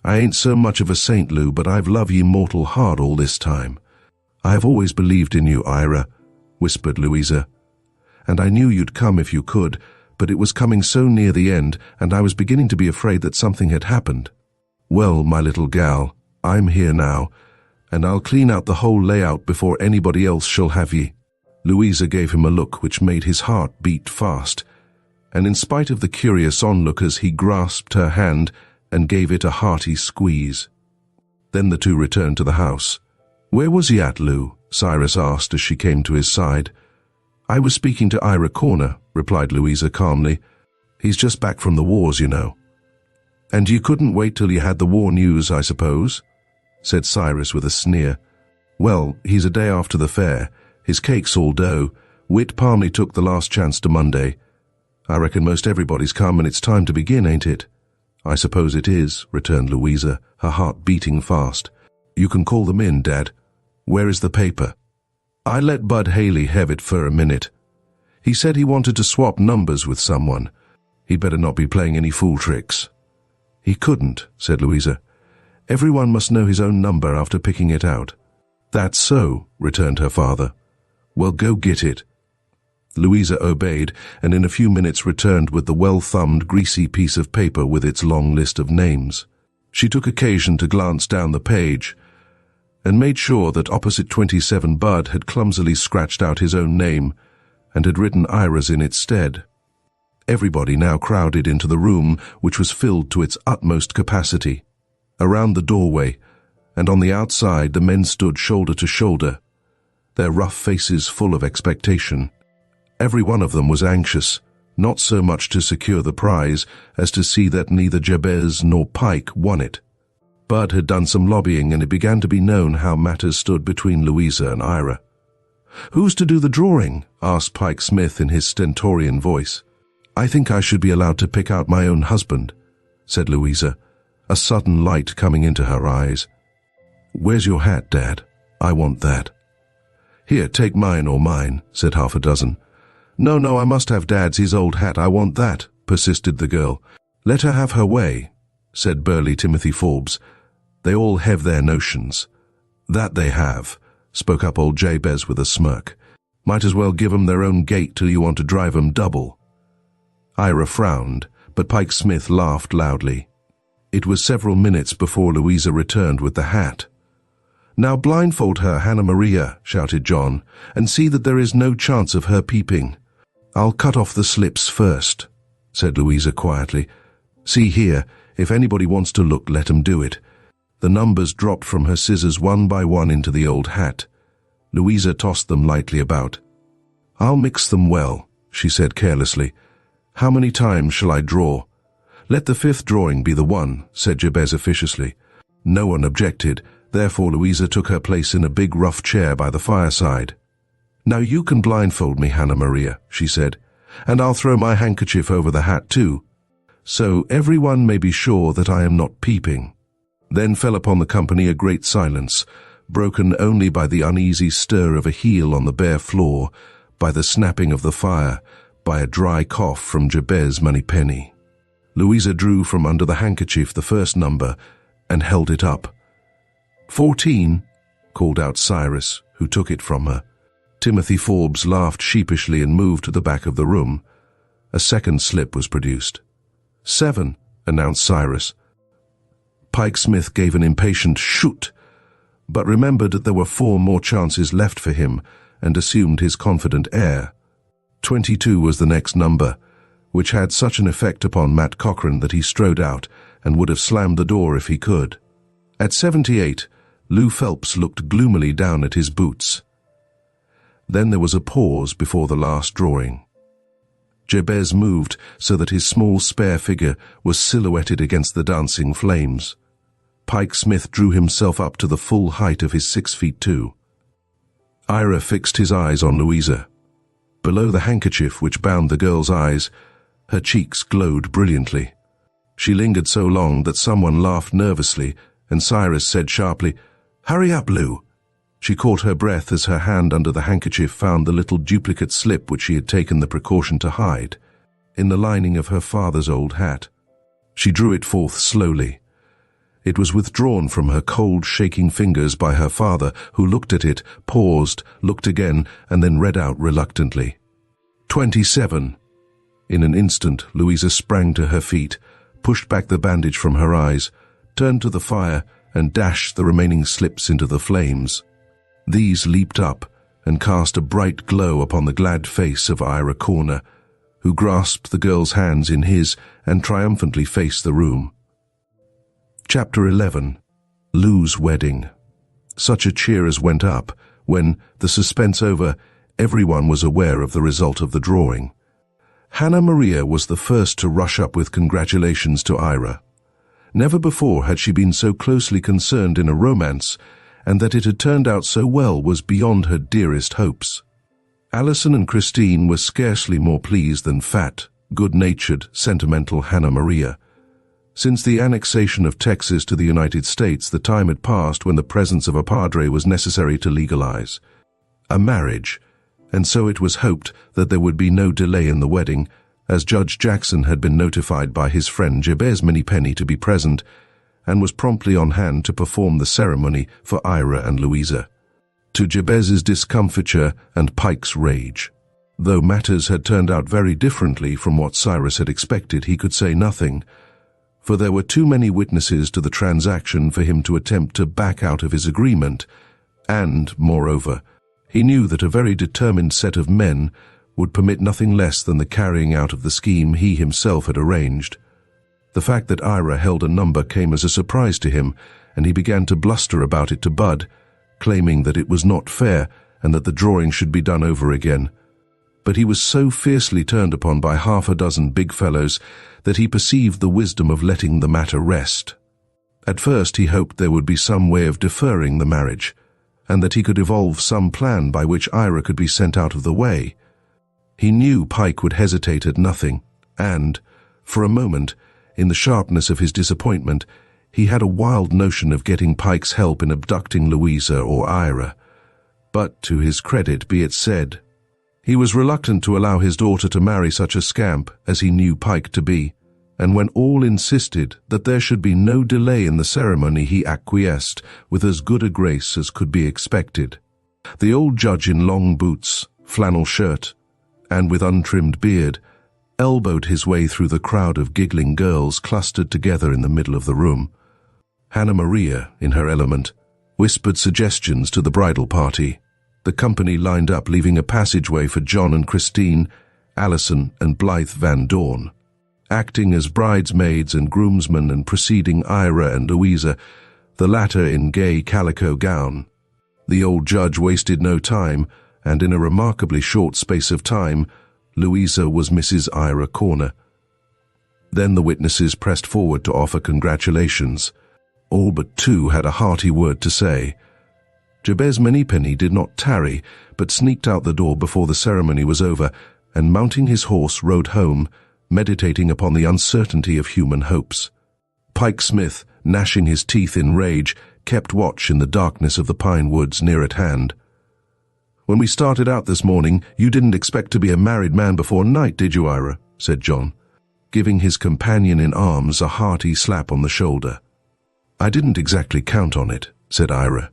I ain't so much of a saint, Lou, but I've loved ye mortal hard all this time. I have always believed in you, Ira," whispered Louisa. "And I knew you'd come if you could, but it was coming so near the end, and I was beginning to be afraid that something had happened. Well, my little gal, I'm here now, and I'll clean out the whole layout before anybody else shall have ye." Louisa gave him a look which made his heart beat fast, and in spite of the curious onlookers, he grasped her hand and gave it a hearty squeeze. Then the two returned to the house. "Where was he at, Lou?" Cyrus asked as she came to his side. "I was speaking to Ira Corner," replied Louisa calmly. "He's just back from the wars, you know." "And you couldn't wait till you had the war news, I suppose?" said Cyrus with a sneer. "Well, he's a day after the fair. His cake's all dough. Whit Palmley took the last chance to Monday. I reckon most everybody's come and it's time to begin, ain't it?" "I suppose it is," returned Louisa, her heart beating fast. "You can call them in, Dad. Where is the paper?" "I let Bud Haley have it for a minute. He said he wanted to swap numbers with someone. He'd better not be playing any fool tricks." "He couldn't," said Louisa. "Everyone must know his own number after picking it out." "That's so," returned her father. "Well, go get it." Louisa obeyed, and in a few minutes returned with the well-thumbed, greasy piece of paper with its long list of names. She took occasion to glance down the page, and made sure that opposite 27 Bud had clumsily scratched out his own name and had written Ira's in its stead. Everybody now crowded into the room, which was filled to its utmost capacity. Around the doorway, and on the outside, the men stood shoulder to shoulder, their rough faces full of expectation. Every one of them was anxious, not so much to secure the prize as to see that neither Jabez nor Pike won it. Bud had done some lobbying, and it began to be known how matters stood between Louisa and Ira. "Who's to do the drawing?" asked Pike Smith in his stentorian voice. "I think I should be allowed to pick out my own husband," said Louisa, a sudden light coming into her eyes. "Where's your hat, Dad? I want that." "Here, take mine or mine," said half a dozen. No, I must have Dad's his old hat. I want that," persisted the girl. "Let her have her way," said burly Timothy Forbes. "They all have their notions." "That they have," spoke up old Jabez with a smirk. "Might as well give 'em their own gate till you want to drive 'em double." Ira frowned, but Pike Smith laughed loudly. It was several minutes before Louisa returned with the hat. "Now blindfold her, Hannah Maria," shouted John, "and see that there is no chance of her peeping." "I'll cut off the slips first," said Louisa quietly. "See here, if anybody wants to look, let 'em do it." The numbers dropped from her scissors one by one into the old hat. Louisa tossed them lightly about. "I'll mix them well," she said carelessly. "How many times shall I draw?" "Let the 5th drawing be the one," said Jabez officiously. No one objected, therefore Louisa took her place in a big rough chair by the fireside. "Now you can blindfold me, Hannah Maria," she said, "and I'll throw my handkerchief over the hat too, so everyone may be sure that I am not peeping." Then fell upon the company a great silence, broken only by the uneasy stir of a heel on the bare floor, by the snapping of the fire, by a dry cough from Jabez Moneypenny. Louisa drew from under the handkerchief the first number and held it up. 14, called out Cyrus, who took it from her. Timothy Forbes laughed sheepishly and moved to the back of the room. A second slip was produced. 7, announced Cyrus. Pike Smith gave an impatient shoot, but remembered that there were 4 more chances left for him and assumed his confident air. 22 was the next number, which had such an effect upon Matt Cochran that he strode out and would have slammed the door if he could. At 78, Lou Phelps looked gloomily down at his boots. Then there was a pause before the last drawing. Jabez moved so that his small spare figure was silhouetted against the dancing flames. Pike Smith drew himself up to the full height of his 6'2". Ira fixed his eyes on Louisa. Below the handkerchief which bound the girl's eyes, her cheeks glowed brilliantly. She lingered so long that someone laughed nervously, and Cyrus said sharply, "Hurry up, Lou." She caught her breath as her hand under the handkerchief found the little duplicate slip which she had taken the precaution to hide, in the lining of her father's old hat. She drew it forth slowly. It was withdrawn from her cold, shaking fingers by her father, who looked at it, paused, looked again, and then read out reluctantly. 27. In an instant, Louisa sprang to her feet, pushed back the bandage from her eyes, turned to the fire, and dashed the remaining slips into the flames. These leaped up and cast a bright glow upon the glad face of Ira Corner, who grasped the girl's hands in his and triumphantly faced the room. Chapter 11. Lou's Wedding. Such a cheer as went up when, the suspense over, everyone was aware of the result of the drawing. Hannah Maria was the first to rush up with congratulations to Ira. Never before had she been so closely concerned in a romance, and that it had turned out so well was beyond her dearest hopes. Alison and Christine were scarcely more pleased than fat, good-natured, sentimental Hannah Maria. Since the annexation of Texas to the United States, the time had passed when the presence of a padre was necessary to legalize a marriage, and so it was hoped that there would be no delay in the wedding, as Judge Jackson had been notified by his friend Jabez Moneypenny to be present, and was promptly on hand to perform the ceremony for Ira and Louisa. To Jabez's discomfiture and Pike's rage. Though matters had turned out very differently from what Cyrus had expected, he could say nothing, for there were too many witnesses to the transaction for him to attempt to back out of his agreement, and, moreover, he knew that a very determined set of men would permit nothing less than the carrying out of the scheme he himself had arranged. The fact that Ira held a number came as a surprise to him, and he began to bluster about it to Bud, claiming that it was not fair and that the drawing should be done over again. But he was so fiercely turned upon by 6 big fellows that he perceived the wisdom of letting the matter rest. At first he hoped there would be some way of deferring the marriage, and that he could evolve some plan by which Ira could be sent out of the way. He knew Pike would hesitate at nothing, and, for a moment, in the sharpness of his disappointment, he had a wild notion of getting Pike's help in abducting Louisa or Ira. But, to his credit be it said, he was reluctant to allow his daughter to marry such a scamp as he knew Pike to be, and when all insisted that there should be no delay in the ceremony, he acquiesced with as good a grace as could be expected. The old judge in long boots, flannel shirt, and with untrimmed beard, elbowed his way through the crowd of giggling girls clustered together in the middle of the room. Hannah Maria, in her element, whispered suggestions to the bridal party. The company lined up, leaving a passageway for John and Christine, Alison and Blythe Van Dorn. Acting as bridesmaids and groomsmen and preceding Ira and Louisa, the latter in gay calico gown. The old judge wasted no time, and in a remarkably short space of time, Louisa was Mrs. Ira Corner. Then the witnesses pressed forward to offer congratulations. All but 2 had a hearty word to say. Jabez Moneypenny did not tarry, but sneaked out the door before the ceremony was over, and mounting his horse rode home, meditating upon the uncertainty of human hopes. Pike Smith, gnashing his teeth in rage, kept watch in the darkness of the pine woods near at hand. "When we started out this morning, you didn't expect to be a married man before night, did you, Ira?" said John, giving his companion in arms a hearty slap on the shoulder. "I didn't exactly count on it," said Ira.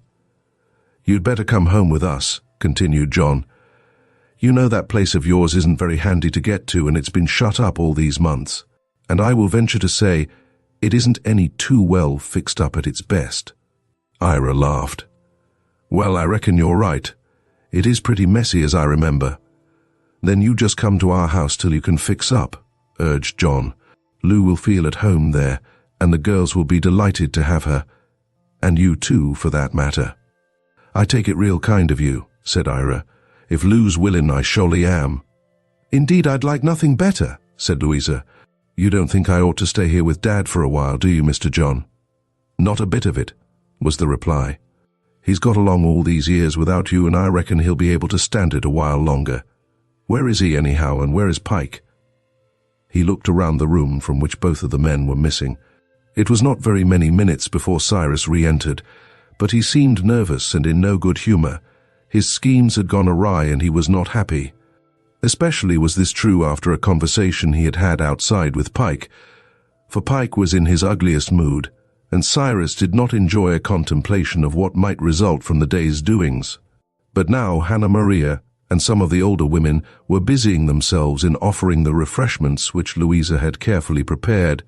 "You'd better come home with us," continued John. "You know that place of yours isn't very handy to get to, and it's been shut up all these months. And I will venture to say it isn't any too well fixed up at its best." Ira laughed. "Well, I reckon you're right. It is pretty messy as I remember." "Then you just come to our house till you can fix up," urged John. "Lou will feel at home there, and the girls will be delighted to have her. And you too, for that matter." "I take it real kind of you," said Ira. "If Lou's willin', I surely am." "Indeed, I'd like nothing better," said Louisa. "You don't think I ought to stay here with Dad for a while, do you, Mr. John?" "Not a bit of it," was the reply. "He's got along all these years without you, and I reckon he'll be able to stand it a while longer. Where is he anyhow, and where is Pike?" He looked around the room from which both of the men were missing. It was not very many minutes before Cyrus re-entered, but he seemed nervous and in no good humor. His schemes had gone awry and he was not happy. Especially was this true after a conversation he had had outside with Pike, for Pike was in his ugliest mood, and Cyrus did not enjoy a contemplation of what might result from the day's doings. But now Hannah Maria and some of the older women were busying themselves in offering the refreshments which Louisa had carefully prepared.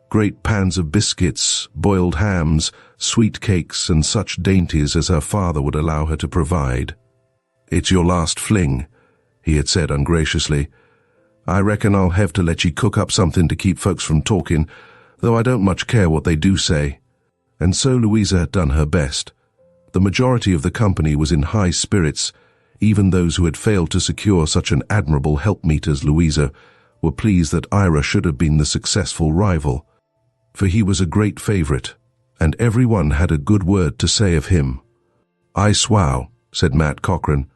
Great pans of biscuits, boiled hams, sweet cakes, and such dainties as her father would allow her to provide. "It's your last fling," he had said ungraciously. "I reckon I'll have to let ye cook up something to keep folks from talking, though I don't much care what they do say." And so Louisa had done her best. The majority of the company was in high spirits. Even those who had failed to secure such an admirable helpmeet as Louisa were pleased that Ira should have been the successful rival, for he was a great favorite, and everyone had a good word to say of him. "I swow," said Matt Cochran.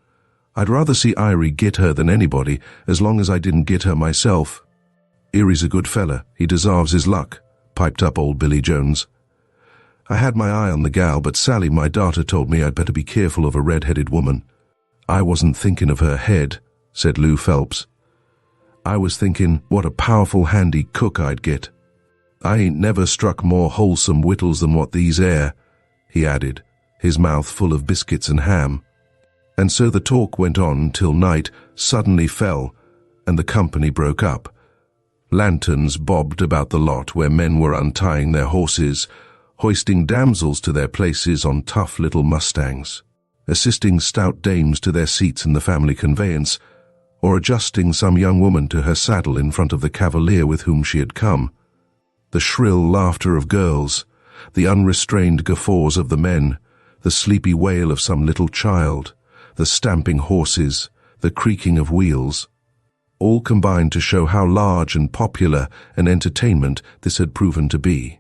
"I'd rather see Irie get her than anybody, as long as I didn't get her myself." "Erie's a good fella, he deserves his luck," piped up old Billy Jones. "I had my eye on the gal, but Sally, my daughter, told me I'd better be careful of a red-headed woman." "I wasn't thinking of her head," said Lou Phelps. "I was thinking what a powerful handy cook I'd get. I ain't never struck more wholesome wittles than what these air," he added, his mouth full of biscuits and ham. And so the talk went on till night suddenly fell, and the company broke up. Lanterns bobbed about the lot where men were untying their horses, hoisting damsels to their places on tough little mustangs, assisting stout dames to their seats in the family conveyance, or adjusting some young woman to her saddle in front of the cavalier with whom she had come. The shrill laughter of girls, the unrestrained guffaws of the men, the sleepy wail of some little child, the stamping horses, the creaking of wheels, all combined to show how large and popular an entertainment this had proven to be.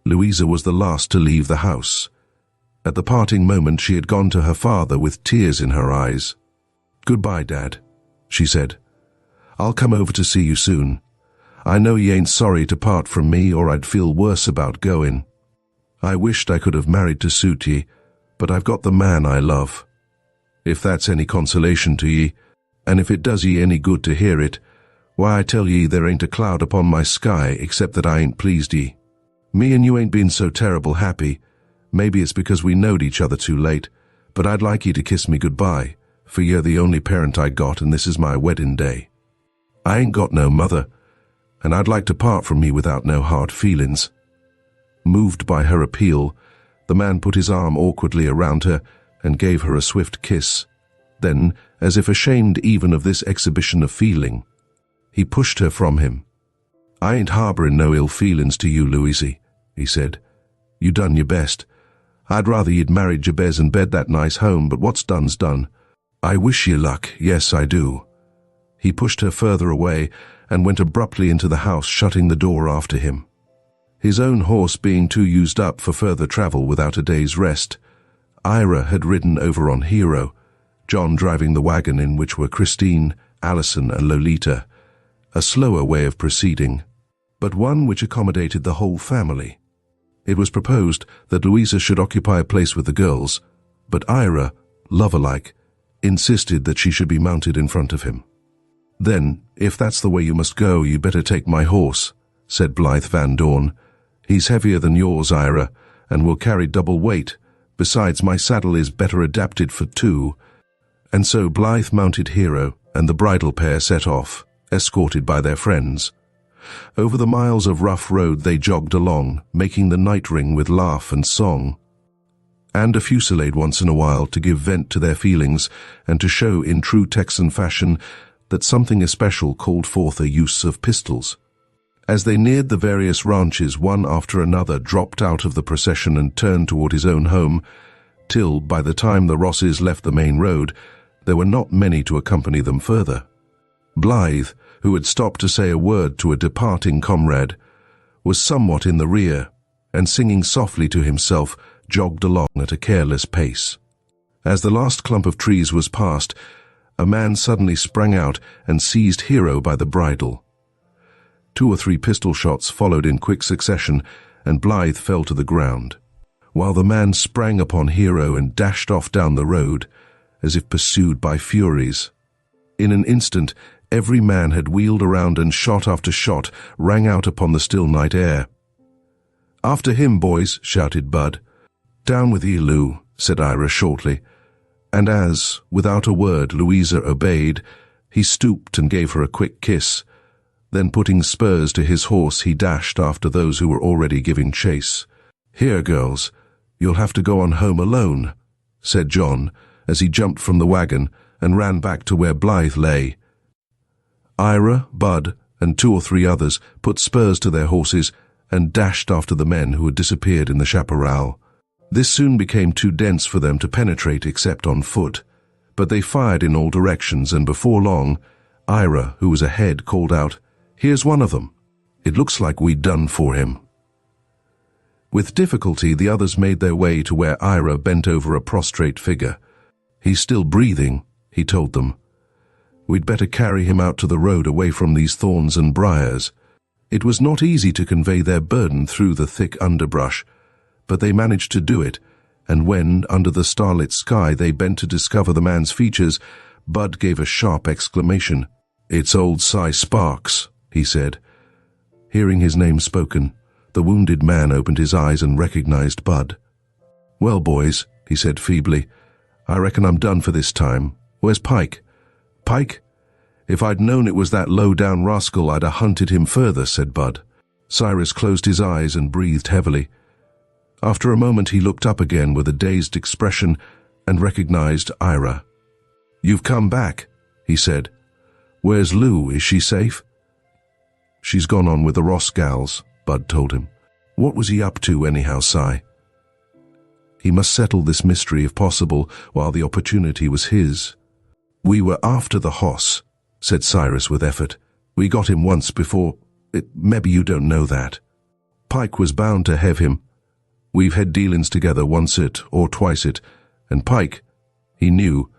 Louisa was the last to leave the house. At the parting moment she had gone to her father with tears in her eyes. "Goodbye, Dad," she said. "I'll come over to see you soon. I know ye ain't sorry to part from me, or I'd feel worse about going. I wished I could have married to suit ye, but I've got the man I love. If that's any consolation to ye, and if it does ye any good to hear it, why I tell ye there ain't a cloud upon my sky except that I ain't pleased ye. Me and you ain't been so terrible happy. Maybe it's because we knowed each other too late, but I'd like ye to kiss me goodbye, for you're the only parent I got, and this is my wedding day. I ain't got no mother, and I'd like to part from me without no hard feelings." Moved by her appeal, the man put his arm awkwardly around her and gave her a swift kiss. Then, as if ashamed even of this exhibition of feeling, he pushed her from him. "I ain't harboring no ill feelings to you, Louisy," he said. "You done your best. I'd rather you'd married Jabez and bed that nice home, but what's done's done. I wish you luck, yes I do." He pushed her further away and went abruptly into the house, shutting the door after him. His own horse being too used up for further travel without a day's rest, Ira had ridden over on Hero, John driving the wagon in which were Christine, Alison, and Lolita, a slower way of proceeding, but one which accommodated the whole family. It was proposed that Louisa should occupy a place with the girls, but Ira, lover-like, insisted that she should be mounted in front of him. "Then, if that's the way you must go, you better take my horse," said Blythe Van Dorn. "He's heavier than yours, Ira, and will carry double weight. Besides, my saddle is better adapted for two." And so Blythe mounted Hero, and the bridal pair set off, escorted by their friends. Over the miles of rough road they jogged along, making the night ring with laugh and song, and a fusillade once in a while to give vent to their feelings and to show in true Texan fashion that something especial called forth a use of pistols. As they neared the various ranches, one after another dropped out of the procession and turned toward his own home, till, by the time the Rosses left the main road, there were not many to accompany them further. Blythe, who had stopped to say a word to a departing comrade, was somewhat in the rear, and singing softly to himself, jogged along at a careless pace. As the last clump of trees was passed, a man suddenly sprang out and seized Hero by the bridle. 2 or 3 pistol shots followed in quick succession, and Blythe fell to the ground, while the man sprang upon Hero and dashed off down the road, as if pursued by furies. In an instant, every man had wheeled around, and shot after shot rang out upon the still night air. "After him, boys," shouted Bud. "Down with ye, Lou," said Ira shortly, and as, without a word, Louisa obeyed, he stooped and gave her a quick kiss. Then putting spurs to his horse, he dashed after those who were already giving chase. "Here, girls, you'll have to go on home alone," said John, as he jumped from the wagon and ran back to where Blythe lay. Ira, Bud, and 2 or 3 others put spurs to their horses and dashed after the men who had disappeared in the chaparral. This soon became too dense for them to penetrate except on foot, but they fired in all directions, and before long, Ira, who was ahead, called out, "Here's one of them. It looks like we'd done for him." With difficulty, the others made their way to where Ira bent over a prostrate figure. "He's still breathing," he told them. "We'd better carry him out to the road away from these thorns and briars." It was not easy to convey their burden through the thick underbrush, but they managed to do it, and when, under the starlit sky, they bent to discover the man's features, Bud gave a sharp exclamation. "It's old Cy Sparks," he said. Hearing his name spoken, the wounded man opened his eyes and recognized Bud. "Well, boys," he said feebly, "I reckon I'm done for this time. Where's Pike?" "Pike? If I'd known it was that low-down rascal, I'd 'a' hunted him further," said Bud. Cyrus closed his eyes and breathed heavily. After a moment he looked up again with a dazed expression and recognized Ira. "You've come back," he said. "Where's Lou? Is she safe?" "She's gone on with the Ross gals," Bud told him. "What was he up to anyhow, Cy?" He must settle this mystery if possible while the opportunity was his. "We were after the hoss," said Cyrus with effort. "We got him once before. Maybe you don't know that. Pike was bound to have him. We've had dealings together once it or twice it, and Pike, he knew.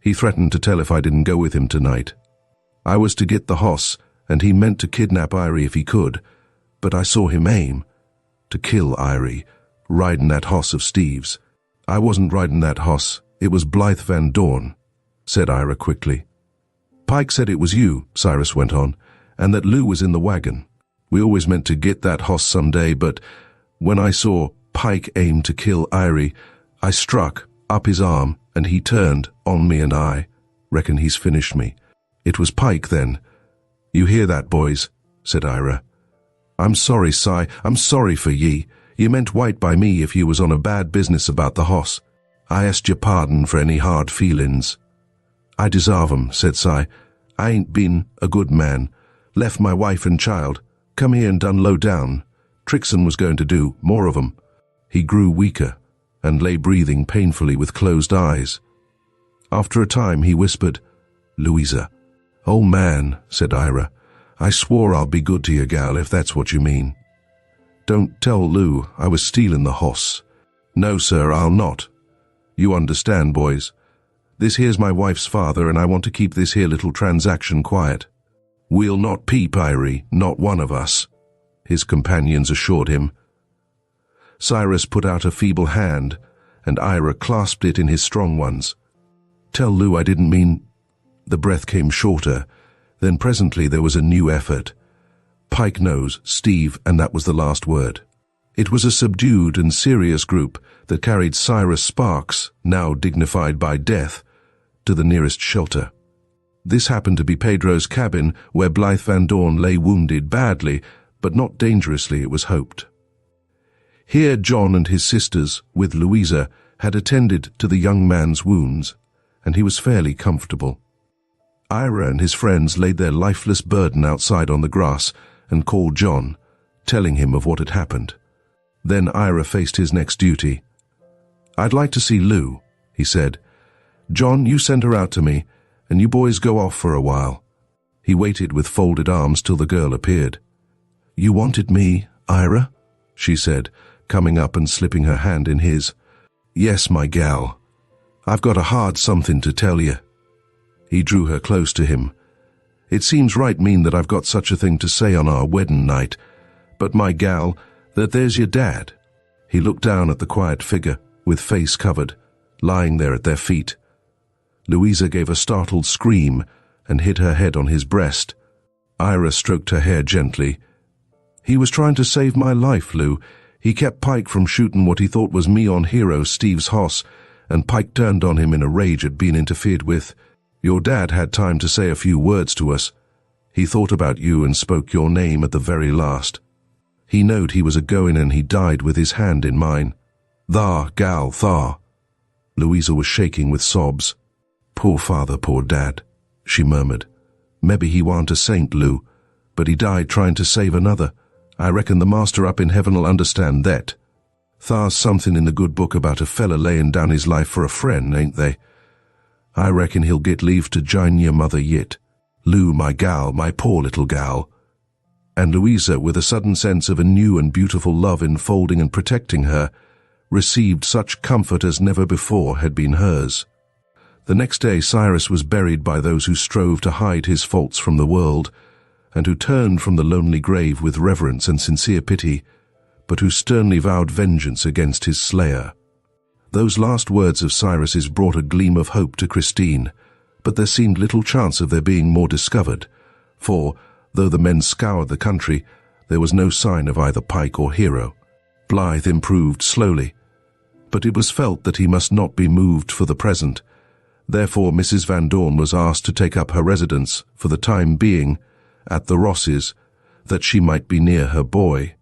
He threatened to tell if I didn't go with him tonight. I was to get the hoss, and he meant to kidnap Irie if he could, but I saw him aim to kill Irie, riding that hoss of Steve's. I wasn't riding that hoss. It was Blythe Van Dorn," said Ira quickly. "Pike said it was you," Cyrus went on, "and that Lou was in the wagon. We always meant to get that hoss someday, but when I saw Pike aim to kill Irie, I struck up his arm, and he turned on me, and I reckon he's finished me. It was Pike then." "You hear that, boys?" said Ira. "I'm sorry, Cy. I'm sorry for ye. You meant white by me if you was on a bad business about the hoss. I asked your pardon for any hard feelings." "I deserve 'em," said Cy. "I ain't been a good man. Left my wife and child. Come here and done low down. Trixon was going to do more of 'em." He grew weaker and lay breathing painfully with closed eyes. After a time he whispered, "Louisa." "Oh man," said Ira, "I swore I'll be good to you, gal, if that's what you mean." "Don't tell Lou I was stealing the hoss." "No, sir, I'll not. You understand, boys. This here's my wife's father, and I want to keep this here little transaction quiet." "We'll not peep, Irie, not one of us," his companions assured him. Cyrus put out a feeble hand, and Ira clasped it in his strong ones. Tell Lou I didn't mean—" The breath came shorter. Then presently there was a new effort. Pike knows, Steve, and that was the last word. It was a subdued and serious group that carried Cyrus Sparks, now dignified by death, to the nearest shelter. This happened to be Pedro's cabin, where Blythe Van Dorn lay wounded badly, but not dangerously, it was hoped. Here John and his sisters, with Louisa, had attended to the young man's wounds, and he was fairly comfortable. Ira and his friends laid their lifeless burden outside on the grass and called John, telling him of what had happened. Then Ira faced his next duty. "I'd like to see Lou," he said. "John, you send her out to me, and you boys go off for a while." He waited with folded arms till the girl appeared. "You wanted me, Ira?" she said, coming up and slipping her hand in his. "Yes, my gal. I've got a hard something to tell you." He drew her close to him. "It seems right mean that I've got such a thing to say on our wedding night, but my gal, that there's your dad." He looked down at the quiet figure, with face covered, lying there at their feet. Louisa gave a startled scream and hid her head on his breast. Ira stroked her hair gently. "He was trying to save my life, Lou. He kept Pike from shooting what he thought was me on hero Steve's hoss, and Pike turned on him in a rage at being interfered with. Your dad had time to say a few words to us. He thought about you and spoke your name at the very last. He knowed he was a-going and he died with his hand in mine. Thar, gal, thar." Louisa was shaking with sobs. "Poor father, poor dad," she murmured. "Maybe he warn't a saint, Lou, but he died trying to save another. I reckon the master up in heaven'll understand that. Thar's something in the good book about a fella laying down his life for a friend, ain't they? I reckon he'll get leave to join your mother yit. Lou, my gal, my poor little gal." And Louisa, with a sudden sense of a new and beautiful love enfolding and protecting her, received such comfort as never before had been hers. The next day Cyrus was buried by those who strove to hide his faults from the world, and who turned from the lonely grave with reverence and sincere pity, but who sternly vowed vengeance against his slayer. Those last words of Cyrus's brought a gleam of hope to Christine, but there seemed little chance of their being more discovered, for, though the men scoured the country, there was no sign of either Pike or Hero. Blythe improved slowly, but it was felt that he must not be moved for the present. Therefore Mrs. Van Dorn was asked to take up her residence, for the time being, at the Rosses, that she might be near her boy.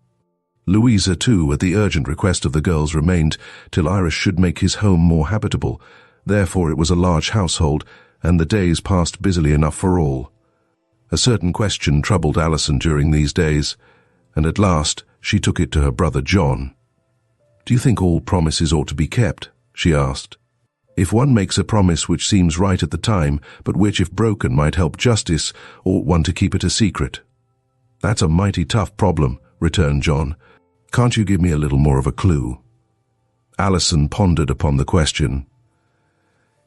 Louisa, too, at the urgent request of the girls, remained till Iris should make his home more habitable. Therefore it was a large household, and the days passed busily enough for all. A certain question troubled Alison during these days, and at last she took it to her brother John. "Do you think all promises ought to be kept?" she asked. "If one makes a promise which seems right at the time, but which, if broken, might help justice, ought one to keep it a secret?" "That's a mighty tough problem," returned John. "Can't you give me a little more of a clue?" Alison pondered upon the question.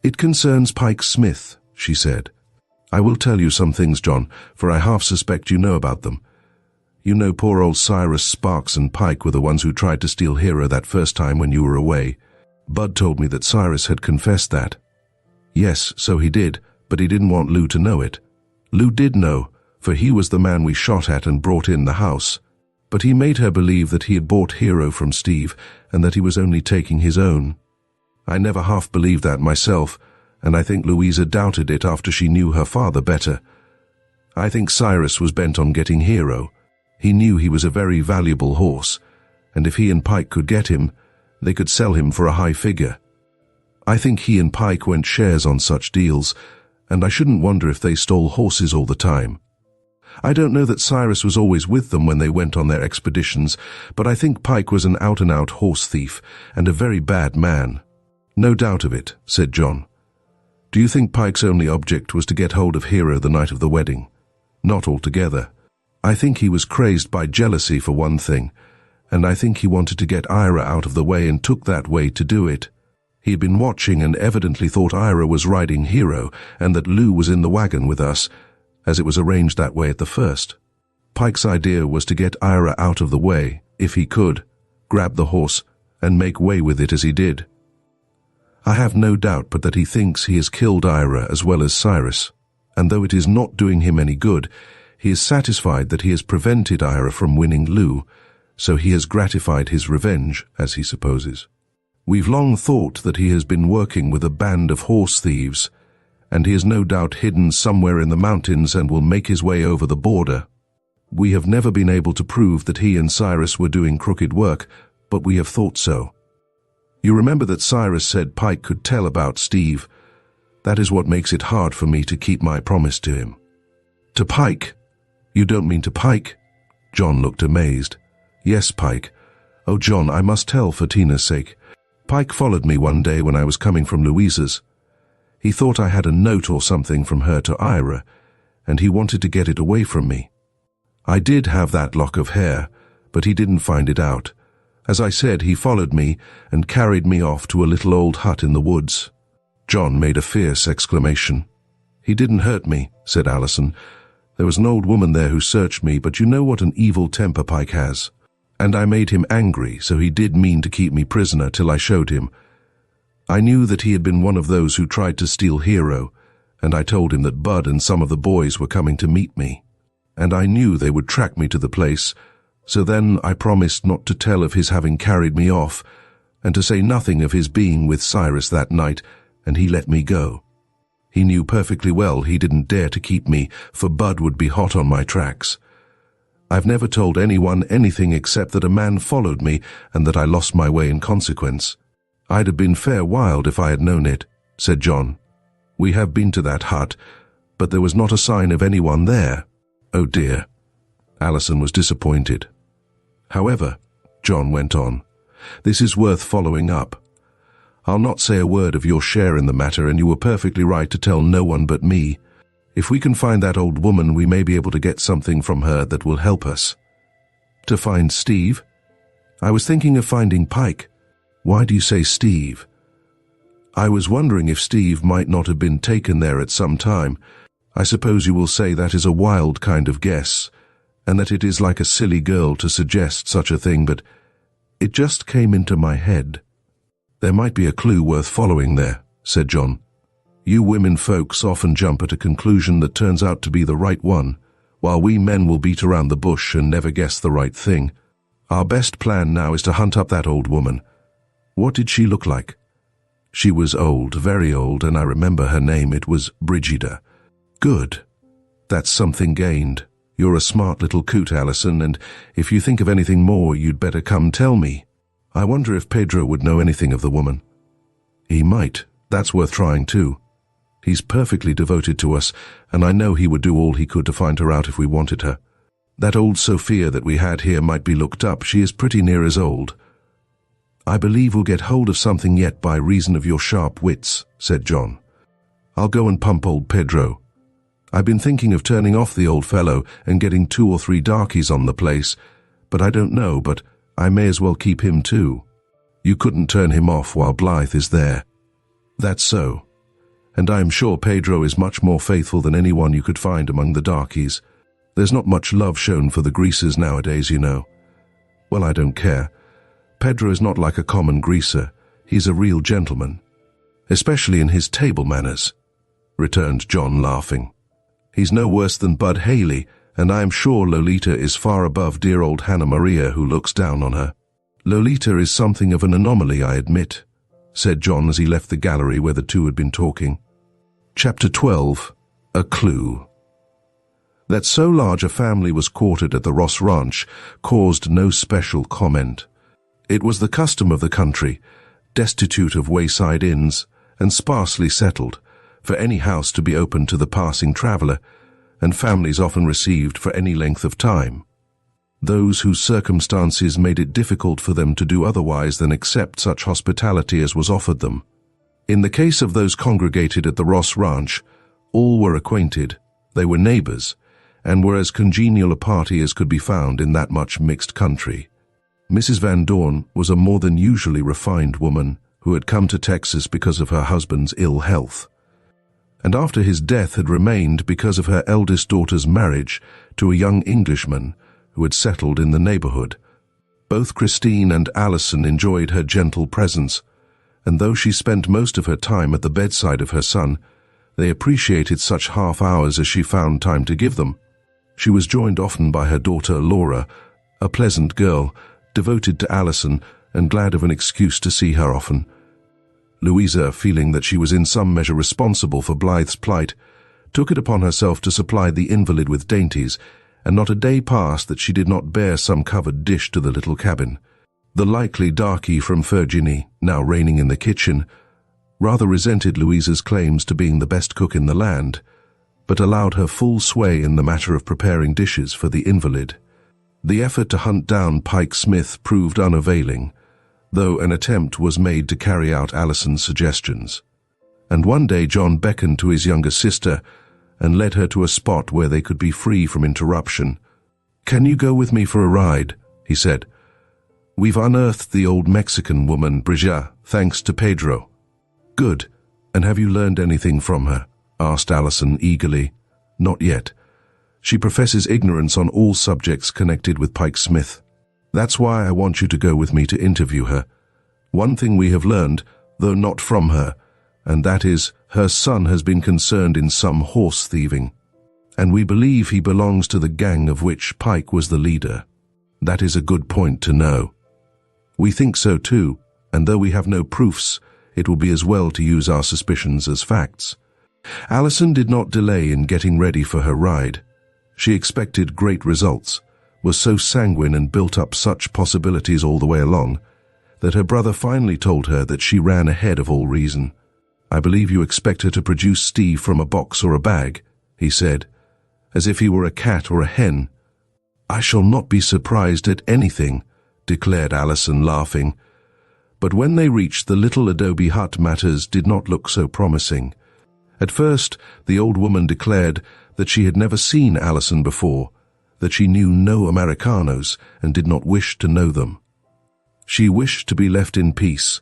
"It concerns Pike Smith," she said. "I will tell you some things, John, for I half suspect you know about them. You know poor old Cyrus Sparks and Pike were the ones who tried to steal Hero that first time when you were away. Bud told me that Cyrus had confessed that." "Yes, so he did, but he didn't want Lou to know it." "Lou did know, for he was the man we shot at and brought in the house. But he made her believe that he had bought Hero from Steve and that he was only taking his own. I never half believed that myself, and I think Louisa doubted it after she knew her father better. I think Cyrus was bent on getting Hero. He knew he was a very valuable horse, and if he and Pike could get him, they could sell him for a high figure. I think he and Pike went shares on such deals, and I shouldn't wonder if they stole horses all the time. I don't know that Cyrus was always with them when they went on their expeditions, but I think Pike was an out-and-out horse thief, and a very bad man." "No doubt of it," said John. "Do you think Pike's only object was to get hold of Hero the night of the wedding?" "Not altogether. I think he was crazed by jealousy for one thing, and I think he wanted to get Ira out of the way and took that way to do it. He had been watching and evidently thought Ira was riding Hero and that Lou was in the wagon with us, as it was arranged that way at the first. Pike's idea was to get Ira out of the way, if he could, grab the horse, and make way with it as he did. I have no doubt but that he thinks he has killed Ira as well as Cyrus, and though it is not doing him any good, he is satisfied that he has prevented Ira from winning Lou, so he has gratified his revenge, as he supposes. We've long thought that he has been working with a band of horse thieves, and he is no doubt hidden somewhere in the mountains and will make his way over the border. We have never been able to prove that he and Cyrus were doing crooked work, but we have thought so. You remember that Cyrus said Pike could tell about Steve. That is what makes it hard for me to keep my promise to him. To Pike? You don't mean to Pike? John looked amazed. Yes, Pike. Oh, John, I must tell for Tina's sake. Pike followed me one day when I was coming from Louisa's. He thought I had a note or something from her to Ira, and he wanted to get it away from me. I did have that lock of hair, but he didn't find it out. As I said, he followed me and carried me off to a little old hut in the woods. John made a fierce exclamation. He didn't hurt me, said Alison. There was an old woman there who searched me, but you know what an evil temper Pike has. And I made him angry, so he did mean to keep me prisoner till I showed him. I knew that he had been one of those who tried to steal Hero, and I told him that Bud and some of the boys were coming to meet me. And I knew they would track me to the place, so then I promised not to tell of his having carried me off, and to say nothing of his being with Cyrus that night, and he let me go. He knew perfectly well he didn't dare to keep me, for Bud would be hot on my tracks. I've never told anyone anything except that a man followed me and that I lost my way in consequence. I'd have been fair wild if I had known it, said John. We have been to that hut, but there was not a sign of anyone there. Oh dear. Alison was disappointed. However, John went on, this is worth following up. I'll not say a word of your share in the matter, and you were perfectly right to tell no one but me. If we can find that old woman, we may be able to get something from her that will help us. To find Steve? I was thinking of finding Pike. Why do you say Steve? I was wondering if Steve might not have been taken there at some time. I suppose you will say that is a wild kind of guess, and that it is like a silly girl to suggest such a thing, but it just came into my head. There might be a clue worth following there, said John. You women folks often jump at a conclusion that turns out to be the right one, while we men will beat around the bush and never guess the right thing. Our best plan now is to hunt up that old woman. What did she look like? She was old, very old, and I remember her name. It was Brigida. Good. That's something gained. You're a smart little coot, Alison, and if you think of anything more, you'd better come tell me. I wonder if Pedro would know anything of the woman. He might. That's worth trying too. He's perfectly devoted to us, and I know he would do all he could to find her out if we wanted her. That old Sophia that we had here might be looked up. She is pretty near as old. I believe we'll get hold of something yet by reason of your sharp wits, said John. I'll go and pump old Pedro. I've been thinking of turning off the old fellow and getting 2 or 3 darkies on the place, but I don't know, but I may as well keep him too. You couldn't turn him off while Blythe is there. That's so. And I am sure Pedro is much more faithful than anyone you could find among the darkies. There's not much love shown for the greasers nowadays, you know. Well, I don't care. Pedro is not like a common greaser. He's a real gentleman. Especially in his table manners, returned John, laughing. He's no worse than Bud Haley, and I am sure Lolita is far above dear old Hannah Maria, who looks down on her. Lolita is something of an anomaly, I admit, said John as he left the gallery where the two had been talking. Chapter 12. A Clue. That so large a family was quartered at the Ross Ranch caused no special comment. It was the custom of the country, destitute of wayside inns and sparsely settled, for any house to be open to the passing traveller, and families often received for any length of time. Those whose circumstances made it difficult for them to do otherwise than accept such hospitality as was offered them. In the case of those congregated at the Ross Ranch, all were acquainted, they were neighbours, and were as congenial a party as could be found in that much mixed country. Mrs. Van Dorn was a more than usually refined woman who had come to Texas because of her husband's ill health, and after his death had remained because of her eldest daughter's marriage to a young Englishman who had settled in the neighborhood. Both Christine and Alison enjoyed her gentle presence, and though she spent most of her time at the bedside of her son, they appreciated such half hours as she found time to give them. She was joined often by her daughter Laura, a pleasant girl, devoted to Alison and glad of an excuse to see her often. Louisa, feeling that she was in some measure responsible for Blythe's plight, took it upon herself to supply the invalid with dainties, and not a day passed that she did not bear some covered dish to the little cabin. The likely darky from Fidgetty, now reigning in the kitchen, rather resented Louisa's claims to being the best cook in the land, but allowed her full sway in the matter of preparing dishes for the invalid. The effort to hunt down Pike Smith proved unavailing, though an attempt was made to carry out Alison's suggestions. And one day John beckoned to his younger sister and led her to a spot where they could be free from interruption. "Can you go with me for a ride?" he said. "We've unearthed the old Mexican woman, Bridget, thanks to Pedro." "Good. And have you learned anything from her?" asked Alison eagerly. "Not yet. She professes ignorance on all subjects connected with Pike Smith. That's why I want you to go with me to interview her. One thing we have learned, though not from her, and that is, her son has been concerned in some horse thieving, and we believe he belongs to the gang of which Pike was the leader. That is a good point to know. We think so too, and though we have no proofs, it will be as well to use our suspicions as facts." Alison did not delay in getting ready for her ride. She expected great results, was so sanguine and built up such possibilities all the way along, that her brother finally told her that she ran ahead of all reason. "I believe you expect her to produce Steve from a box or a bag," he said, as if he were a cat or a hen. "I shall not be surprised at anything," declared Alison, laughing. But when they reached the little adobe hut, matters did not look so promising. At first, the old woman declared that she had never seen Alison before, that she knew no Americanos and did not wish to know them. She wished to be left in peace,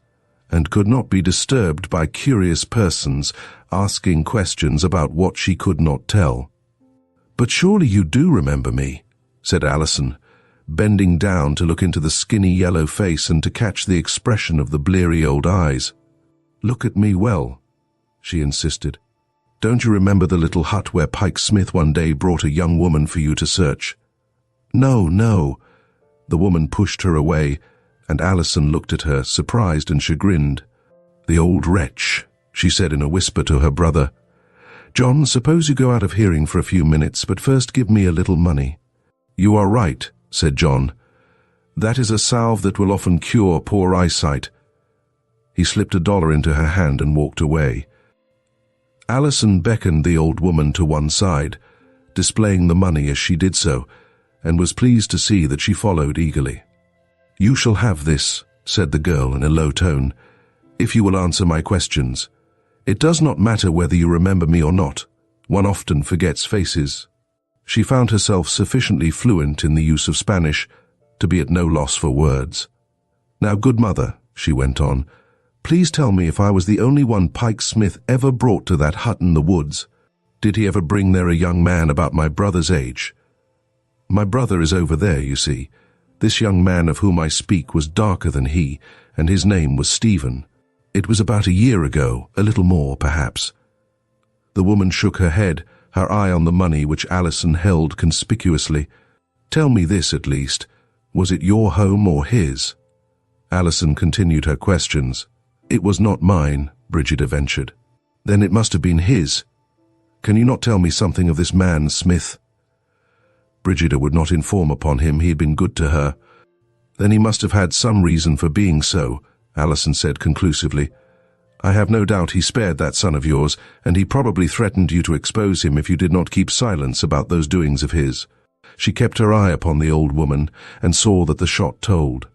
and could not be disturbed by curious persons asking questions about what she could not tell. "But surely you do remember me," said Alison, bending down to look into the skinny yellow face and to catch the expression of the bleary old eyes. "Look at me well," she insisted. "Don't you remember the little hut where Pike Smith one day brought a young woman for you to search?" "No, no." The woman pushed her away, and Alison looked at her, surprised and chagrined. "The old wretch," she said in a whisper to her brother. "John, suppose you go out of hearing for a few minutes, but first give me a little money." "You are right," said John. "That is a salve that will often cure poor eyesight." He slipped $1 into her hand and walked away. Alison beckoned the old woman to one side, displaying the money as she did so, and was pleased to see that she followed eagerly. "You shall have this," said the girl in a low tone, "if you will answer my questions. It does not matter whether you remember me or not. One often forgets faces." She found herself sufficiently fluent in the use of Spanish to be at no loss for words. "Now, good mother," she went on, "please tell me if I was the only one Pike Smith ever brought to that hut in the woods. Did he ever bring there a young man about my brother's age? My brother is over there, you see. This young man of whom I speak was darker than he, and his name was Stephen. It was about a year ago, a little more, perhaps." The woman shook her head, her eye on the money which Alison held conspicuously. "Tell me this, at least. Was it your home or his?" Alison continued her questions. "It was not mine," Bridget ventured. "Then it must have been his. Can you not tell me something of this man, Smith?" Bridget would not inform upon him he had been good to her. "Then he must have had some reason for being so," Alison said conclusively. "I have no doubt he spared that son of yours, and he probably threatened you to expose him if you did not keep silence about those doings of his." She kept her eye upon the old woman and saw that the shot told.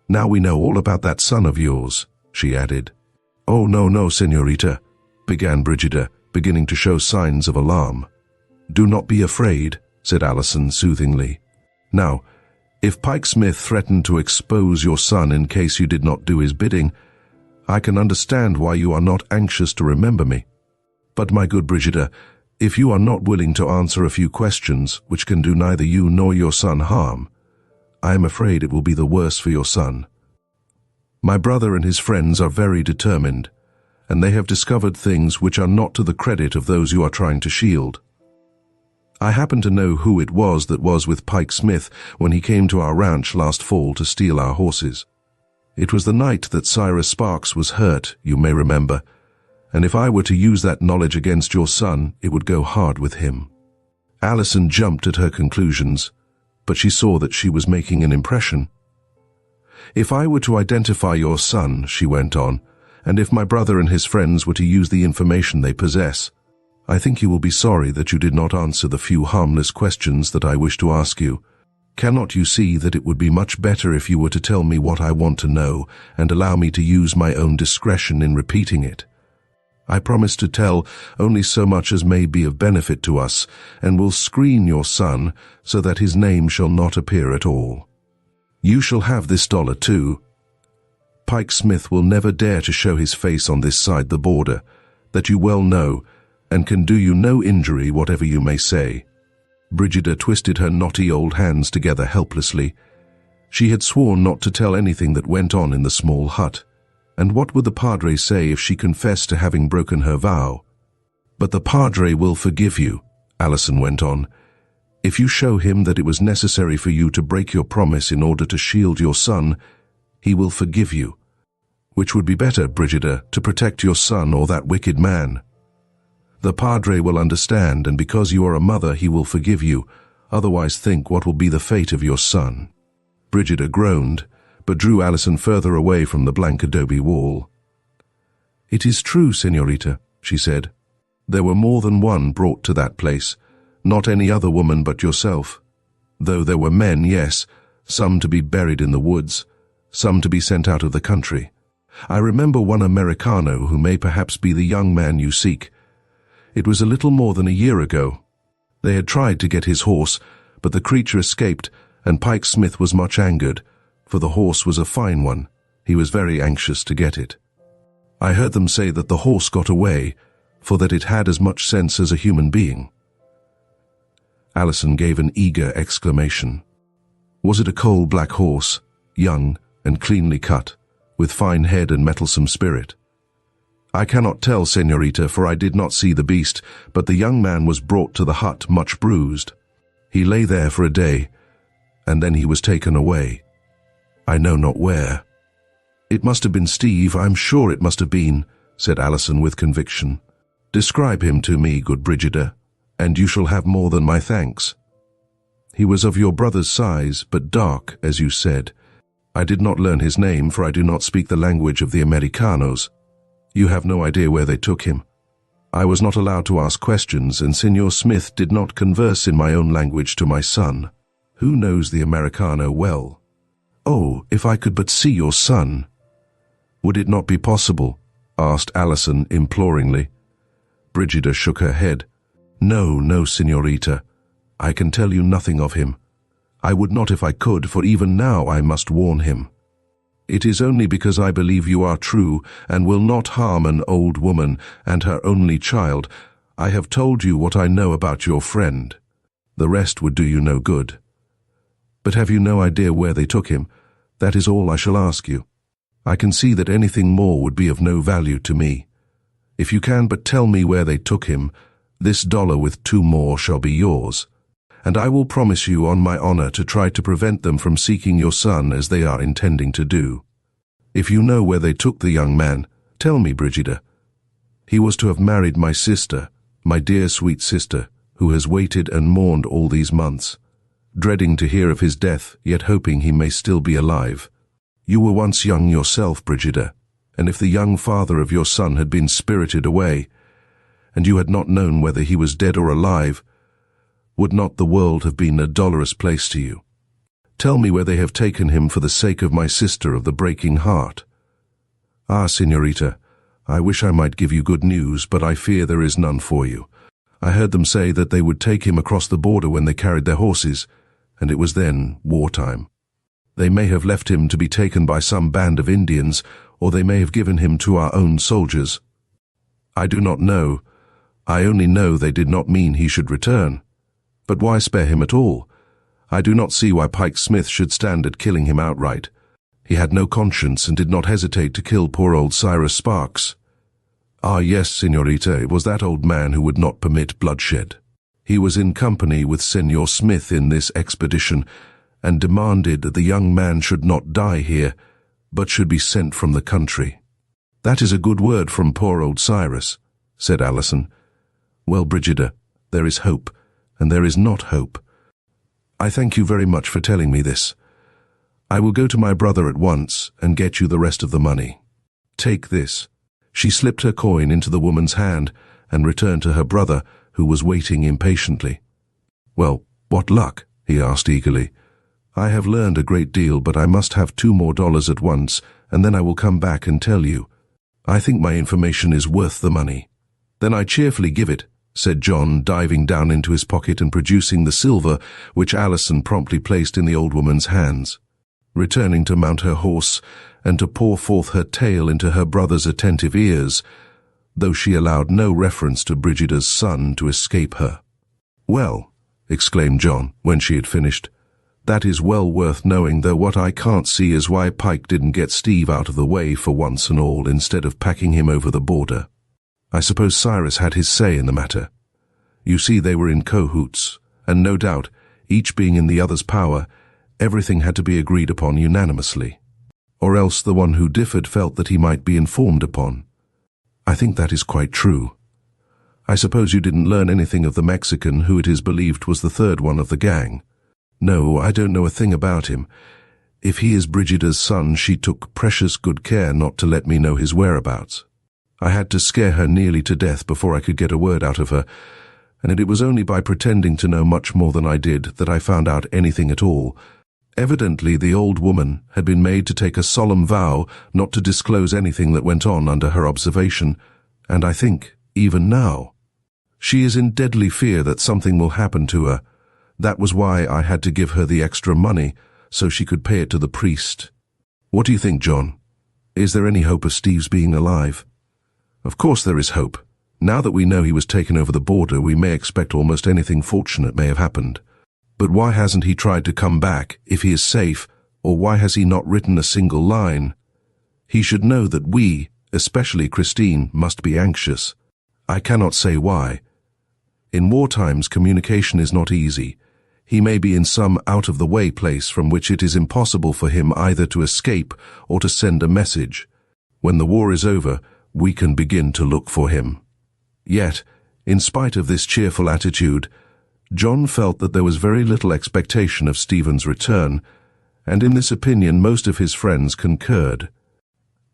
"Now we know all about that son of yours," she added. "Oh, no, no, señorita," began Bridget, beginning to show signs of alarm. "Do not be afraid," said Alison soothingly. "Now, if Pike Smith threatened to expose your son in case you did not do his bidding, I can understand why you are not anxious to remember me. But, my good Bridget, if you are not willing to answer a few questions which can do neither you nor your son harm, I am afraid it will be the worse for your son." My brother and his friends are very determined, and they have discovered things which are not to the credit of those you are trying to shield. I happen to know who it was that was with Pike Smith when he came to our ranch last fall to steal our horses. It was the night that Cyrus Sparks was hurt, you may remember, and if I were to use that knowledge against your son, it would go hard with him." Alison jumped at her conclusions, but she saw that she was making an impression. "If I were to identify your son," she went on, "and if my brother and his friends were to use the information they possess, I think you will be sorry that you did not answer the few harmless questions that I wish to ask you. Cannot you see that it would be much better if you were to tell me what I want to know and allow me to use my own discretion in repeating it? I promise to tell only so much as may be of benefit to us, and will screen your son so that his name shall not appear at all. You shall have this $1 too. Pike Smith will never dare to show his face on this side the border, that you well know, and can do you no injury whatever you may say." Brigida twisted her knotty old hands together helplessly. She had sworn not to tell anything that went on in the small hut, and what would the padre say if she confessed to having broken her vow? "But the padre will forgive you," Alison went on. "If you show him that it was necessary for you to break your promise in order to shield your son, he will forgive you. Which would be better, Brigida, to protect your son or that wicked man? The padre will understand, and because you are a mother, he will forgive you. Otherwise think what will be the fate of your son." Brigida groaned, but drew Alison further away from the blank adobe wall. "It is true, señorita," she said. "There were more than one brought to that place, not any other woman but yourself. Though there were men, yes, some to be buried in the woods, some to be sent out of the country. I remember one Americano who may perhaps be the young man you seek. It was a little more than a year ago. They had tried to get his horse, but the creature escaped, and Pike Smith was much angered, for the horse was a fine one. He was very anxious to get it. I heard them say that the horse got away, for that it had as much sense as a human being." Alison gave an eager exclamation. "Was it a coal-black horse, young and cleanly cut, with fine head and mettlesome spirit?" "I cannot tell, señorita, for I did not see the beast, but the young man was brought to the hut much bruised. He lay there for a day, and then he was taken away. I know not where." "It must have been Steve, I'm sure it must have been," said Alison with conviction. "Describe him to me, good Brigida, and you shall have more than my thanks." "He was of your brother's size, but dark, as you said. I did not learn his name, for I do not speak the language of the Americanos. You have no idea where they took him. I was not allowed to ask questions, and Signor Smith did not converse in my own language to my son, who knows the Americano well. Oh, if I could but see your son!" "Would it not be possible?" asked Alison imploringly. Brigida shook her head. "No, no, señorita. I can tell you nothing of him. I would not if I could, for even now I must warn him. It is only because I believe you are true and will not harm an old woman and her only child. I have told you what I know about your friend. The rest would do you no good. But have you no idea where they took him? That is all I shall ask you. I can see that anything more would be of no value to me. If you can but tell me where they took him, this $1 with 2 more shall be yours, and I will promise you on my honor to try to prevent them from seeking your son as they are intending to do. If you know where they took the young man, tell me, Brigida. He was to have married my sister, my dear sweet sister, who has waited and mourned all these months, dreading to hear of his death, yet hoping he may still be alive. You were once young yourself, Brigida, and if the young father of your son had been spirited away, and you had not known whether he was dead or alive, would not the world have been a dolorous place to you? Tell me where they have taken him for the sake of my sister of the breaking heart." "Ah, señorita, I wish I might give you good news, but I fear there is none for you. I heard them say that they would take him across the border when they carried their horses, and it was then wartime. They may have left him to be taken by some band of Indians, or they may have given him to our own soldiers. I do not know. I only know they did not mean he should return. But why spare him at all? I do not see why Pike Smith should stand at killing him outright. He had no conscience and did not hesitate to kill poor old Cyrus Sparks. Ah, yes, Señorita, it was that old man who would not permit bloodshed. He was in company with Senor Smith in this expedition, and demanded that the young man should not die here, but should be sent from the country. That is a good word from poor old Cyrus, said Alison. Well, Brigida, there is hope, and there is not hope. I thank you very much for telling me this. I will go to my brother at once and get you the rest of the money. Take this. She slipped her coin into the woman's hand and returned to her brother, who was waiting impatiently. Well, what luck? He asked eagerly. I have learned a great deal, but I must have $2 more at once, and then I will come back and tell you. I think my information is worth the money. Then I cheerfully give it, said John, diving down into his pocket and producing the silver, which Alison promptly placed in the old woman's hands. Returning to mount her horse and to pour forth her tale into her brother's attentive ears, though she allowed no reference to Brigida's son to escape her. Well, exclaimed John, when she had finished, that is well worth knowing, though what I can't see is why Pike didn't get Steve out of the way for once and all instead of packing him over the border. I suppose Cyrus had his say in the matter. You see, they were in cahoots, and no doubt, each being in the other's power, everything had to be agreed upon unanimously. Or else the one who differed felt that he might be informed upon. I think that is quite true. I suppose you didn't learn anything of the Mexican who it is believed was the third one of the gang. No, I don't know a thing about him. If he is Brigida's son, she took precious good care not to let me know his whereabouts. I had to scare her nearly to death before I could get a word out of her, and it was only by pretending to know much more than I did that I found out anything at all. Evidently, the old woman had been made to take a solemn vow not to disclose anything that went on under her observation, and I think, even now, she is in deadly fear that something will happen to her. That was why I had to give her the extra money, so she could pay it to the priest. What do you think, John? Is there any hope of Steve's being alive? Of course there is hope. Now that we know he was taken over the border, we may expect almost anything fortunate may have happened. But why hasn't he tried to come back, if he is safe, or why has he not written a single line? He should know that we, especially Christine, must be anxious. I cannot say why. In war times, communication is not easy. He may be in some out-of-the-way place from which it is impossible for him either to escape or to send a message. When the war is over, we can begin to look for him. Yet, in spite of this cheerful attitude, John felt that there was very little expectation of Stephen's return, and in this opinion most of his friends concurred.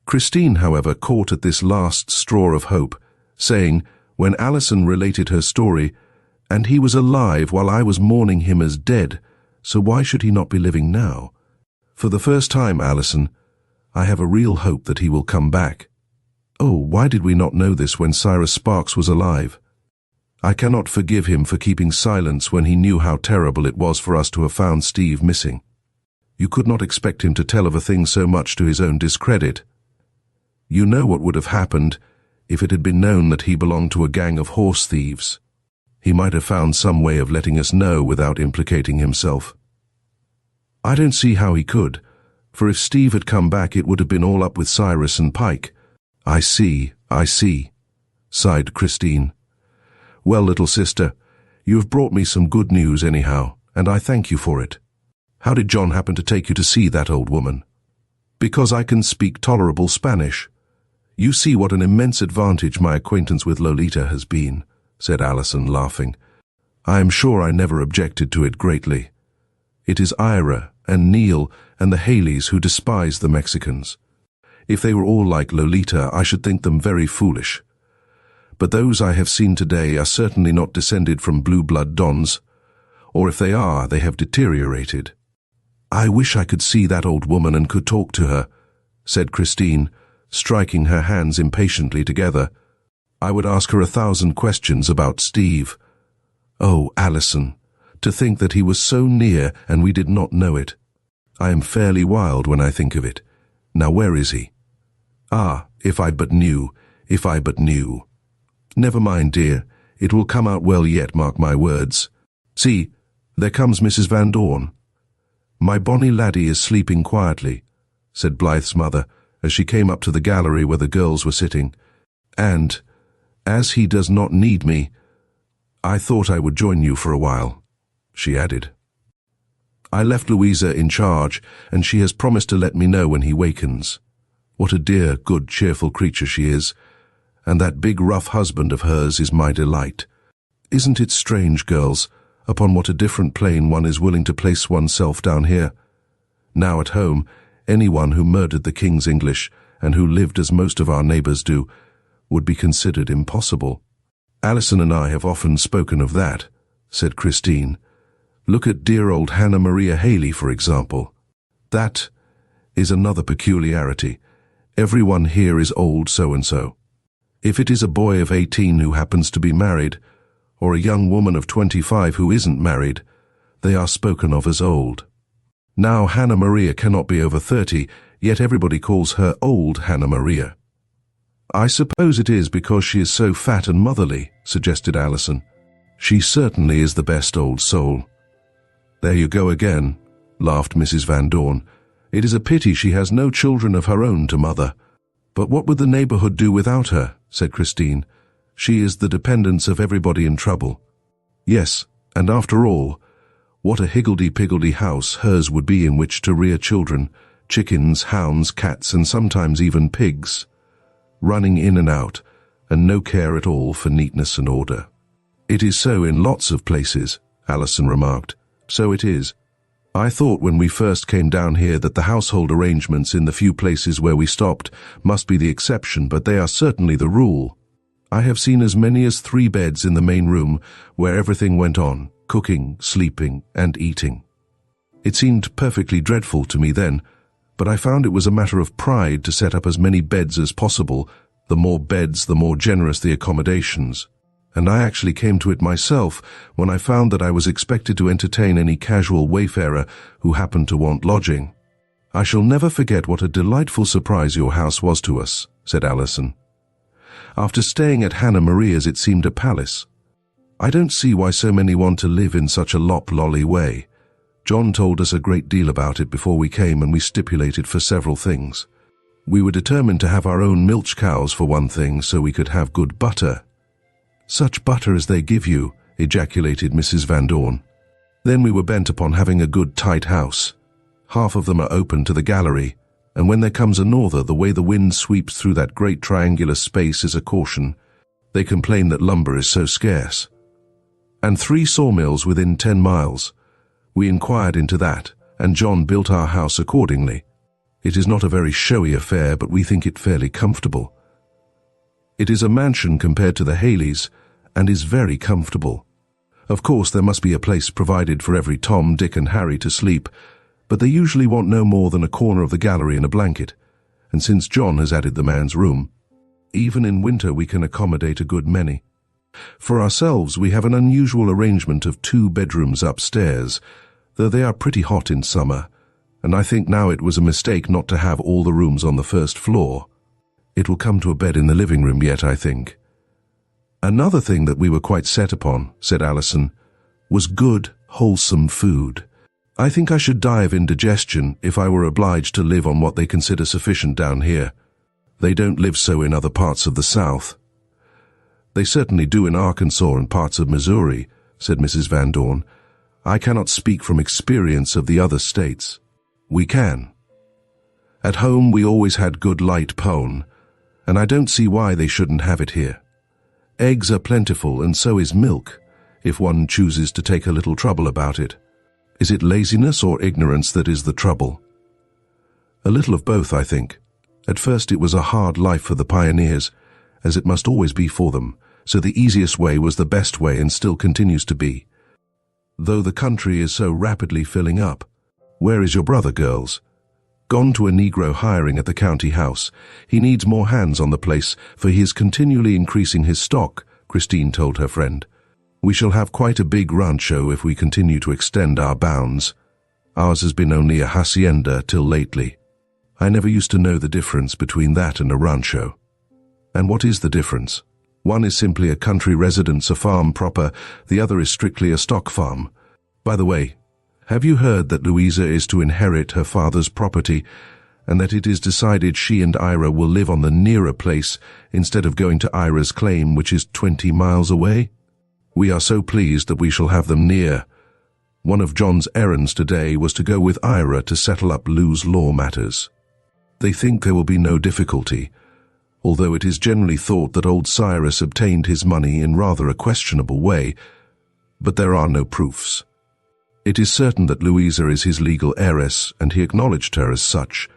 Christine, however, caught at this last straw of hope, saying, when Alison related her story, "And he was alive while I was mourning him as dead, so why should he not be living now? For the first time, Alison, I have a real hope that he will come back. Oh, why did we not know this when Cyrus Sparks was alive? I cannot forgive him for keeping silence when he knew how terrible it was for us to have found Steve missing. You could not expect him to tell of a thing so much to his own discredit. You know what would have happened if it had been known that he belonged to a gang of horse thieves. He might have found some way of letting us know without implicating himself. I don't see how he could, for if Steve had come back it would have been all up with Cyrus and Pike." I see, sighed Christine. "Well, little sister, you have brought me some good news anyhow, and I thank you for it. How did John happen to take you to see that old woman?" "Because I can speak tolerable Spanish. You see what an immense advantage my acquaintance with Lolita has been," said Alison, laughing. "I am sure I never objected to it greatly. It is Ira and Neal and the Haleys who despise the Mexicans. If they were all like Lolita, I should think them very foolish. But those I have seen today are certainly not descended from blue-blood dons, or if they are, they have deteriorated." "I wish I could see that old woman and could talk to her," said Christine, striking her hands impatiently together. "I would ask her 1,000 questions about Steve. Oh, Alison, to think that he was so near and we did not know it. I am fairly wild when I think of it. Now where is he? Ah, if I but knew, if I but knew. Never mind, dear, it will come out well yet, mark my words. See, there comes Mrs. Van Dorn. My bonny laddie is sleeping quietly, said Blythe's mother, as she came up to the gallery where the girls were sitting. "And, as he does not need me, I thought I would join you for a while," she added. "I left Louisa in charge, and she has promised to let me know when he wakens. What a dear, good, cheerful creature she is, and that big rough husband of hers is my delight. Isn't it strange, girls, upon what a different plane one is willing to place oneself down here? Now at home, anyone who murdered the King's English, and who lived as most of our neighbours do, would be considered impossible." "Alison and I have often spoken of that," said Christine. "Look at dear old Hannah Maria Haley, for example. That is another peculiarity. Everyone here is old so-and-so. If it is a boy of 18 who happens to be married, or a young woman of 25 who isn't married, they are spoken of as old. Now Hannah Maria cannot be over 30, yet everybody calls her old Hannah Maria." "I suppose it is because she is so fat and motherly," suggested Alison. "She certainly is the best old soul." "There you go again," laughed Mrs. Van Dorn. "It is a pity she has no children of her own to mother." "But what would the neighbourhood do without her?" said Christine. "She is the dependence of everybody in trouble." "Yes, and after all, what a higgledy-piggledy house hers would be in which to rear children, chickens, hounds, cats, and sometimes even pigs, running in and out, and no care at all for neatness and order." "It is so in lots of places," Alison remarked. "So it is. I thought when we first came down here that the household arrangements in the few places where we stopped must be the exception, but they are certainly the rule. I have seen as many as 3 beds in the main room where everything went on, cooking, sleeping, and eating. It seemed perfectly dreadful to me then, but I found it was a matter of pride to set up as many beds as possible. The more beds, the more generous the accommodations. And I actually came to it myself when I found that I was expected to entertain any casual wayfarer who happened to want lodging. I shall never forget what a delightful surprise your house was to us," said Alison. "After staying at Hannah Maria's it seemed a palace. I don't see why so many want to live in such a lop-lolly way. John told us a great deal about it before we came, and we stipulated for several things. We were determined to have our own milch cows for one thing, so we could have good butter." "Such butter as they give you," ejaculated Mrs. Van Dorn. "Then we were bent upon having a good tight house. Half of them are open to the gallery, and when there comes a norther, the way the wind sweeps through that great triangular space is a caution. They complain that lumber is so scarce. And 3 sawmills within 10 miles. We inquired into that, and John built our house accordingly. It is not a very showy affair, but we think it fairly comfortable. It is a mansion compared to the Haleys, and is very comfortable. Of course, there must be a place provided for every Tom, Dick, and Harry to sleep, but they usually want no more than a corner of the gallery and a blanket, and since John has added the man's room, even in winter we can accommodate a good many. For ourselves, we have an unusual arrangement of 2 bedrooms upstairs, though they are pretty hot in summer, and I think now it was a mistake not to have all the rooms on the first floor. It will come to a bed in the living room yet, I think." "Another thing that we were quite set upon," said Alison, "was good, wholesome food. I think I should die of indigestion if I were obliged to live on what they consider sufficient down here. They don't live so in other parts of the South." "They certainly do in Arkansas and parts of Missouri," said Mrs. Van Dorn. "I cannot speak from experience of the other states." "We can. At home we always had good light pone, and I don't see why they shouldn't have it here. Eggs are plentiful, and so is milk, if one chooses to take a little trouble about it. Is it laziness or ignorance that is the trouble?" "A little of both, I think. At first it was a hard life for the pioneers, as it must always be for them, so the easiest way was the best way and still continues to be. Though the country is so rapidly filling up. Where is your brother, girls?" "Gone to a Negro hiring at the county house. He needs more hands on the place, for he is continually increasing his stock," Christine told her friend. "We shall have quite a big rancho if we continue to extend our bounds. Ours has been only a hacienda till lately. I never used to know the difference between that and a rancho." "And what is the difference?" "One is simply a country residence, a farm proper. The other is strictly a stock farm. By the way, have you heard that Louisa is to inherit her father's property, and that it is decided she and Ira will live on the nearer place instead of going to Ira's claim, which is 20 miles away. We are so pleased that we shall have them near. One of John's errands today was to go with Ira to settle up Lou's law matters. They think there will be no difficulty, although it is generally thought that old Cyrus obtained his money in rather a questionable way, but there are no proofs. It is certain that Louisa is his legal heiress, and he acknowledged her as such.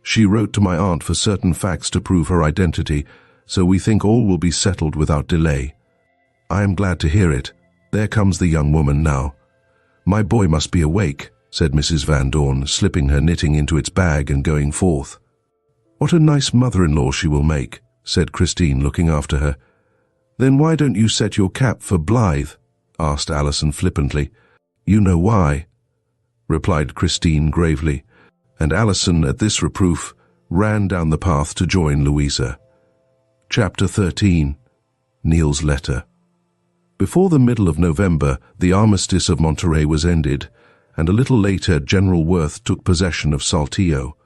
She wrote to my aunt for certain facts to prove her identity, so we think all will be settled without delay. I am glad to hear it. There comes the young woman now. My boy must be awake, said Mrs. Van Dorn, slipping her knitting into its bag and going forth. What a nice mother-in-law she will make, said Christine, looking after her. Then why don't you set your cap for Blythe? Asked Alison flippantly. You know why, replied Christine gravely, and Alison, at this reproof, ran down the path to join Louisa. Chapter 13. Neal's Letter. Before the middle of November, the armistice of Monterey was ended, and a little later General Worth took possession of Saltillo.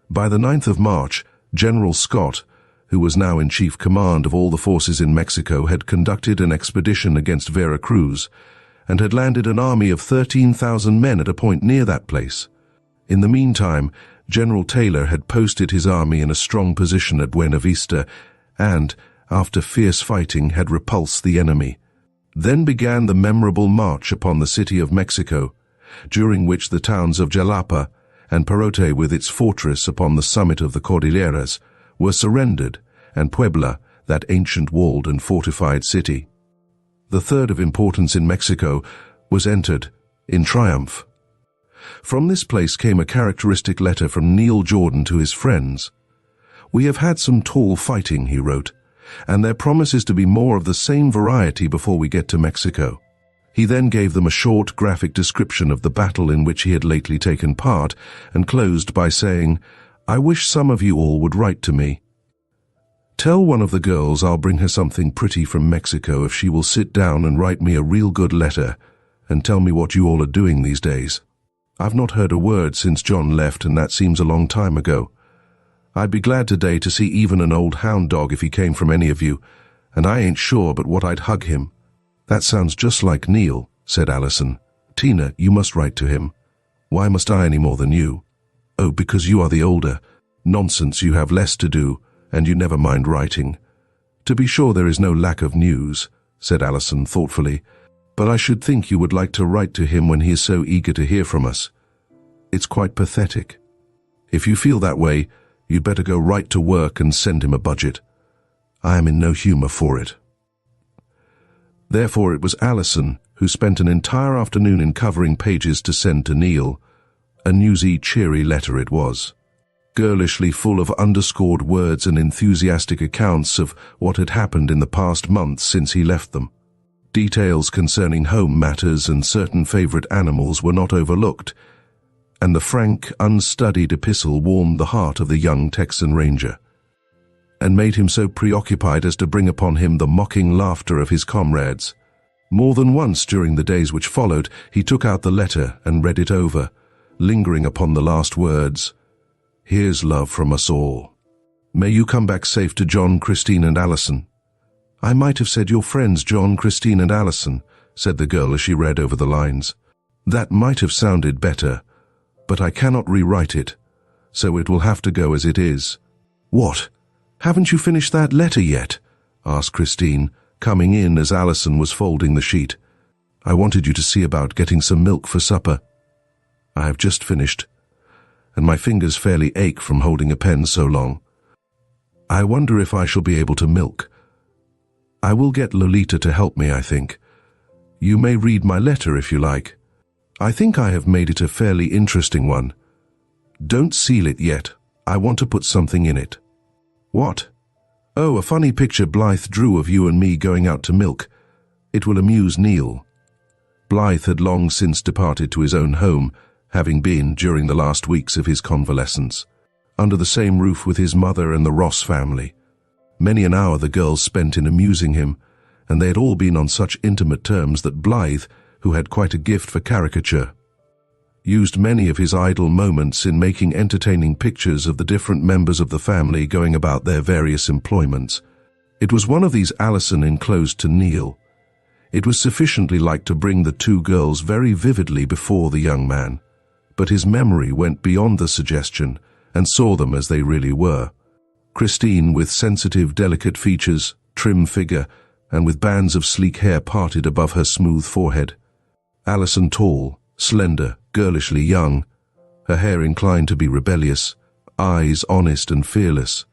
By the 9th of March, General Scott, who was now in chief command of all the forces in Mexico, had conducted an expedition against Vera Cruz, and had landed an army of 13,000 men at a point near that place. In the meantime, General Taylor had posted his army in a strong position at Buena Vista, and, after fierce fighting, had repulsed the enemy. Then began the memorable march upon the city of Mexico, during which the towns of Jalapa and Perote, with its fortress upon the summit of the Cordilleras, were surrendered, and Puebla, that ancient walled and fortified city, the third of importance in Mexico, was entered in triumph. From this place came a characteristic letter from Neal Jordan to his friends. We have had some tall fighting, he wrote, and there promises to be more of the same variety before we get to Mexico. He then gave them a short, graphic description of the battle in which he had lately taken part, and closed by saying, I wish some of you all would write to me. Tell one of the girls I'll bring her something pretty from Mexico if she will sit down and write me a real good letter, and tell me what you all are doing these days. I've not heard a word since John left, and that seems a long time ago. I'd be glad today to see even an old hound dog if he came from any of you, and I ain't sure but what I'd hug him. That sounds just like Neal, said Alison. Tina, you must write to him. Why must I any more than you? Oh, because you are the older. Nonsense, you have less to do, and you never mind writing. To be sure there is no lack of news, said Alison thoughtfully, but I should think you would like to write to him when he is so eager to hear from us. It's quite pathetic. If you feel that way, you'd better go right to work and send him a budget. I am in no humor for it. Therefore it was Alison who spent an entire afternoon in covering pages to send to Neal. A newsy, cheery letter it was, girlishly full of underscored words and enthusiastic accounts of what had happened in the past months since he left them. Details concerning home matters and certain favorite animals were not overlooked, and the frank, unstudied epistle warmed the heart of the young Texan ranger, and made him so preoccupied as to bring upon him the mocking laughter of his comrades. More than once during the days which followed, he took out the letter and read it over, lingering upon the last words, Here's love from us all. May you come back safe to John, Christine, and Alison. I might have said your friends John, Christine, and Alison, said the girl as she read over the lines. That might have sounded better, but I cannot rewrite it, so it will have to go as it is. What? Haven't you finished that letter yet? Asked Christine, coming in as Alison was folding the sheet. I wanted you to see about getting some milk for supper. I have just finished, and my fingers fairly ache from holding a pen so long. I wonder if I shall be able to milk. I will get Lolita to help me, I think. You may read my letter if you like. I think I have made it a fairly interesting one. Don't seal it yet. I want to put something in it. What? Oh, a funny picture Blythe drew of you and me going out to milk. It will amuse Neal. Blythe had long since departed to his own home, having been, during the last weeks of his convalescence, under the same roof with his mother and the Ross family. Many an hour the girls spent in amusing him, and they had all been on such intimate terms that Blythe, who had quite a gift for caricature, used many of his idle moments in making entertaining pictures of the different members of the family going about their various employments. It was one of these Alison enclosed to Neal. It was sufficiently like to bring the two girls very vividly before the young man, but his memory went beyond the suggestion and saw them as they really were. Christine with sensitive, delicate features, trim figure, and with bands of sleek hair parted above her smooth forehead. Alison tall, slender, girlishly young, her hair inclined to be rebellious, eyes honest and fearless,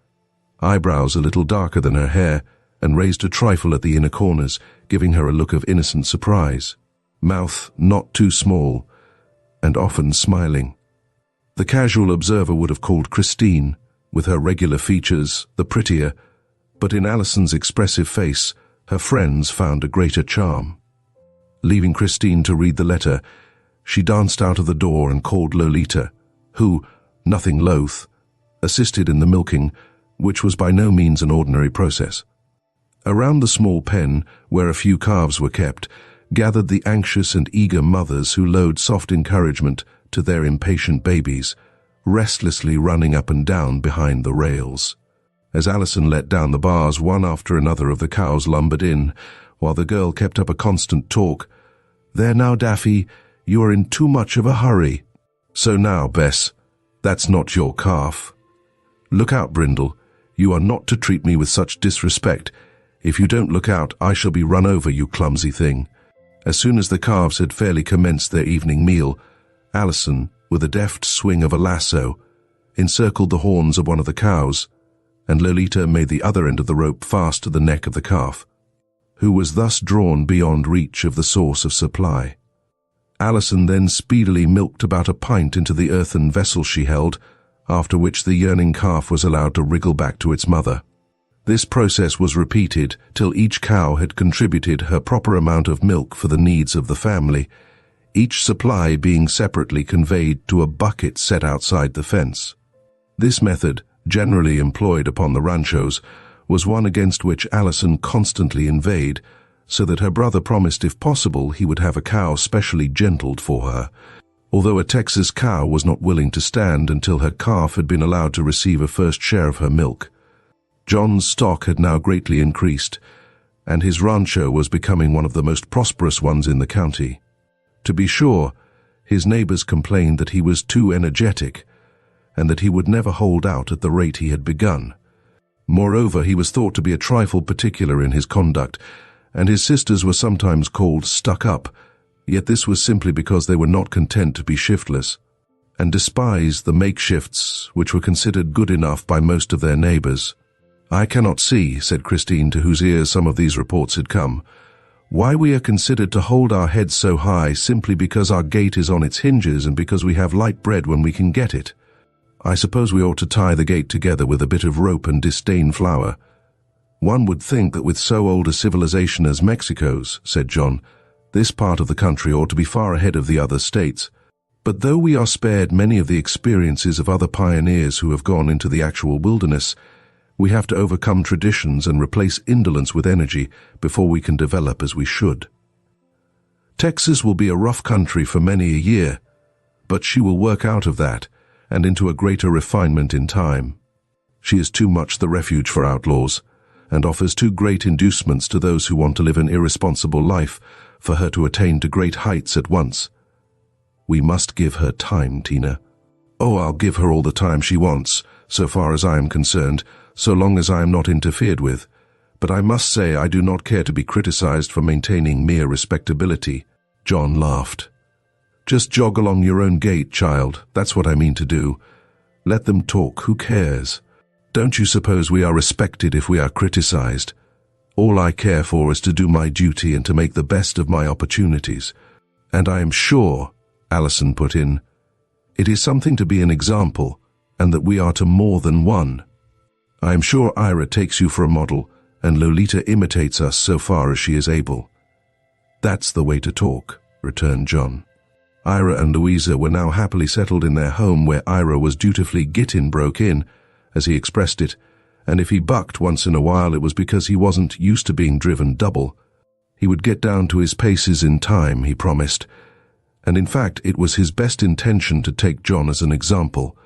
eyebrows a little darker than her hair and raised a trifle at the inner corners, giving her a look of innocent surprise, mouth not too small, and often smiling. The casual observer would have called Christine, with her regular features, the prettier, but in Alison's expressive face, her friends found a greater charm. Leaving Christine to read the letter, she danced out of the door and called Lolita, who, nothing loath, assisted in the milking, which was by no means an ordinary process. Around the small pen, where a few calves were kept, gathered the anxious and eager mothers who loaned soft encouragement to their impatient babies, restlessly running up and down behind the rails. As Alison let down the bars, one after another of the cows lumbered in, while the girl kept up a constant talk. "There now, Daffy, you are in too much of a hurry. So now, Bess, that's not your calf. Look out, Brindle, you are not to treat me with such disrespect. If you don't look out, I shall be run over, you clumsy thing." As soon as the calves had fairly commenced their evening meal, Alison, with a deft swing of a lasso, encircled the horns of one of the cows, and Lolita made the other end of the rope fast to the neck of the calf, who was thus drawn beyond reach of the source of supply. Alison then speedily milked about a pint into the earthen vessel she held, after which the yearning calf was allowed to wriggle back to its mother. This process was repeated till each cow had contributed her proper amount of milk for the needs of the family, each supply being separately conveyed to a bucket set outside the fence. This method, generally employed upon the ranchos, was one against which Alison constantly inveighed, so that her brother promised if possible he would have a cow specially gentled for her, although a Texas cow was not willing to stand until her calf had been allowed to receive a first share of her milk. John's stock had now greatly increased, and his rancho was becoming one of the most prosperous ones in the county. To be sure, his neighbors complained that he was too energetic, and that he would never hold out at the rate he had begun. Moreover, he was thought to be a trifle particular in his conduct, and his sisters were sometimes called stuck up, yet this was simply because they were not content to be shiftless, and despised the makeshifts which were considered good enough by most of their neighbors. "I cannot see," said Christine, to whose ears some of these reports had come, "why we are considered to hold our heads so high simply because our gate is on its hinges and because we have light bread when we can get it. I suppose we ought to tie the gate together with a bit of rope and disdain flour." "One would think that with so old a civilization as Mexico's," said John, "this part of the country ought to be far ahead of the other states. But though we are spared many of the experiences of other pioneers who have gone into the actual wilderness, we have to overcome traditions and replace indolence with energy before we can develop as we should. Texas will be a rough country for many a year, but she will work out of that and into a greater refinement in time. She is too much the refuge for outlaws, and offers too great inducements to those who want to live an irresponsible life for her to attain to great heights at once. We must give her time, Tina." "Oh, I'll give her all the time she wants, so far as I am concerned, so long as I am not interfered with. But I must say I do not care to be criticized for maintaining mere respectability." John laughed. "Just jog along your own gait, child. That's what I mean to do. Let them talk. Who cares? Don't you suppose we are respected if we are criticized? All I care for is to do my duty and to make the best of my opportunities. And I am sure," Alison put in, "it is something to be an example, and that we are to more than one. I am sure Ira takes you for a model, and Lolita imitates us so far as she is able." "That's the way to talk," returned John. Ira and Louisa were now happily settled in their home, where Ira was dutifully broke in, as he expressed it, and if he bucked once in a while it was because he wasn't used to being driven double. He would get down to his paces in time, he promised, and in fact it was his best intention to take John as an example.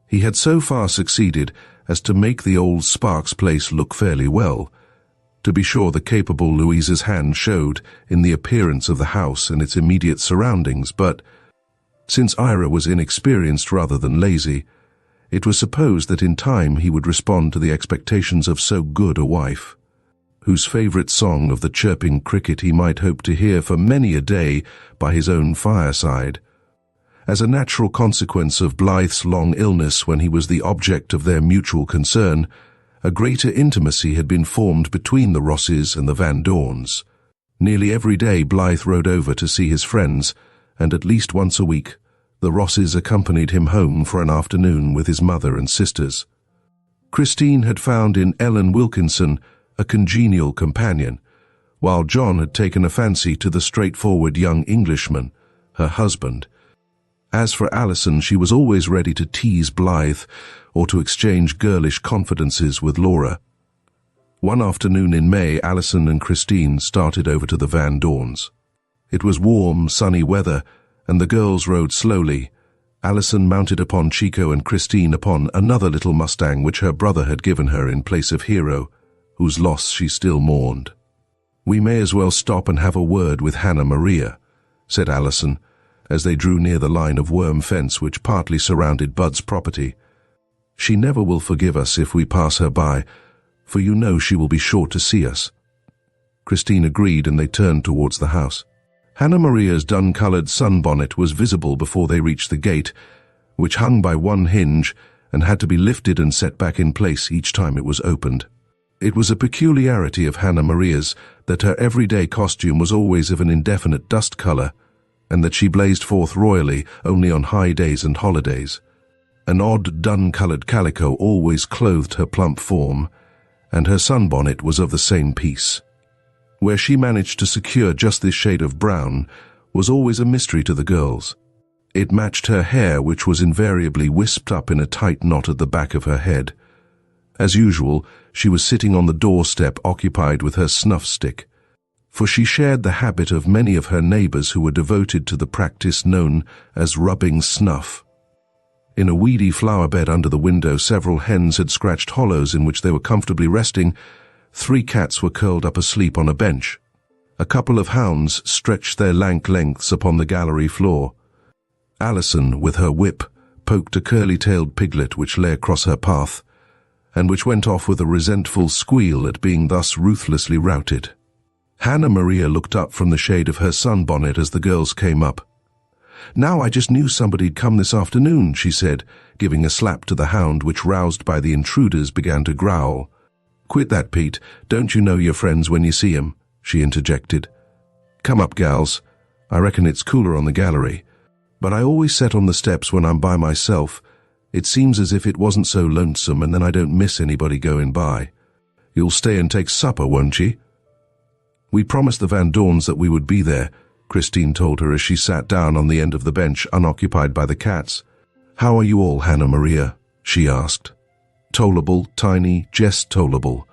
He had so far succeeded as to make the old Sparks place look fairly well. To be sure, the capable Louisa's hand showed in the appearance of the house and its immediate surroundings, but since Ira was inexperienced rather than lazy, it was supposed that in time he would respond to the expectations of so good a wife, whose favourite song of the chirping cricket he might hope to hear for many a day by his own fireside. As a natural consequence of Blythe's long illness when he was the object of their mutual concern, a greater intimacy had been formed between the Rosses and the Van Dorns. Nearly every day Blythe rode over to see his friends, and at least once a week the Rosses accompanied him home for an afternoon with his mother and sisters. Christine had found in Ellen Wilkinson a congenial companion, while John had taken a fancy to the straightforward young Englishman, her husband. As for Alison, she was always ready to tease Blythe or to exchange girlish confidences with Laura. One afternoon in May, Alison and Christine started over to the Van Dorns. It was warm, sunny weather, and the girls rode slowly, Alison mounted upon Chico and Christine upon another little Mustang which her brother had given her in place of Hero, whose loss she still mourned. "We may as well stop and have a word with Hannah Maria," said Alison, as they drew near the line of worm fence which partly surrounded Bud's property. "She never will forgive us if we pass her by, for you know she will be sure to see us." Christine agreed, and they turned towards the house. Hannah Maria's dun-coloured sunbonnet was visible before they reached the gate, which hung by one hinge and had to be lifted and set back in place each time it was opened. It was a peculiarity of Hannah Maria's that her everyday costume was always of an indefinite dust colour, and that she blazed forth royally only on high days and holidays. An odd dun-coloured calico always clothed her plump form, and her sunbonnet was of the same piece. Where she managed to secure just this shade of brown was always a mystery to the girls. It matched her hair, which was invariably wisped up in a tight knot at the back of her head. As usual, she was sitting on the doorstep occupied with her snuff stick, for she shared the habit of many of her neighbours who were devoted to the practice known as rubbing snuff. In a weedy flower bed under the window, several hens had scratched hollows in which they were comfortably resting. 3 cats were curled up asleep on a bench. A couple of hounds stretched their lank lengths upon the gallery floor. Alison, with her whip, poked a curly-tailed piglet which lay across her path, and which went off with a resentful squeal at being thus ruthlessly routed. Hannah Maria looked up from the shade of her sunbonnet as the girls came up. "Now I just knew somebody'd come this afternoon," she said, giving a slap to the hound which, roused by the intruders, began to growl. "Quit that, Pete. Don't you know your friends when you see 'em?" she interjected. "Come up, gals. I reckon it's cooler on the gallery. But I always sit on the steps when I'm by myself. It seems as if it wasn't so lonesome, and then I don't miss anybody going by. You'll stay and take supper, won't ye?" "We promised the Van Dorns that we would be there," Christine told her as she sat down on the end of the bench unoccupied by the cats. "How are you all, Hannah Maria?" she asked. "Tolerable, Tiny, jest tolerable.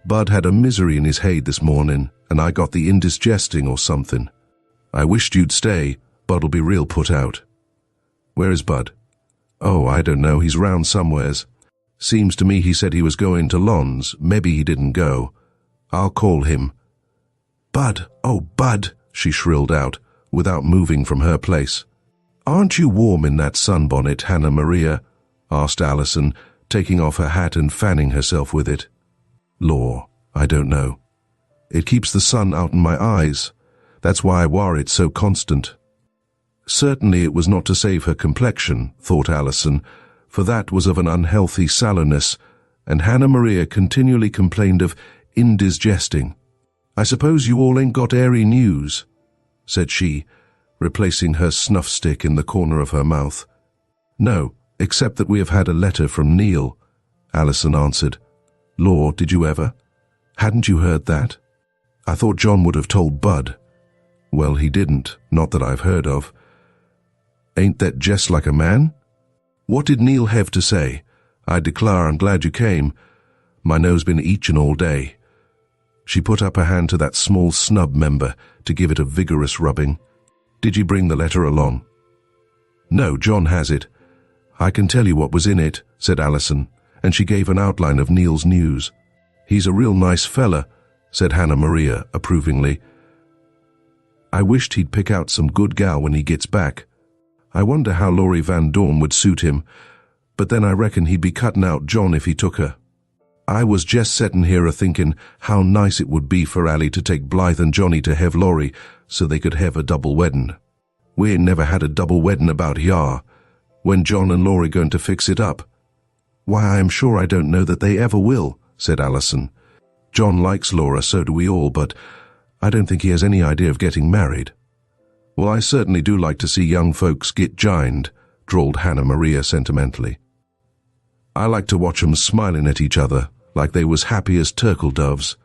Bud had a misery in his head this morning, and I got the indigesting or something. I wished you'd stay. Bud'll be real put out." "Where is Bud?" "Oh, I don't know. He's round somewheres. Seems to me he said he was going to Lon's. Maybe he didn't go. I'll call him." "Bud, oh, Bud," she shrilled out, without moving from her place. "Aren't you warm in that sunbonnet, Hannah Maria?" asked Alison, taking off her hat and fanning herself with it. "Law, I don't know. It keeps the sun out in my eyes. That's why I wore it so constant." Certainly it was not to save her complexion, thought Alison, for that was of an unhealthy sallowness, and Hannah Maria continually complained of indigesting. "I suppose you all ain't got airy news," said she, replacing her snuff stick in the corner of her mouth. "No, except that we have had a letter from Neal," Alison answered. "Law, did you ever? Hadn't you heard that? I thought John would have told Bud." "Well, he didn't, not that I've heard of." "Ain't that just like a man? What did Neal have to say? I declare I'm glad you came. My nose been itching all day." She put up her hand to that small snub member to give it a vigorous rubbing. Did you bring the letter along?" "No, John has it. I can tell you what was in it," said Alison, and she gave an outline of Neal's news. "He's a real nice fella," said Hannah Maria approvingly. "I wished he'd pick out some good gal when he gets back. I wonder how Laurie Van Dorn would suit him, but then I reckon he'd be cutting out John if he took her. I was just settin' here a-thinking how nice it would be for Allie to take Blythe and Johnny to hev Laurie so they could hev a double weddin'. We ain't never had a double weddin' about yar. When John and Laurie going to fix it up?" "Why, I am sure I don't know that they ever will," said Alison. "John likes Laura, so do we all, but I don't think he has any idea of getting married." "Well, I certainly do like to see young folks get jined," drawled Hannah Maria sentimentally. "I like to watch 'em smiling at each other, like they was happy as turtle doves.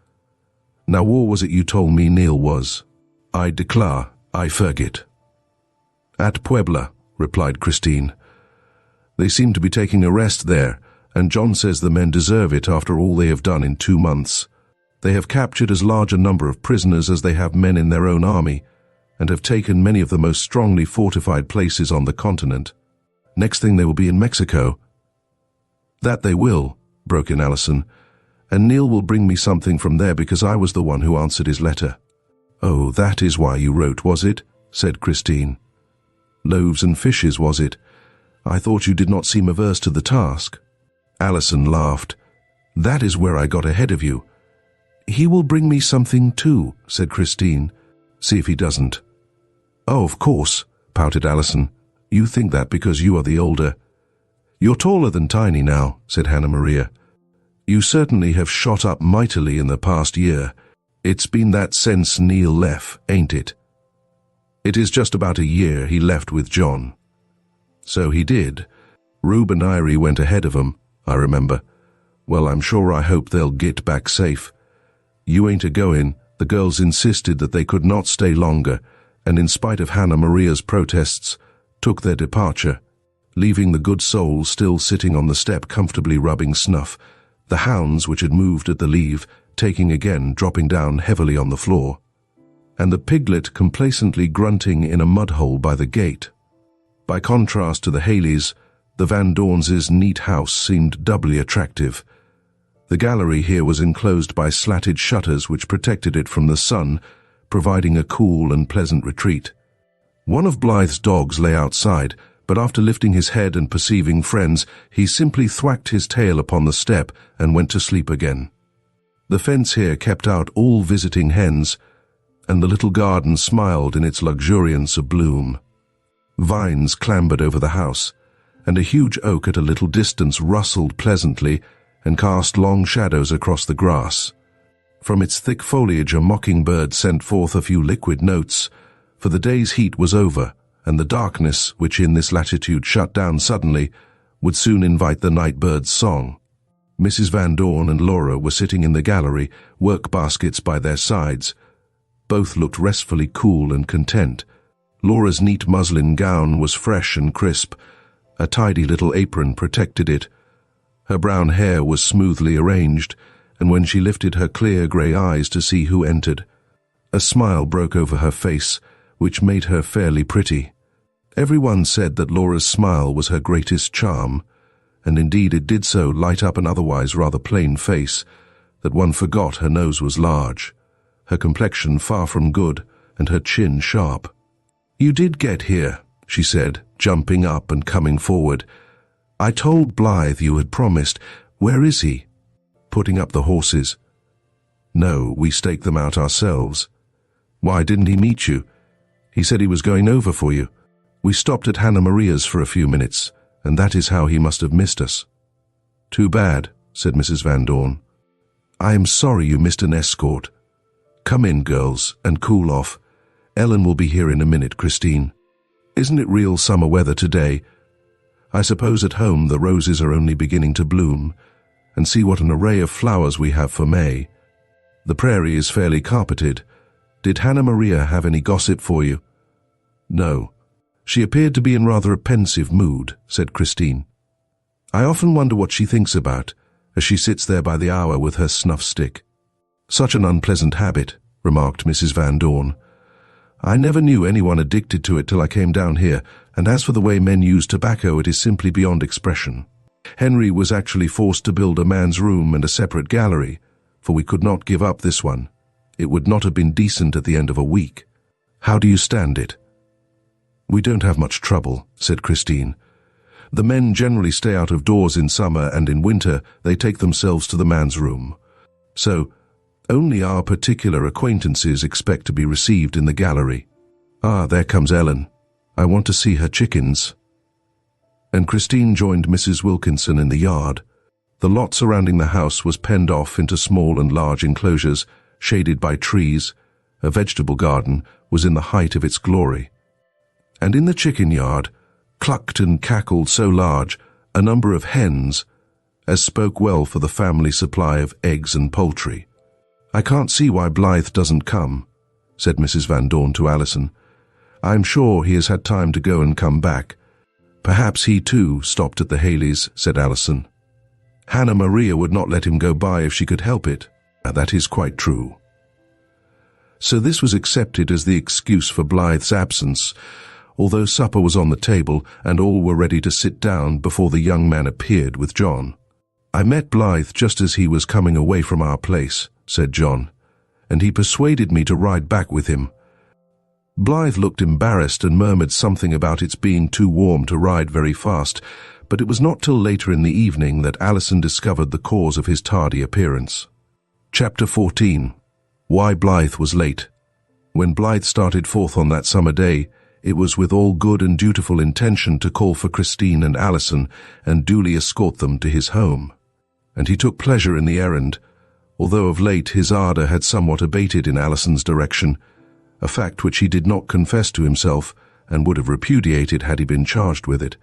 Now, what was it you told me Neal was? I declare, I forget." "At Puebla," replied Christine. "They seem to be taking a rest there, and John says the men deserve it after all they have done in 2 months. They have captured as large a number of prisoners as they have men in their own army, and have taken many of the most strongly fortified places on the continent. Next thing they will be in Mexico." "That they will," broke in Alison, "and Neal will bring me something from there because I was the one who answered his letter." "Oh, that is why you wrote, was it?" said Christine. "Loaves and fishes, was it? I thought you did not seem averse to the task." Alison laughed. "That is where I got ahead of you." "He will bring me something too," said Christine. "See if he doesn't." "Oh, of course," pouted Alison. "You think that because you are the older." "You're taller than Tiny now," said Hannah Maria. "You certainly have shot up mightily in the past year. It's been that since Neal left, ain't it?" "It is just about a year he left with John." "So he did. Rube and Irie went ahead of 'em, I remember. Well, I'm sure I hope they'll get back safe. You ain't a-goin'. The girls insisted that they could not stay longer, and in spite of Hannah Maria's protests, took their departure, leaving the good soul still sitting on the step comfortably rubbing snuff, the hounds which had moved at the leave taking again dropping down heavily on the floor, and the piglet complacently grunting in a mud-hole by the gate. By contrast to the Haleys, the Van Dorns' neat house seemed doubly attractive. The gallery here was enclosed by slatted shutters which protected it from the sun, providing a cool and pleasant retreat. One of Blythe's dogs lay outside, but after lifting his head and perceiving friends, he simply thwacked his tail upon the step and went to sleep again. The fence here kept out all visiting hens, and the little garden smiled in its luxuriance of bloom. Vines clambered over the house, and a huge oak at a little distance rustled pleasantly and cast long shadows across the grass. From its thick foliage a mockingbird sent forth a few liquid notes, for the day's heat was over, and the darkness, which in this latitude shut down suddenly, would soon invite the night bird's song. Mrs. Van Dorn and Laura were sitting in the gallery, work baskets by their sides. Both looked restfully cool and content. Laura's neat muslin gown was fresh and crisp. A tidy little apron protected it. Her brown hair was smoothly arranged, and when she lifted her clear grey eyes to see who entered, a smile broke over her face, which made her fairly pretty. Everyone said that Laura's smile was her greatest charm, and indeed it did so light up an otherwise rather plain face, that one forgot her nose was large, her complexion far from good, and her chin sharp. "You did get here," she said, jumping up and coming forward. "I told Blythe you had promised. Where is he?" "Putting up the horses." "No, we staked them out ourselves." "Why didn't he meet you?" "He said he was going over for you. We stopped at Hannah Maria's for a few minutes, and that is how he must have missed us." "Too bad," said Mrs. Van Dorn. "I am sorry you missed an escort. Come in, girls, and cool off. Ellen will be here in a minute, Christine. Isn't it real summer weather today? I suppose at home the roses are only beginning to bloom, and see what an array of flowers we have for May. The prairie is fairly carpeted. Did Hannah Maria have any gossip for you?" "No. She appeared to be in rather a pensive mood," said Christine. "I often wonder what she thinks about, as she sits there by the hour with her snuff stick." "Such an unpleasant habit," remarked Mrs. Van Dorn. I never knew anyone addicted to it till I came down here, and as for the way men use tobacco, it is simply beyond expression. Henry was actually forced to build a man's room and a separate gallery, for we could not give up this one. It would not have been decent at the end of a week. How do you stand it?" "We don't have much trouble," said Christine. "The men generally stay out of doors in summer, and in winter they take themselves to the man's room. So, only our particular acquaintances expect to be received in the gallery. Ah, there comes Ellen. I want to see her chickens." And Christine joined Mrs. Wilkinson in the yard. The lot surrounding the house was penned off into small and large enclosures, shaded by trees. A vegetable garden was in the height of its glory. And in the chicken yard, clucked and cackled so large a number of hens, as spoke well for the family supply of eggs and poultry. "I can't see why Blythe doesn't come," said Mrs. Van Dorn to Alison. "I'm sure he has had time to go and come back." "Perhaps he too stopped at the Haleys," said Alison. "Hannah Maria would not let him go by if she could help it." "That is quite true." So this was accepted as the excuse for Blythe's absence, although supper was on the table and all were ready to sit down before the young man appeared with John. "I met Blythe just as he was coming away from our place," said John, "and he persuaded me to ride back with him." Blythe looked embarrassed and murmured something about its being too warm to ride very fast, but it was not till later in the evening that Alison discovered the cause of his tardy appearance. Chapter 14. Why Blythe was late. When Blythe started forth on that summer day, it was with all good and dutiful intention to call for Christine and Alison and duly escort them to his home. And he took pleasure in the errand, although of late his ardour had somewhat abated in Alison's direction, a fact which he did not confess to himself and would have repudiated had he been charged with it.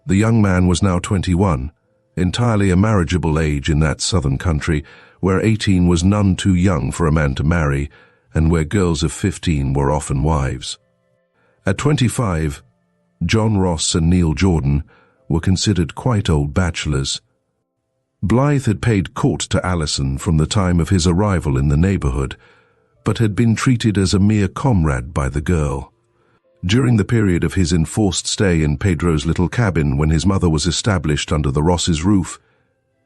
The young man was now 21, entirely a marriageable age in that southern country, where 18 was none too young for a man to marry, and where girls of 15 were often wives. At 25, John Ross and Neal Jordan were considered quite old bachelors. Blythe had paid court to Alison from the time of his arrival in the neighbourhood, but had been treated as a mere comrade by the girl. During the period of his enforced stay in Pedro's little cabin when his mother was established under the Ross's roof,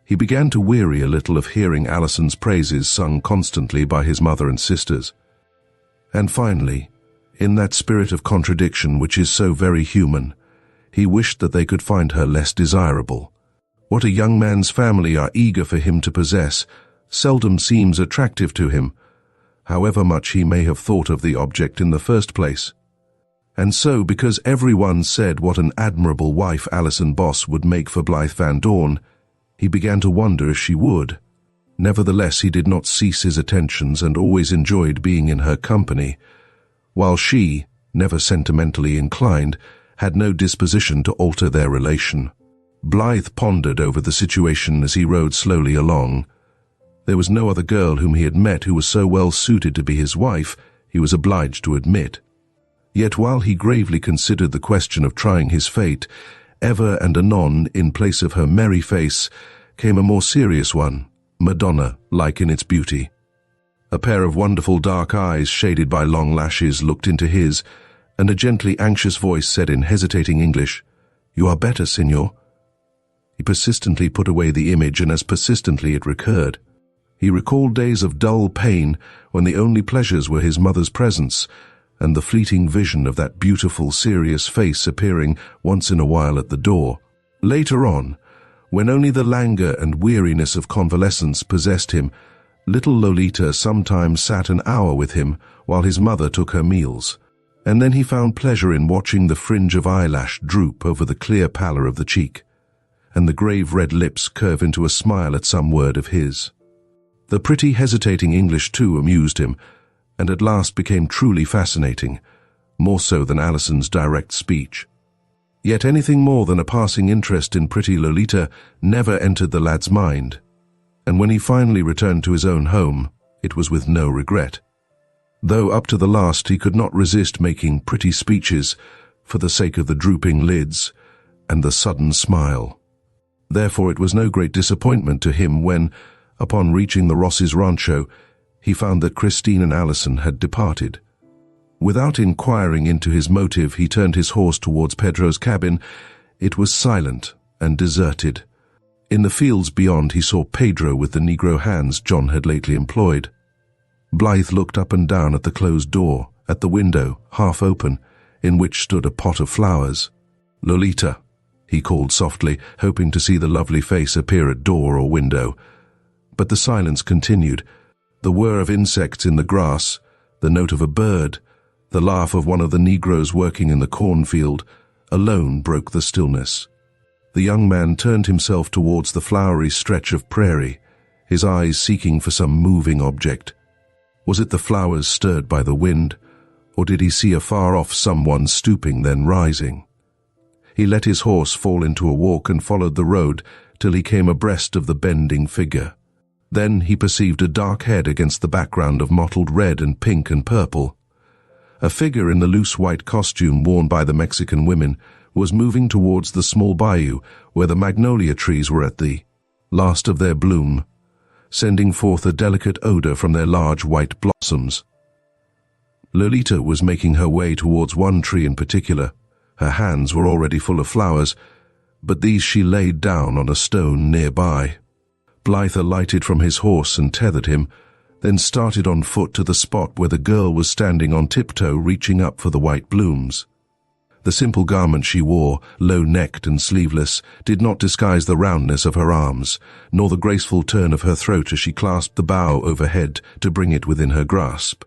he began to weary a little of hearing Alison's praises sung constantly by his mother and sisters. And finally, in that spirit of contradiction which is so very human, he wished that they could find her less desirable. What a young man's family are eager for him to possess seldom seems attractive to him, however much he may have thought of the object in the first place. And so, because everyone said what an admirable wife Alison Boss would make for Blythe Van Dorn, he began to wonder if she would. Nevertheless, he did not cease his attentions and always enjoyed being in her company, while she, never sentimentally inclined, had no disposition to alter their relation. Blythe pondered over the situation as he rode slowly along. There was no other girl whom he had met who was so well suited to be his wife, he was obliged to admit. Yet while he gravely considered the question of trying his fate, ever and anon, in place of her merry face, came a more serious one, Madonna-like in its beauty. A pair of wonderful dark eyes shaded by long lashes looked into his, and a gently anxious voice said in hesitating English, "You are better, Signor." He persistently put away the image, and as persistently it recurred. He recalled days of dull pain when the only pleasures were his mother's presence, and the fleeting vision of that beautiful, serious face appearing once in a while at the door. Later on, when only the languor and weariness of convalescence possessed him, little Lolita sometimes sat an hour with him while his mother took her meals, and then he found pleasure in watching the fringe of eyelash droop over the clear pallor of the cheek, and the grave red lips curve into a smile at some word of his. The pretty hesitating English too amused him, and at last became truly fascinating, more so than Alison's direct speech. Yet anything more than a passing interest in pretty Lolita never entered the lad's mind, and when he finally returned to his own home, it was with no regret, though up to the last he could not resist making pretty speeches for the sake of the drooping lids and the sudden smile. Therefore it was no great disappointment to him when, upon reaching the Ross's rancho, he found that Christine and Alison had departed. Without inquiring into his motive, he turned his horse towards Pedro's cabin. It was silent and deserted. In the fields beyond, he saw Pedro with the Negro hands John had lately employed. Blythe looked up and down at the closed door, at the window, half open, in which stood a pot of flowers. "Lolita," he called softly, hoping to see the lovely face appear at door or window. But the silence continued. The whir of insects in the grass, the note of a bird, the laugh of one of the Negroes working in the cornfield, alone broke the stillness. The young man turned himself towards the flowery stretch of prairie, his eyes seeking for some moving object. Was it the flowers stirred by the wind, or did he see afar off someone stooping then rising? He let his horse fall into a walk and followed the road till he came abreast of the bending figure. Then he perceived a dark head against the background of mottled red and pink and purple. A figure in the loose white costume worn by the Mexican women was moving towards the small bayou where the magnolia trees were at the last of their bloom, sending forth a delicate odor from their large white blossoms. Lolita was making her way towards one tree in particular. Her hands were already full of flowers, but these she laid down on a stone nearby. Blythe alighted from his horse and tethered him, then started on foot to the spot where the girl was standing on tiptoe reaching up for the white blooms. The simple garment she wore, low-necked and sleeveless, did not disguise the roundness of her arms, nor the graceful turn of her throat as she clasped the bough overhead to bring it within her grasp.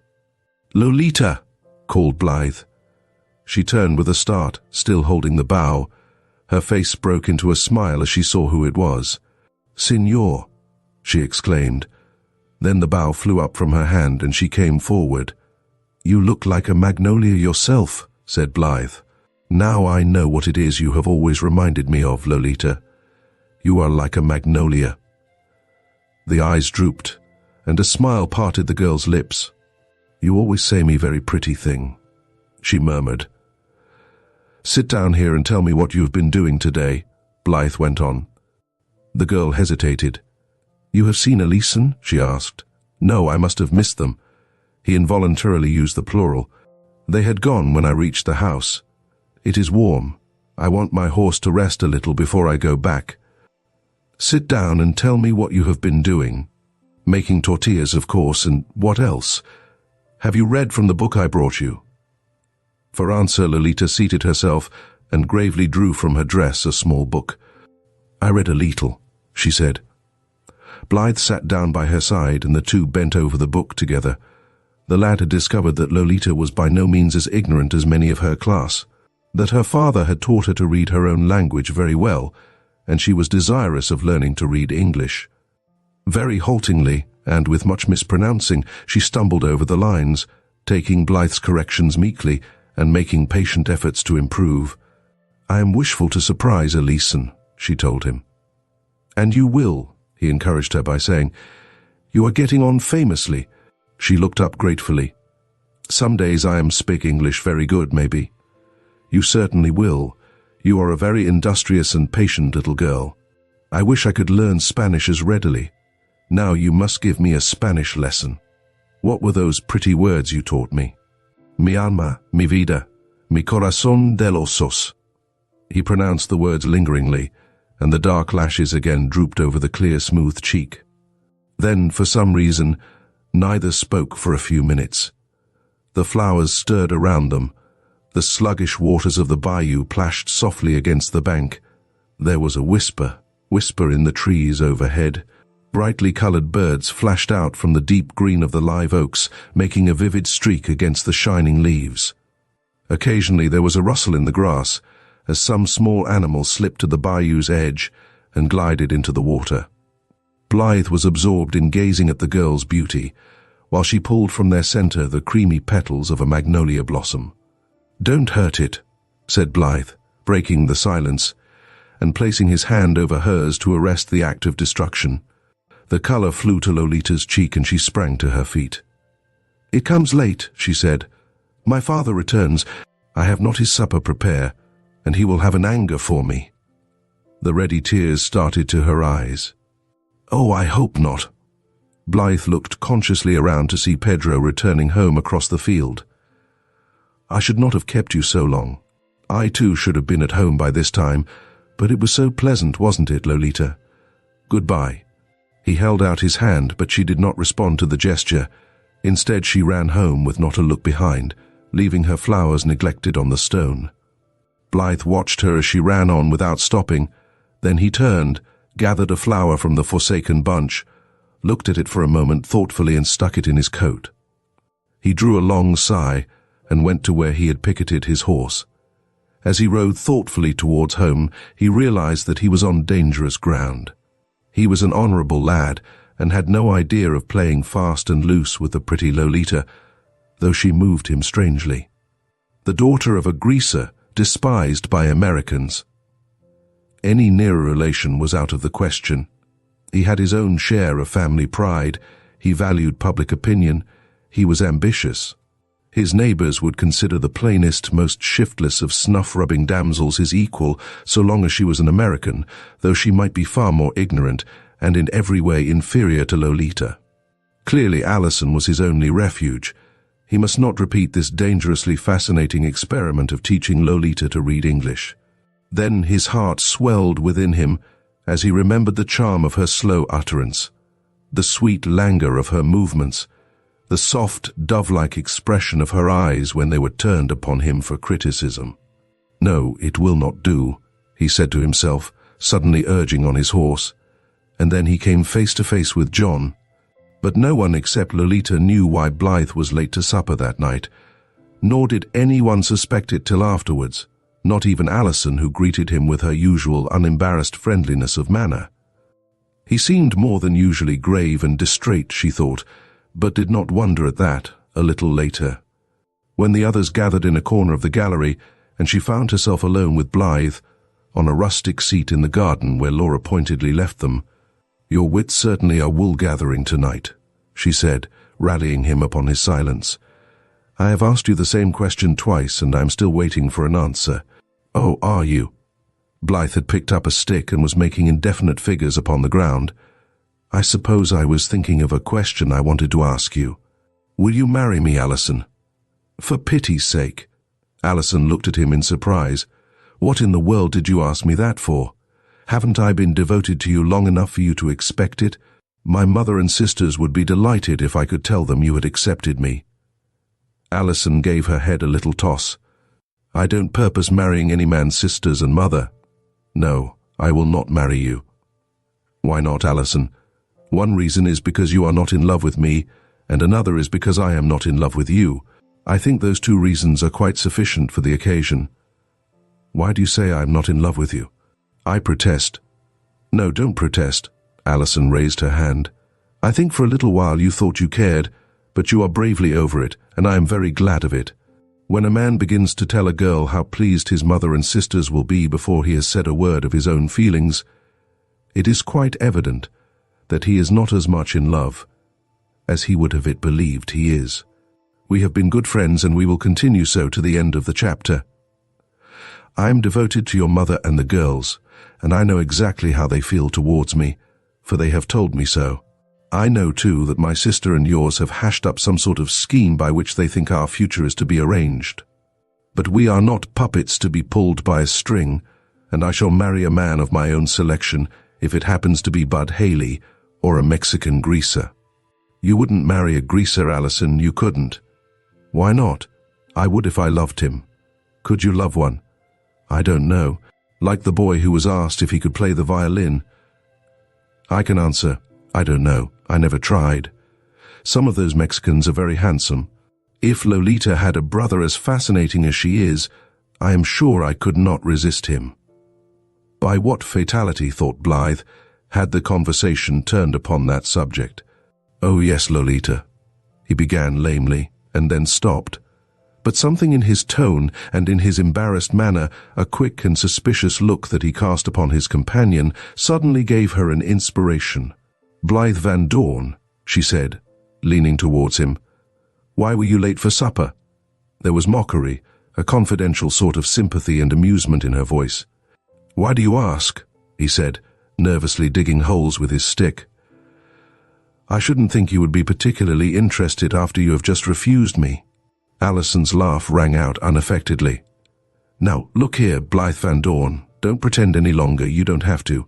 "Lolita!" called Blythe. She turned with a start, still holding the bough. Her face broke into a smile as she saw who it was. "Signor!" she exclaimed. Then the bough flew up from her hand and she came forward. "You look like a magnolia yourself," said Blythe. "Now I know what it is you have always reminded me of, Lolita. You are like a magnolia." The eyes drooped, and a smile parted the girl's lips. "You always say me very pretty thing," she murmured. "Sit down here and tell me what you have been doing today," Blythe went on. The girl hesitated. "You have seen Alison?" she asked. "No, I must have missed them." He involuntarily used the plural. "They had gone when I reached the house. It is warm. I want my horse to rest a little before I go back. Sit down and tell me what you have been doing. Making tortillas, of course, and what else? Have you read from the book I brought you?" For answer, Lolita seated herself and gravely drew from her dress a small book. "I read a little," she said. Blythe sat down by her side and the two bent over the book together. The lad had discovered that Lolita was by no means as ignorant as many of her class, that her father had taught her to read her own language very well, and she was desirous of learning to read English. Very haltingly, and with much mispronouncing, she stumbled over the lines, taking Blythe's corrections meekly and making patient efforts to improve. "I am wishful to surprise Alison," she told him. "And you will," he encouraged her by saying. "You are getting on famously." She looked up gratefully. "Some days I am speak English very good, maybe." "You certainly will. You are a very industrious and patient little girl. I wish I could learn Spanish as readily. Now you must give me a Spanish lesson. What were those pretty words you taught me?" "Mi alma, mi vida, mi corazón de los osos." He pronounced the words lingeringly, and the dark lashes again drooped over the clear, smooth cheek. Then, for some reason, neither spoke for a few minutes. The flowers stirred around them. The sluggish waters of the bayou plashed softly against the bank. There was a whisper in the trees overhead. Brightly colored birds flashed out from the deep green of the live oaks, making a vivid streak against the shining leaves. Occasionally there was a rustle in the grass, as some small animal slipped to the bayou's edge and glided into the water. Blythe was absorbed in gazing at the girl's beauty, while she pulled from their center the creamy petals of a magnolia blossom. "Don't hurt it," said Blythe, breaking the silence, and placing his hand over hers to arrest the act of destruction. The color flew to Lolita's cheek and she sprang to her feet. "It comes late," she said. "My father returns. I have not his supper prepare, and he will have an anger for me." The ready tears started to her eyes. "Oh, I hope not." Blythe looked consciously around to see Pedro returning home across the field. I should not have kept you so long. I too should have been at home by this time, but it was so pleasant, wasn't it, Lolita? Goodbye." He held out his hand, but she did not respond to the gesture. Instead, she ran home with not a look behind, leaving her flowers neglected on the stone. Blythe watched her as she ran on without stopping. Then he turned, gathered a flower from the forsaken bunch, looked at it for a moment thoughtfully and stuck it in his coat. He drew a long sigh and went to where he had picketed his horse. As he rode thoughtfully towards home, he realized that he was on dangerous ground. He was an honorable lad and had no idea of playing fast and loose with the pretty Lolita, though she moved him strangely. The daughter of a greaser, despised by Americans. Any nearer relation was out of the question. He had his own share of family pride, he valued public opinion, he was ambitious. His neighbors would consider the plainest, most shiftless of snuff-rubbing damsels his equal, so long as she was an American, though she might be far more ignorant and in every way inferior to Lolita. Clearly Alison was his only refuge. He must not repeat this dangerously fascinating experiment of teaching Lolita to read English. Then his heart swelled within him as he remembered the charm of her slow utterance, the sweet languor of her movements, the soft, dove-like expression of her eyes when they were turned upon him for criticism. "No, it will not do," he said to himself, suddenly urging on his horse. And then he came face to face with John. But no one except Lolita knew why Blythe was late to supper that night, nor did anyone suspect it till afterwards, not even Alison, who greeted him with her usual unembarrassed friendliness of manner. He seemed more than usually grave and distrait, she thought, but did not wonder at that a little later. When the others gathered in a corner of the gallery, and she found herself alone with Blythe, on a rustic seat in the garden where Laura pointedly left them, "Your wits certainly are wool-gathering tonight," she said, rallying him upon his silence. "I have asked you the same question twice, and I am still waiting for an answer." "Oh, are you?" Blythe had picked up a stick and was making indefinite figures upon the ground. "I suppose I was thinking of a question I wanted to ask you. Will you marry me, Alison?" "For pity's sake." Alison looked at him in surprise. "What in the world did you ask me that for? Haven't I been devoted to you long enough for you to expect it? My mother and sisters would be delighted if I could tell them you had accepted me." Alison gave her head a little toss. "I don't purpose marrying any man's sisters and mother. No, I will not marry you." "Why not, Alison?" "One reason is because you are not in love with me, and another is because I am not in love with you. I think those two reasons are quite sufficient for the occasion." "Why do you say I am not in love with you?" "I protest." "No, don't protest." Alison raised her hand. "I think for a little while you thought you cared, but you are bravely over it, and I am very glad of it. When a man begins to tell a girl how pleased his mother and sisters will be before he has said a word of his own feelings, it is quite evident that he is not as much in love as he would have it believed he is. We have been good friends, and we will continue so to the end of the chapter. I am devoted to your mother and the girls, and I know exactly how they feel towards me, for they have told me so. I know, too, that my sister and yours have hashed up some sort of scheme by which they think our future is to be arranged. But we are not puppets to be pulled by a string, and I shall marry a man of my own selection if it happens to be Bud Haley or a Mexican greaser." "You wouldn't marry a greaser, Alison, you couldn't." "Why not? I would if I loved him." "Could you love one?" "I don't know. Like the boy who was asked if he could play the violin." "I can answer, I don't know. I never tried. Some of those Mexicans are very handsome. If Lolita had a brother as fascinating as she is, I am sure I could not resist him." By what fatality, thought Blythe, had the conversation turned upon that subject? "Oh yes, Lolita," he began lamely, and then stopped. But something in his tone and in his embarrassed manner, a quick and suspicious look that he cast upon his companion, suddenly gave her an inspiration. "Blythe Van Dorn," she said, leaning towards him. "Why were you late for supper?" There was mockery, a confidential sort of sympathy and amusement in her voice. "Why do you ask?" he said, nervously digging holes with his stick. "I shouldn't think you would be particularly interested after you have just refused me." Alison's laugh rang out unaffectedly. Now, look here, Blythe Van Dorn. Don't pretend any longer, you don't have to.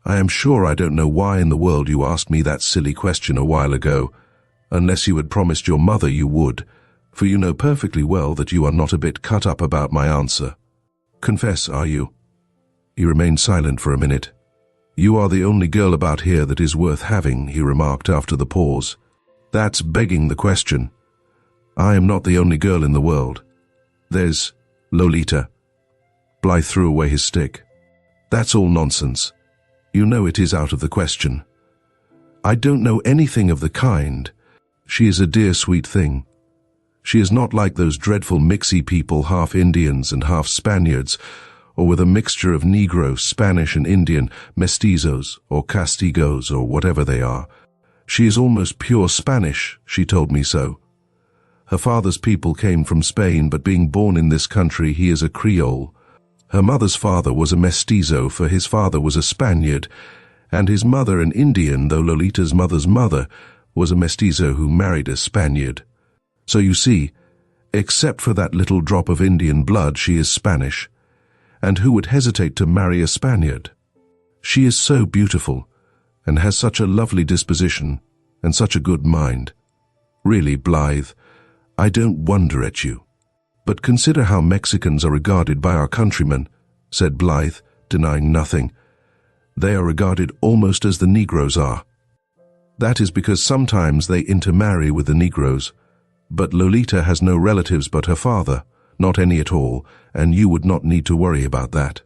I am sure I don't know why in the world you asked me that silly question a while ago, unless you had promised your mother you would, for you know perfectly well that you are not a bit cut up about my answer. Confess, are you? He remained silent for a minute. You are the only girl about here that is worth having, he remarked after the pause. That's begging the question. I am not the only girl in the world. There's Lolita. Blythe threw away his stick. That's all nonsense. You know it is out of the question. I don't know anything of the kind. She is a dear sweet thing. She is not like those dreadful mixy people, half Indians and half Spaniards, or with a mixture of Negro, Spanish and Indian, mestizos or castigos or whatever they are. She is almost pure Spanish, she told me so. Her father's people came from Spain, but being born in this country he is a Creole. Her mother's father was a mestizo, for his father was a Spaniard, and his mother an Indian, though Lolita's mother's mother was a mestizo who married a Spaniard. So you see, except for that little drop of Indian blood, she is Spanish. And who would hesitate to marry a Spaniard? She is so beautiful, and has such a lovely disposition, and such a good mind. Really, Blythe, I don't wonder at you. But consider how Mexicans are regarded by our countrymen, said Blythe, denying nothing. They are regarded almost as the Negroes are. That is because sometimes they intermarry with the Negroes. But Lolita has no relatives but her father, not any at all, and you would not need to worry about that.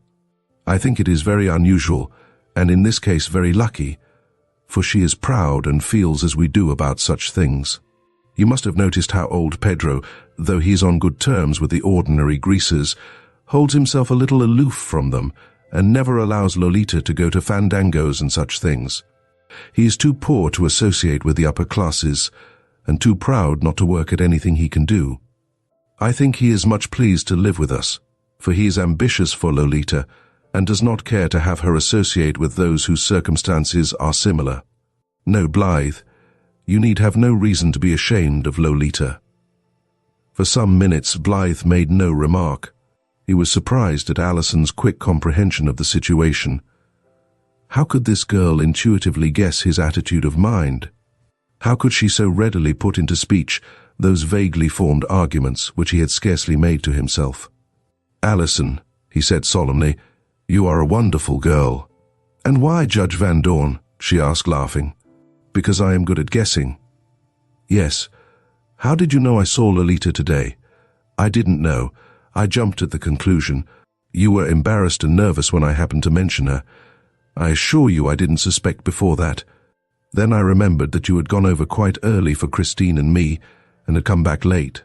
I think it is very unusual, and in this case very lucky, for she is proud and feels as we do about such things. You must have noticed how old Pedro, though he is on good terms with the ordinary greasers, holds himself a little aloof from them and never allows Lolita to go to fandangos and such things. He is too poor to associate with the upper classes and too proud not to work at anything he can do. I think he is much pleased to live with us, for he is ambitious for Lolita and does not care to have her associate with those whose circumstances are similar. No, Blythe, you need have no reason to be ashamed of Lolita. For some minutes Blythe made no remark. He was surprised at Alison's quick comprehension of the situation. How could this girl intuitively guess his attitude of mind? How could she so readily put into speech those vaguely formed arguments which he had scarcely made to himself? Alison, he said solemnly, you are a wonderful girl. And why, Judge Van Dorn? She asked, laughing. Because I am good at guessing. Yes. How did you know I saw Lolita today? I didn't know. I jumped at the conclusion. You were embarrassed and nervous when I happened to mention her. I assure you I didn't suspect before that. Then I remembered that you had gone over quite early for Christine and me, and had come back late.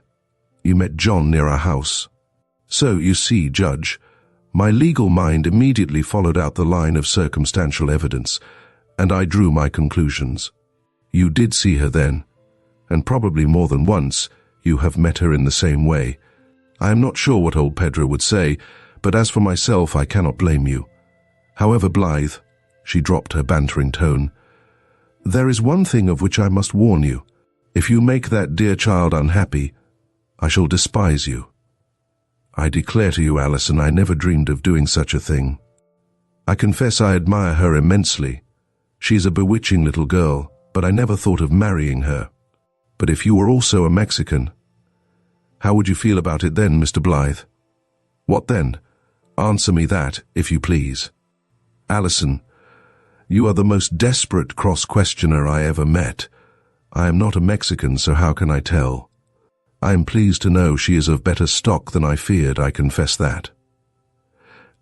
You met John near our house. So, you see, Judge, my legal mind immediately followed out the line of circumstantial evidence, and I drew my conclusions. You did see her then, and probably more than once you have met her in the same way. I am not sure what old Pedro would say, but as for myself I cannot blame you. However, Blythe, she dropped her bantering tone, there is one thing of which I must warn you. If you make that dear child unhappy, I shall despise you. I declare to you, Alison, I never dreamed of doing such a thing. I confess I admire her immensely. She is a bewitching little girl, but I never thought of marrying her. But if you were also a Mexican, how would you feel about it then, Mr. Blythe? What then? Answer me that, if you please. Alison, you are the most desperate cross-questioner I ever met. I am not a Mexican, so how can I tell? I am pleased to know she is of better stock than I feared, I confess that.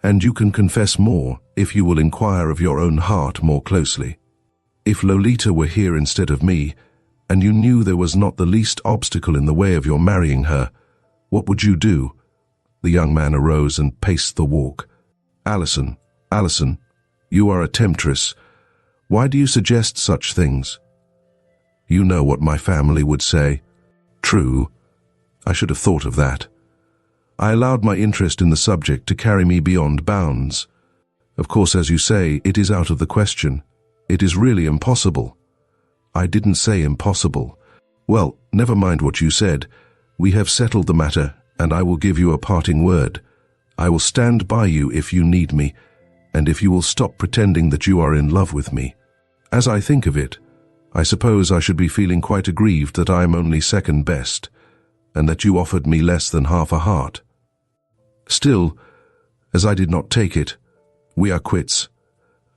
And you can confess more if you will inquire of your own heart more closely. If Lolita were here instead of me, and you knew there was not the least obstacle in the way of your marrying her, what would you do? The young man arose and paced the walk. Alison, Alison, you are a temptress. Why do you suggest such things? You know what my family would say. True. I should have thought of that. I allowed my interest in the subject to carry me beyond bounds. Of course, as you say, it is out of the question. It is really impossible. I didn't say impossible. Well, never mind what you said. We have settled the matter, and I will give you a parting word. I will stand by you if you need me, and if you will stop pretending that you are in love with me. As I think of it, I suppose I should be feeling quite aggrieved that I am only second best, and that you offered me less than half a heart. Still, as I did not take it, we are quits,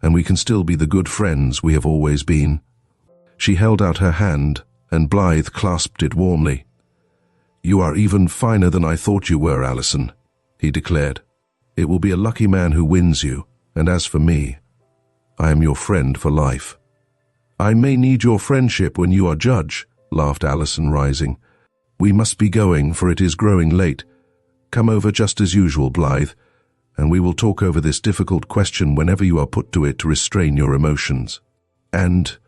and we can still be the good friends we have always been." She held out her hand, and Blythe clasped it warmly. "You are even finer than I thought you were, Alison," he declared. "It will be a lucky man who wins you, and as for me, I am your friend for life." "I may need your friendship when you are judge," laughed Alison, rising. "We must be going, for it is growing late. Come over just as usual, Blythe, and we will talk over this difficult question whenever you are put to it to restrain your emotions. And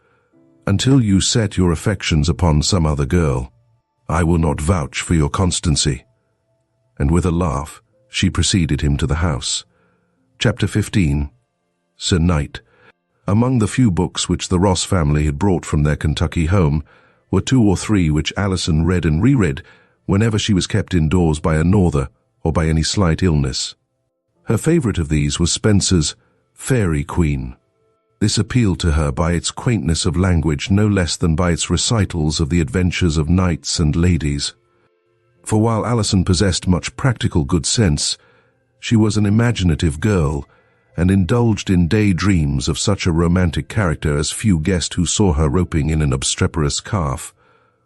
until you set your affections upon some other girl, I will not vouch for your constancy." And with a laugh, she preceded him to the house. Chapter 15. Sir Knight. Among the few books which the Ross family had brought from their Kentucky home were 2 or 3 which Alison read and reread whenever she was kept indoors by a norther or by any slight illness. Her favorite of these was Spenser's Fairy Queen. This appealed to her by its quaintness of language no less than by its recitals of the adventures of knights and ladies. For while Alison possessed much practical good sense, she was an imaginative girl, and indulged in daydreams of such a romantic character as few guessed who saw her roping in an obstreperous calf,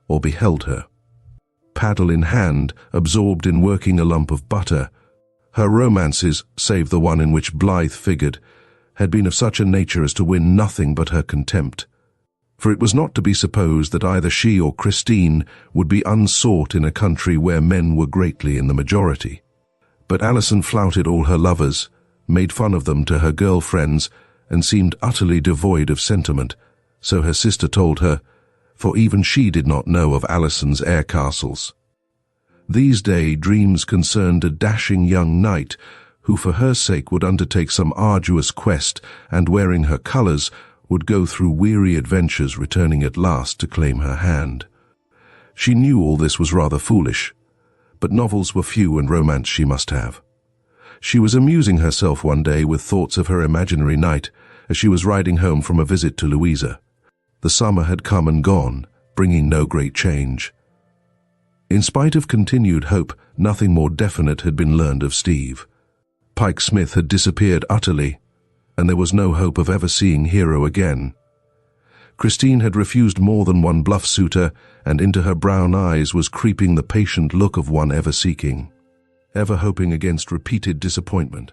or beheld her, paddle in hand, absorbed in working a lump of butter. Her romances, save the one in which Blythe figured, had been of such a nature as to win nothing but her contempt. For it was not to be supposed that either she or Christine would be unsought in a country where men were greatly in the majority. But Alison flouted all her lovers, made fun of them to her girl friends, and seemed utterly devoid of sentiment, so her sister told her, for even she did not know of Alison's air castles. These daydreams concerned a dashing young knight who for her sake would undertake some arduous quest, and wearing her colours would go through weary adventures, returning at last to claim her hand. She knew all this was rather foolish, but novels were few and romance she must have. She was amusing herself one day with thoughts of her imaginary knight as she was riding home from a visit to Louisa. The summer had come and gone, bringing no great change. In spite of continued hope, nothing more definite had been learned of Steve. Pike Smith had disappeared utterly, and there was no hope of ever seeing Hero again. Christine had refused more than one bluff suitor, and into her brown eyes was creeping the patient look of one ever seeking, ever hoping against repeated disappointment.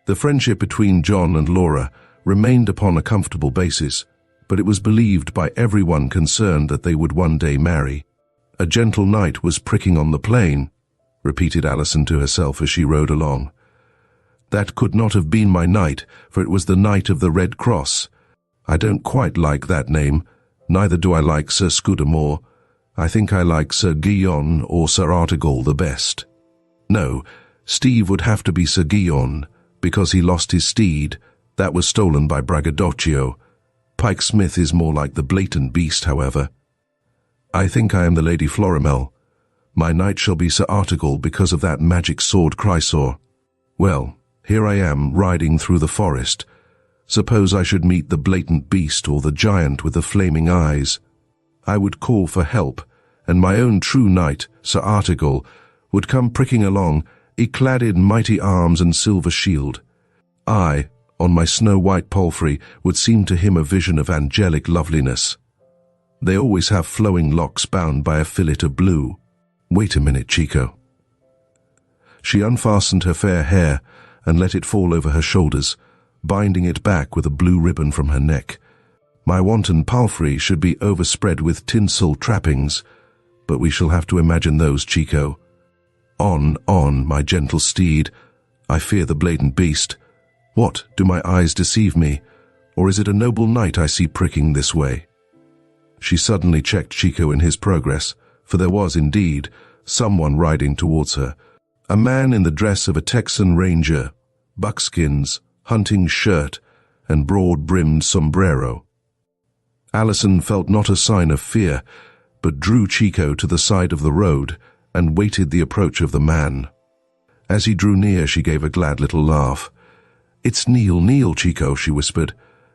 The friendship between John and Laura remained upon a comfortable basis, but it was believed by everyone concerned that they would one day marry. "A gentle knight was pricking on the plain," repeated Alison to herself as she rode along. "That could not have been my knight, for it was the Knight of the Red Cross. I don't quite like that name, neither do I like Sir Scudamore. I think I like Sir Guyon or Sir Artegall the best. No, Steve would have to be Sir Guyon, because he lost his steed. That was stolen by Braggadocio. Pike Smith is more like the blatant beast, however. I think I am the Lady Florimel. My knight shall be Sir Artegall because of that magic sword Chrysor. Well, here I am, riding through the forest. Suppose I should meet the blatant beast or the giant with the flaming eyes. I would call for help, and my own true knight, Sir Artegall, would come pricking along, clad in mighty arms and silver shield. I, on my snow-white palfrey, would seem to him a vision of angelic loveliness. They always have flowing locks bound by a fillet of blue. Wait a minute, Chico." She unfastened her fair hair and let it fall over her shoulders, binding it back with a blue ribbon from her neck. "My wanton palfrey should be overspread with tinsel trappings, but we shall have to imagine those, Chico. On, my gentle steed. I fear the blatant beast. What, do my eyes deceive me, or is it a noble knight I see pricking this way?" She suddenly checked Chico in his progress, for there was, indeed, someone riding towards her, a man in the dress of a Texan ranger, buckskins, hunting shirt, and broad-brimmed sombrero. Alison felt not a sign of fear, but drew Chico to the side of the road and waited the approach of the man. As he drew near, she gave a glad little laugh. "It's Neal, Neal, Chico," she whispered.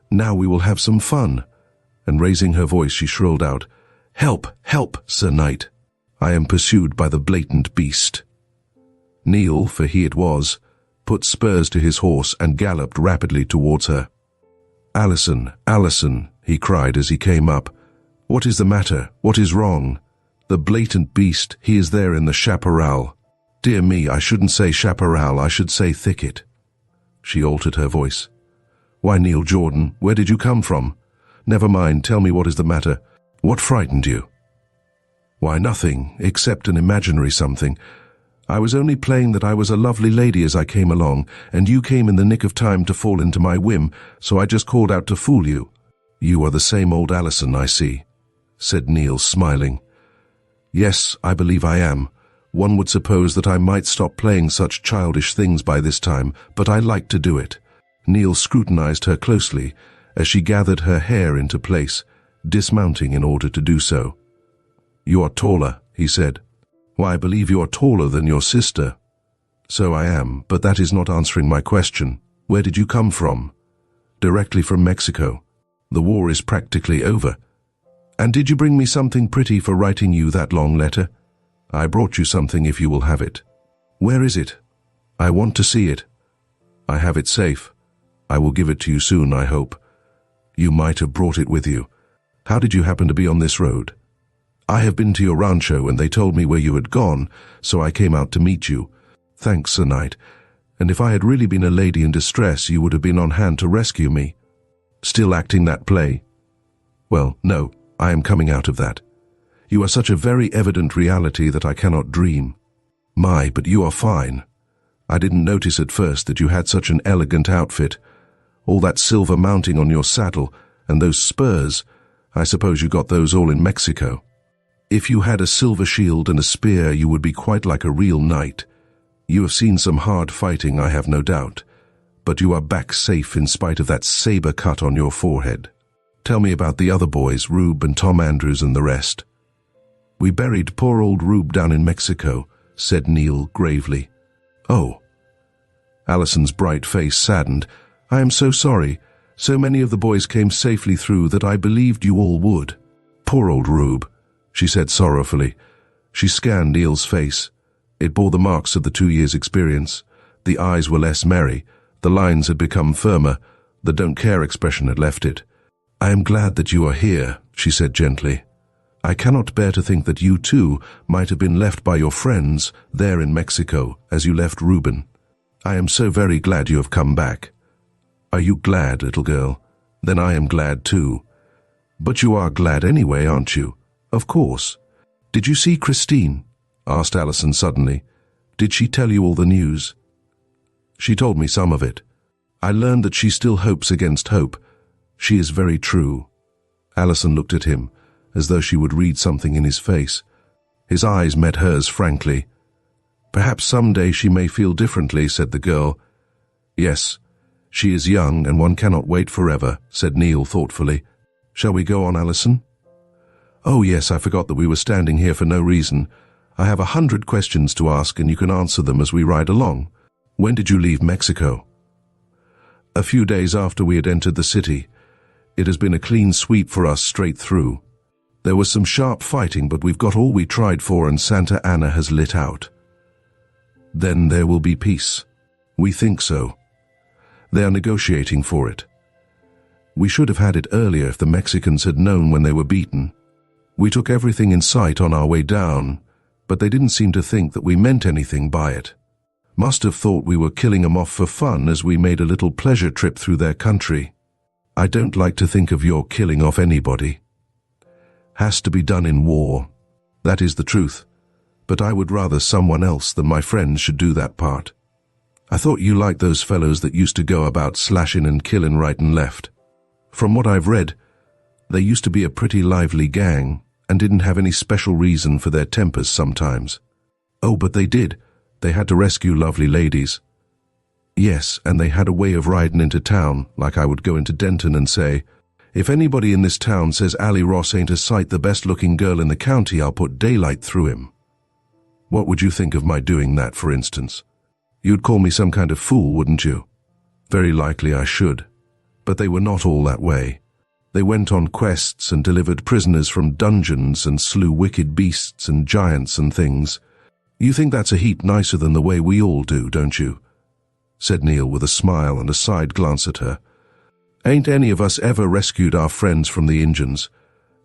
"Now we will have some fun." And raising her voice, she shrilled out, "Help, help, Sir Knight. I am pursued by the blatant beast." Neal, for he it was, put spurs to his horse and galloped rapidly towards her. "Alison, Alison," he cried as he came up. "What is the matter? What is wrong?" "The blatant beast, he is there in the chaparral." "Dear me, I shouldn't say chaparral, I should say thicket." She altered her voice. "Why, Neal Jordan, where did you come from? Never mind, tell me what is the matter. What frightened you?" "Why, nothing, except an imaginary something. I was only playing that I was a lovely lady as I came along, and you came in the nick of time to fall into my whim, so I just called out to fool you." "You are the same old Alison, I see," said Neal, smiling. "Yes, I believe I am. One would suppose that I might stop playing such childish things by this time, but I like to do it." Neal scrutinized her closely as she gathered her hair into place, dismounting in order to do so. "You are taller," he said. "Why, I believe you are taller than your sister." "So I am, but that is not answering my question. Where did you come from?" "Directly from Mexico. The war is practically over." "And did you bring me something pretty for writing you that long letter?" "I brought you something if you will have it." "Where is it?" "I want to see it." "I have it safe. I will give it to you soon, I hope." "You might have brought it with you. How did you happen to be on this road?" "I have been to your rancho and they told me where you had gone, so I came out to meet you." "Thanks, Sir Knight. And if I had really been a lady in distress, you would have been on hand to rescue me." "Still acting that play?" "Well, no, I am coming out of that. You are such a very evident reality that I cannot dream." "My, but you are fine. I didn't notice at first that you had such an elegant outfit. All that silver mounting on your saddle, and those spurs, I suppose you got those all in Mexico. If you had a silver shield and a spear, you would be quite like a real knight. You have seen some hard fighting, I have no doubt, but you are back safe in spite of that saber cut on your forehead. Tell me about the other boys, Rube and Tom Andrews and the rest." "We buried poor old Rube down in Mexico," said Neal gravely. "Oh." Alison's bright face saddened. "I am so sorry. So many of the boys came safely through that I believed you all would." "Poor old Rube," she said sorrowfully. She scanned Neal's face. It bore the marks of the 2 years' experience. The eyes were less merry. The lines had become firmer. The don't-care expression had left it. "I am glad that you are here," she said gently. "I cannot bear to think that you, too, might have been left by your friends there in Mexico as you left Reuben. I am so very glad you have come back." "Are you glad, little girl? Then I am glad, too." "But you are glad anyway, aren't you?" "Of course." "Did you see Christine?" asked Alison suddenly. "Did she tell you all the news?" "She told me some of it. I learned that she still hopes against hope. She is very true." Alison looked at him, as though she would read something in his face. His eyes met hers frankly. "Perhaps someday she may feel differently," said the girl. "Yes, she is young and one cannot wait forever," said Neal thoughtfully. "Shall we go on, Alison?" "Oh yes, I forgot that we were standing here for no reason. I have 100 questions to ask and you can answer them as we ride along. When did you leave Mexico?" "A few days after we had entered the city. It has been a clean sweep for us straight through. There was some sharp fighting, but we've got all we tried for and Santa Anna has lit out." "Then there will be peace." "We think so. They are negotiating for it. We should have had it earlier if the Mexicans had known when they were beaten. We took everything in sight on our way down, but they didn't seem to think that we meant anything by it. Must have thought we were killing 'em off for fun as we made a little pleasure trip through their country. I don't like to think of your killing off anybody. Has to be done in war. That is the truth. But I would rather someone else than my friends should do that part. I thought you liked those fellows that used to go about slashing and killing right and left. From what I've read, they used to be a pretty lively gang and didn't have any special reason for their tempers sometimes." "Oh, but they did. They had to rescue lovely ladies." "Yes, and they had a way of riding into town, like I would go into Denton and say, 'If anybody in this town says Allie Ross ain't a sight the best-looking girl in the county, I'll put daylight through him.' What would you think of my doing that, for instance? You'd call me some kind of fool, wouldn't you? Very likely I should. But they were not all that way. They went on quests and delivered prisoners from dungeons and slew wicked beasts and giants and things. You think that's a heap nicer than the way we all do, don't you? Said Neal with a smile and a side glance at her. Ain't any of us ever rescued our friends from the Injuns,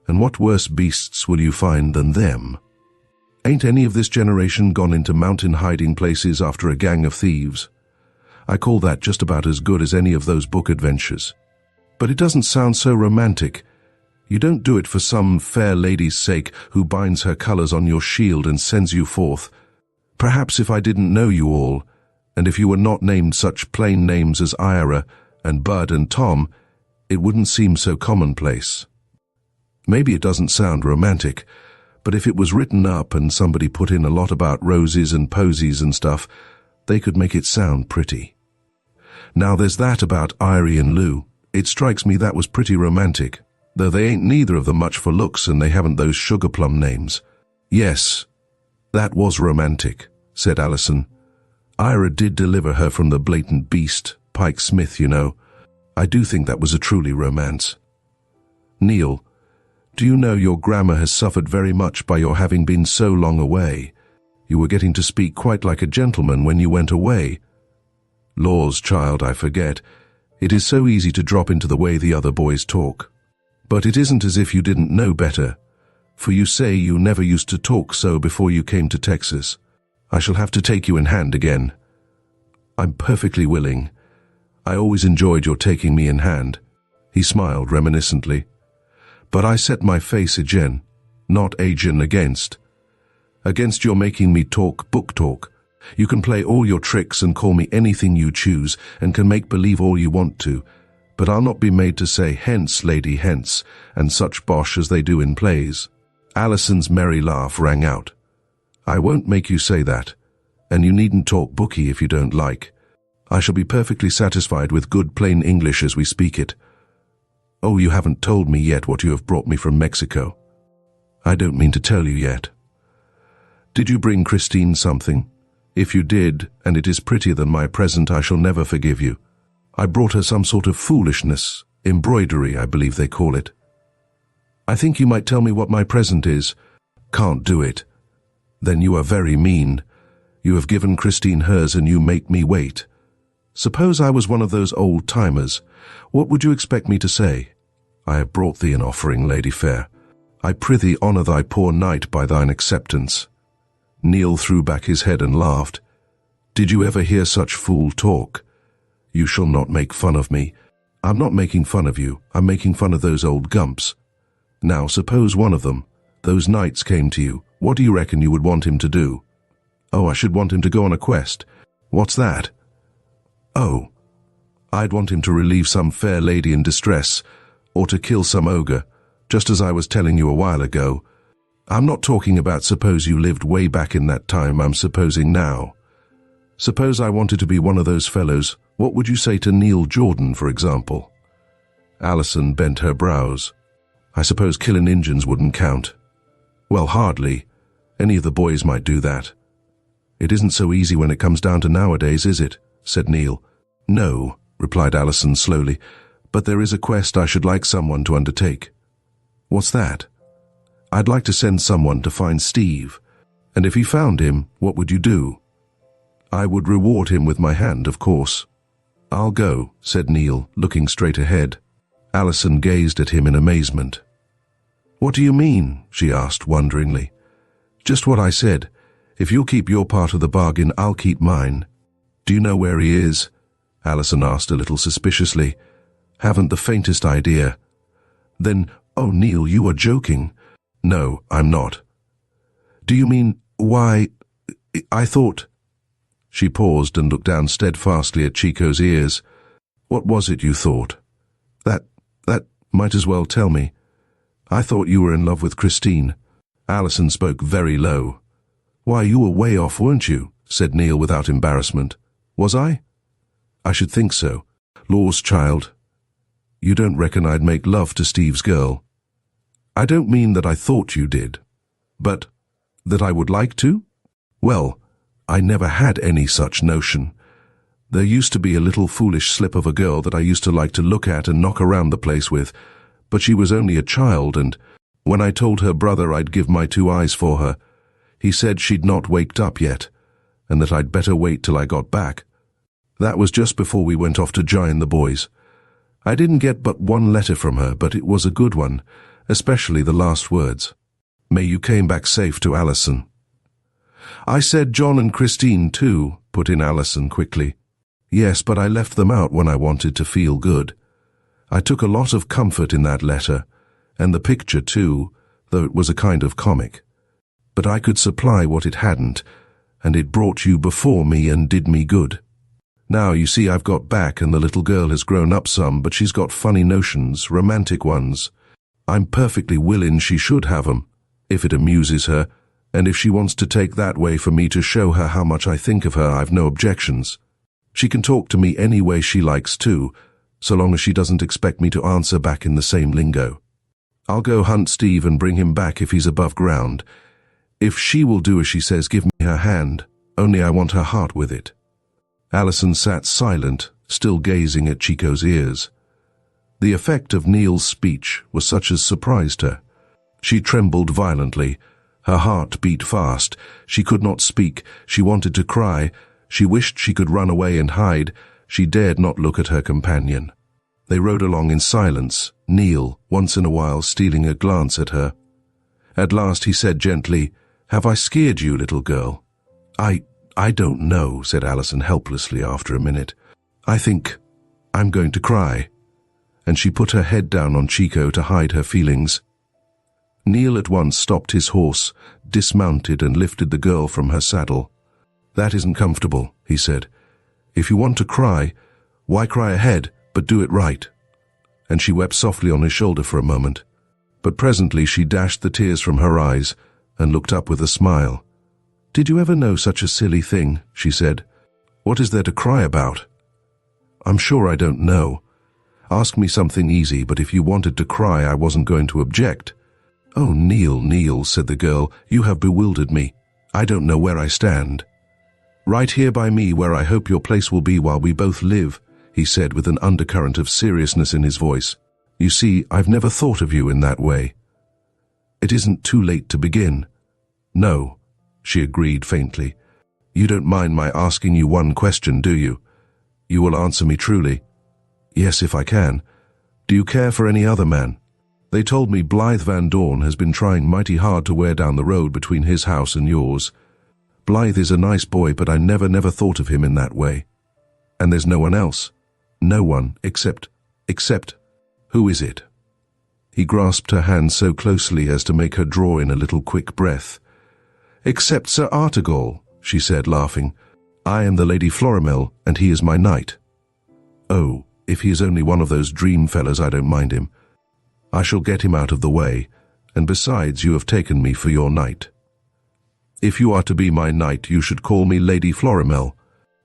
and what worse beasts will you find than them? Ain't any of this generation gone into mountain hiding places after a gang of thieves? I call that just about as good as any of those book adventures. But it doesn't sound so romantic. You don't do it for some fair lady's sake who binds her colors on your shield and sends you forth. Perhaps if I didn't know you all, and if you were not named such plain names as Ira and Bud and Tom, it wouldn't seem so commonplace. Maybe it doesn't sound romantic, but if it was written up and somebody put in a lot about roses and posies and stuff, they could make it sound pretty. Now there's that about Irie and Lou. It strikes me that was pretty romantic, though they ain't neither of them much for looks and they haven't those sugar plum names. Yes, that was romantic, said Alison. Ira did deliver her from the blatant beast, Pike Smith, you know. I do think that was a truly romance. Neal, do you know your grammar has suffered very much by your having been so long away? You were getting to speak quite like a gentleman when you went away. Laws, child, I forget. It is so easy to drop into the way the other boys talk. But it isn't as if you didn't know better, for you say you never used to talk so before you came to Texas. I shall have to take you in hand again. I'm perfectly willing. I always enjoyed your taking me in hand. He smiled reminiscently. But I set my face again, not agin against. Against your making me talk book talk. You can play all your tricks and call me anything you choose and can make believe all you want to, but I'll not be made to say hence, lady, hence, and such bosh as they do in plays. Alison's merry laugh rang out. I won't make you say that, and you needn't talk booky if you don't like. I shall be perfectly satisfied with good plain English as we speak it. Oh, you haven't told me yet what you have brought me from Mexico. I don't mean to tell you yet. Did you bring Christine something? If you did, and it is prettier than my present, I shall never forgive you. I brought her some sort of foolishness, embroidery, I believe they call it. I think you might tell me what my present is. Can't do it. Then you are very mean. You have given Christine hers and you make me wait. Suppose I was one of those old-timers. What would you expect me to say? I have brought thee an offering, lady fair. I prithee honour thy poor knight by thine acceptance. Neal threw back his head and laughed. Did you ever hear such fool talk? You shall not make fun of me. I'm not making fun of you. I'm making fun of those old gumps. Now, suppose one of them, those knights, came to you. What do you reckon you would want him to do? Oh, I should want him to go on a quest. What's that? Oh, I'd want him to relieve some fair lady in distress, or to kill some ogre, just as I was telling you a while ago. I'm not talking about suppose you lived way back in that time, I'm supposing now. Suppose I wanted to be one of those fellows, what would you say to Neal Jordan, for example? Alison bent her brows. I suppose killing Injuns wouldn't count. Well, hardly. Any of the boys might do that. It isn't so easy when it comes down to nowadays, is it? Said Neal. No, replied Alison slowly, but there is a quest I should like someone to undertake. What's that? I'd like to send someone to find Steve, and if he found him, what would you do? I would reward him with my hand, of course. I'll go, said Neal, looking straight ahead. Alison gazed at him in amazement. What do you mean? She asked wonderingly. Just what I said. If you'll keep your part of the bargain, I'll keep mine. Do you know where he is? Alison asked a little suspiciously. Haven't the faintest idea. Then, oh, Neal, you are joking. No, I'm not. Do you mean, why, I thought... She paused and looked down steadfastly at Chico's ears. What was it you thought? That might as well tell me. I thought you were in love with Christine. Alison spoke very low. Why, you were way off, weren't you? Said Neal without embarrassment. Was I? I should think so. Laws, child. You don't reckon I'd make love to Steve's girl? I don't mean that I thought you did, but that I would like to? Well, I never had any such notion. There used to be a little foolish slip of a girl that I used to like to look at and knock around the place with, but she was only a child, and when I told her brother I'd give my 2 eyes for her, he said she'd not waked up yet, and that I'd better wait till I got back. That was just before we went off to join the boys. I didn't get but 1 letter from her, but it was a good one, especially the last words. May you came back safe to Alison. I said John and Christine too, put in Alison quickly. Yes, but I left them out when I wanted to feel good. I took a lot of comfort in that letter, and the picture too, though it was a kind of comic. But I could supply what it hadn't, and it brought you before me and did me good. Now, you see, I've got back and the little girl has grown up some, but she's got funny notions, romantic ones. I'm perfectly willing she should have 'em, if it amuses her, and if she wants to take that way for me to show her how much I think of her, I've no objections. She can talk to me any way she likes too, so long as she doesn't expect me to answer back in the same lingo. I'll go hunt Steve and bring him back if he's above ground. If she will do as she says, give me her hand, only I want her heart with it. Alison sat silent, still gazing at Chico's ears. The effect of Neal's speech was such as surprised her. She trembled violently. Her heart beat fast. She could not speak. She wanted to cry. She wished she could run away and hide. She dared not look at her companion. They rode along in silence, Neal, once in a while, stealing a glance at her. At last he said gently, "Have I scared you, little girl?" I don't know," said Alison helplessly after a minute. "I think I'm going to cry." And she put her head down on Chico to hide her feelings. Neal at once stopped his horse, dismounted and lifted the girl from her saddle. "That isn't comfortable," he said. "If you want to cry, why cry ahead, but do it right." And she wept softly on his shoulder for a moment. But presently she dashed the tears from her eyes and looked up with a smile. "Did you ever know such a silly thing?" she said. "What is there to cry about?" "I'm sure I don't know. Ask me something easy, but if you wanted to cry, I wasn't going to object." "Oh, Neal, Neal," said the girl, "you have bewildered me. I don't know where I stand." "Right here by me, where I hope your place will be while we both live," he said with an undercurrent of seriousness in his voice. "You see, I've never thought of you in that way." "It isn't too late to begin." "No," she agreed faintly. "You don't mind my asking you one question, do you? You will answer me truly." "Yes, if I can. Do you care for any other man? They told me Blythe Van Dorn has been trying mighty hard to wear down the road between his house and yours. Blythe is a nice boy, but I never thought of him in that way. And there's no one else. No one, except... Who is it?" He grasped her hand so closely as to make her draw in a little quick breath. "Except Sir Artegall," she said, laughing. "I am the Lady Florimel, and he is my knight." "Oh, if he is only one of those dream fellows, I don't mind him. I shall get him out of the way, and besides, you have taken me for your knight. If you are to be my knight, you should call me Lady Florimel.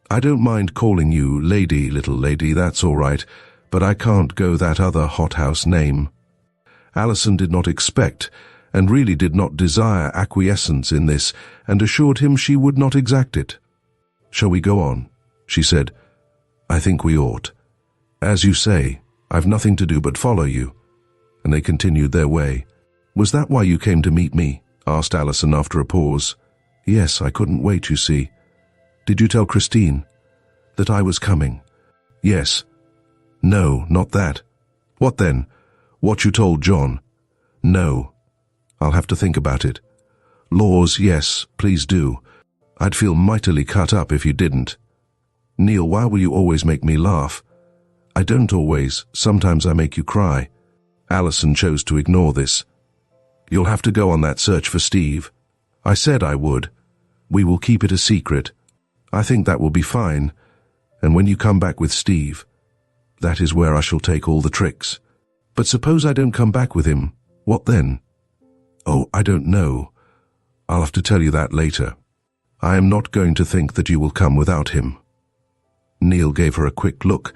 I don't mind calling you lady, little lady, that's all right, but I can't go that other hothouse name." Alison did not expect, and really did not desire, acquiescence in this, and assured him she would not exact it. "Shall we go on?" she said. "I think we ought. As you say, I've nothing to do but follow you." And they continued their way. "Was that why you came to meet me?" asked Alison after a pause. "Yes, I couldn't wait, you see." "Did you tell Christine?" "That I was coming?" "Yes." "No, not that." "What then?" "What you told John." "No. I'll have to think about it." "Laws, yes, please do. I'd feel mightily cut up if you didn't." "Neal, why will you always make me laugh?" "I don't always. Sometimes I make you cry." Alison chose to ignore this. "You'll have to go on that search for Steve." "I said I would. We will keep it a secret. I think that will be fine. And when you come back with Steve, that is where I shall take all the tricks." "But suppose I don't come back with him, what then?" "Oh, I don't know. I'll have to tell you that later. I am not going to think that you will come without him." Neal gave her a quick look,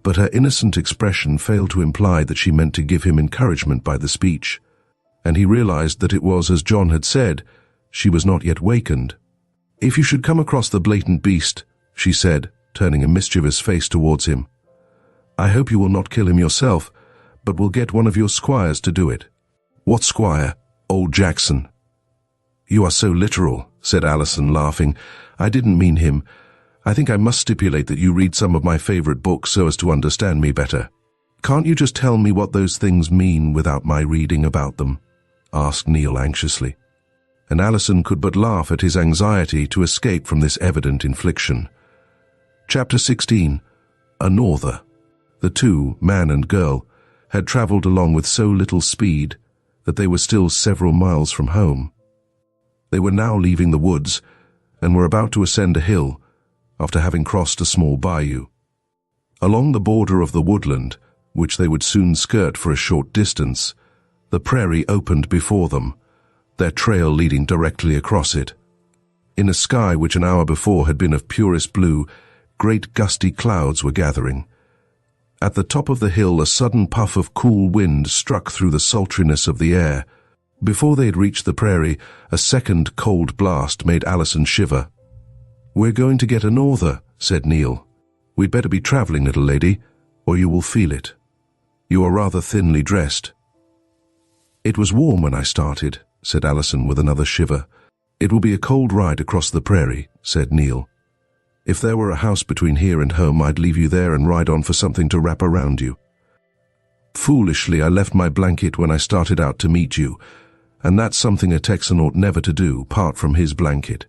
but her innocent expression failed to imply that she meant to give him encouragement by the speech, and he realized that it was as John had said, she was not yet wakened. "If you should come across the blatant beast," she said, turning a mischievous face towards him, "I hope you will not kill him yourself, but will get one of your squires to do it." "What squire? Old Jackson?" "You are so literal," said Alison, laughing. "I didn't mean him. I think I must stipulate that you read some of my favorite books so as to understand me better." "Can't you just tell me what those things mean without my reading about them?" asked Neal anxiously. And Alison could but laugh at his anxiety to escape from this evident infliction. Chapter 16. A Norther. The two, man and girl, had travelled along with so little speed that they were still several miles from home. They were now leaving the woods and were about to ascend a hill after having crossed a small bayou. Along the border of the woodland, which they would soon skirt for a short distance, the prairie opened before them, their trail leading directly across it. In a sky which an hour before had been of purest blue, great gusty clouds were gathering. At the top of the hill, a sudden puff of cool wind struck through the sultriness of the air. Before they had reached the prairie, a second cold blast made Alison shiver. "We're going to get a norther," said Neal. "We'd better be travelling, little lady, or you will feel it. You are rather thinly dressed." "It was warm when I started," said Alison with another shiver. "It will be a cold ride across the prairie," said Neal. "If there were a house between here and home, I'd leave you there and ride on for something to wrap around you. Foolishly, I left my blanket when I started out to meet you, and that's something a Texan ought never to do, part from his blanket.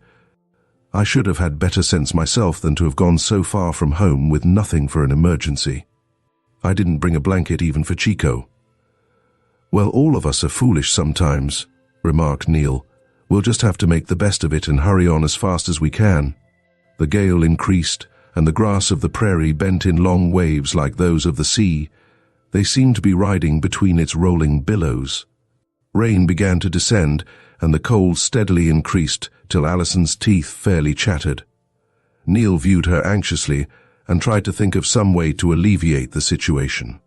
I should have had better sense myself than to have gone so far from home with nothing for an emergency. I didn't bring a blanket even for Chico." "Well, all of us are foolish sometimes," remarked Neal. "We'll just have to make the best of it and hurry on as fast as we can." The gale increased, and the grass of the prairie bent in long waves like those of the sea. They seemed to be riding between its rolling billows. Rain began to descend, and the cold steadily increased till Alison's teeth fairly chattered. Neal viewed her anxiously and tried to think of some way to alleviate the situation.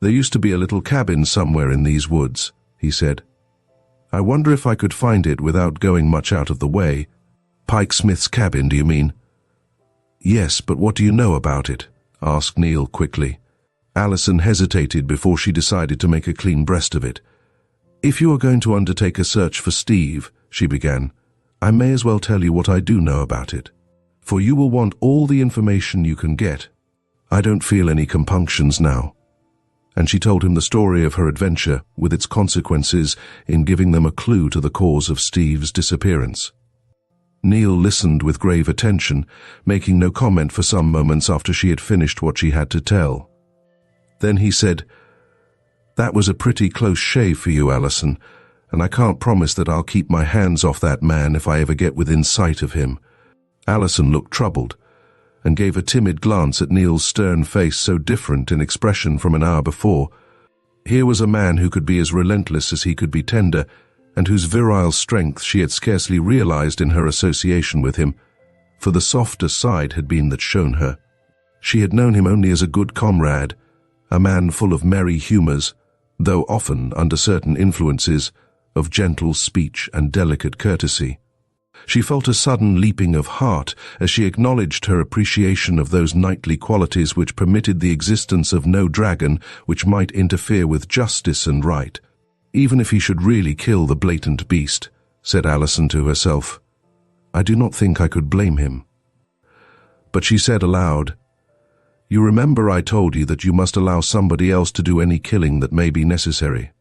"There used to be a little cabin somewhere in these woods," he said. "I wonder if I could find it without going much out of the way." "Pike Smith's cabin, do you mean?" "Yes, but what do you know about it?" asked Neal quickly. Alison hesitated before she decided to make a clean breast of it. "If you are going to undertake a search for Steve," she began, "I may as well tell you what I do know about it, for you will want all the information you can get. I don't feel any compunctions now." And she told him the story of her adventure with its consequences in giving them a clue to the cause of Steve's disappearance. Neal listened with grave attention, making no comment for some moments after she had finished what she had to tell. Then he said, "That was a pretty close shave for you, Alison, and I can't promise that I'll keep my hands off that man if I ever get within sight of him." Alison looked troubled, and gave a timid glance at Neal's stern face, so different in expression from an hour before. Here was a man who could be as relentless as he could be tender, and whose virile strength she had scarcely realized in her association with him, for the softer side had been that shown her. She had known him only as a good comrade, a man full of merry humours, though often, under certain influences, of gentle speech and delicate courtesy. She felt a sudden leaping of heart as she acknowledged her appreciation of those knightly qualities which permitted the existence of no dragon which might interfere with justice and right. "Even if he should really kill the blatant beast," said Alison to herself, "I do not think I could blame him." But she said aloud, "You remember I told you that you must allow somebody else to do any killing that may be necessary."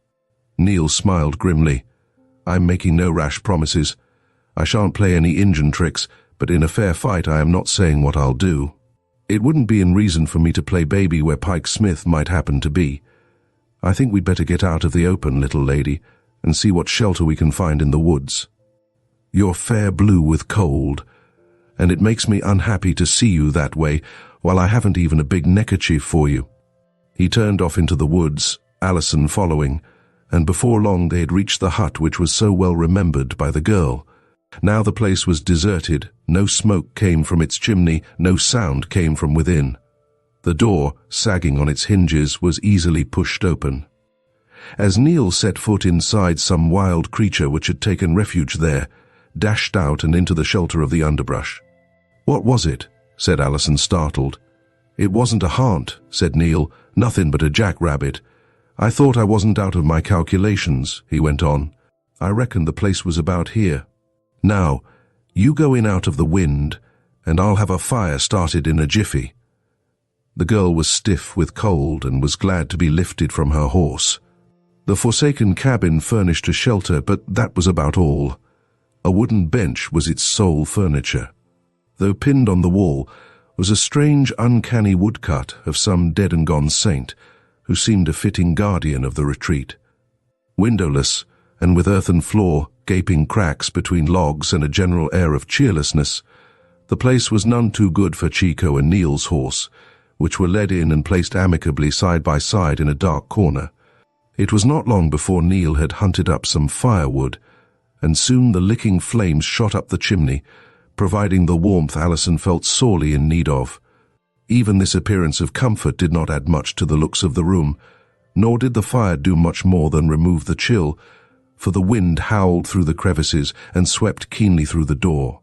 Neal smiled grimly. "I'm making no rash promises. I shan't play any Injun tricks, but in a fair fight I am not saying what I'll do. It wouldn't be in reason for me to play baby where Pike Smith might happen to be. I think we'd better get out of the open, little lady, and see what shelter we can find in the woods. You're fair blue with cold, and it makes me unhappy to see you that way, while I haven't even a big neckerchief for you." He turned off into the woods, Alison following, and before long they had reached the hut which was so well remembered by the girl. Now the place was deserted, no smoke came from its chimney, no sound came from within. The door, sagging on its hinges, was easily pushed open. As Neal set foot inside some wild creature which had taken refuge there, dashed out and into the shelter of the underbrush. "What was it?" said Alison, startled. "It wasn't a haunt," said Neal. "Nothing but a jackrabbit. I thought I wasn't out of my calculations," he went on. "I reckoned the place was about here. Now, you go in out of the wind, and I'll have a fire started in a jiffy." The girl was stiff with cold and was glad to be lifted from her horse. The forsaken cabin furnished a shelter, but that was about all. A wooden bench was its sole furniture. Though pinned on the wall was a strange, uncanny woodcut of some dead-and-gone saint who seemed a fitting guardian of the retreat. Windowless, and with earthen floor, gaping cracks between logs and a general air of cheerlessness, the place was none too good for Chico and Neal's horse, which were led in and placed amicably side by side in a dark corner. It was not long before Neal had hunted up some firewood, and soon the licking flames shot up the chimney, providing the warmth Alison felt sorely in need of. Even this appearance of comfort did not add much to the looks of the room, nor did the fire do much more than remove the chill, for the wind howled through the crevices and swept keenly through the door,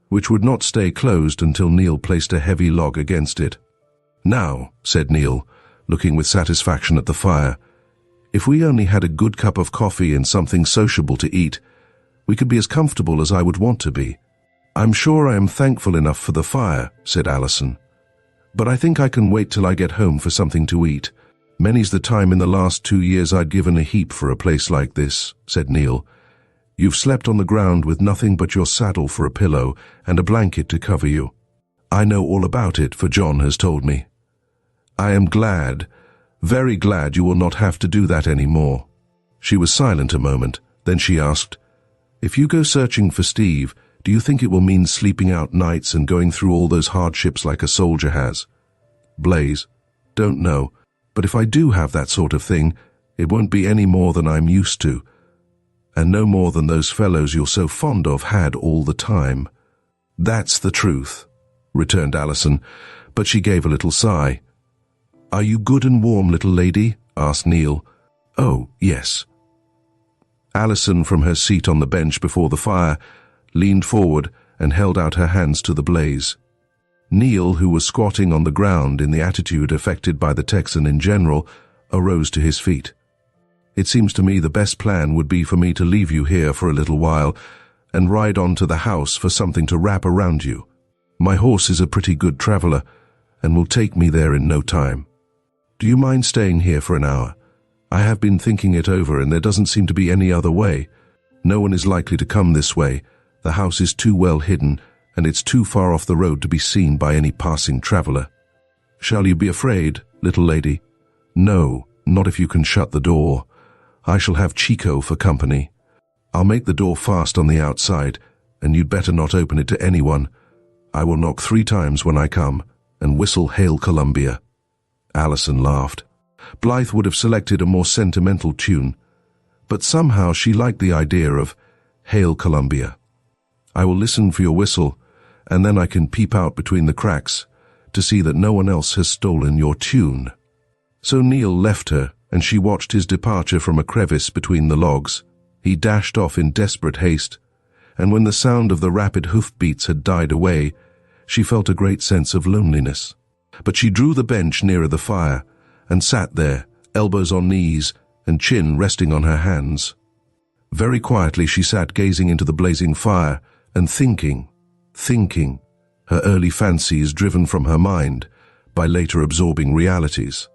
which would not stay closed until Neal placed a heavy log against it. "Now," said Neal, looking with satisfaction at the fire, "if we only had a good cup of coffee and something sociable to eat, we could be as comfortable as I would want to be." "I'm sure I am thankful enough for the fire," said Alison. "But I think I can wait till I get home for something to eat. Many's the time in the last 2 years I'd given a heap for a place like this," said Neal. "You've slept on the ground with nothing but your saddle for a pillow and a blanket to cover you. I know all about it, for John has told me. I am glad, very glad you will not have to do that any more." She was silent a moment, then she asked, "If you go searching for Steve, do you think it will mean sleeping out nights and going through all those hardships like a soldier has?" "Blaze, don't know, but if I do have that sort of thing, it won't be any more than I'm used to, and no more than those fellows you're so fond of had all the time." "That's the truth," returned Alison, but she gave a little sigh. "Are you good and warm, little lady?" asked Neal. "Oh, yes." Alison, from her seat on the bench before the fire, leaned forward and held out her hands to the blaze. Neal, who was squatting on the ground in the attitude affected by the Texan in general, arose to his feet. "It seems to me the best plan would be for me to leave you here for a little while and ride on to the house for something to wrap around you. My horse is a pretty good traveler and will take me there in no time. Do you mind staying here for an hour? I have been thinking it over, and there doesn't seem to be any other way. No one is likely to come this way. The house is too well hidden, and it's too far off the road to be seen by any passing traveler. Shall you be afraid, little lady?" "No, not if you can shut the door. I shall have Chico for company. I'll make the door fast on the outside, and you'd better not open it to anyone. I will knock 3 times when I come, and whistle Hail Columbia." Alison laughed. Blythe would have selected a more sentimental tune, but somehow she liked the idea of Hail Columbia. "I will listen for your whistle, and then I can peep out between the cracks to see that no one else has stolen your tune." So Neal left her, and she watched his departure from a crevice between the logs. He dashed off in desperate haste, and when the sound of the rapid hoofbeats had died away, she felt a great sense of loneliness. But she drew the bench nearer the fire, and sat there, elbows on knees and chin resting on her hands. Very quietly she sat gazing into the blazing fire and thinking, her early fancies driven from her mind by later absorbing realities.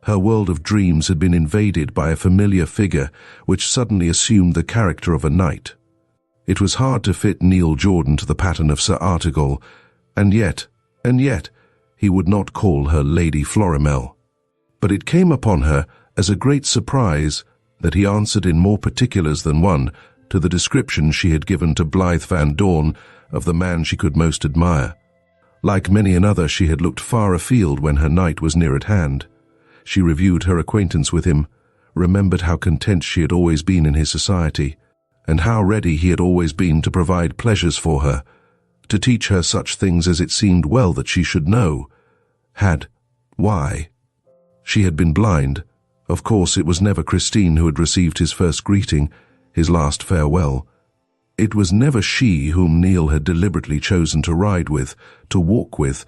Her world of dreams had been invaded by a familiar figure which suddenly assumed the character of a knight. It was hard to fit Neal Jordan to the pattern of Sir Artegall, and yet, he would not call her Lady Florimel. But it came upon her as a great surprise that he answered in more particulars than one to the description she had given to Blythe Van Dorn of the man she could most admire. Like many another, she had looked far afield when her knight was near at hand. She reviewed her acquaintance with him, remembered how content she had always been in his society, and how ready he had always been to provide pleasures for her, to teach her such things as it seemed well that she should know. Why? She had been blind. Of course, it was never Christine who had received his first greeting, his last farewell. It was never she whom Neal had deliberately chosen to ride with, to walk with,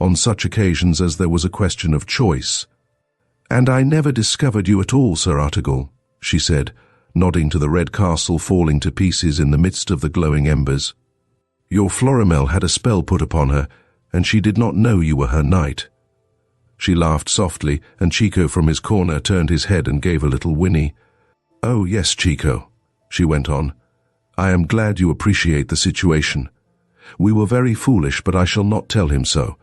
on such occasions as there was a question of choice. "And I never discovered you at all, Sir Artegall," she said, nodding to the red castle falling to pieces in the midst of the glowing embers. "Your Florimel had a spell put upon her, and she did not know you were her knight." She laughed softly, and Chico from his corner turned his head and gave a little whinny. "Oh yes, Chico," she went on. "I am glad you appreciate the situation. We were very foolish, but I shall not tell him so.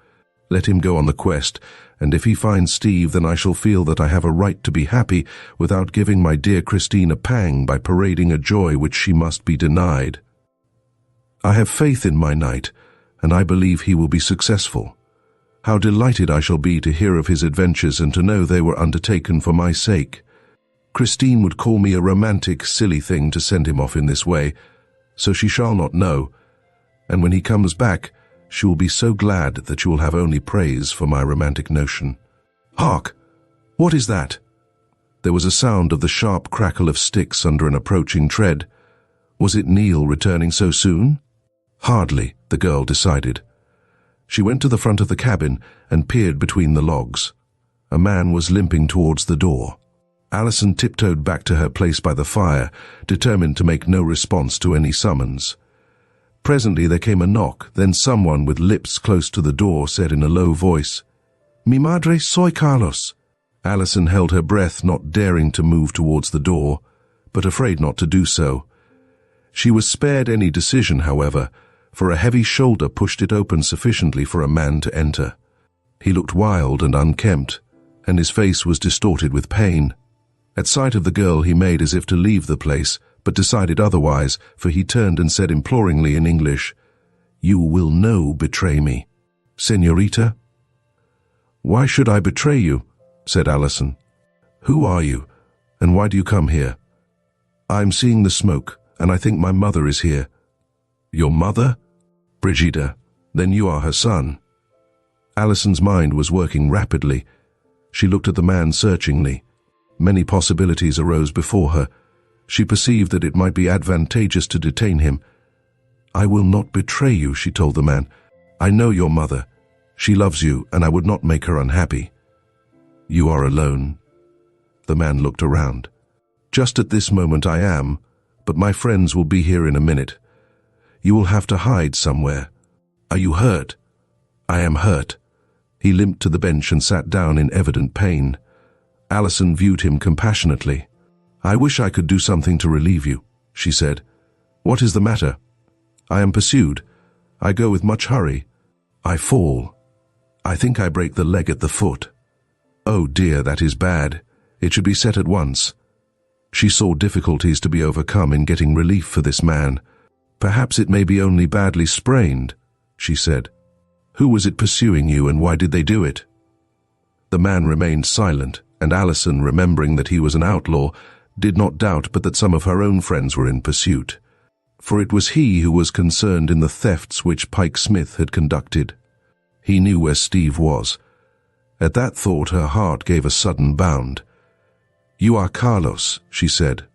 Let him go on the quest, and if he finds Steve, then I shall feel that I have a right to be happy without giving my dear Christine a pang by parading a joy which she must be denied. I have faith in my knight, and I believe he will be successful. How delighted I shall be to hear of his adventures and to know they were undertaken for my sake. Christine would call me a romantic, silly thing to send him off in this way, so she shall not know, and when he comes back, she will be so glad that you will have only praise for my romantic notion. Hark! What is that?" There was a sound of the sharp crackle of sticks under an approaching tread. Was it Neal returning so soon? Hardly, the girl decided. She went to the front of the cabin and peered between the logs. A man was limping towards the door. Alison tiptoed back to her place by the fire, determined to make no response to any summons. Presently there came a knock, then someone with lips close to the door said in a low voice, "Mi madre soy Carlos." Alison held her breath, not daring to move towards the door, but afraid not to do so. She was spared any decision, however, for a heavy shoulder pushed it open sufficiently for a man to enter. He looked wild and unkempt, and his face was distorted with pain. At sight of the girl he made as if to leave the place, but decided otherwise, for he turned and said imploringly in English, "You will no betray me, Señorita?" "Why should I betray you?" said Alison. "Who are you, and why do you come here?" "I'm seeing the smoke, and I think my mother is here." "Your mother? Brigida, then you are her son." Alison's mind was working rapidly. She looked at the man searchingly. Many possibilities arose before her. She perceived that it might be advantageous to detain him. "I will not betray you," she told the man. "I know your mother. She loves you, and I would not make her unhappy." "You are alone." The man looked around. "Just at this moment I am, but my friends will be here in a minute. You will have to hide somewhere. Are you hurt?" "I am hurt." He limped to the bench and sat down in evident pain. Alison viewed him compassionately. "I wish I could do something to relieve you," she said. "What is the matter?" "I am pursued. I go with much hurry. I fall. I think I break the leg at the foot." "Oh dear, that is bad. It should be set at once." She saw difficulties to be overcome in getting relief for this man. "Perhaps it may be only badly sprained," she said. "Who was it pursuing you, and why did they do it?" The man remained silent, and Alison, remembering that he was an outlaw, did not doubt but that some of her own friends were in pursuit. For it was he who was concerned in the thefts which Pike Smith had conducted. He knew where Steve was. At that thought her heart gave a sudden bound. "You are Carlos," she said.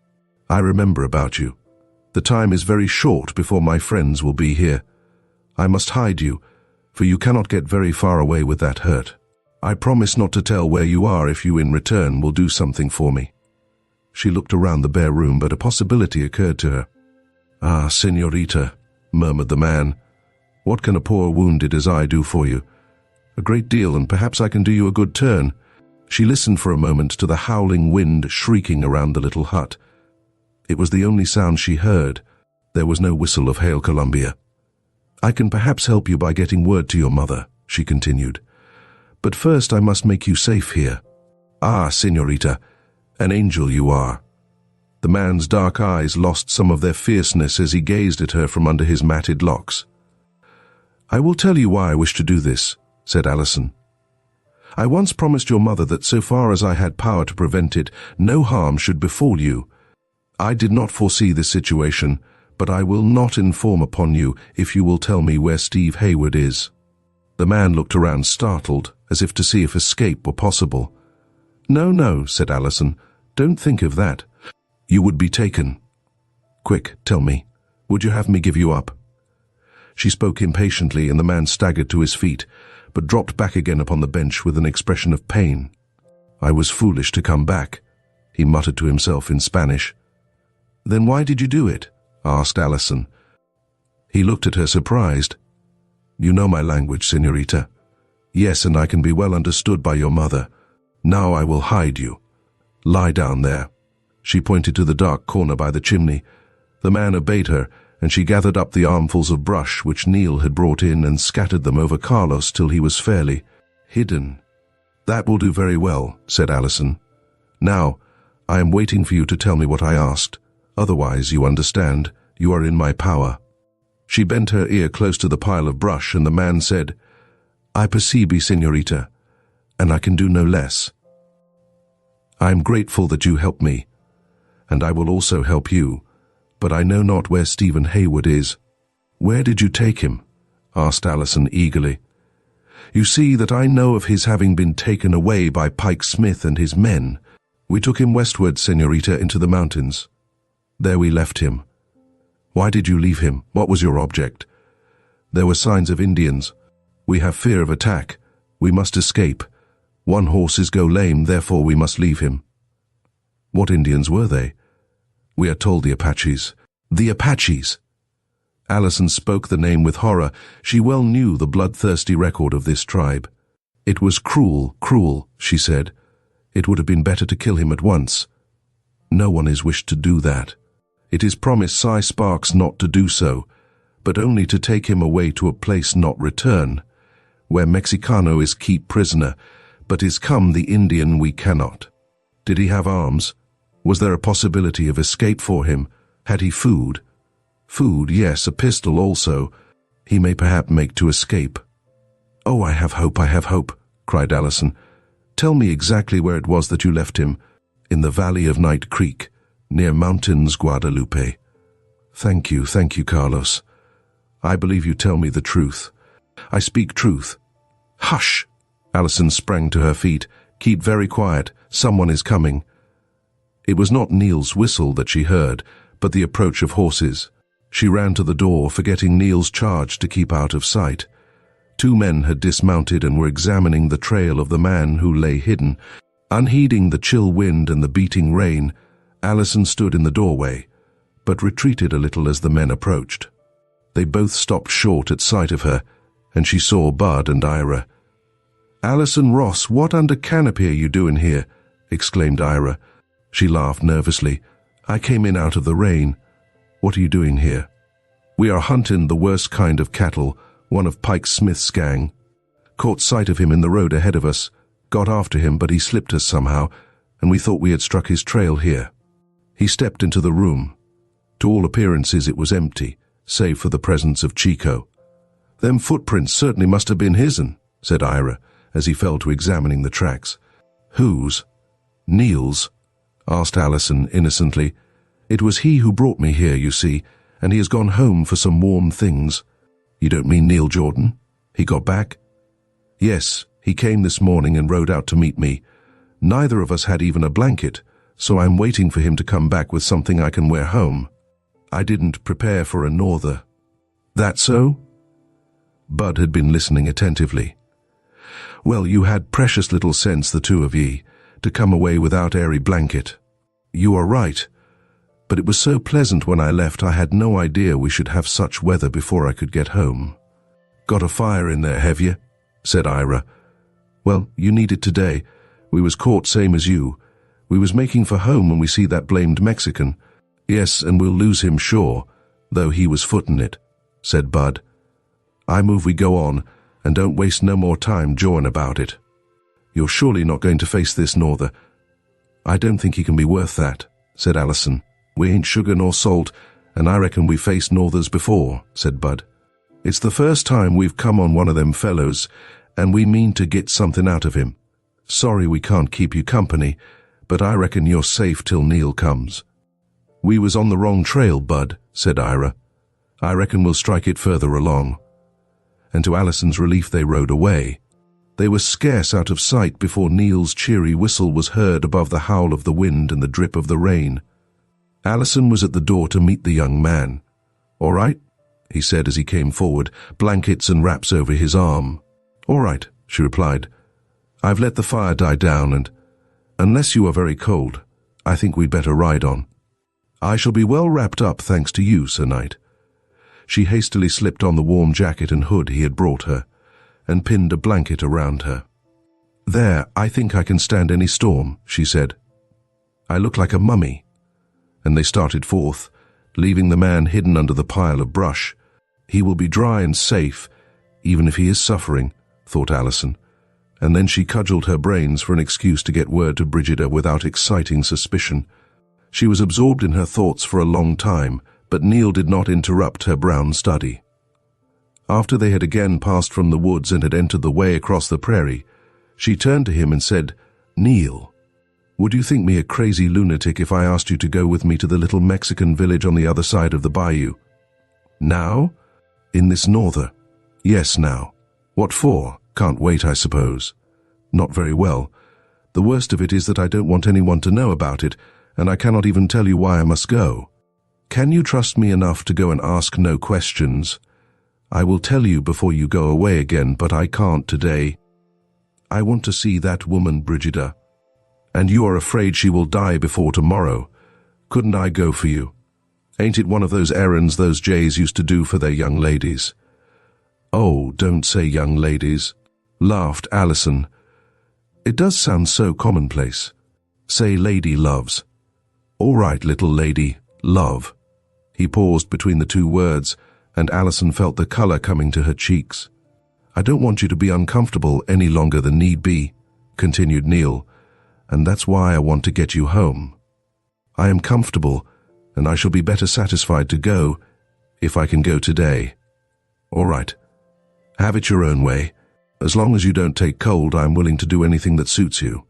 "I remember about you. The time is very short before my friends will be here. I must hide you, for you cannot get very far away with that hurt. I promise not to tell where you are if you in return will do something for me." She looked around the bare room, but a possibility occurred to her. "Ah, Señorita," murmured the man, "what can a poor wounded as I do for you? A great deal, and perhaps I can do you a good turn." She listened for a moment to the howling wind shrieking around the little hut. It was the only sound she heard. There was no whistle of Hail Columbia. "I can perhaps help you by getting word to your mother," she continued. "But first I must make you safe here." "Ah, Señorita, an angel you are." The man's dark eyes lost some of their fierceness as he gazed at her from under his matted locks. "I will tell you why I wish to do this," said Alison. "I once promised your mother that so far as I had power to prevent it, no harm should befall you. I did not foresee this situation, but I will not inform upon you if you will tell me where Steve Hayward is." The man looked around startled, as if to see if escape were possible. "No, no," said Alison. "Don't think of that. You would be taken. Quick, tell me. Would you have me give you up?" She spoke impatiently, and the man staggered to his feet, but dropped back again upon the bench with an expression of pain. "I was foolish to come back," he muttered to himself in Spanish. "Then why did you do it?" asked Alison. He looked at her surprised. "You know my language, señorita." "Yes, and I can be well understood by your mother. Now I will hide you. Lie down there." She pointed to the dark corner by the chimney. The man obeyed her, and she gathered up the armfuls of brush which Neal had brought in and scattered them over Carlos till he was fairly hidden. "That will do very well," said Alison. "Now, I am waiting for you to tell me what I asked. Otherwise, you understand, you are in my power." She bent her ear close to the pile of brush, and the man said, "I perceive, señorita, and I can do no less. I am grateful that you helped me, and I will also help you, but I know not where Stephen Hayward is." "Where did you take him?" asked Alison eagerly. "You see that I know of his having been taken away by Pike Smith and his men. We took him westward, señorita, into the mountains. There we left him." "Why did you leave him? What was your object?" "There were signs of Indians. We have fear of attack. We must escape. One horse is go lame, therefore we must leave him." "What Indians were they?" "We are told the Apaches." "The Apaches!" Alison spoke the name with horror. She well knew the bloodthirsty record of this tribe. "It was cruel, cruel," she said. "It would have been better to kill him at once. No one is wished to do that. It is promised Cy Sparks not to do so, but only to take him away to a place not return, where Mexicano is keep prisoner, but is come the Indian we cannot." "Did he have arms? Was there a possibility of escape for him? Had he food?" "Food, yes, a pistol also. He may perhaps make to escape." "Oh, I have hope," cried Alison. "Tell me exactly where it was that you left him." "In the valley of Night Creek, near Mountains, Guadalupe." Thank you, Carlos. I believe you tell me the truth. I speak truth." "Hush!" Alison sprang to her feet. "Keep very quiet. Someone is coming." It was not Neal's whistle that she heard, but the approach of horses. She ran to the door, forgetting Neal's charge to keep out of sight. 2 men had dismounted and were examining the trail of the man who lay hidden. Unheeding the chill wind and the beating rain, Alison stood in the doorway, but retreated a little as the men approached. They both stopped short at sight of her, and she saw Bud and Ira. "Alison Ross, what under canopy are you doing here?" exclaimed Ira. She laughed nervously. "I came in out of the rain. What are you doing here?" "We are hunting the worst kind of cattle, one of Pike Smith's gang. Caught sight of him in the road ahead of us, got after him, but he slipped us somehow, and we thought we had struck his trail here." He stepped into the room. To all appearances it was empty, save for the presence of Chico. "Them footprints certainly must have been his'n," said Ira, as he fell to examining the tracks. "Whose?" "Neal's," asked Alison innocently. "It was he who brought me here, you see, and he has gone home for some warm things." "You don't mean Neal Jordan? He got back?" "Yes, he came this morning and rode out to meet me. Neither of us had even a blanket, so I'm waiting for him to come back with something I can wear home. I didn't prepare for a norther." "That so?" Bud had been listening attentively. "Well, you had precious little sense, the 2 of ye, to come away without airy blanket. You are right, but it was so pleasant when I left I had no idea we should have such weather before I could get home." "Got a fire in there, have you?" said Ira. "Well, you need it today. We was caught same as you. We was making for home when we see that blamed Mexican. Yes, and we'll lose him sure, though he was footin' it," said Bud. "I move we go on, and don't waste no more time jawing about it. You're surely not going to face this norther." "I don't think he can be worth that," said Alison. "We ain't sugar nor salt, and I reckon we faced northers before," said Bud. "It's the first time we've come on one of them fellows, and we mean to get something out of him. Sorry we can't keep you company, but I reckon you're safe till Neal comes." "We was on the wrong trail, Bud," said Ira. "I reckon we'll strike it further along." And to Alison's relief they rode away. They were scarce out of sight before Neal's cheery whistle was heard above the howl of the wind and the drip of the rain. Alison was at the door to meet the young man. "All right," he said as he came forward, blankets and wraps over his arm. "All right," she replied. "I've let the fire die down and, unless you are very cold, I think we'd better ride on. I shall be well wrapped up thanks to you, Sir Knight." She hastily slipped on the warm jacket and hood he had brought her, and pinned a blanket around her. "There, I think I can stand any storm," she said. "I look like a mummy." And they started forth, leaving the man hidden under the pile of brush. He will be dry and safe, even if he is suffering, thought Alison, and then she cudgelled her brains for an excuse to get word to Brigida without exciting suspicion. She was absorbed in her thoughts for a long time, but Neal did not interrupt her brown study. After they had again passed from the woods and had entered the way across the prairie, she turned to him and said, "Neal, would you think me a crazy lunatic if I asked you to go with me to the little Mexican village on the other side of the bayou?" "Now? In this norther?" "Yes, now." "What for? Can't wait, I suppose." "Not very well. The worst of it is that I don't want anyone to know about it, and I cannot even tell you why I must go. Can you trust me enough to go and ask no questions? I will tell you before you go away again, but I can't today. I want to see that woman, Brigida. And you are afraid she will die before tomorrow. Couldn't I go for you? Ain't it one of those errands those jays used to do for their young ladies?" "Oh, don't say young ladies," laughed Alison. "It does sound so commonplace. Say lady loves." "All right, little lady, love." He paused between the two words, and Alison felt the colour coming to her cheeks. "I don't want you to be uncomfortable any longer than need be," continued Neal, "and that's why I want to get you home. I am comfortable, and I shall be better satisfied to go if I can go today. All right. Have it your own way. As long as you don't take cold, I am willing to do anything that suits you.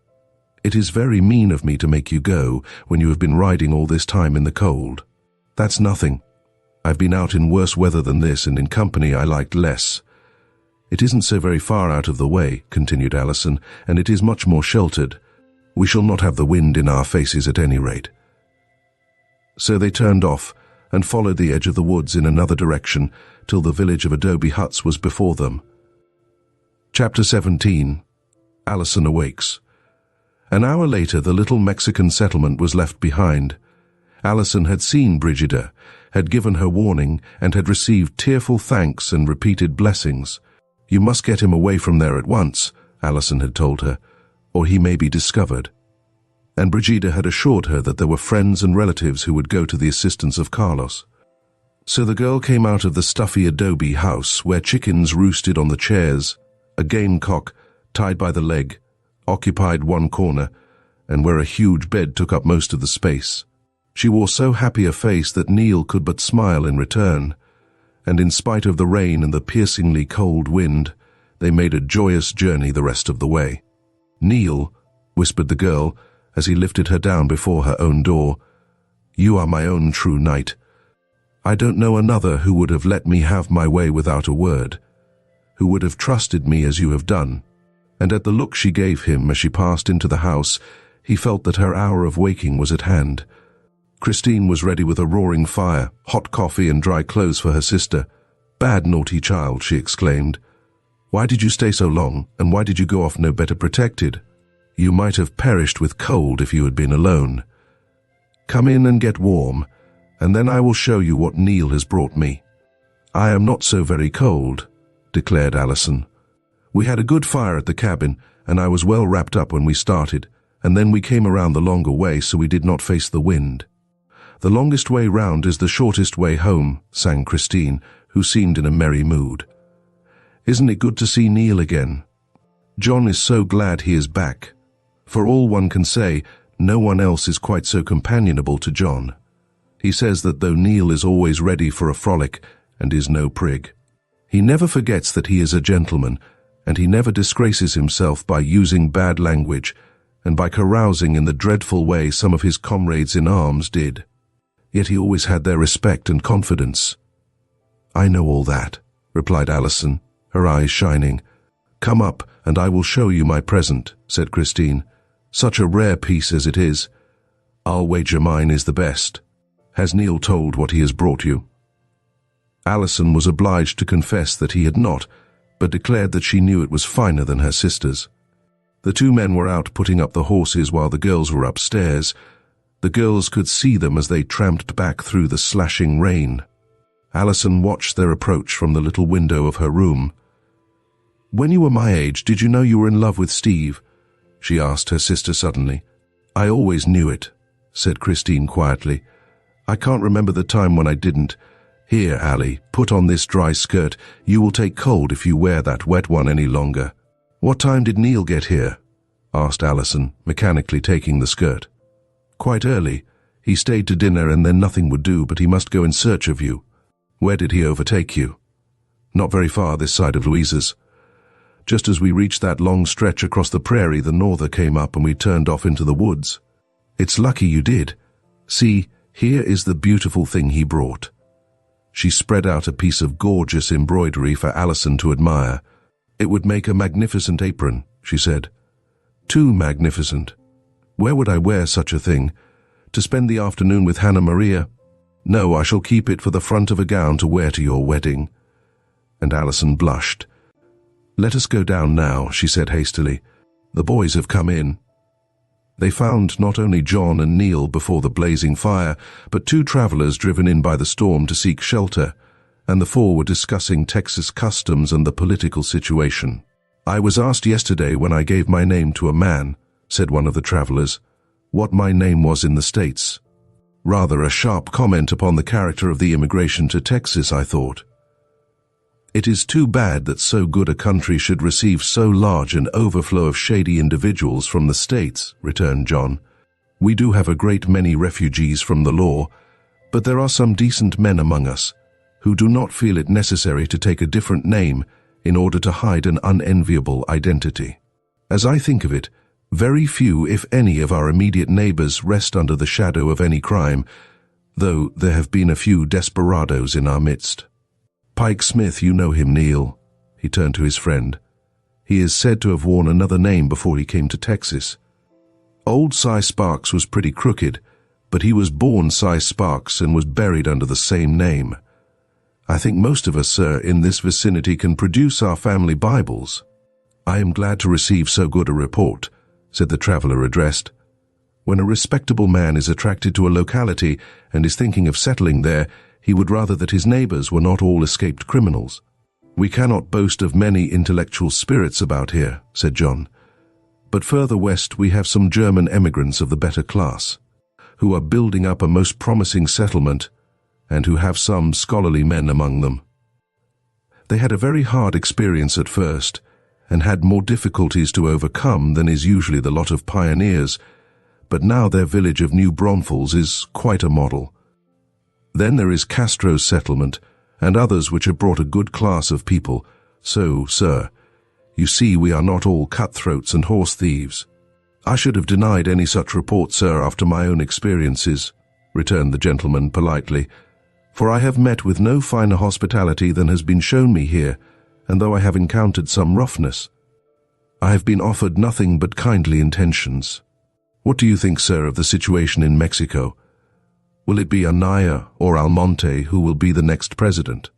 It is very mean of me to make you go when you have been riding all this time in the cold. That's nothing. I've been out in worse weather than this, and in company I liked less. It isn't so very far out of the way," continued Alison, "and it is much more sheltered. We shall not have the wind in our faces at any rate." So they turned off and followed the edge of the woods in another direction till the village of adobe huts was before them. Chapter 17. Alison Awakes. An hour later, the little Mexican settlement was left behind. Alison had seen Brigida, had given her warning, and had received tearful thanks and repeated blessings. "You must get him away from there at once," Alison had told her, "or he may be discovered." And Brigida had assured her that there were friends and relatives who would go to the assistance of Carlos. So the girl came out of the stuffy adobe house where chickens roosted on the chairs, a gamecock, tied by the leg, occupied one corner, and where a huge bed took up most of the space. She wore so happy a face that Neal could but smile in return, and in spite of the rain and the piercingly cold wind, they made a joyous journey the rest of the way. "Neal," whispered the girl as he lifted her down before her own door, "you are my own true knight. I don't know another who would have let me have my way without a word, who would have trusted me as you have done." And at the look she gave him as she passed into the house, he felt that her hour of waking was at hand. Christine was ready with a roaring fire, hot coffee and dry clothes for her sister. "Bad, naughty child," she exclaimed. "Why did you stay so long, and why did you go off no better protected? You might have perished with cold if you had been alone. Come in and get warm, and then I will show you what Neal has brought me." "I am not so very cold," declared Alison. "We had a good fire at the cabin, and I was well wrapped up when we started, and then we came around the longer way so we did not face the wind." "The longest way round is the shortest way home," sang Christine, who seemed in a merry mood. "Isn't it good to see Neal again? John is so glad he is back. For all one can say, no one else is quite so companionable to John. He says that though Neal is always ready for a frolic and is no prig, he never forgets that he is a gentleman, and he never disgraces himself by using bad language and by carousing in the dreadful way some of his comrades in arms did. Yet he always had their respect and confidence." "I know all that," replied Alison, her eyes shining. "Come up, and I will show you my present," said Christine. "Such a rare piece as it is. I'll wager mine is the best. Has Neal told what he has brought you?" Alison was obliged to confess that he had not, but declared that she knew it was finer than her sister's. The two men were out putting up the horses while the girls were upstairs. The girls could see them as they tramped back through the slashing rain. Alison watched their approach from the little window of her room. "When you were my age, did you know you were in love with Steve?" she asked her sister suddenly. "I always knew it," said Christine quietly. "I can't remember the time when I didn't. Here, Allie, put on this dry skirt. You will take cold if you wear that wet one any longer." "What time did Neal get here?" asked Alison, mechanically taking the skirt. "Quite early. He stayed to dinner and then nothing would do, but he must go in search of you." "Where did he overtake you?" "Not very far this side of Louisa's. Just as we reached that long stretch across the prairie, the norther came up and we turned off into the woods. It's lucky you did. See, here is the beautiful thing he brought." She spread out a piece of gorgeous embroidery for Alison to admire. "It would make a magnificent apron," she said. "Too magnificent. Where would I wear such a thing? To spend the afternoon with Hannah Maria? No, I shall keep it for the front of a gown to wear to your wedding." And Alison blushed. "Let us go down now," she said hastily. "The boys have come in." They found not only John and Neal before the blazing fire, but two travelers driven in by the storm to seek shelter, and the four were discussing Texas customs and the political situation. "I was asked yesterday when I gave my name to a man," said one of the travelers, "what my name was in the States." Rather a sharp comment upon the character of the immigration to Texas, I thought. "It is too bad that so good a country should receive so large an overflow of shady individuals from the States," returned John. "We do have a great many refugees from the law, but there are some decent men among us who do not feel it necessary to take a different name in order to hide an unenviable identity. As I think of it, very few, if any, of our immediate neighbors rest under the shadow of any crime, though there have been a few desperados in our midst. Pike Smith, you know him, Neal." He turned to his friend. "He is said to have worn another name before he came to Texas. Old Cy Sparks was pretty crooked, but he was born Cy Sparks and was buried under the same name. I think most of us, sir, in this vicinity can produce our family Bibles." "I am glad to receive so good a report," said the traveler addressed. "When a respectable man is attracted to a locality and is thinking of settling there, he would rather that his neighbors were not all escaped criminals." "We cannot boast of many intellectual spirits about here," said John. "But further west we have some German emigrants of the better class, who are building up a most promising settlement, and who have some scholarly men among them. They had a very hard experience at first, and had more difficulties to overcome than is usually the lot of pioneers, but now their village of New Braunfels is quite a model. Then there is Castro's settlement, and others which have brought a good class of people. So, sir, you see we are not all cutthroats and horse thieves." "I should have denied any such report, sir, after my own experiences," returned the gentleman politely, "for I have met with no finer hospitality than has been shown me here, and though I have encountered some roughness, I have been offered nothing but kindly intentions. What do you think, sir, of the situation in Mexico? Will it be Anaya or Almonte who will be the next president?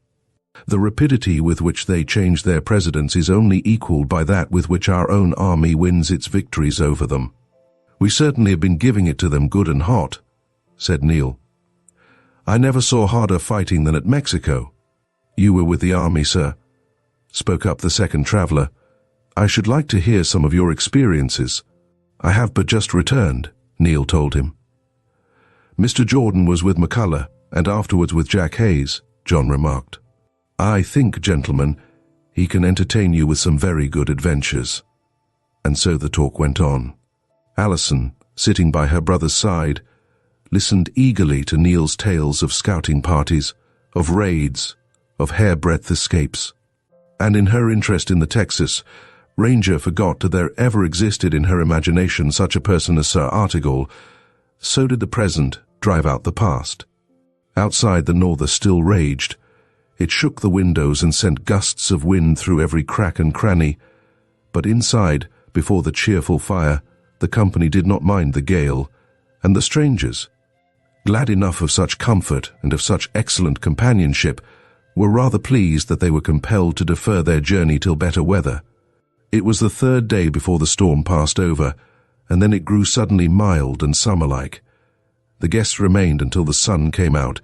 The rapidity with which they change their presidents is only equaled by that with which our own army wins its victories over them. We certainly have been giving it to them good and hot," said Neal. "I never saw harder fighting than at Mexico." "You were with the army, sir," spoke up the second traveler. "I should like to hear some of your experiences." "I have but just returned," Neal told him. "Mr. Jordan was with McCullough, and afterwards with Jack Hayes," John remarked. "I think, gentlemen, he can entertain you with some very good adventures." And so the talk went on. Alison, sitting by her brother's side, listened eagerly to Neal's tales of scouting parties, of raids, of hairbreadth escapes. And in her interest in the Texas, Ranger forgot that there ever existed in her imagination such a person as Sir Artegall. So did the present drive out the past. Outside, the norther still raged. It shook the windows and sent gusts of wind through every crack and cranny. But inside, before the cheerful fire, the company did not mind the gale, and the strangers, glad enough of such comfort and of such excellent companionship, were rather pleased that they were compelled to defer their journey till better weather. It was the third day before the storm passed over, and then it grew suddenly mild and summer-like. The guests remained until the sun came out,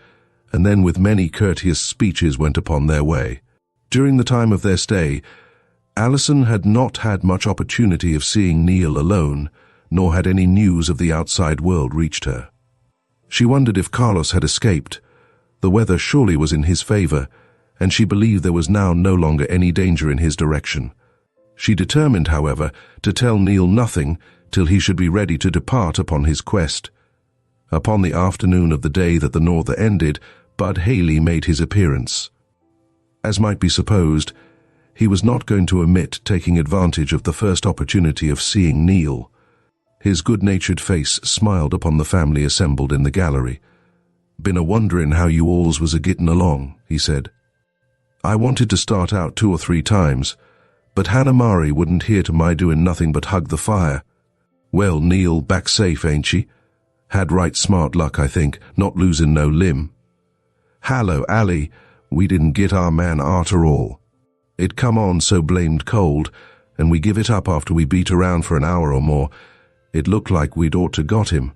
and then with many courteous speeches went upon their way. During the time of their stay, Alison had not had much opportunity of seeing Neal alone, nor had any news of the outside world reached her. She wondered if Carlos had escaped. The weather surely was in his favor, and she believed there was now no longer any danger in his direction. She determined, however, to tell Neal nothing till he should be ready to depart upon his quest. Upon the afternoon of the day that the norther ended, Bud Haley made his appearance. As might be supposed, he was not going to omit taking advantage of the first opportunity of seeing Neal. His good-natured face smiled upon the family assembled in the gallery. "Been a-wonderin' how you alls was a-gittin' along," he said. "I wanted to start out 2 or 3 times, but Hannah Mari wouldn't hear to my doing nothing but hug the fire. Well, Neal, back safe, ain't she? Had right smart luck, I think, not losing no limb. Hallo, Allie, we didn't get our man arter all. It come on so blamed cold, and we give it up after we beat around for an hour or more. It looked like we'd ought to got him."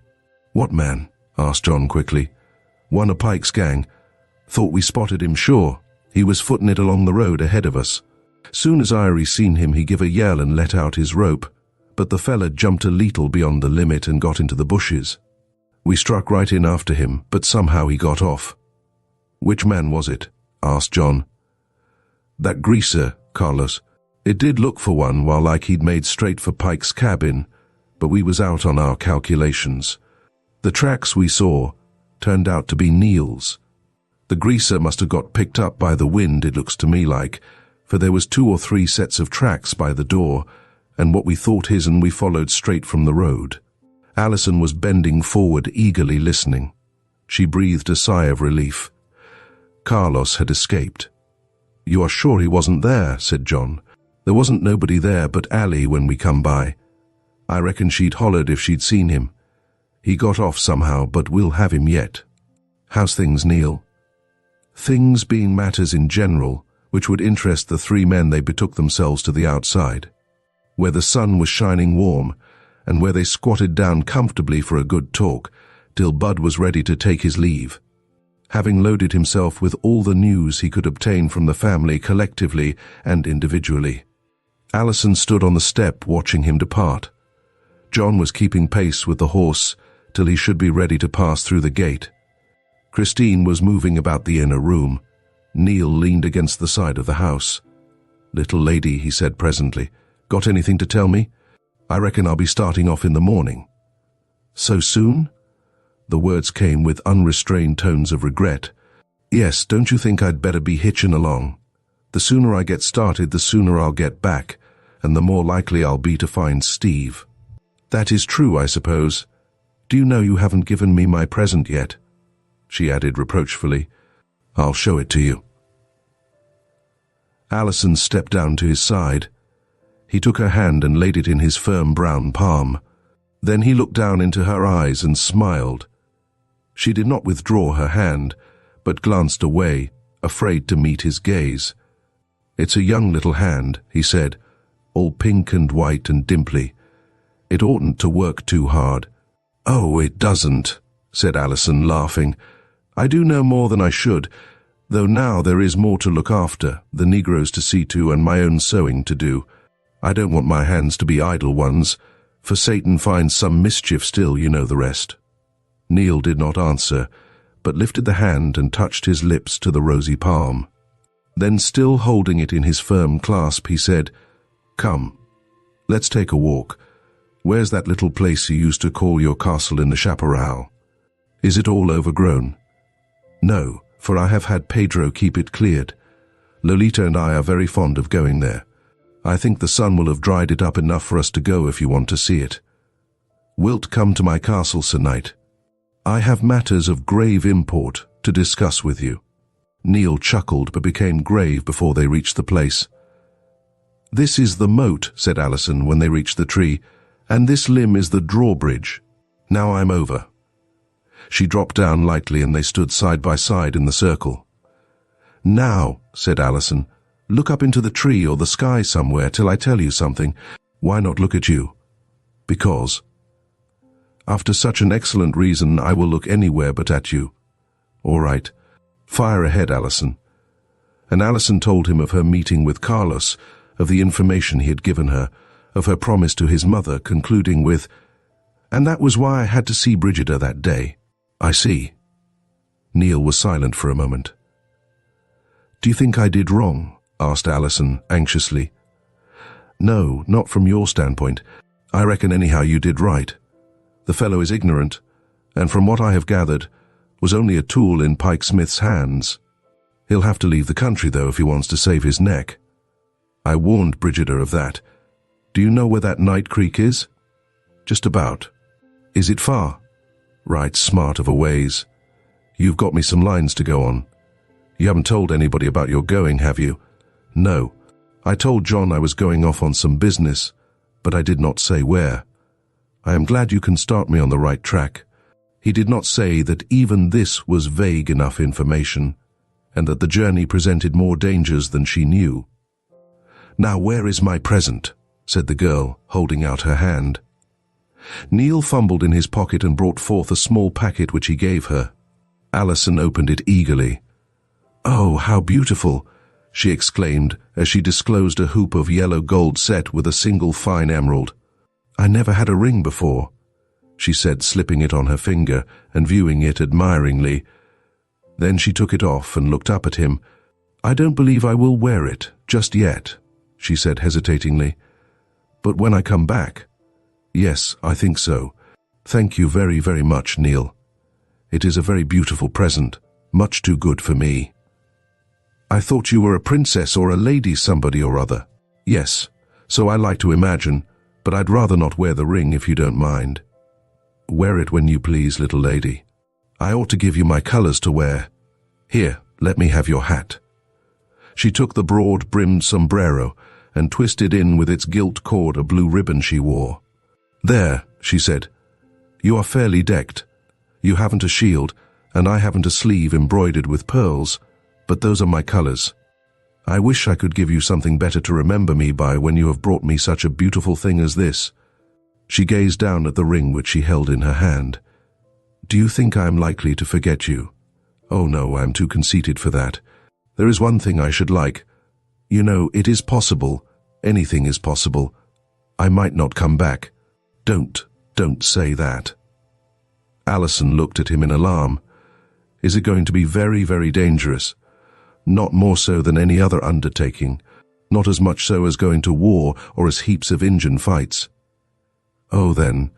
"What man?" asked John quickly. "One of Pike's gang. Thought we spotted him sure. He was footing it along the road ahead of us. Soon as Irie seen him, he give a yell and let out his rope, but the fella jumped a leetle beyond the limit and got into the bushes. We struck right in after him, but somehow he got off." "Which man was it?" asked John. "That greaser, Carlos. It did look for one while like he'd made straight for Pike's cabin, but we was out on our calculations. The tracks we saw turned out to be Neal's. The greaser must have got picked up by the wind, it looks to me like, for there was 2 or 3 sets of tracks by the door, and what we thought his'n we followed straight from the road." Alison was bending forward, eagerly listening. She breathed a sigh of relief. Carlos had escaped. "You are sure he wasn't there?" said John. "There wasn't nobody there but Allie when we come by. I reckon she'd hollered if she'd seen him. He got off somehow, but we'll have him yet. How's things, Neal?" Things being matters in general, which would interest the 3 men, they betook themselves to the outside, where the sun was shining warm, and where they squatted down comfortably for a good talk, till Bud was ready to take his leave. Having loaded himself with all the news he could obtain from the family collectively and individually, Alison stood on the step watching him depart. John was keeping pace with the horse till he should be ready to pass through the gate. Christine was moving about the inner room. Neal leaned against the side of the house. "Little lady," he said presently, "got anything to tell me? I reckon I'll be starting off in the morning." "So soon?" The words came with unrestrained tones of regret. "Yes, don't you think I'd better be hitching along? The sooner I get started, the sooner I'll get back, and the more likely I'll be to find Steve." "That is true, I suppose. Do you know you haven't given me my present yet?" she added reproachfully. "I'll show it to you." Alison stepped down to his side. He took her hand and laid it in his firm brown palm. Then he looked down into her eyes and smiled. She did not withdraw her hand, but glanced away, afraid to meet his gaze. "It's a young little hand," he said, "all pink and white and dimply. It oughtn't to work too hard." "Oh, it doesn't," said Alison, laughing. "I do no more than I should, though now there is more to look after, the Negroes to see to, and my own sewing to do. I don't want my hands to be idle ones, for Satan finds some mischief still, you know the rest." Neal did not answer, but lifted the hand and touched his lips to the rosy palm. Then, still holding it in his firm clasp, he said, "Come, let's take a walk. Where's that little place you used to call your castle in the chaparral? Is it all overgrown?" "No, for I have had Pedro keep it cleared. Lolita and I are very fond of going there. I think the sun will have dried it up enough for us to go if you want to see it. Wilt come to my castle, Sir Knight? I have matters of grave import to discuss with you." Neal chuckled but became grave before they reached the place. "This is the moat," said Alison when they reached the tree, "and this limb is the drawbridge. Now I'm over." She dropped down lightly and they stood side by side in the circle. "Now," said Alison, "look up into the tree or the sky somewhere till I tell you something." "Why not look at you?" "Because. After such an excellent reason, I will look anywhere but at you." "All right. Fire ahead, Alison." And Alison told him of her meeting with Carlos, of the information he had given her, of her promise to his mother, concluding with, "And that was why I had to see Brigida that day." "I see." Neal was silent for a moment. "Do you think I did wrong?" asked Alison anxiously. "No, not from your standpoint. I reckon anyhow you did right. The fellow is ignorant, and from what I have gathered, was only a tool in Pike Smith's hands. He'll have to leave the country, though, if he wants to save his neck. I warned Brigida of that. Do you know where that Night Creek is?" "Just about." "Is it far?" "Right smart of a ways. You've got me some lines to go on. You haven't told anybody about your going, have you?" "No. I told John I was going off on some business, but I did not say where. I am glad you can start me on the right track." He did not say that even this was vague enough information, and that the journey presented more dangers than she knew. "Now where is my present?" said the girl, holding out her hand. Neal fumbled in his pocket and brought forth a small packet which he gave her. Alison opened it eagerly. "Oh, how beautiful!" she exclaimed as she disclosed a hoop of yellow gold set with a single fine emerald. "I never had a ring before," she said, slipping it on her finger and viewing it admiringly. Then she took it off and looked up at him. "I don't believe I will wear it, just yet," she said hesitatingly. "But when I come back—" "Yes, I think so. Thank you very, very much, Neal. It is a very beautiful present, much too good for me." "I thought you were a princess or a lady somebody or other." "Yes, so I like to imagine, but I'd rather not wear the ring if you don't mind." "Wear it when you please, little lady. I ought to give you my colors to wear. Here, let me have your hat." She took the broad-brimmed sombrero and twisted in with its gilt cord a blue ribbon she wore. "There," she said. "You are fairly decked. You haven't a shield, and I haven't a sleeve embroidered with pearls, but those are my colors. I wish I could give you something better to remember me by when you have brought me such a beautiful thing as this." She gazed down at the ring which she held in her hand. "Do you think I am likely to forget you?" "Oh no, I am too conceited for that. There is one thing I should like. You know, it is possible. Anything is possible. I might not come back." Don't say that." Alison looked at him in alarm. "Is it going to be very, very dangerous?" "Not more so than any other undertaking. Not as much so as going to war or as heaps of Injun fights." "Oh, then,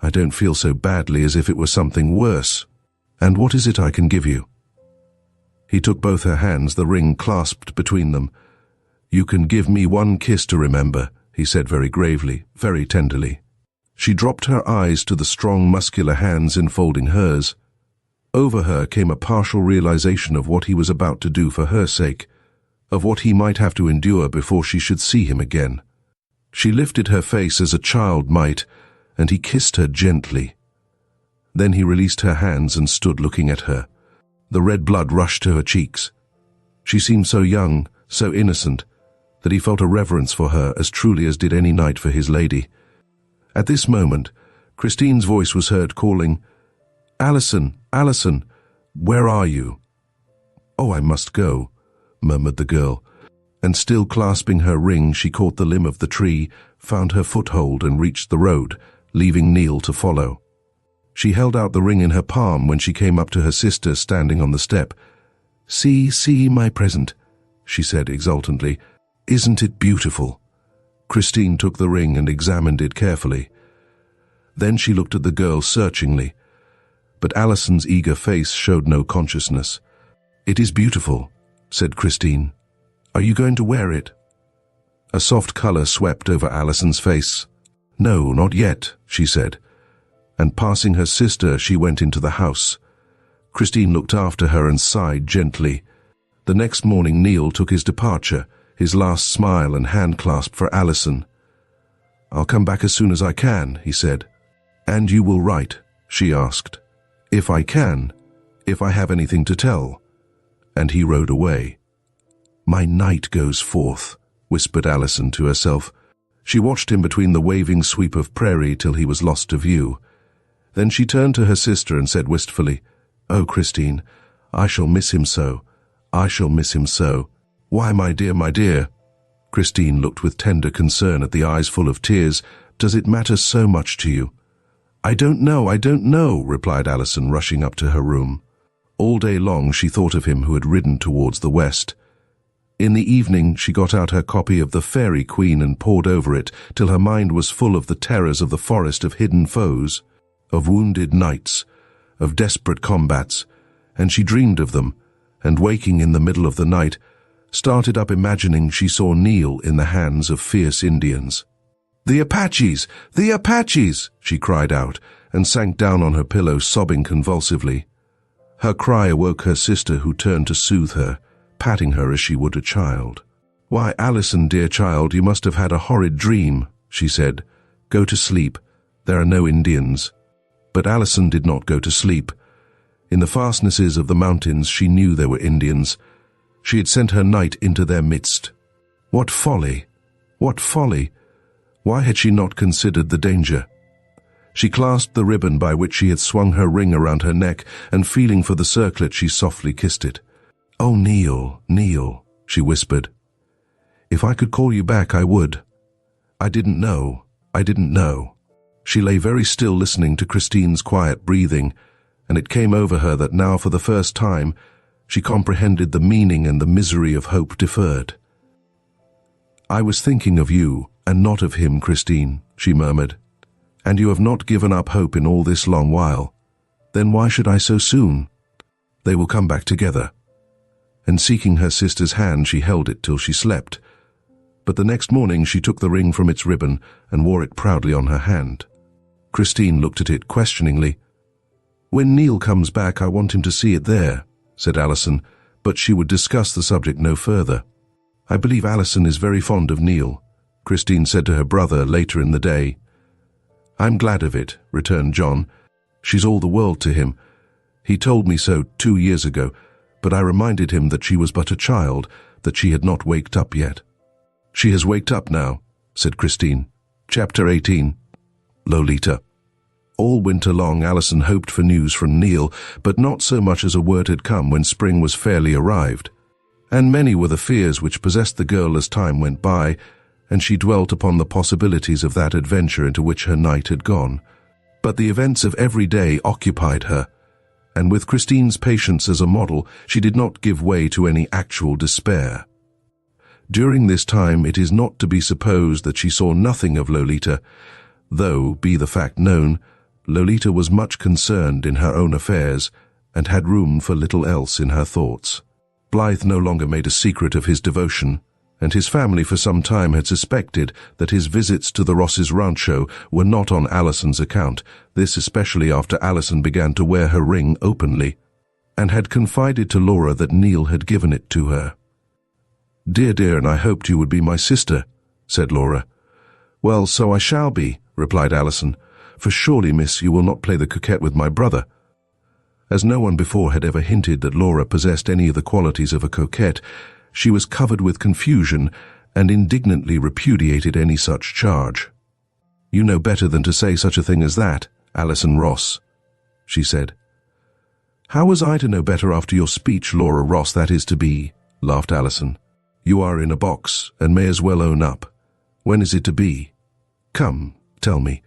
I don't feel so badly as if it were something worse. And what is it I can give you?" He took both her hands, the ring clasped between them. "You can give me one kiss to remember," he said very gravely, very tenderly. She dropped her eyes to the strong, muscular hands enfolding hers. Over her came a partial realization of what he was about to do for her sake, of what he might have to endure before she should see him again. She lifted her face as a child might, and he kissed her gently. Then he released her hands and stood looking at her. The red blood rushed to her cheeks. She seemed so young, so innocent, that he felt a reverence for her as truly as did any knight for his lady. At this moment, Christine's voice was heard calling, "Alison, Alison, where are you?" "Oh, I must go," murmured the girl, and still clasping her ring, she caught the limb of the tree, found her foothold and reached the road, leaving Neal to follow. She held out the ring in her palm when she came up to her sister standing on the step. See, my present," she said exultantly. "Isn't it beautiful?" Christine took the ring and examined it carefully. Then she looked at the girl searchingly, but Alison's eager face showed no consciousness. "It is beautiful," said Christine. "Are you going to wear it?" A soft color swept over Alison's face. "No, not yet," she said, and passing her sister, she went into the house. Christine looked after her and sighed gently. The next morning Neal took his departure, his last smile and hand-clasp for Alison. "I'll come back as soon as I can," he said. "And you will write?" she asked. "If I can, if I have anything to tell." And he rode away. "My knight goes forth," whispered Alison to herself. She watched him between the waving sweep of prairie till he was lost to view. Then she turned to her sister and said wistfully, "Oh, Christine, I shall miss him so. I shall miss him so." "Why, my dear, my dear?" Christine looked with tender concern at the eyes full of tears. "Does it matter so much to you?" I don't know," replied Alison, rushing up to her room. All day long she thought of him who had ridden towards the west. In the evening she got out her copy of The Fairy Queen and pored over it till her mind was full of the terrors of the forest of hidden foes, of wounded knights, of desperate combats, and she dreamed of them, and waking in the middle of the night, started up imagining she saw Neal in the hands of fierce Indians. "The Apaches! The Apaches!" she cried out, and sank down on her pillow, sobbing convulsively. Her cry awoke her sister, who turned to soothe her, patting her as she would a child. "Why, Alison, dear child, you must have had a horrid dream," she said. "Go to sleep. There are no Indians." But Alison did not go to sleep. In the fastnesses of the mountains she knew there were Indians. She had sent her knight into their midst. What folly! What folly! Why had she not considered the danger? She clasped the ribbon by which she had swung her ring around her neck, and feeling for the circlet she softly kissed it. "Oh, Neal, Neal," she whispered. "If I could call you back, I would. I didn't know. She lay very still listening to Christine's quiet breathing, and it came over her that now for the first time she comprehended the meaning and the misery of hope deferred. "I was thinking of you, and not of him, Christine," she murmured. "And you have not given up hope in all this long while. Then why should I so soon? They will come back together." And seeking her sister's hand, she held it till she slept. But the next morning she took the ring from its ribbon and wore it proudly on her hand. Christine looked at it questioningly. "When Neal comes back, I want him to see it there," said Alison, but she would discuss the subject no further. "I believe Alison is very fond of Neal," Christine said to her brother later in the day. "I'm glad of it," returned John. "She's all the world to him. He told me so 2 years ago, but I reminded him that she was but a child, that she had not waked up yet." "She has waked up now," said Christine. Chapter 18. Lolita. All winter long Alison hoped for news from Neal, but not so much as a word had come when spring was fairly arrived. And many were the fears which possessed the girl as time went by, and she dwelt upon the possibilities of that adventure into which her knight had gone. But the events of every day occupied her, and with Christine's patience as a model, she did not give way to any actual despair. During this time it is not to be supposed that she saw nothing of Lolita, though, be the fact known, Lolita was much concerned in her own affairs and had room for little else in her thoughts. Blythe no longer made a secret of his devotion, and his family for some time had suspected that his visits to the Rosses' rancho were not on Alison's account, this especially after Alison began to wear her ring openly, and had confided to Laura that Neal had given it to her. Dear, and I hoped you would be my sister," said Laura. "Well, so I shall be," replied Alison, "for surely, miss, you will not play the coquette with my brother." As no one before had ever hinted that Laura possessed any of the qualities of a coquette, she was covered with confusion and indignantly repudiated any such charge. "You know better than to say such a thing as that, Alison Ross," she said. "How was I to know better after your speech, Laura Ross, that is to be?" laughed Alison. "You are in a box, and may as well own up. When is it to be? Come, tell me."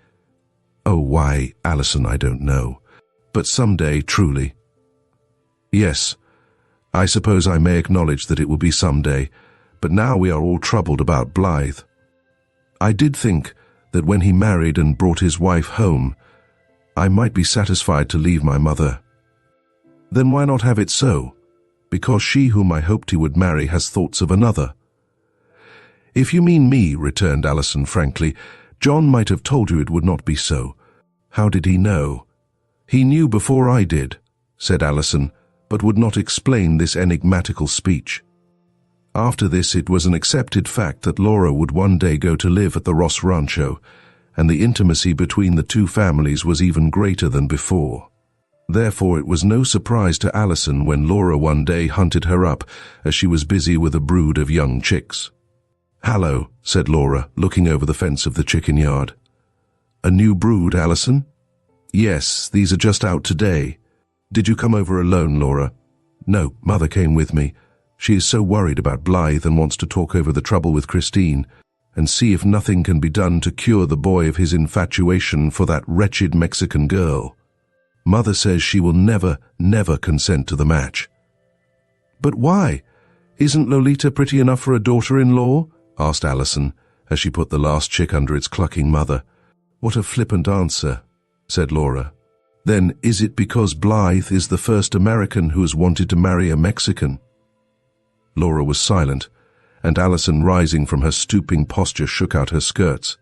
"Oh, why, Alison, I don't know. But some day, truly." "Yes, I suppose I may acknowledge that it will be some day, but now we are all troubled about Blythe. I did think that when he married and brought his wife home, I might be satisfied to leave my mother." "Then why not have it so? Because she whom I hoped he would marry has thoughts of another." "If you mean me," returned Alison frankly, "John might have told you it would not be so." "How did he know?" "He knew before I did," said Alison, but would not explain this enigmatical speech. After this it was an accepted fact that Laura would one day go to live at the Ross Rancho, and the intimacy between the two families was even greater than before. Therefore it was no surprise to Alison when Laura one day hunted her up as she was busy with a brood of young chicks. "Hallo," said Laura, looking over the fence of the chicken yard. "A new brood, Alison?" "Yes, these are just out today." "Did you come over alone, Laura?" "No, Mother came with me. She is so worried about Blythe and wants to talk over the trouble with Christine and see if nothing can be done to cure the boy of his infatuation for that wretched Mexican girl. Mother says she will never, never consent to the match." "But why? Isn't Lolita pretty enough for a daughter-in-law?" asked Alison, as she put the last chick under its clucking mother. "What a flippant answer," said Laura. "Then is it because Blythe is the first American who has wanted to marry a Mexican?" Laura was silent, and Alison, rising from her stooping posture, shook out her skirts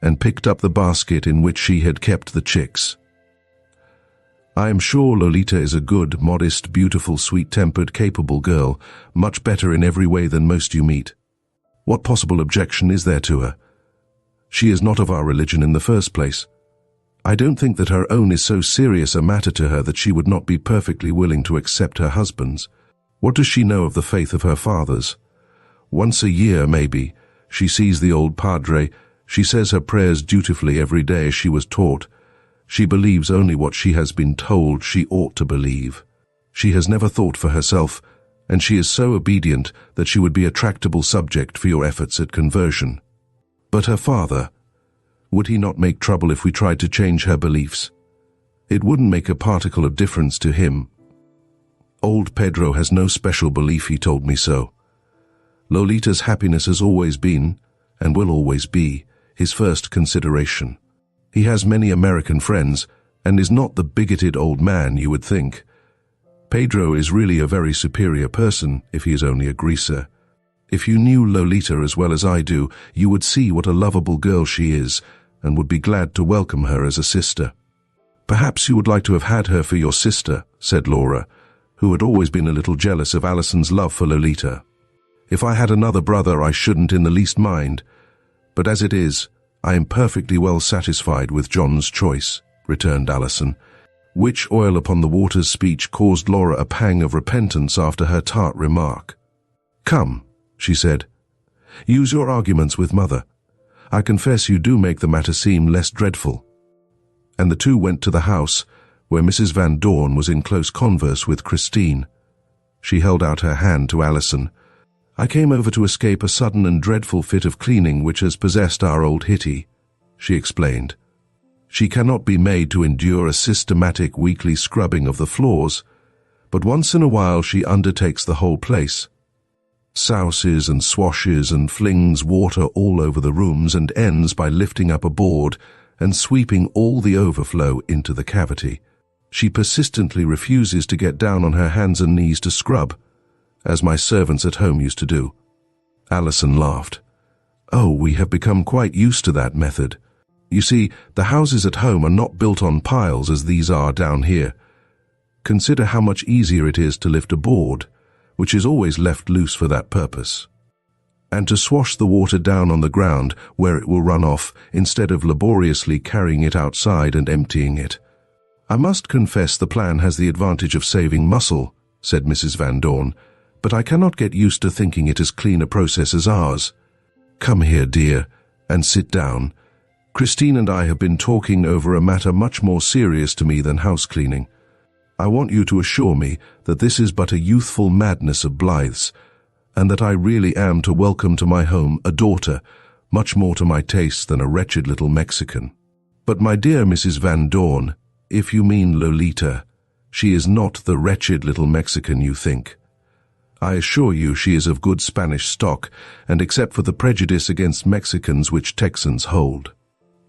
and picked up the basket in which she had kept the chicks. "I am sure Lolita is a good, modest, beautiful, sweet-tempered, capable girl, much better in every way than most you meet. What possible objection is there to her? She is not of our religion in the first place. I don't think that her own is so serious a matter to her that she would not be perfectly willing to accept her husband's. What does she know of the faith of her fathers? Once a year, maybe, she sees the old padre. She says her prayers dutifully every day as she was taught. She believes only what she has been told she ought to believe. She has never thought for herself, and she is so obedient that she would be a tractable subject for your efforts at conversion. But her father, would he not make trouble if we tried to change her beliefs? It wouldn't make a particle of difference to him. Old Pedro has no special belief, he told me so. Lolita's happiness has always been, and will always be, his first consideration. He has many American friends, and is not the bigoted old man you would think. Pedro is really a very superior person, if he is only a greaser. If you knew Lolita as well as I do, you would see what a lovable girl she is, and would be glad to welcome her as a sister." "Perhaps you would like to have had her for your sister," said Laura, who had always been a little jealous of Alison's love for Lolita. "If I had another brother, I shouldn't in the least mind. But as it is, I am perfectly well satisfied with John's choice," returned Alison. Which oil upon the water's speech caused Laura a pang of repentance after her tart remark. "Come," she said, "use your arguments with Mother. I confess you do make the matter seem less dreadful." And the two went to the house, where Mrs. Van Dorn was in close converse with Christine. She held out her hand to Alison. "I came over to escape a sudden and dreadful fit of cleaning which has possessed our old Hitty," she explained. "She cannot be made to endure a systematic weekly scrubbing of the floors, but once in a while she undertakes the whole place. Souses and swashes and flings water all over the rooms and ends by lifting up a board and sweeping all the overflow into the cavity. She persistently refuses to get down on her hands and knees to scrub, as my servants at home used to do." Alison laughed. "Oh, we have become quite used to that method. You see, the houses at home are not built on piles as these are down here. Consider how much easier it is to lift a board, which is always left loose for that purpose, and to swash the water down on the ground where it will run off instead of laboriously carrying it outside and emptying it. I must confess the plan has the advantage of saving muscle," said Mrs. Van Dorn, "but I cannot get used to thinking it as clean a process as ours. Come here, dear, and sit down. Christine and I have been talking over a matter much more serious to me than house cleaning. I want you to assure me that this is but a youthful madness of Blythe's, and that I really am to welcome to my home a daughter, much more to my taste than a wretched little Mexican. But my dear Mrs. Van Dorn, if you mean Lolita, she is not the wretched little Mexican you think. I assure you she is of good Spanish stock, and except for the prejudice against Mexicans which Texans hold,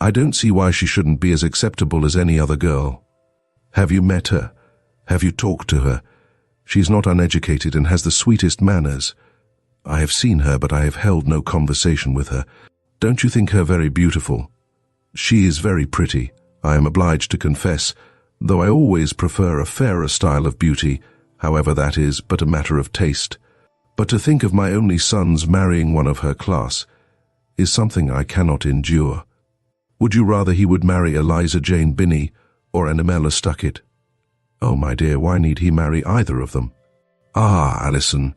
I don't see why she shouldn't be as acceptable as any other girl. Have you met her? Have you talked to her? She is not uneducated and has the sweetest manners. I have seen her, but I have held no conversation with her. Don't you think her very beautiful? She is very pretty, I am obliged to confess, though I always prefer a fairer style of beauty, however that is but a matter of taste. But to think of my only son's marrying one of her class is something I cannot endure. Would you rather he would marry Eliza Jane Binney or an Ella Stuckett?" "Oh, my dear, why need he marry either of them?" "Ah, Alison,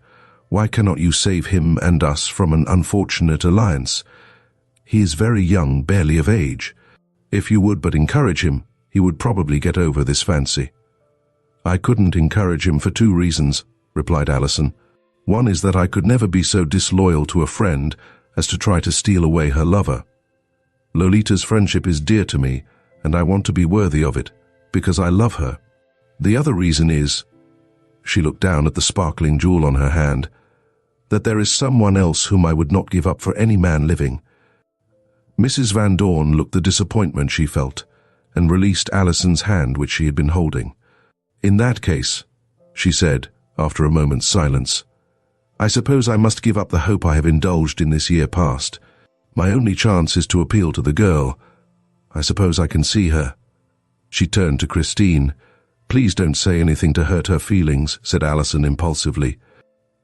why cannot you save him and us from an unfortunate alliance? He is very young, barely of age. If you would but encourage him, he would probably get over this fancy." "I couldn't encourage him for 2 reasons," replied Alison. "One is that I could never be so disloyal to a friend as to try to steal away her lover. Lolita's friendship is dear to me, and I want to be worthy of it, because I love her. The other reason is," she looked down at the sparkling jewel on her hand, "that there is someone else whom I would not give up for any man living." Mrs. Van Dorn looked the disappointment she felt, and released Alison's hand which she had been holding. "In that case," she said, after a moment's silence, "I suppose I must give up the hope I have indulged in this year past. My only chance is to appeal to the girl. I suppose I can see her." She turned to Christine. "Please don't say anything to hurt her feelings," said Alison impulsively.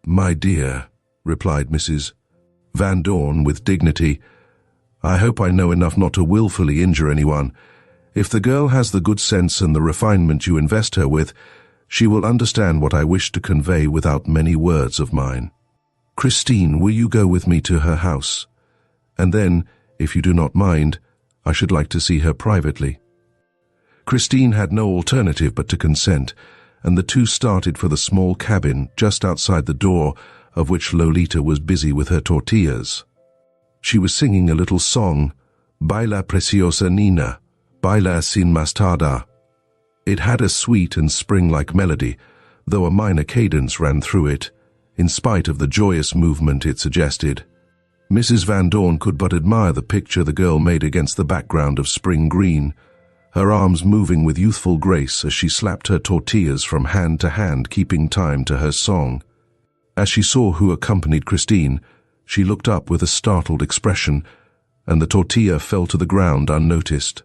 "My dear," replied Mrs. Van Dorn with dignity, "I hope I know enough not to willfully injure anyone. If the girl has the good sense and the refinement you invest her with, she will understand what I wish to convey without many words of mine. Christine, will you go with me to her house? And then, if you do not mind, I should like to see her privately." Christine had no alternative but to consent, and the two started for the small cabin just outside the door, of which Lolita was busy with her tortillas. She was singing a little song, "Baila Preciosa Nina, Baila Sin Mastada." It had a sweet and spring-like melody, though a minor cadence ran through it, in spite of the joyous movement it suggested. Mrs. Van Dorn could but admire the picture the girl made against the background of spring green, her arms moving with youthful grace as she slapped her tortillas from hand to hand, keeping time to her song. As she saw who accompanied Christine, she looked up with a startled expression, and the tortilla fell to the ground unnoticed.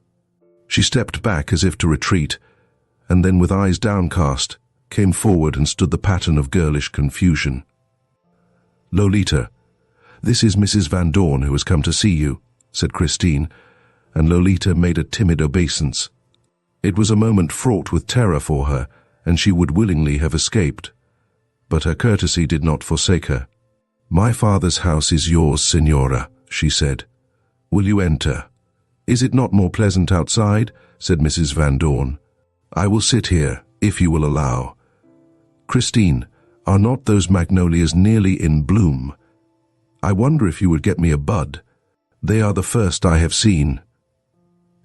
She stepped back as if to retreat, and then with eyes downcast, came forward and stood the pattern of girlish confusion. "Lolita, this is Mrs. Van Dorn who has come to see you," said Christine, and Lolita made a timid obeisance. It was a moment fraught with terror for her, and she would willingly have escaped. But her courtesy did not forsake her. "My father's house is yours, Signora," she said. "Will you enter?" "Is it not more pleasant outside?" said Mrs. Van Dorn. "I will sit here, if you will allow." "Christine, are not those magnolias nearly in bloom? I wonder if you would get me a bud. They are the first I have seen."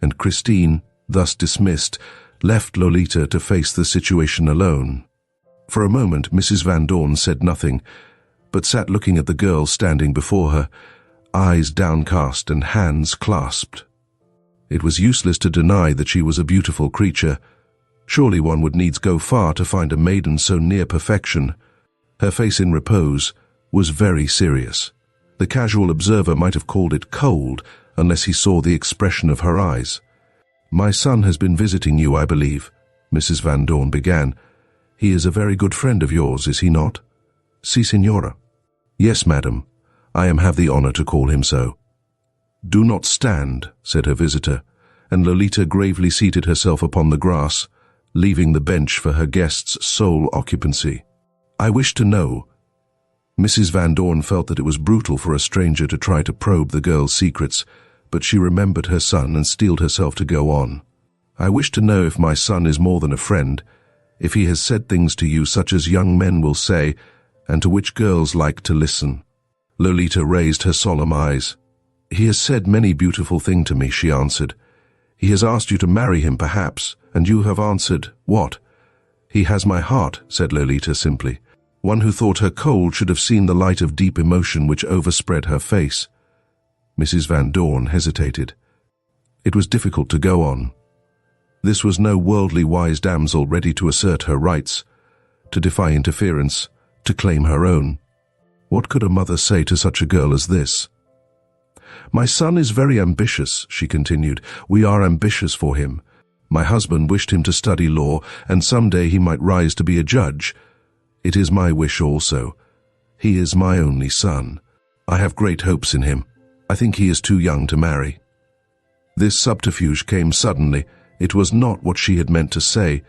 And Christine, thus dismissed, left Lolita to face the situation alone. For a moment Mrs. Van Dorn said nothing, but sat looking at the girl standing before her, eyes downcast and hands clasped. It was useless to deny that she was a beautiful creature. Surely one would needs go far to find a maiden so near perfection. Her face in repose was very serious. The casual observer might have called it cold, unless he saw the expression of her eyes. "My son has been visiting you, I believe," Mrs. Van Dorn began. "He is a very good friend of yours, is he not?" "Si, Signora." "Yes, madam. I have the honor to call him so." "Do not stand," said her visitor, and Lolita gravely seated herself upon the grass, leaving the bench for her guest's sole occupancy. "I wish to know—" Mrs. Van Dorn felt that it was brutal for a stranger to try to probe the girl's secrets, but she remembered her son and steeled herself to go on. "I wish to know if my son is more than a friend, if he has said things to you such as young men will say, and to which girls like to listen." Lolita raised her solemn eyes. "He has said many beautiful things to me," she answered. "He has asked you to marry him, perhaps, and you have answered, what?" "He has my heart," said Lolita simply. One who thought her cold should have seen the light of deep emotion which overspread her face. Mrs. Van Dorn hesitated. It was difficult to go on. This was no worldly wise damsel ready to assert her rights, to defy interference, to claim her own. What could a mother say to such a girl as this? "My son is very ambitious," she continued. "We are ambitious for him. My husband wished him to study law, and some day he might rise to be a judge. It is my wish also. He is my only son. I have great hopes in him. I think he is too young to marry." This subterfuge came suddenly. It was not what she had meant to say,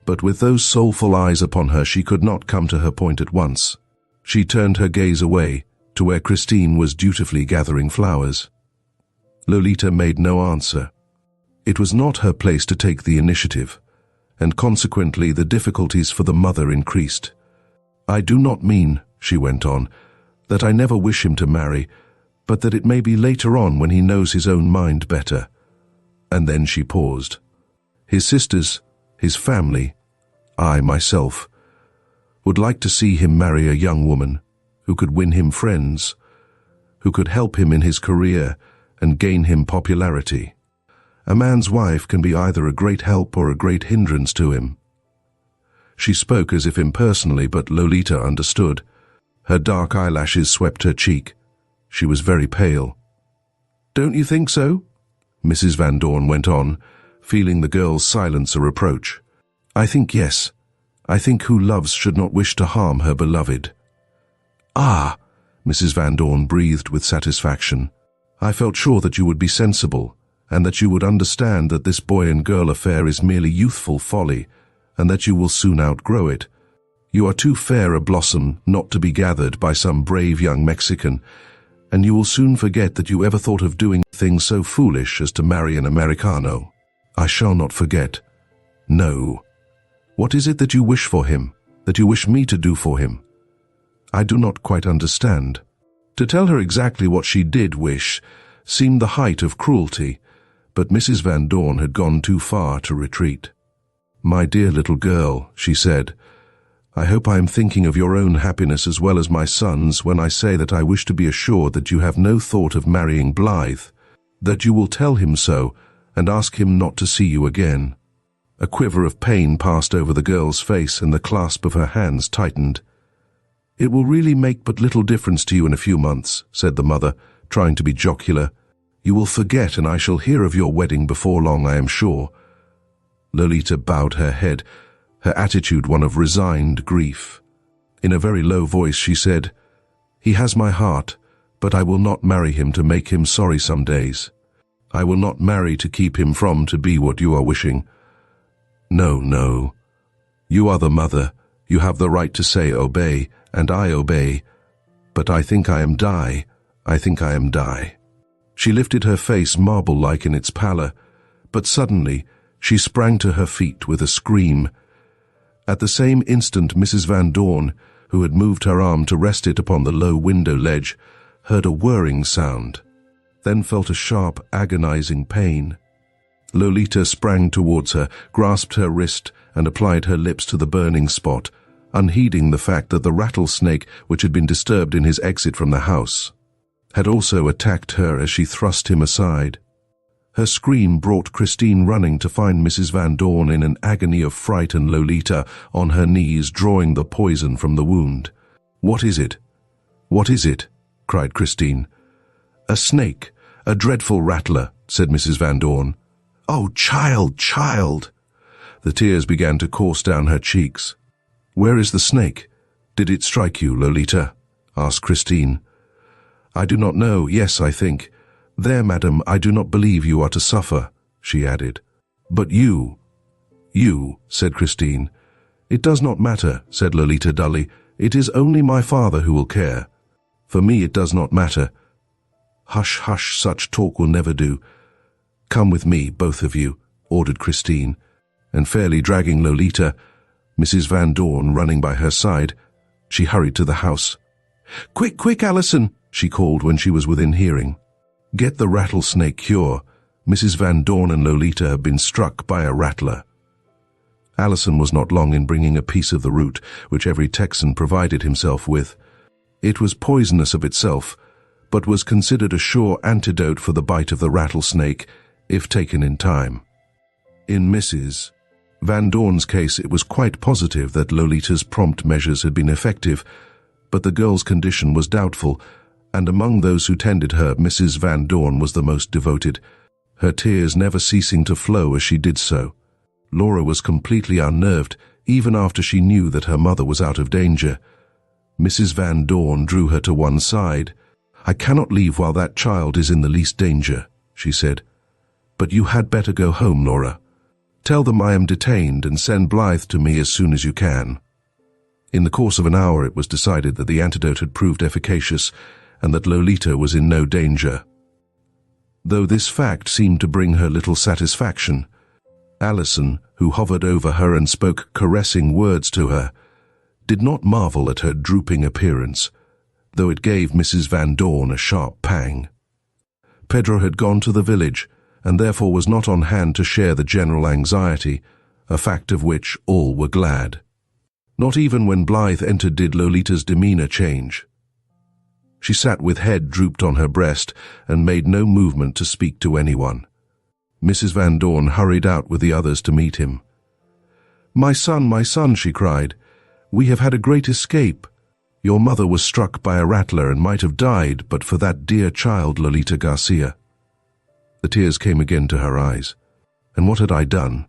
But with those soulful eyes upon her, she could not come to her point at once. She turned her gaze away to where Christine was dutifully gathering flowers. Lolita made no answer. It was not her place to take the initiative, and consequently the difficulties for the mother increased. "I do not mean," she went on, "that I never wish him to marry, but that it may be later on when he knows his own mind better." And then she paused. His sisters, his family, I myself, would like to see him marry a young woman who could win him friends, who could help him in his career and gain him popularity. A man's wife can be either a great help or a great hindrance to him. She spoke as if impersonally, but Lolita understood. Her dark eyelashes swept her cheek. She was very pale. "Don't you think so?" Mrs. Van Dorn went on, feeling the girl's silence a reproach. "I think yes. I think who loves should not wish to harm her beloved." "Ah," Mrs. Van Dorn breathed with satisfaction. "I felt sure that you would be sensible, and that you would understand that this boy and girl affair is merely youthful folly, and that you will soon outgrow it. You are too fair a blossom not to be gathered by some brave young Mexican, and you will soon forget that you ever thought of doing things so foolish as to marry an Americano." "I shall not forget." "No. What is it that you wish for him, that you wish me to do for him?" "I do not quite understand." To tell her exactly what she did wish seemed the height of cruelty, but Mrs. Van Dorn had gone too far to retreat. "My dear little girl," she said, "I hope I am thinking of your own happiness as well as my son's when I say that I wish to be assured that you have no thought of marrying Blythe, that you will tell him so and ask him not to see you again." A quiver of pain passed over the girl's face and the clasp of her hands tightened. "It will really make but little difference to you in a few months," said the mother, trying to be jocular. "You will forget, and I shall hear of your wedding before long, I am sure." Lolita bowed her head, her attitude one of resigned grief. In a very low voice she said, "He has my heart, but I will not marry him to make him sorry some days. I will not marry to keep him from to be what you are wishing. No, no. You are the mother. You have the right to say obey, and I obey. But I think I am die. I think I am die." She lifted her face marble-like in its pallor, but suddenly she sprang to her feet with a scream. At the same instant Mrs. Van Dorn, who had moved her arm to rest it upon the low window ledge, heard a whirring sound, then felt a sharp, agonizing pain. Lolita sprang towards her, grasped her wrist, and applied her lips to the burning spot, unheeding the fact that the rattlesnake, which had been disturbed in his exit from the house, had also attacked her as she thrust him aside. Her scream brought Christine running to find Mrs. Van Dorn in an agony of fright and Lolita on her knees drawing the poison from the wound. "What is it? What is it?" cried Christine. "A snake, a dreadful rattler," said Mrs. Van Dorn. "Oh, child, child!" The tears began to course down her cheeks. "Where is the snake? Did it strike you, Lolita?" asked Christine. "I do not know. Yes, I think. There, madam, I do not believe you are to suffer," she added. "But you," said Christine. "It does not matter," said Lolita dully. "It is only my father who will care. For me it does not matter." "Hush, hush, such talk will never do. Come with me, both of you," ordered Christine, and fairly dragging Lolita, Mrs. Van Dorn running by her side, she hurried to the house. "Quick, quick, Alison," she called when she was within hearing. "Get the rattlesnake cure. Mrs. Van Dorn and Lolita have been struck by a rattler." Alison was not long in bringing a piece of the root, which every Texan provided himself with. It was poisonous of itself, but was considered a sure antidote for the bite of the rattlesnake, if taken in time. In Mrs. Van Dorn's case, it was quite positive that Lolita's prompt measures had been effective, but the girl's condition was doubtful, and among those who tended her, Mrs. Van Dorn was the most devoted, her tears never ceasing to flow as she did so. Laura was completely unnerved, even after she knew that her mother was out of danger. Mrs. Van Dorn drew her to one side. "I cannot leave while that child is in the least danger," she said. "But you had better go home, Laura. Tell them I am detained and send Blythe to me as soon as you can." In the course of an hour it was decided that the antidote had proved efficacious and that Lolita was in no danger. Though this fact seemed to bring her little satisfaction, Alison, who hovered over her and spoke caressing words to her, did not marvel at her drooping appearance, though it gave Mrs. Van Dorn a sharp pang. Pedro had gone to the village, and therefore was not on hand to share the general anxiety, a fact of which all were glad. Not even when Blythe entered did Lolita's demeanor change. She sat with head drooped on her breast and made no movement to speak to anyone. Mrs. Van Dorn hurried out with the others to meet him. my son," she cried. "We have had a great escape. Your mother was struck by a rattler and might have died but for that dear child Lolita Garcia." The tears came again to her eyes. And what had I done?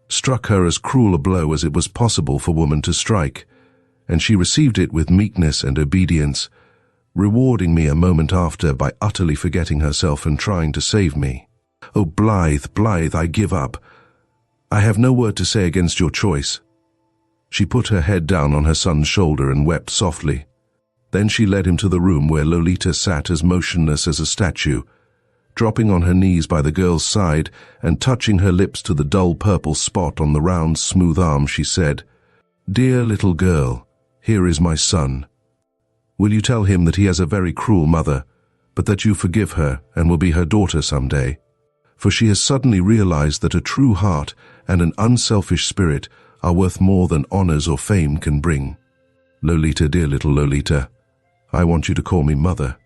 Struck her as cruel a blow as it was possible for woman to strike, and she received it with meekness and obedience, rewarding me a moment after by utterly forgetting herself and trying to save me. "Oh, Blythe, Blythe, I give up. I have no word to say against your choice." She put her head down on her son's shoulder and wept softly. Then she led him to the room where Lolita sat as motionless as a statue. Dropping on her knees by the girl's side and touching her lips to the dull purple spot on the round, smooth arm, she said, "Dear little girl, here is my son. Will you tell him that he has a very cruel mother, but that you forgive her and will be her daughter someday? For she has suddenly realized that a true heart and an unselfish spirit are worth more than honors or fame can bring. Lolita, dear little Lolita, I want you to call me mother."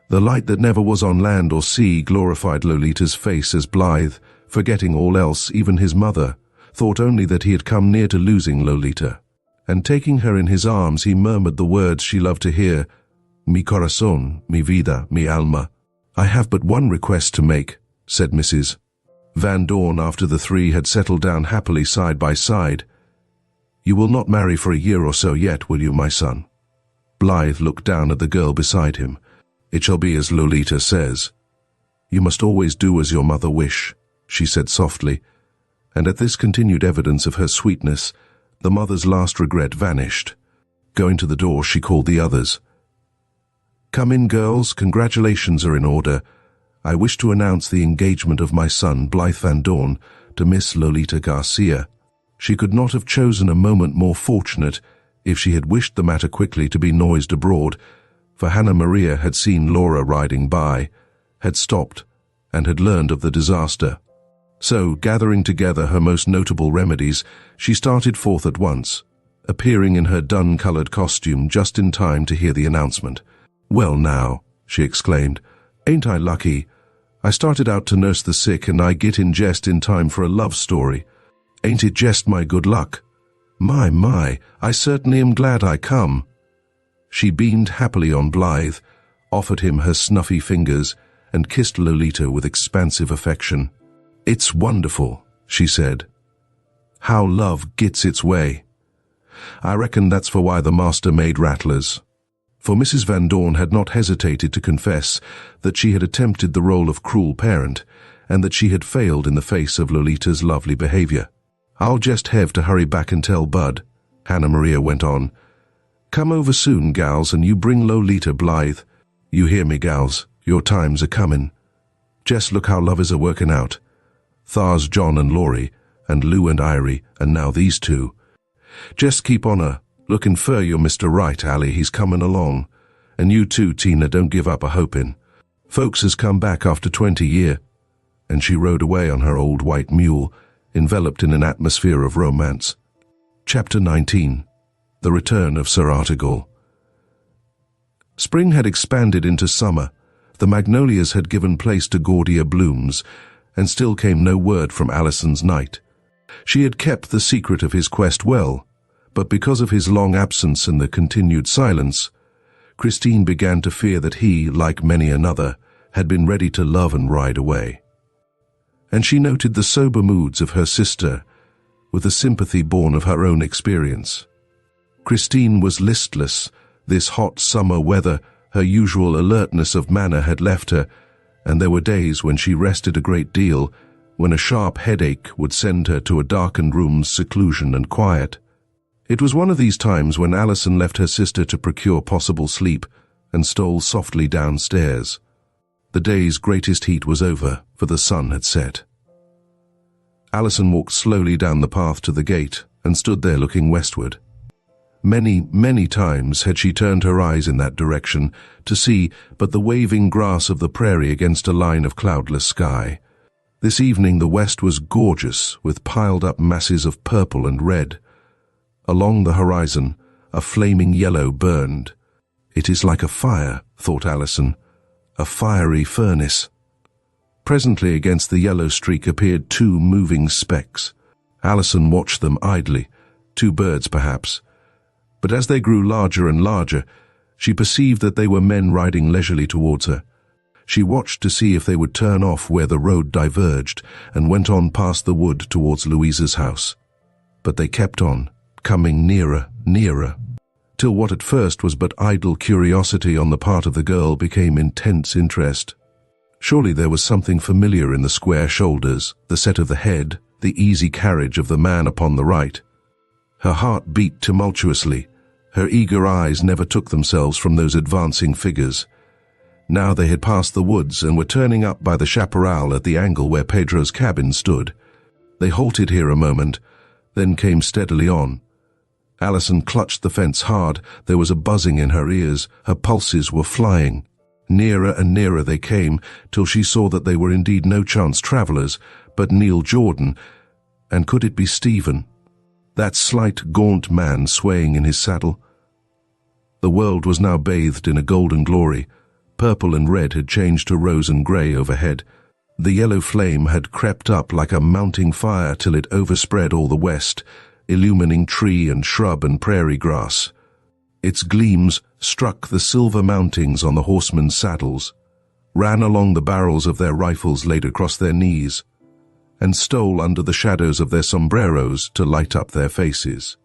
The light that never was on land or sea glorified Lolita's face as Blythe, forgetting all else, even his mother, thought only that he had come near to losing Lolita. And taking her in his arms, he murmured the words she loved to hear, "Mi corazón, mi vida, mi alma." "I have but one request to make," said Mrs. Van Dorn after the three had settled down happily side by side. "You will not marry for a year or so yet, will you, my son?" Blythe looked down at the girl beside him. "It shall be as Lolita says." "You must always do as your mother wish," she said softly, and at this continued evidence of her sweetness, the mother's last regret vanished. Going to the door, she called the others. "Come in, girls, congratulations are in order. I wish to announce the engagement of my son, Blythe Van Dorn, to Miss Lolita Garcia." She could not have chosen a moment more fortunate if she had wished the matter quickly to be noised abroad, for Hannah Maria had seen Laura riding by, had stopped, and had learned of the disaster. So, gathering together her most notable remedies, she started forth at once, appearing in her dun-colored costume just in time to hear the announcement. "Well now," she exclaimed, "ain't I lucky? I started out to nurse the sick and I get in just in time for a love story. Ain't it just my good luck? My, I certainly am glad I come." She beamed happily on Blythe, offered him her snuffy fingers, and kissed Lolita with expansive affection. "It's wonderful," she said. "How love gets its way. I reckon that's for why the master made rattlers." For Mrs. Van Dorn had not hesitated to confess that she had attempted the role of cruel parent, and that she had failed in the face of Lolita's lovely behavior. "I'll just have to hurry back and tell Bud," Hannah Maria went on. "Come over soon, gals, and you bring Lolita, Blythe. You hear me, gals, your times are comin'. Just look how love is a-workin' out. Thar's John and Laurie, and Lou and Irie, and now these two. Just keep on lookin' fer your Mr. Right, Allie, he's comin' along. And you too, Tina, don't give up a-hopin'. Folks has come back after 20 year." And she rode away on her old white mule, enveloped in an atmosphere of romance. Chapter 19. The Return of Sir Artegall. Spring had expanded into summer, the magnolias had given place to gaudier blooms, and still came no word from Alison's knight. She had kept the secret of his quest well, but because of his long absence and the continued silence, Christine began to fear that he, like many another, had been ready to love and ride away. And she noted the sober moods of her sister, with a sympathy born of her own experience. Christine was listless. This hot summer weather, her usual alertness of manner had left her, and there were days when she rested a great deal, when a sharp headache would send her to a darkened room's seclusion and quiet. It was one of these times when Alison left her sister to procure possible sleep and stole softly downstairs. The day's greatest heat was over, for the sun had set. Alison walked slowly down the path to the gate and stood there looking westward. Many, many times had she turned her eyes in that direction to see but the waving grass of the prairie against a line of cloudless sky. This evening the west was gorgeous, with piled-up masses of purple and red. Along the horizon, a flaming yellow burned. "It is like a fire," thought Alison, "a fiery furnace." Presently against the yellow streak appeared two moving specks. Alison watched them idly, 2 birds perhaps. But as they grew larger and larger, she perceived that they were men riding leisurely towards her. She watched to see if they would turn off where the road diverged and went on past the wood towards Louisa's house. But they kept on, coming nearer, nearer, till what at first was but idle curiosity on the part of the girl became intense interest. Surely there was something familiar in the square shoulders, the set of the head, the easy carriage of the man upon the right. Her heart beat tumultuously. Her eager eyes never took themselves from those advancing figures. Now they had passed the woods and were turning up by the chaparral at the angle where Pedro's cabin stood. They halted here a moment, then came steadily on. Alison clutched the fence hard. There was a buzzing in her ears. Her pulses were flying. Nearer and nearer they came, till she saw that they were indeed no chance travellers, but Neal Jordan, and could it be Stephen? That slight, gaunt man swaying in his saddle. The world was now bathed in a golden glory. Purple and red had changed to rose and grey overhead. The yellow flame had crept up like a mounting fire till it overspread all the west, illumining tree and shrub and prairie grass. Its gleams struck the silver mountings on the horsemen's saddles, ran along the barrels of their rifles laid across their knees, and stole under the shadows of their sombreros to light up their faces.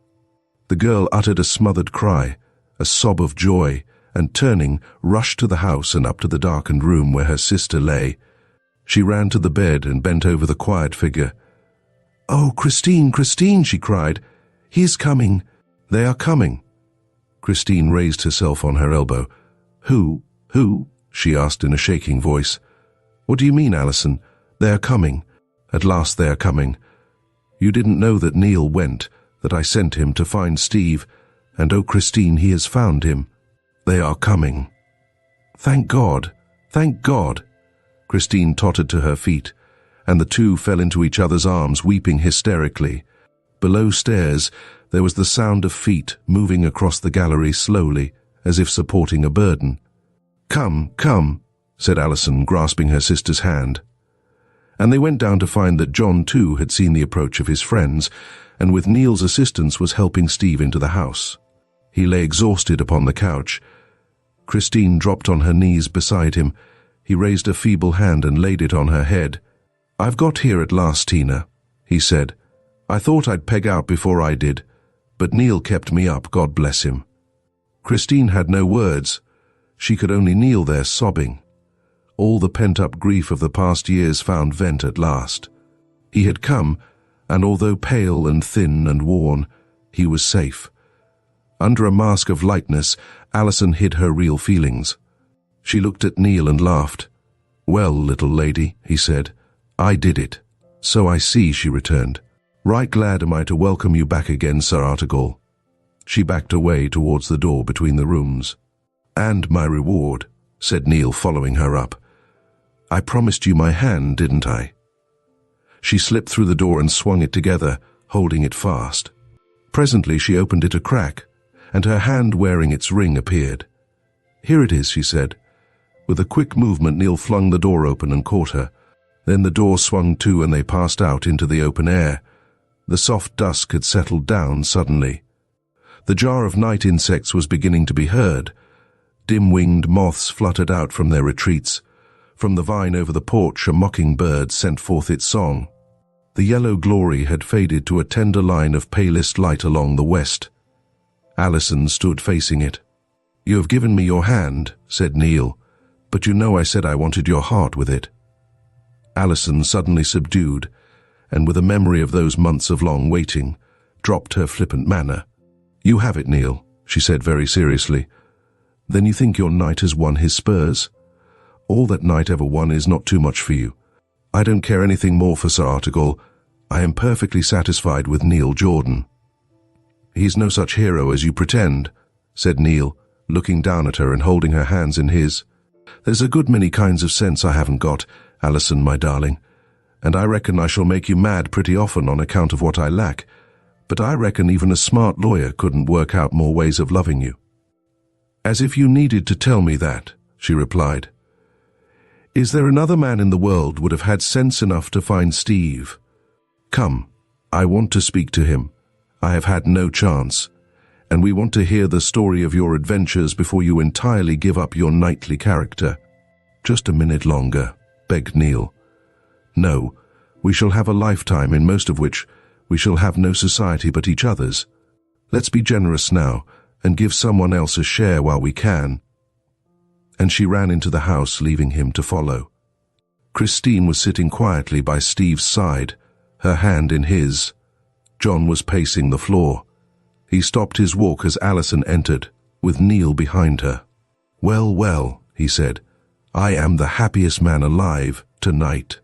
The girl uttered a smothered cry, a sob of joy, and turning, rushed to the house and up to the darkened room where her sister lay. She ran to the bed and bent over the quiet figure. "Oh, Christine, Christine," she cried. "He is coming. They are coming." Christine raised herself on her elbow. Who? She asked in a shaking voice. "What do you mean, Alison? They are coming. At last they are coming. You didn't know that Neal went, that I sent him to find Steve, and oh, Christine, he has found him. They are coming." "Thank God! Thank God!" Christine tottered to her feet, and the two fell into each other's arms, weeping hysterically. Below stairs, there was the sound of feet moving across the gallery slowly, as if supporting a burden. "Come, come," said Alison, grasping her sister's hand. And they went down to find that John, too, had seen the approach of his friends, and with Neal's assistance was helping Steve into the house. He lay exhausted upon the couch. Christine dropped on her knees beside him. He raised a feeble hand and laid it on her head. "I've got here at last, Tina," he said. "I thought I'd peg out before I did, but Neal kept me up, God bless him." Christine had no words. She could only kneel there sobbing. All the pent-up grief of the past years found vent at last. He had come, and although pale and thin and worn, he was safe. Under a mask of lightness, Alison hid her real feelings. She looked at Neal and laughed. "Well, little lady," he said, "I did it." "So I see," she returned. "Right glad am I to welcome you back again, Sir Artegall." She backed away towards the door between the rooms. "And my reward," said Neal, following her up. "I promised you my hand, didn't I?" She slipped through the door and swung it together, holding it fast. Presently she opened it a crack, and her hand wearing its ring appeared. "Here it is," she said. With a quick movement, Neal flung the door open and caught her. Then the door swung to and they passed out into the open air. The soft dusk had settled down suddenly. The jar of night insects was beginning to be heard. Dim-winged moths fluttered out from their retreats. From the vine over the porch a mockingbird sent forth its song. The yellow glory had faded to a tender line of palest light along the west. Alison stood facing it. "You have given me your hand," said Neal, "but you know I said I wanted your heart with it." Alison, suddenly subdued, and with a memory of those months of long waiting, dropped her flippant manner. "You have it, Neal," she said very seriously. "Then you think your knight has won his spurs? All that knight ever won is not too much for you. I don't care anything more for Sir Artegall. I am perfectly satisfied with Neal Jordan." "He's no such hero as you pretend," said Neal, looking down at her and holding her hands in his. "There's a good many kinds of sense I haven't got, Alison, my darling, and I reckon I shall make you mad pretty often on account of what I lack, but I reckon even a smart lawyer couldn't work out more ways of loving you." "As if you needed to tell me that," she replied. "Is there another man in the world would have had sense enough to find Steve? Come, I want to speak to him. I have had no chance, and we want to hear the story of your adventures before you entirely give up your knightly character." "Just a minute longer," begged Neal. "No, we shall have a lifetime in most of which we shall have no society but each other's. Let's be generous now and give someone else a share while we can." And she ran into the house, leaving him to follow. Christine was sitting quietly by Steve's side, her hand in his. John was pacing the floor. He stopped his walk as Alison entered, with Neal behind her. "Well, well," he said, "I am the happiest man alive tonight."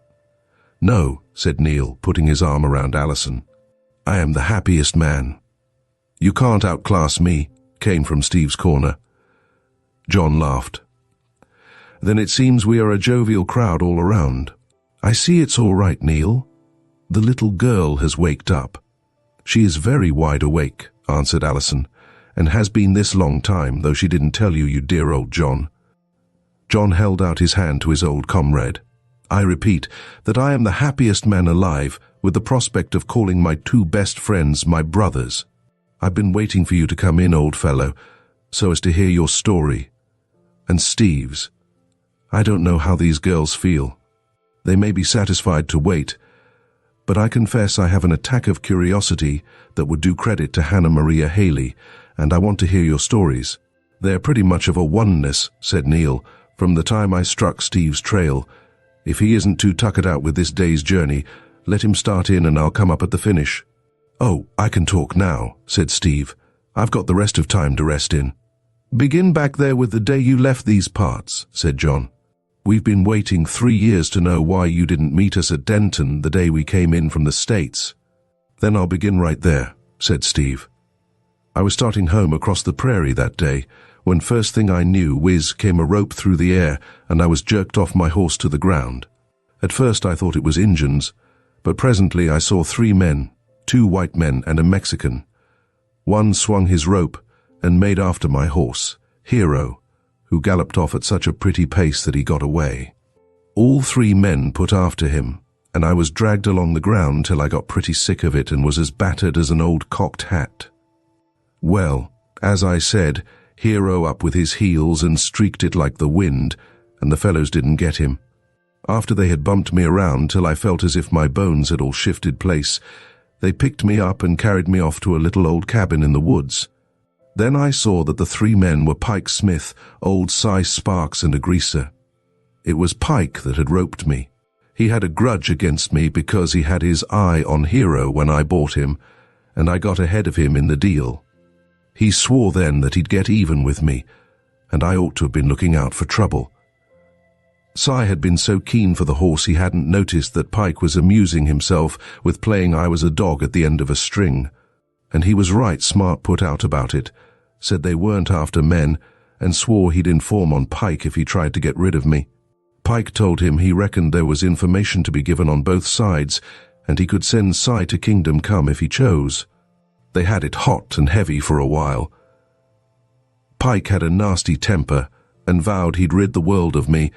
"No," said Neal, putting his arm around Alison. "I am the happiest man." "You can't outclass me," came from Steve's corner. John laughed. "Then it seems we are a jovial crowd all around." "I see it's all right, Neal. The little girl has waked up." "She is very wide awake," answered Alison, "and has been this long time, though she didn't tell you, you dear old John." John held out his hand to his old comrade. "I repeat that I am the happiest man alive, with the prospect of calling my two best friends my brothers. I've been waiting for you to come in, old fellow, so as to hear your story. And Steve's. I don't know how these girls feel. They may be satisfied to wait, but I confess I have an attack of curiosity that would do credit to Hannah Maria Haley, and I want to hear your stories." "They're pretty much of a oneness," said Neal, "from the time I struck Steve's trail. If he isn't too tuckered out with this day's journey, let him start in and I'll come up at the finish." "Oh, I can talk now," said Steve. "I've got the rest of time to rest in." "Begin back there with the day you left these parts," said John. "We've been waiting 3 years to know why you didn't meet us at Denton the day we came in from the States." "Then I'll begin right there," said Steve. "I was starting home across the prairie that day, when first thing I knew, whiz, came a rope through the air, and I was jerked off my horse to the ground. At first I thought it was Injuns, but presently I saw 3 men, 2 white men and a Mexican. One swung his rope and made after my horse, Hero, who galloped off at such a pretty pace that he got away. All 3 men put after him, and I was dragged along the ground till I got pretty sick of it and was as battered as an old cocked hat. Well, as I said, Hero up with his heels and streaked it like the wind, and the fellows didn't get him. After they had bumped me around till I felt as if my bones had all shifted place, they picked me up and carried me off to a little old cabin in the woods. Then I saw that the 3 men were Pike Smith, old Cy Sparks, and a greaser. It was Pike that had roped me. He had a grudge against me because he had his eye on Hero when I bought him, and I got ahead of him in the deal. He swore then that he'd get even with me, and I ought to have been looking out for trouble. Cy had been so keen for the horse he hadn't noticed that Pike was amusing himself with playing I was a dog at the end of a string, and he was right smart put out about it, said they weren't after men, and swore he'd inform on Pike if he tried to get rid of me. Pike told him he reckoned there was information to be given on both sides, and he could send Cy to Kingdom Come if he chose. They had it hot and heavy for a while. Pike had a nasty temper and vowed he'd rid the world of me,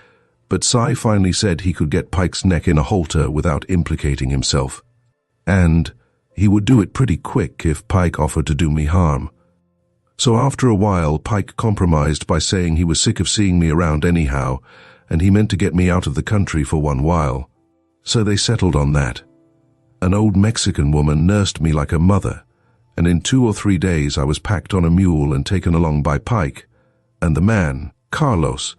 but Cy finally said he could get Pike's neck in a halter without implicating himself. And he would do it pretty quick if Pike offered to do me harm. So after a while, Pike compromised by saying he was sick of seeing me around anyhow, and he meant to get me out of the country for one while. So they settled on that. An old Mexican woman nursed me like a mother, and in 2 or 3 days I was packed on a mule and taken along by Pike, and the man, Carlos,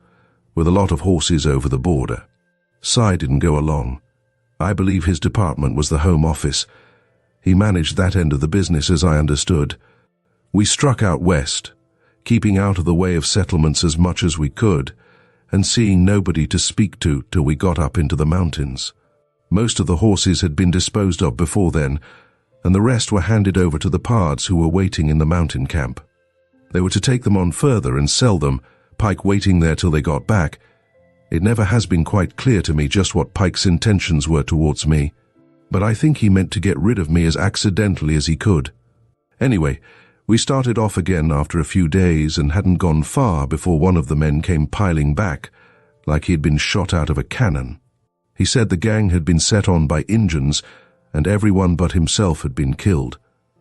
with a lot of horses over the border. Si didn't go along. I believe his department was the Home Office. He managed that end of the business, as I understood. We struck out west, keeping out of the way of settlements as much as we could, and seeing nobody to speak to till we got up into the mountains. Most of the horses had been disposed of before then, and the rest were handed over to the pards who were waiting in the mountain camp. They were to take them on further and sell them, Pike waiting there till they got back. It never has been quite clear to me just what Pike's intentions were towards me, but I think he meant to get rid of me as accidentally as he could. Anyway, we started off again after a few days and hadn't gone far before one of the men came piling back, like he had been shot out of a cannon. He said the gang had been set on by Injuns, and everyone but himself had been killed,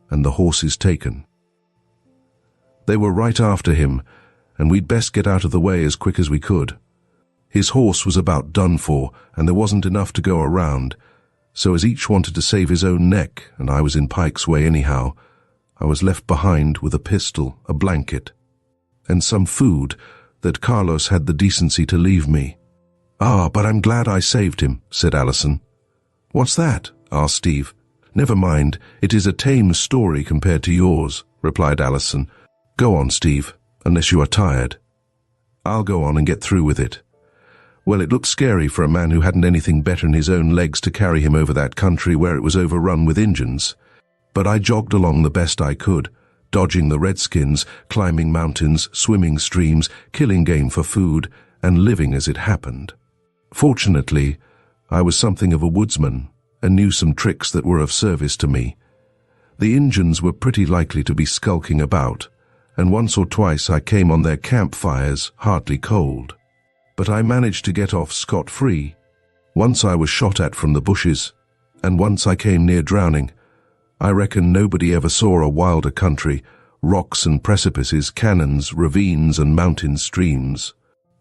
and the horses taken. They were right after him, and we'd best get out of the way as quick as we could. His horse was about done for, and there wasn't enough to go around, so as each wanted to save his own neck, and I was in Pike's way anyhow, I was left behind with a pistol, a blanket, and some food that Carlos had the decency to leave me. "Ah, but I'm glad I saved him," said Alison. "What's that?" asked Steve. "Never mind, it is a tame story compared to yours," replied Alison. "Go on, Steve, unless you are tired." "I'll go on and get through with it." Well, it looked scary for a man who hadn't anything better than his own legs to carry him over that country where it was overrun with Injuns. But I jogged along the best I could, dodging the redskins, climbing mountains, swimming streams, killing game for food, and living as it happened. Fortunately, I was something of a woodsman and knew some tricks that were of service to me. The Injuns were pretty likely to be skulking about, and once or twice I came on their campfires, hardly cold. But I managed to get off scot-free. Once I was shot at from the bushes, and once I came near drowning. I reckon nobody ever saw a wilder country, rocks and precipices, canyons, ravines and mountain streams,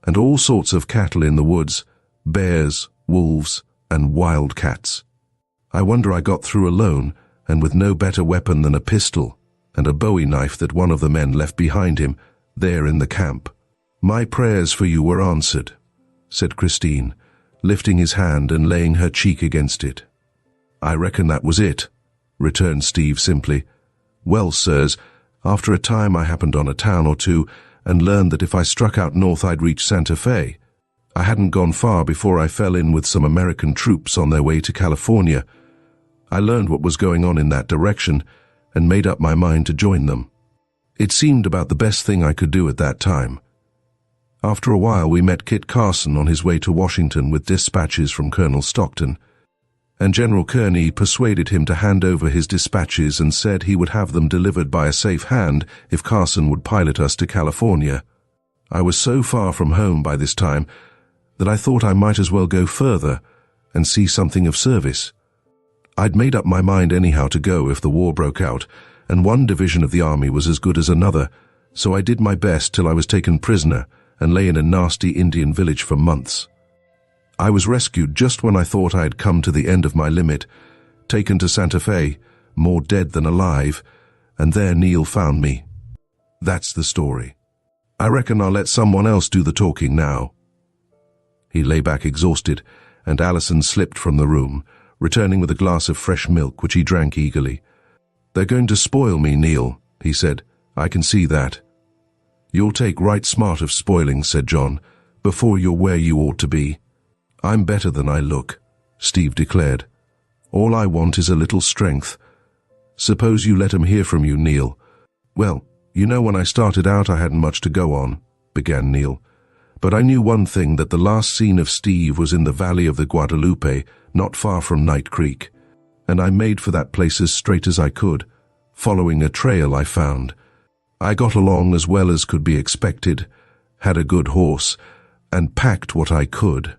and all sorts of cattle in the woods, bears, wolves, and wildcats. I wonder I got through alone, and with no better weapon than a pistol, and a bowie knife that one of the men left behind him, there in the camp. "My prayers for you were answered," said Christine, lifting his hand and laying her cheek against it. "I reckon that was it," returned Steve simply. "Well, sirs, after a time I happened on a town or two, and learned that if I struck out north I'd reach Santa Fe. I hadn't gone far before I fell in with some American troops on their way to California. I learned what was going on in that direction, and made up my mind to join them. It seemed about the best thing I could do at that time. After a while we met Kit Carson on his way to Washington with dispatches from Colonel Stockton, and General Kearney persuaded him to hand over his dispatches and said he would have them delivered by a safe hand if Carson would pilot us to California. I was so far from home by this time that I thought I might as well go further and see something of service. I'd made up my mind anyhow to go if the war broke out, and one division of the army was as good as another, so I did my best till I was taken prisoner and lay in a nasty Indian village for months. I was rescued just when I thought I had come to the end of my limit, taken to Santa Fe, more dead than alive, and there Neal found me. That's the story. I reckon I'll let someone else do the talking now." He lay back exhausted, and Alison slipped from the room, returning with a glass of fresh milk, which he drank eagerly. "They're going to spoil me, Neal," he said. "I can see that." "You'll take right smart of spoiling," said John, "before you're where you ought to be." "I'm better than I look," Steve declared. "All I want is a little strength. Suppose you let 'em hear from you, Neal." "Well, you know when I started out I hadn't much to go on," began Neal. "But I knew one thing, that the last scene of Steve was in the valley of the Guadalupe, not far from Night Creek, and I made for that place as straight as I could, following a trail I found. I got along as well as could be expected, had a good horse, and packed what I could.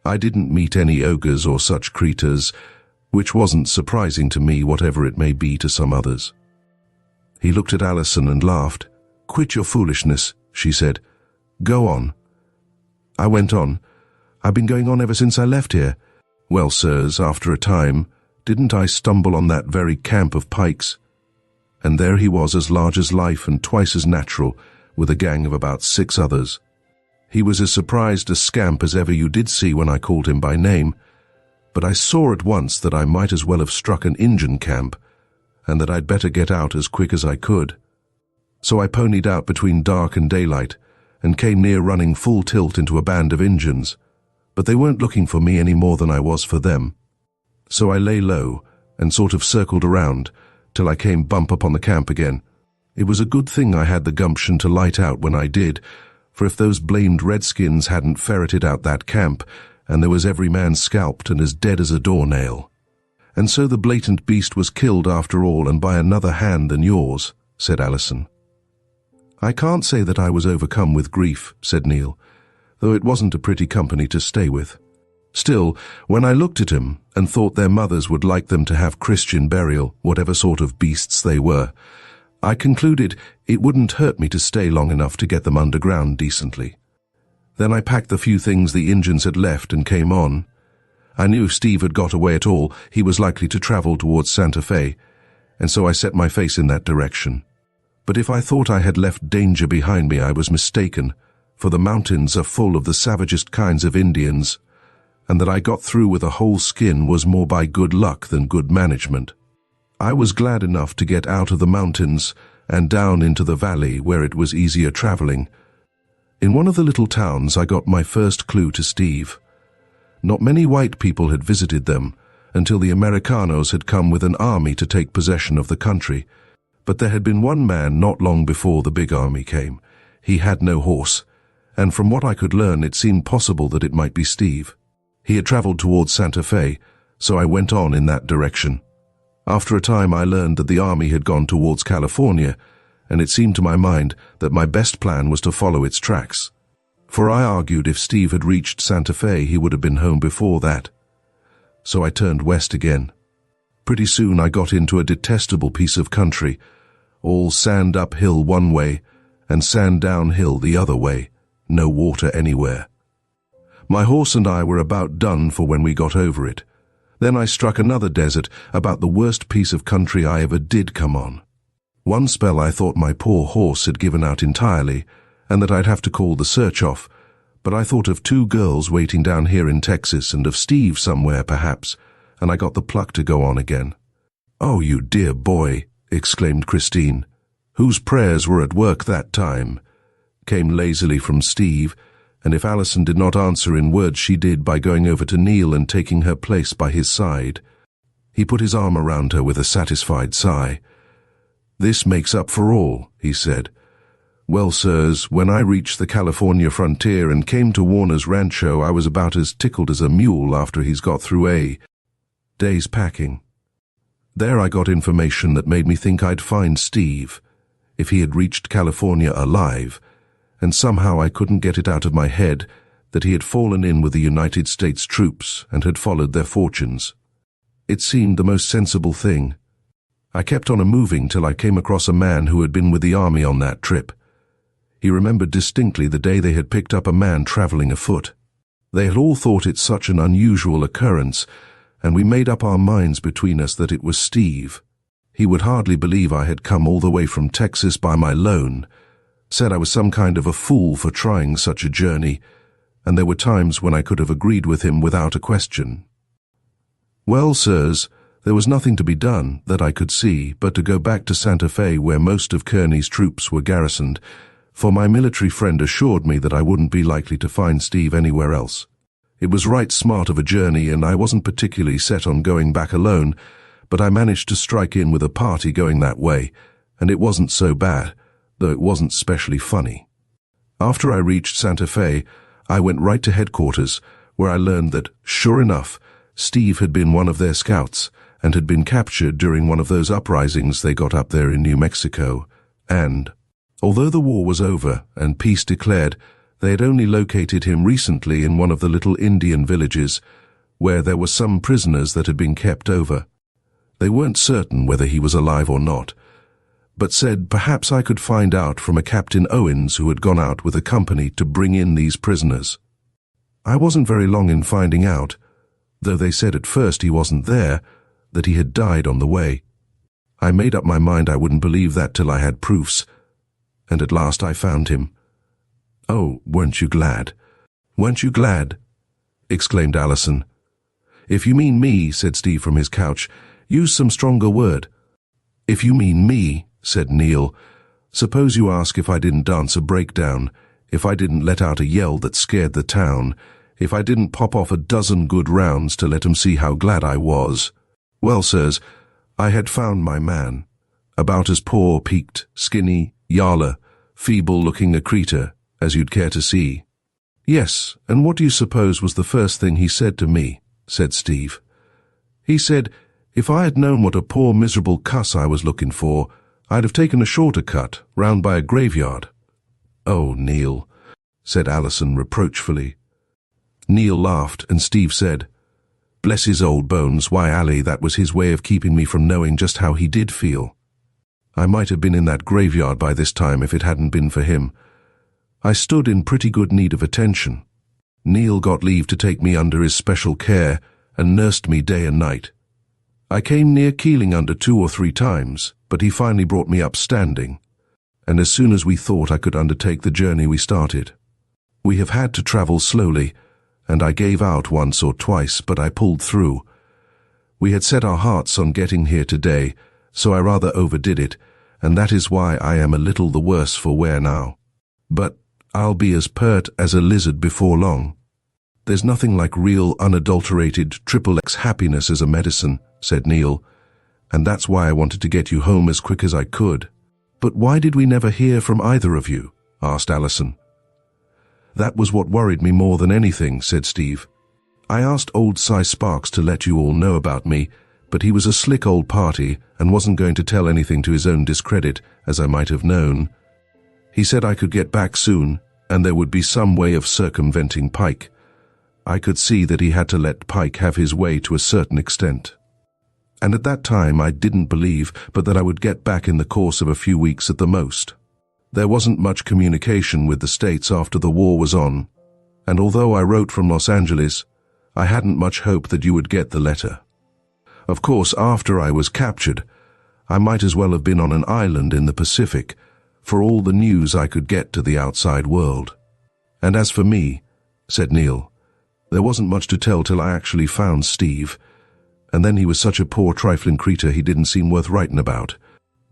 I didn't meet any ogres or such creatures, which wasn't surprising to me, whatever it may be to some others." He looked at Alison and laughed. "Quit your foolishness," she said. "Go on." I went on. "I've been going on ever since I left here. Well, sirs, after a time, didn't I stumble on that very camp of Pikes? And there he was, as large as life and twice as natural, with a gang of about 6 others. He was as surprised a scamp as ever you did see when I called him by name, but I saw at once that I might as well have struck an Injun camp, and that I'd better get out as quick as I could. So I ponied out between dark and daylight, and came near running full tilt into a band of Injuns, but they weren't looking for me any more than I was for them. So I lay low, and sort of circled around, till I came bump upon the camp again. It was a good thing I had the gumption to light out when I did, for if those blamed redskins hadn't ferreted out that camp, and there was every man scalped and as dead as a doornail. And so the blatant beast was killed after all, and by another hand than yours, said Alison. I can't say that I was overcome with grief, said Neal, though it wasn't a pretty company to stay with. Still, when I looked at him and thought their mothers would like them to have Christian burial, whatever sort of beasts they were, I concluded it wouldn't hurt me to stay long enough to get them underground decently. Then I packed the few things the Injuns had left and came on. I knew if Steve had got away at all, he was likely to travel towards Santa Fe, and so I set my face in that direction. But if I thought I had left danger behind me, I was mistaken, for the mountains are full of the savagest kinds of Indians, and that I got through with a whole skin was more by good luck than good management. I was glad enough to get out of the mountains and down into the valley where it was easier traveling. In one of the little towns I got my first clue to Steve. Not many white people had visited them until the Americanos had come with an army to take possession of the country. But there had been one man not long before the big army came. He had no horse, and from what I could learn it seemed possible that it might be Steve. He had traveled towards Santa Fe, so I went on in that direction. After a time I learned that the army had gone towards California, and it seemed to my mind that my best plan was to follow its tracks. For I argued if Steve had reached Santa Fe he would have been home before that. So I turned west again. Pretty soon I got into a detestable piece of country, all sand uphill one way and sand downhill the other way, no water anywhere. My horse and I were about done for when we got over it. Then I struck another desert, about the worst piece of country I ever did come on. One spell I thought my poor horse had given out entirely, and that I'd have to call the search off, but I thought of 2 girls waiting down here in Texas and of Steve somewhere perhaps, and I got the pluck to go on again. "Oh, you dear boy," exclaimed Christine, whose prayers were at work that time, came lazily from Steve, and if Alison did not answer in words she did by going over to Neal and taking her place by his side. He put his arm around her with a satisfied sigh. "This makes up for all," he said. "Well, sirs, when I reached the California frontier and came to Warner's Rancho, I was about as tickled as a mule after he's got through a day's packing. There I got information that made me think I'd find Steve, if he had reached California alive, and somehow I couldn't get it out of my head that he had fallen in with the United States troops and had followed their fortunes. It seemed the most sensible thing. I kept on moving till I came across a man who had been with the army on that trip. He remembered distinctly the day they had picked up a man traveling afoot. They had all thought it such an unusual occurrence, and we made up our minds between us that it was Steve. He would hardly believe I had come all the way from Texas by my lone, said I was some kind of a fool for trying such a journey, and there were times when I could have agreed with him without a question. Well, sirs, there was nothing to be done, that I could see, but to go back to Santa Fe where most of Kearny's troops were garrisoned, for my military friend assured me that I wouldn't be likely to find Steve anywhere else. It was right smart of a journey, and I wasn't particularly set on going back alone, but I managed to strike in with a party going that way, and it wasn't so bad, though it wasn't specially funny. After I reached Santa Fe, I went right to headquarters, where I learned that, sure enough, Steve had been one of their scouts and had been captured during one of those uprisings they got up there in New Mexico, and, although the war was over and peace declared, they had only located him recently in one of the little Indian villages, where there were some prisoners that had been kept over. They weren't certain whether he was alive or not, but said perhaps I could find out from a Captain Owens who had gone out with a company to bring in these prisoners. I wasn't very long in finding out, though they said at first he wasn't there, that he had died on the way. I made up my mind I wouldn't believe that till I had proofs, and at last I found him. "Oh, weren't you glad? Weren't you glad?" exclaimed Alison. "If you mean me," said Steve from his couch, "use some stronger word." "If you mean me," said Neal, "suppose you ask if I didn't dance a breakdown, if I didn't let out a yell that scared the town, if I didn't pop off a dozen good rounds to let 'em see how glad I was. Well, sirs, I had found my man, about as poor, peaked, skinny, yaller, feeble-looking a creature as you'd care to see." "Yes, and what do you suppose was the first thing he said to me?" said Steve. "He said, if I had known what a poor, miserable cuss I was looking for, I'd have taken a shorter cut, round by a graveyard." "Oh, Neal," said Alison reproachfully. Neal laughed, and Steve said, "Bless his old bones, why, Ally, that was his way of keeping me from knowing just how he did feel. I might have been in that graveyard by this time if it hadn't been for him. I stood in pretty good need of attention. Neal got leave to take me under his special care and nursed me day and night. I came near keeling under 2 or 3 times, but he finally brought me up standing, and as soon as we thought I could undertake the journey we started. We have had to travel slowly, and I gave out once or twice, but I pulled through. We had set our hearts on getting here today, so I rather overdid it, and that is why I am a little the worse for wear now. But I'll be as pert as a lizard before long. There's nothing like real, unadulterated, XXX happiness as a medicine," said Neal, "and that's why I wanted to get you home as quick as I could." "But why did we never hear from either of you?" asked Alison. "That was what worried me more than anything," said Steve. "I asked old Cy Sparks to let you all know about me, but he was a slick old party and wasn't going to tell anything to his own discredit, as I might have known. He said I could get back soon, and there would be some way of circumventing Pike. I could see that he had to let Pike have his way to a certain extent. And at that time I didn't believe but that I would get back in the course of a few weeks at the most. There wasn't much communication with the States after the war was on, and although I wrote from Los Angeles, I hadn't much hope that you would get the letter. Of course, after I was captured, I might as well have been on an island in the Pacific, for all the news I could get to the outside world. And as for me," said Neal, "there wasn't much to tell till I actually found Steve, and then he was such a poor trifling creature he didn't seem worth writing about."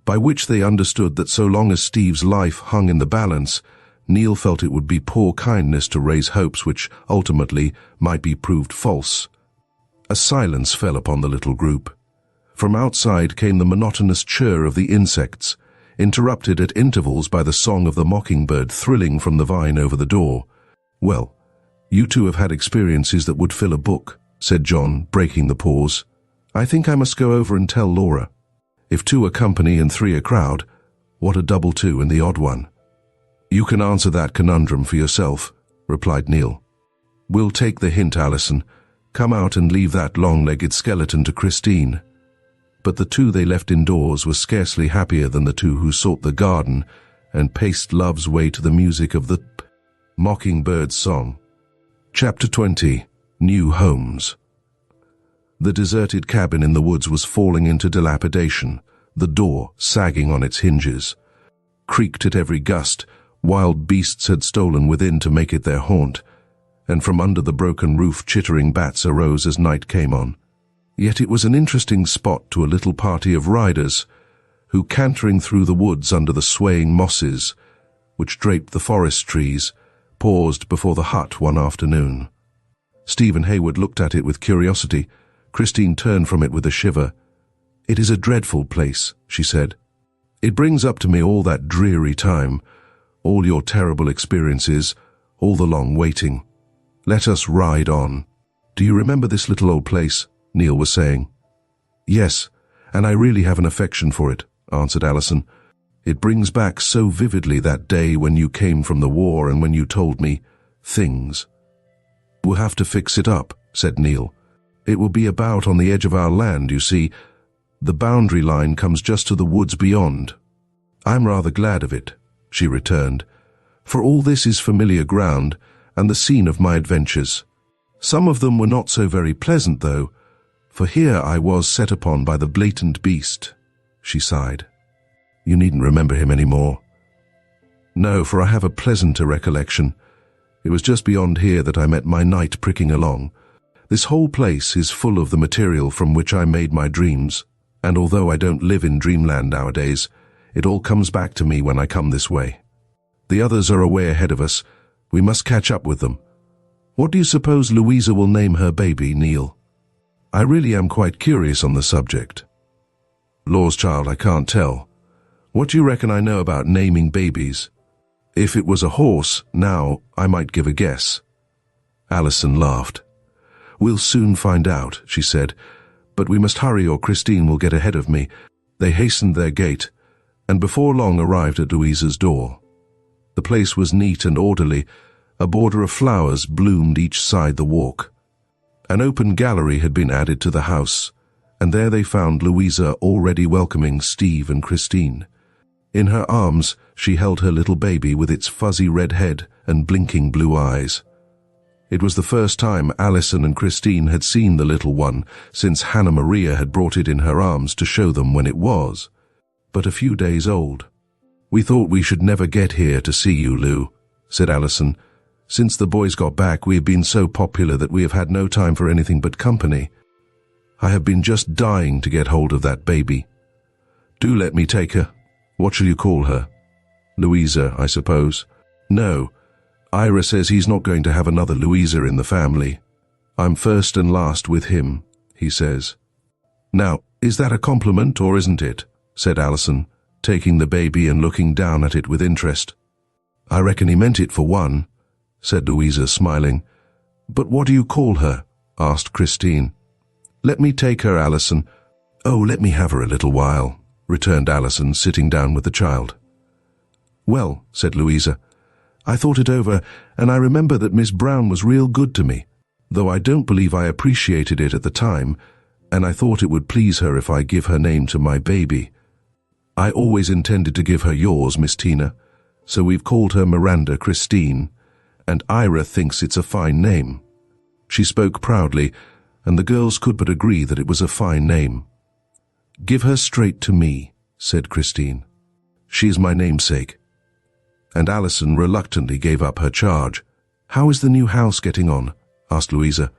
By which they understood that so long as Steve's life hung in the balance, Neal felt it would be poor kindness to raise hopes which ultimately might be proved false. A silence fell upon the little group. From outside came the monotonous chirr of the insects, interrupted at intervals by the song of the mockingbird thrilling from the vine over the door. "Well, you two have had experiences that would fill a book," said John, breaking the pause. "I think I must go over and tell Laura. If 2 are company and 3 a crowd, what are double 2 and the odd one?" "You can answer that conundrum for yourself," replied Neal. "We'll take the hint, Alison. Come out and leave that long-legged skeleton to Christine." But the 2 they left indoors were scarcely happier than the 2 who sought the garden and paced love's way to the music of the mockingbird's song. Chapter 20. New Homes. The deserted cabin in the woods was falling into dilapidation, the door sagging on its hinges. Creaked at every gust, wild beasts had stolen within to make it their haunt, and from under the broken roof chittering bats arose as night came on. Yet it was an interesting spot to a little party of riders, who, cantering through the woods under the swaying mosses, which draped the forest trees, paused before the hut one afternoon. Stephen Hayward looked at it with curiosity. Christine turned from it with a shiver. "It is a dreadful place," she said. "It brings up to me all that dreary time, all your terrible experiences, all the long waiting. Let us ride on." "Do you remember this little old place?" Neal was saying. "Yes, and I really have an affection for it," answered Alison. "It brings back so vividly that day when you came from the war and when you told me things." "We'll have to fix it up," said Neal. "It will be about on the edge of our land, you see. The boundary line comes just to the woods beyond." "I'm rather glad of it," she returned, "for all this is familiar ground and the scene of my adventures. Some of them were not so very pleasant, though, for here I was set upon by the blatant beast." She sighed. "You needn't remember him any more." No, for I have a pleasanter recollection. It was just beyond here that I met my knight pricking along. This whole place is full of the material from which I made my dreams, and although I don't live in dreamland nowadays, it all comes back to me when I come this way. The others are away ahead of us. We must catch up with them. What do you suppose Louisa will name her baby, Neal? I really am quite curious on the subject. Laws, child, I can't tell. What do you reckon I know about naming babies? If it was a horse, now, I might give a guess. Alison laughed. We'll soon find out, she said, but we must hurry or Christine will get ahead of me. They hastened their gait, and before long arrived at Louisa's door. The place was neat and orderly. A border of flowers bloomed each side the walk. An open gallery had been added to the house, and there they found Louisa already welcoming Steve and Christine. In her arms, she held her little baby with its fuzzy red head and blinking blue eyes. It was the first time Alison and Christine had seen the little one since Hannah Maria had brought it in her arms to show them when it was, but a few days old. We thought we should never get here to see you, Lou, said Alison. Since the boys got back, we have been so popular that we have had no time for anything but company. I have been just dying to get hold of that baby. Do let me take her. What shall you call her? Louisa, I suppose. No, Ira says he's not going to have another Louisa in the family. I'm first and last with him, he says. Now, is that a compliment or isn't it? Said Alison, taking the baby and looking down at it with interest. I reckon he meant it for one, said Louisa, smiling. But what do you call her? Asked Christine. Let me take her, Alison. Oh, let me have her a little while, returned Alison, sitting down with the child. Well, said Louisa, I thought it over, and I remember that Miss Brown was real good to me, though I don't believe I appreciated it at the time, and I thought it would please her if I give her name to my baby. I always intended to give her yours, Miss Tina, so we've called her Miranda Christine, and Ira thinks it's a fine name. She spoke proudly, and the girls could but agree that it was a fine name. Give her straight to me, said Christine. She is my namesake. And Alison reluctantly gave up her charge. How is the new house getting on? Asked Louisa.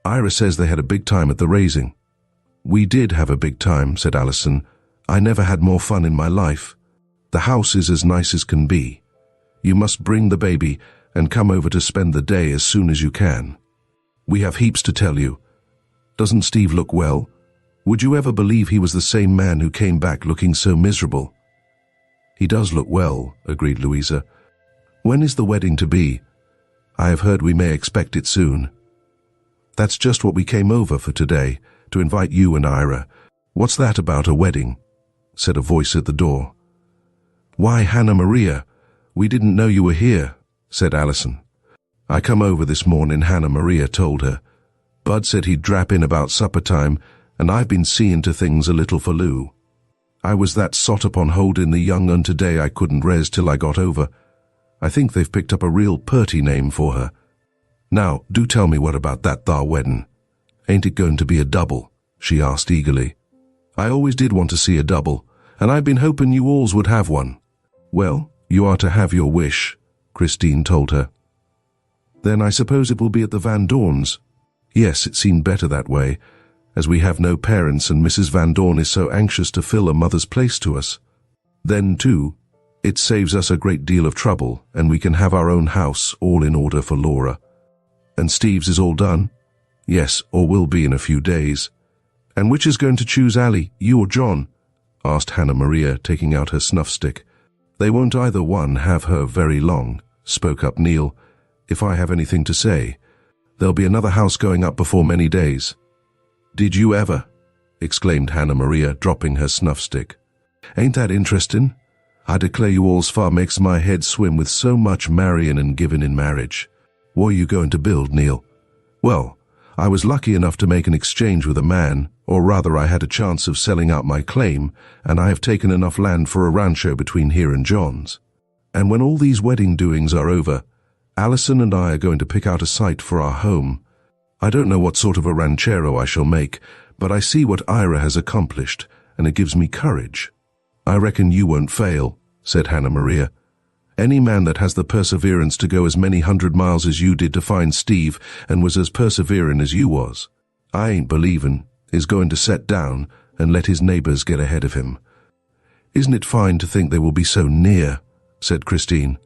Ira says they had a big time at the raising. We did have a big time, said Alison. I never had more fun in my life. The house is as nice as can be. You must bring the baby and come over to spend the day as soon as you can. We have heaps to tell you. Doesn't Steve look well? Would you ever believe he was the same man who came back looking so miserable? He does look well, agreed Louisa. When is the wedding to be? I have heard we may expect it soon. That's just what we came over for today, to invite you and Ira. What's that about a wedding? Said a voice at the door. Why, Hannah Maria, we didn't know you were here, said Alison. I come over this morning, Hannah Maria told her. Bud said he'd drap in about supper time, and I've been seeing to things a little for Lou. I was that sot upon holding the young un today I couldn't res till I got over. I think they've picked up a real purty name for her. Now, do tell me what about that thar wedding. Ain't it going to be a double? She asked eagerly. I always did want to see a double, and I've been hoping you alls would have one. Well, you are to have your wish, Christine told her. Then I suppose it will be at the Van Dorns. Yes, it seemed better that way, as we have no parents and Mrs. Van Dorn is so anxious to fill a mother's place to us. Then, too, it saves us a great deal of trouble, and we can have our own house all in order for Laura. And Steve's is all done? Yes, or will be in a few days. And which is going to choose Allie, you or John? Asked Hannah Maria, taking out her snuff stick. They won't either one have her very long, spoke up Neal. If I have anything to say, there'll be another house going up before many days. Did you ever? Exclaimed Hannah Maria, dropping her snuff stick. Ain't that interesting? I declare you all's far makes my head swim with so much marrying and giving in marriage. What are you going to build, Neal? Well, I was lucky enough to make an exchange with a man, or rather I had a chance of selling out my claim, and I have taken enough land for a rancho between here and John's. And when all these wedding doings are over, Alison and I are going to pick out a site for our home. I don't know what sort of a ranchero I shall make, but I see what Ira has accomplished, and it gives me courage. I reckon you won't fail, said Hannah Maria. Any man that has the perseverance to go as many 100 miles as you did to find Steve and was as persevering as you was, I ain't believin', is going to set down and let his neighbors get ahead of him. Isn't it fine to think they will be so near, said Christine.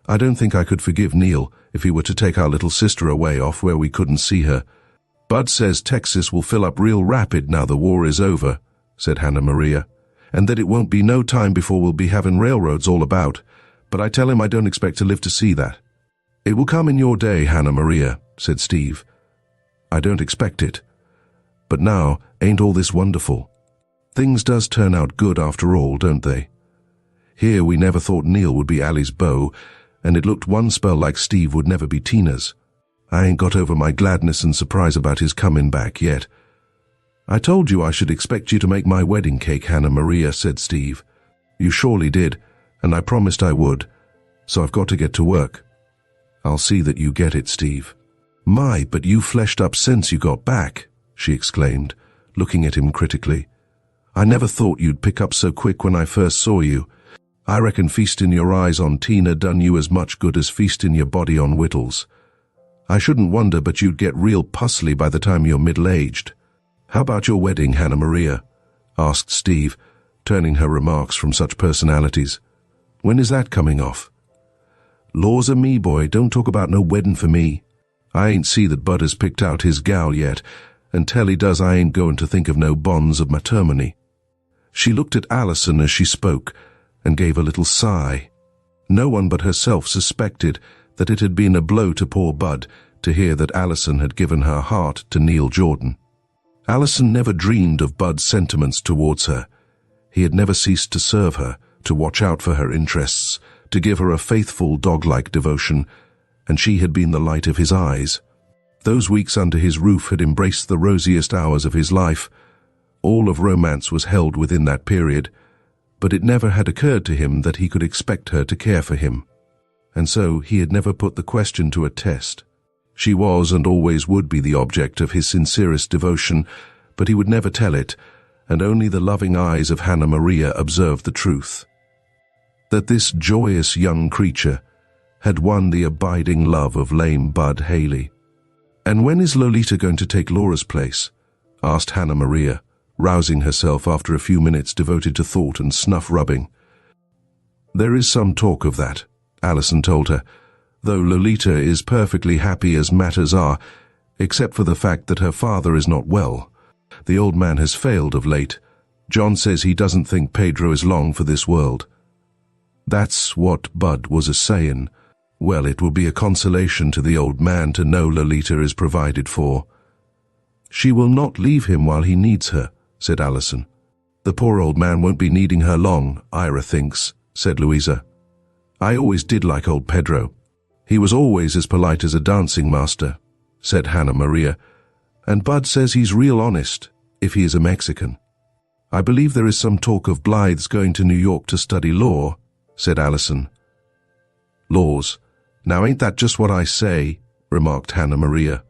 I don't think I could forgive Neal if he were to take our little sister away off where we couldn't see her. Bud says Texas will fill up real rapid now the war is over, said Hannah Maria, and that it won't be no time before we'll be having railroads all about, but I tell him I don't expect to live to see that. It will come in your day, Hannah Maria, said Steve. I don't expect it. But now, ain't all this wonderful? Things does turn out good after all, don't they? Here we never thought Neal would be Allie's beau, and it looked one spell like Steve would never be Tina's. I ain't got over my gladness and surprise about his coming back yet. I told you I should expect you to make my wedding cake, Hannah Maria, said Steve. You surely did, and I promised I would, so I've got to get to work. I'll see that you get it, Steve. My, but you fleshed up since you got back, she exclaimed, looking at him critically. I never thought you'd pick up so quick when I first saw you. I reckon feasting your eyes on Tina done you as much good as feasting your body on wittles. I shouldn't wonder but you'd get real puzzly by the time you're middle-aged. How about your wedding, Hannah Maria? Asked Steve, turning her remarks from such personalities. When is that coming off? Laws a me, boy, don't talk about no wedding for me. I ain't see that Bud has picked out his gal yet, and till he does I ain't going to think of no bonds of matrimony. She looked at Alison as she spoke, and gave a little sigh. No one but herself suspected that it had been a blow to poor Bud to hear that Alison had given her heart to Neal Jordan. Alison never dreamed of Bud's sentiments towards her. He had never ceased to serve her, to watch out for her interests, to give her a faithful dog-like devotion, and she had been the light of his eyes. Those weeks under his roof had embraced the rosiest hours of his life. All of romance was held within that period, but it never had occurred to him that he could expect her to care for him. And so he had never put the question to a test. She was and always would be the object of his sincerest devotion, but he would never tell it, and only the loving eyes of Hannah Maria observed the truth. That this joyous young creature had won the abiding love of lame Bud Haley. And when is Lolita going to take Laura's place? Asked Hannah Maria, rousing herself after a few minutes devoted to thought and snuff-rubbing. There is some talk of that, Alison told her, though Lolita is perfectly happy as matters are, except for the fact that her father is not well. The old man has failed of late. John says he doesn't think Pedro is long for this world. That's what Bud was a-sayin'. Well, it will be a consolation to the old man to know Lolita is provided for. She will not leave him while he needs her, said Alison. The poor old man won't be needing her long, Ira thinks, said Louisa. I always did like old Pedro. He was always as polite as a dancing master, said Hannah Maria, and Bud says he's real honest, if he is a Mexican. I believe there is some talk of Blythe's going to New York to study law, said Alison. Laws. Now ain't that just what I say, remarked Hannah Maria.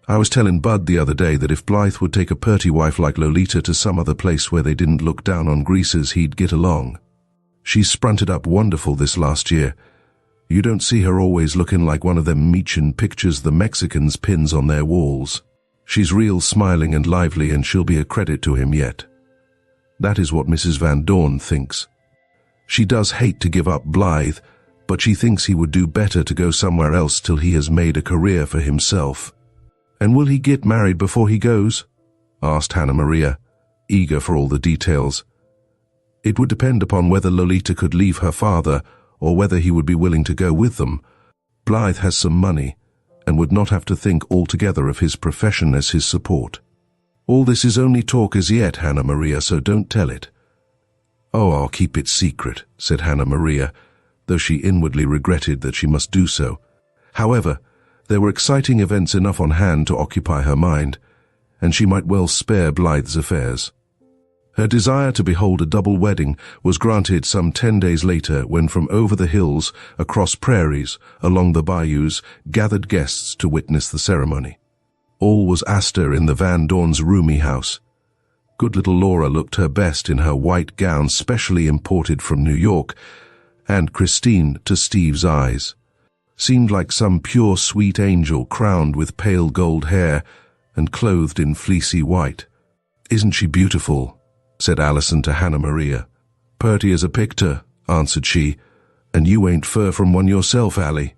I was telling Bud the other day that if Blythe would take a purty wife like Lolita to some other place where they didn't look down on greasers, he'd get along. She's sprunted up wonderful this last year. You don't see her always looking like one of them meechin' pictures the Mexicans pins on their walls. She's real smiling and lively, and she'll be a credit to him yet. That is what Mrs. Van Dorn thinks. She does hate to give up Blythe, but she thinks he would do better to go somewhere else till he has made a career for himself. And will he get married before he goes? Asked Hannah Maria, eager for all the details. It would depend upon whether Lolita could leave her father or whether he would be willing to go with them. Blythe has some money and would not have to think altogether of his profession as his support. All this is only talk as yet, Hannah Maria, so don't tell it. Oh, I'll keep it secret, said Hannah Maria, though she inwardly regretted that she must do so. However, there were exciting events enough on hand to occupy her mind, and she might well spare Blythe's affairs. Her desire to behold a double wedding was granted some 10 days later when from over the hills, across prairies, along the bayous, gathered guests to witness the ceremony. All was astir in the Van Dorn's roomy house. Good little Laura looked her best in her white gown specially imported from New York, and Christine, to Steve's eyes, seemed like some pure sweet angel crowned with pale gold hair and clothed in fleecy white. "Isn't she beautiful?" said Alison to Hannah Maria. "Purty as a picture," answered she, "and you ain't fur from one yourself, Allie.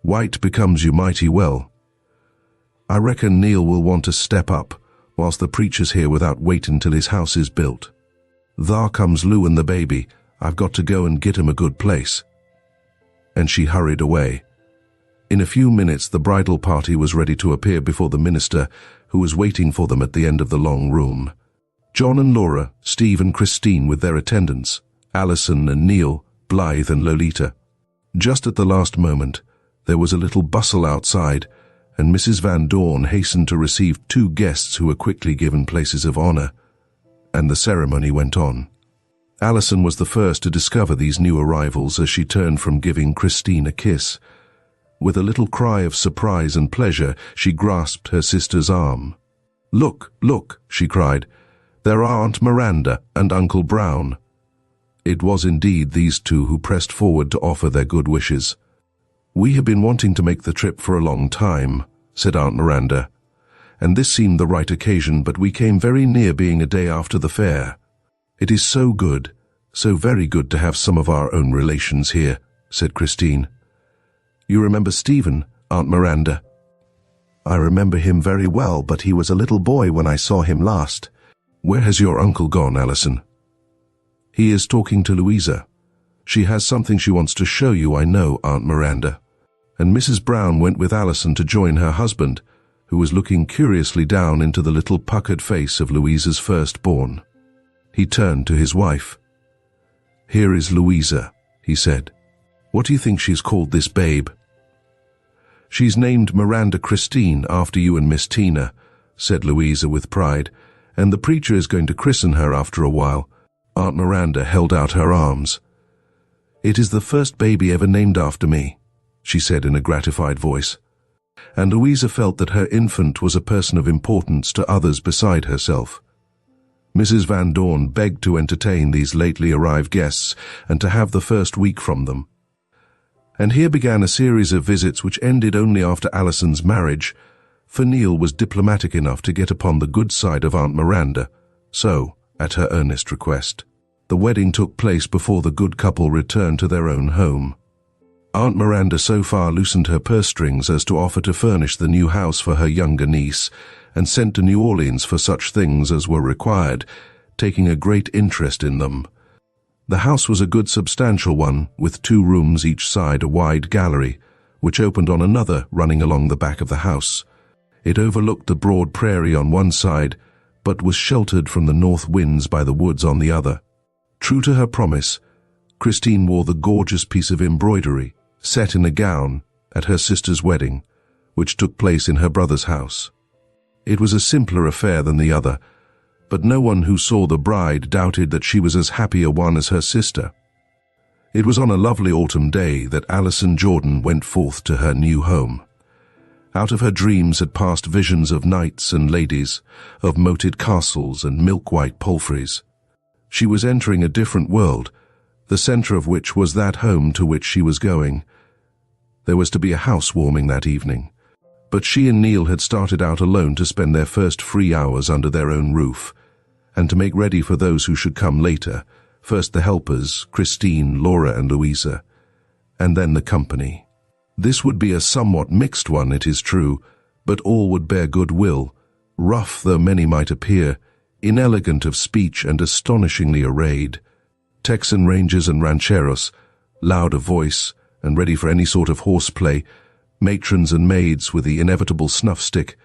White becomes you mighty well. I reckon Neal will want to step up whilst the preacher's here without waiting till his house is built. Thar comes Lou and the baby. I've got to go and get him a good place." And she hurried away. In a few minutes the bridal party was ready to appear before the minister, who was waiting for them at the end of the long room. John and Laura, Steve and Christine with their attendants, Alison and Neal, Blythe and Lolita. Just at the last moment, there was a little bustle outside, and Mrs. Van Dorn hastened to receive 2 guests who were quickly given places of honor, and the ceremony went on. Alison was the first to discover these new arrivals as she turned from giving Christine a kiss. With a little cry of surprise and pleasure, she grasped her sister's arm. "Look, look," she cried. "There are Aunt Miranda and Uncle Brown." It was indeed these 2 who pressed forward to offer their good wishes. "We have been wanting to make the trip for a long time," said Aunt Miranda, "and this seemed the right occasion, but we came very near being a day after the fair. It is so good, so very good to have some of our own relations here," said Christine. "You remember Stephen, Aunt Miranda?" "I remember him very well, but he was a little boy when I saw him last." "Where has your uncle gone, Alison?" "He is talking to Louisa. She has something she wants to show you, I know, Aunt Miranda." And Mrs. Brown went with Alison to join her husband, who was looking curiously down into the little puckered face of Louisa's firstborn. He turned to his wife. "Here is Louisa," he said. "What do you think she's called this babe?" "She's named Miranda Christine after you and Miss Tina," said Louisa with pride, "and the preacher is going to christen her after a while." Aunt Miranda held out her arms. "It is the first baby ever named after me," she said in a gratified voice. And Louisa felt that her infant was a person of importance to others beside herself. Mrs. Van Dorn begged to entertain these lately arrived guests and to have the first week from them. And here began a series of visits which ended only after Alison's marriage, for Neal was diplomatic enough to get upon the good side of Aunt Miranda, so, at her earnest request, the wedding took place before the good couple returned to their own home. Aunt Miranda so far loosened her purse strings as to offer to furnish the new house for her younger niece, and sent to New Orleans for such things as were required, taking a great interest in them. The house was a good substantial one, with 2 rooms each side, a wide gallery, which opened on another running along the back of the house. It overlooked the broad prairie on one side, but was sheltered from the north winds by the woods on the other. True to her promise, Christine wore the gorgeous piece of embroidery, set in a gown, at her sister's wedding, which took place in her brother's house. It was a simpler affair than the other, but no one who saw the bride doubted that she was as happy a one as her sister. It was on a lovely autumn day that Alison Jordan went forth to her new home. Out of her dreams had passed visions of knights and ladies, of moated castles and milk-white palfreys. She was entering a different world, the centre of which was that home to which she was going. There was to be a housewarming that evening, but she and Neal had started out alone to spend their first free hours under their own roof, and to make ready for those who should come later, first the helpers, Christine, Laura and Louisa, and then the company. This would be a somewhat mixed one, it is true, but all would bear good will, rough though many might appear, inelegant of speech and astonishingly arrayed. Texan rangers and rancheros, loud of voice and ready for any sort of horseplay, matrons and maids with the inevitable snuff stick,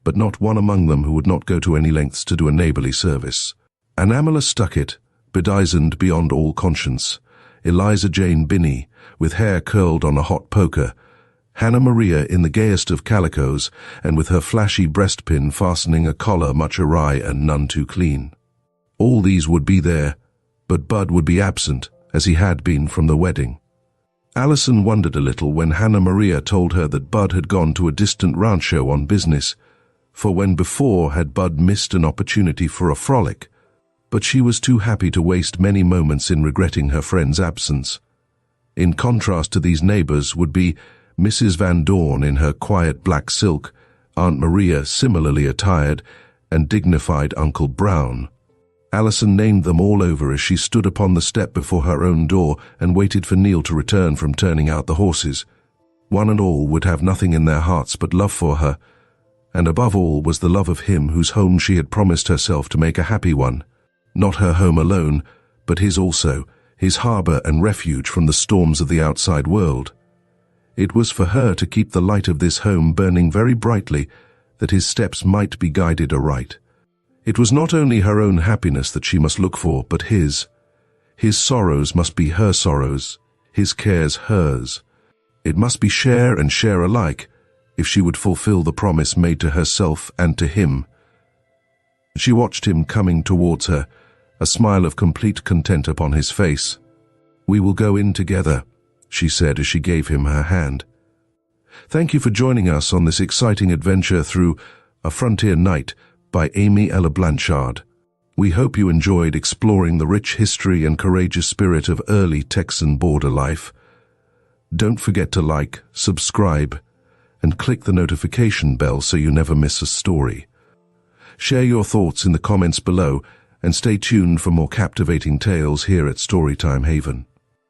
but not one among them who would not go to any lengths to do a neighborly service. An Amala Stuckett, bedizened beyond all conscience, Eliza Jane Binney, with hair curled on a hot poker, Hannah Maria in the gayest of calicos, and with her flashy breastpin fastening a collar much awry and none too clean. All these would be there, but Bud would be absent, as he had been from the wedding. Alison wondered a little when Hannah Maria told her that Bud had gone to a distant rancho on business, for when before had Bud missed an opportunity for a frolic, but she was too happy to waste many moments in regretting her friend's absence. In contrast to these neighbors would be Mrs. Van Dorn in her quiet black silk, Aunt Maria similarly attired, and dignified Uncle Brown. Alison named them all over as she stood upon the step before her own door and waited for Neal to return from turning out the horses. One and all would have nothing in their hearts but love for her, and above all was the love of him whose home she had promised herself to make a happy one. Not her home alone, but his also, his harbor and refuge from the storms of the outside world. It was for her to keep the light of this home burning very brightly, that his steps might be guided aright. It was not only her own happiness that she must look for, but his. His sorrows must be her sorrows, his cares hers. It must be share and share alike, if she would fulfill the promise made to herself and to him. She watched him coming towards her, a smile of complete content upon his face. "We will go in together," she said as she gave him her hand. Thank you for joining us on this exciting adventure through A Frontier Night by Amy Ella Blanchard. We hope you enjoyed exploring the rich history and courageous spirit of early Texan border life. Don't forget to like, subscribe, and click the notification bell so you never miss a story. Share your thoughts in the comments below and stay tuned for more captivating tales here at Storytime Haven.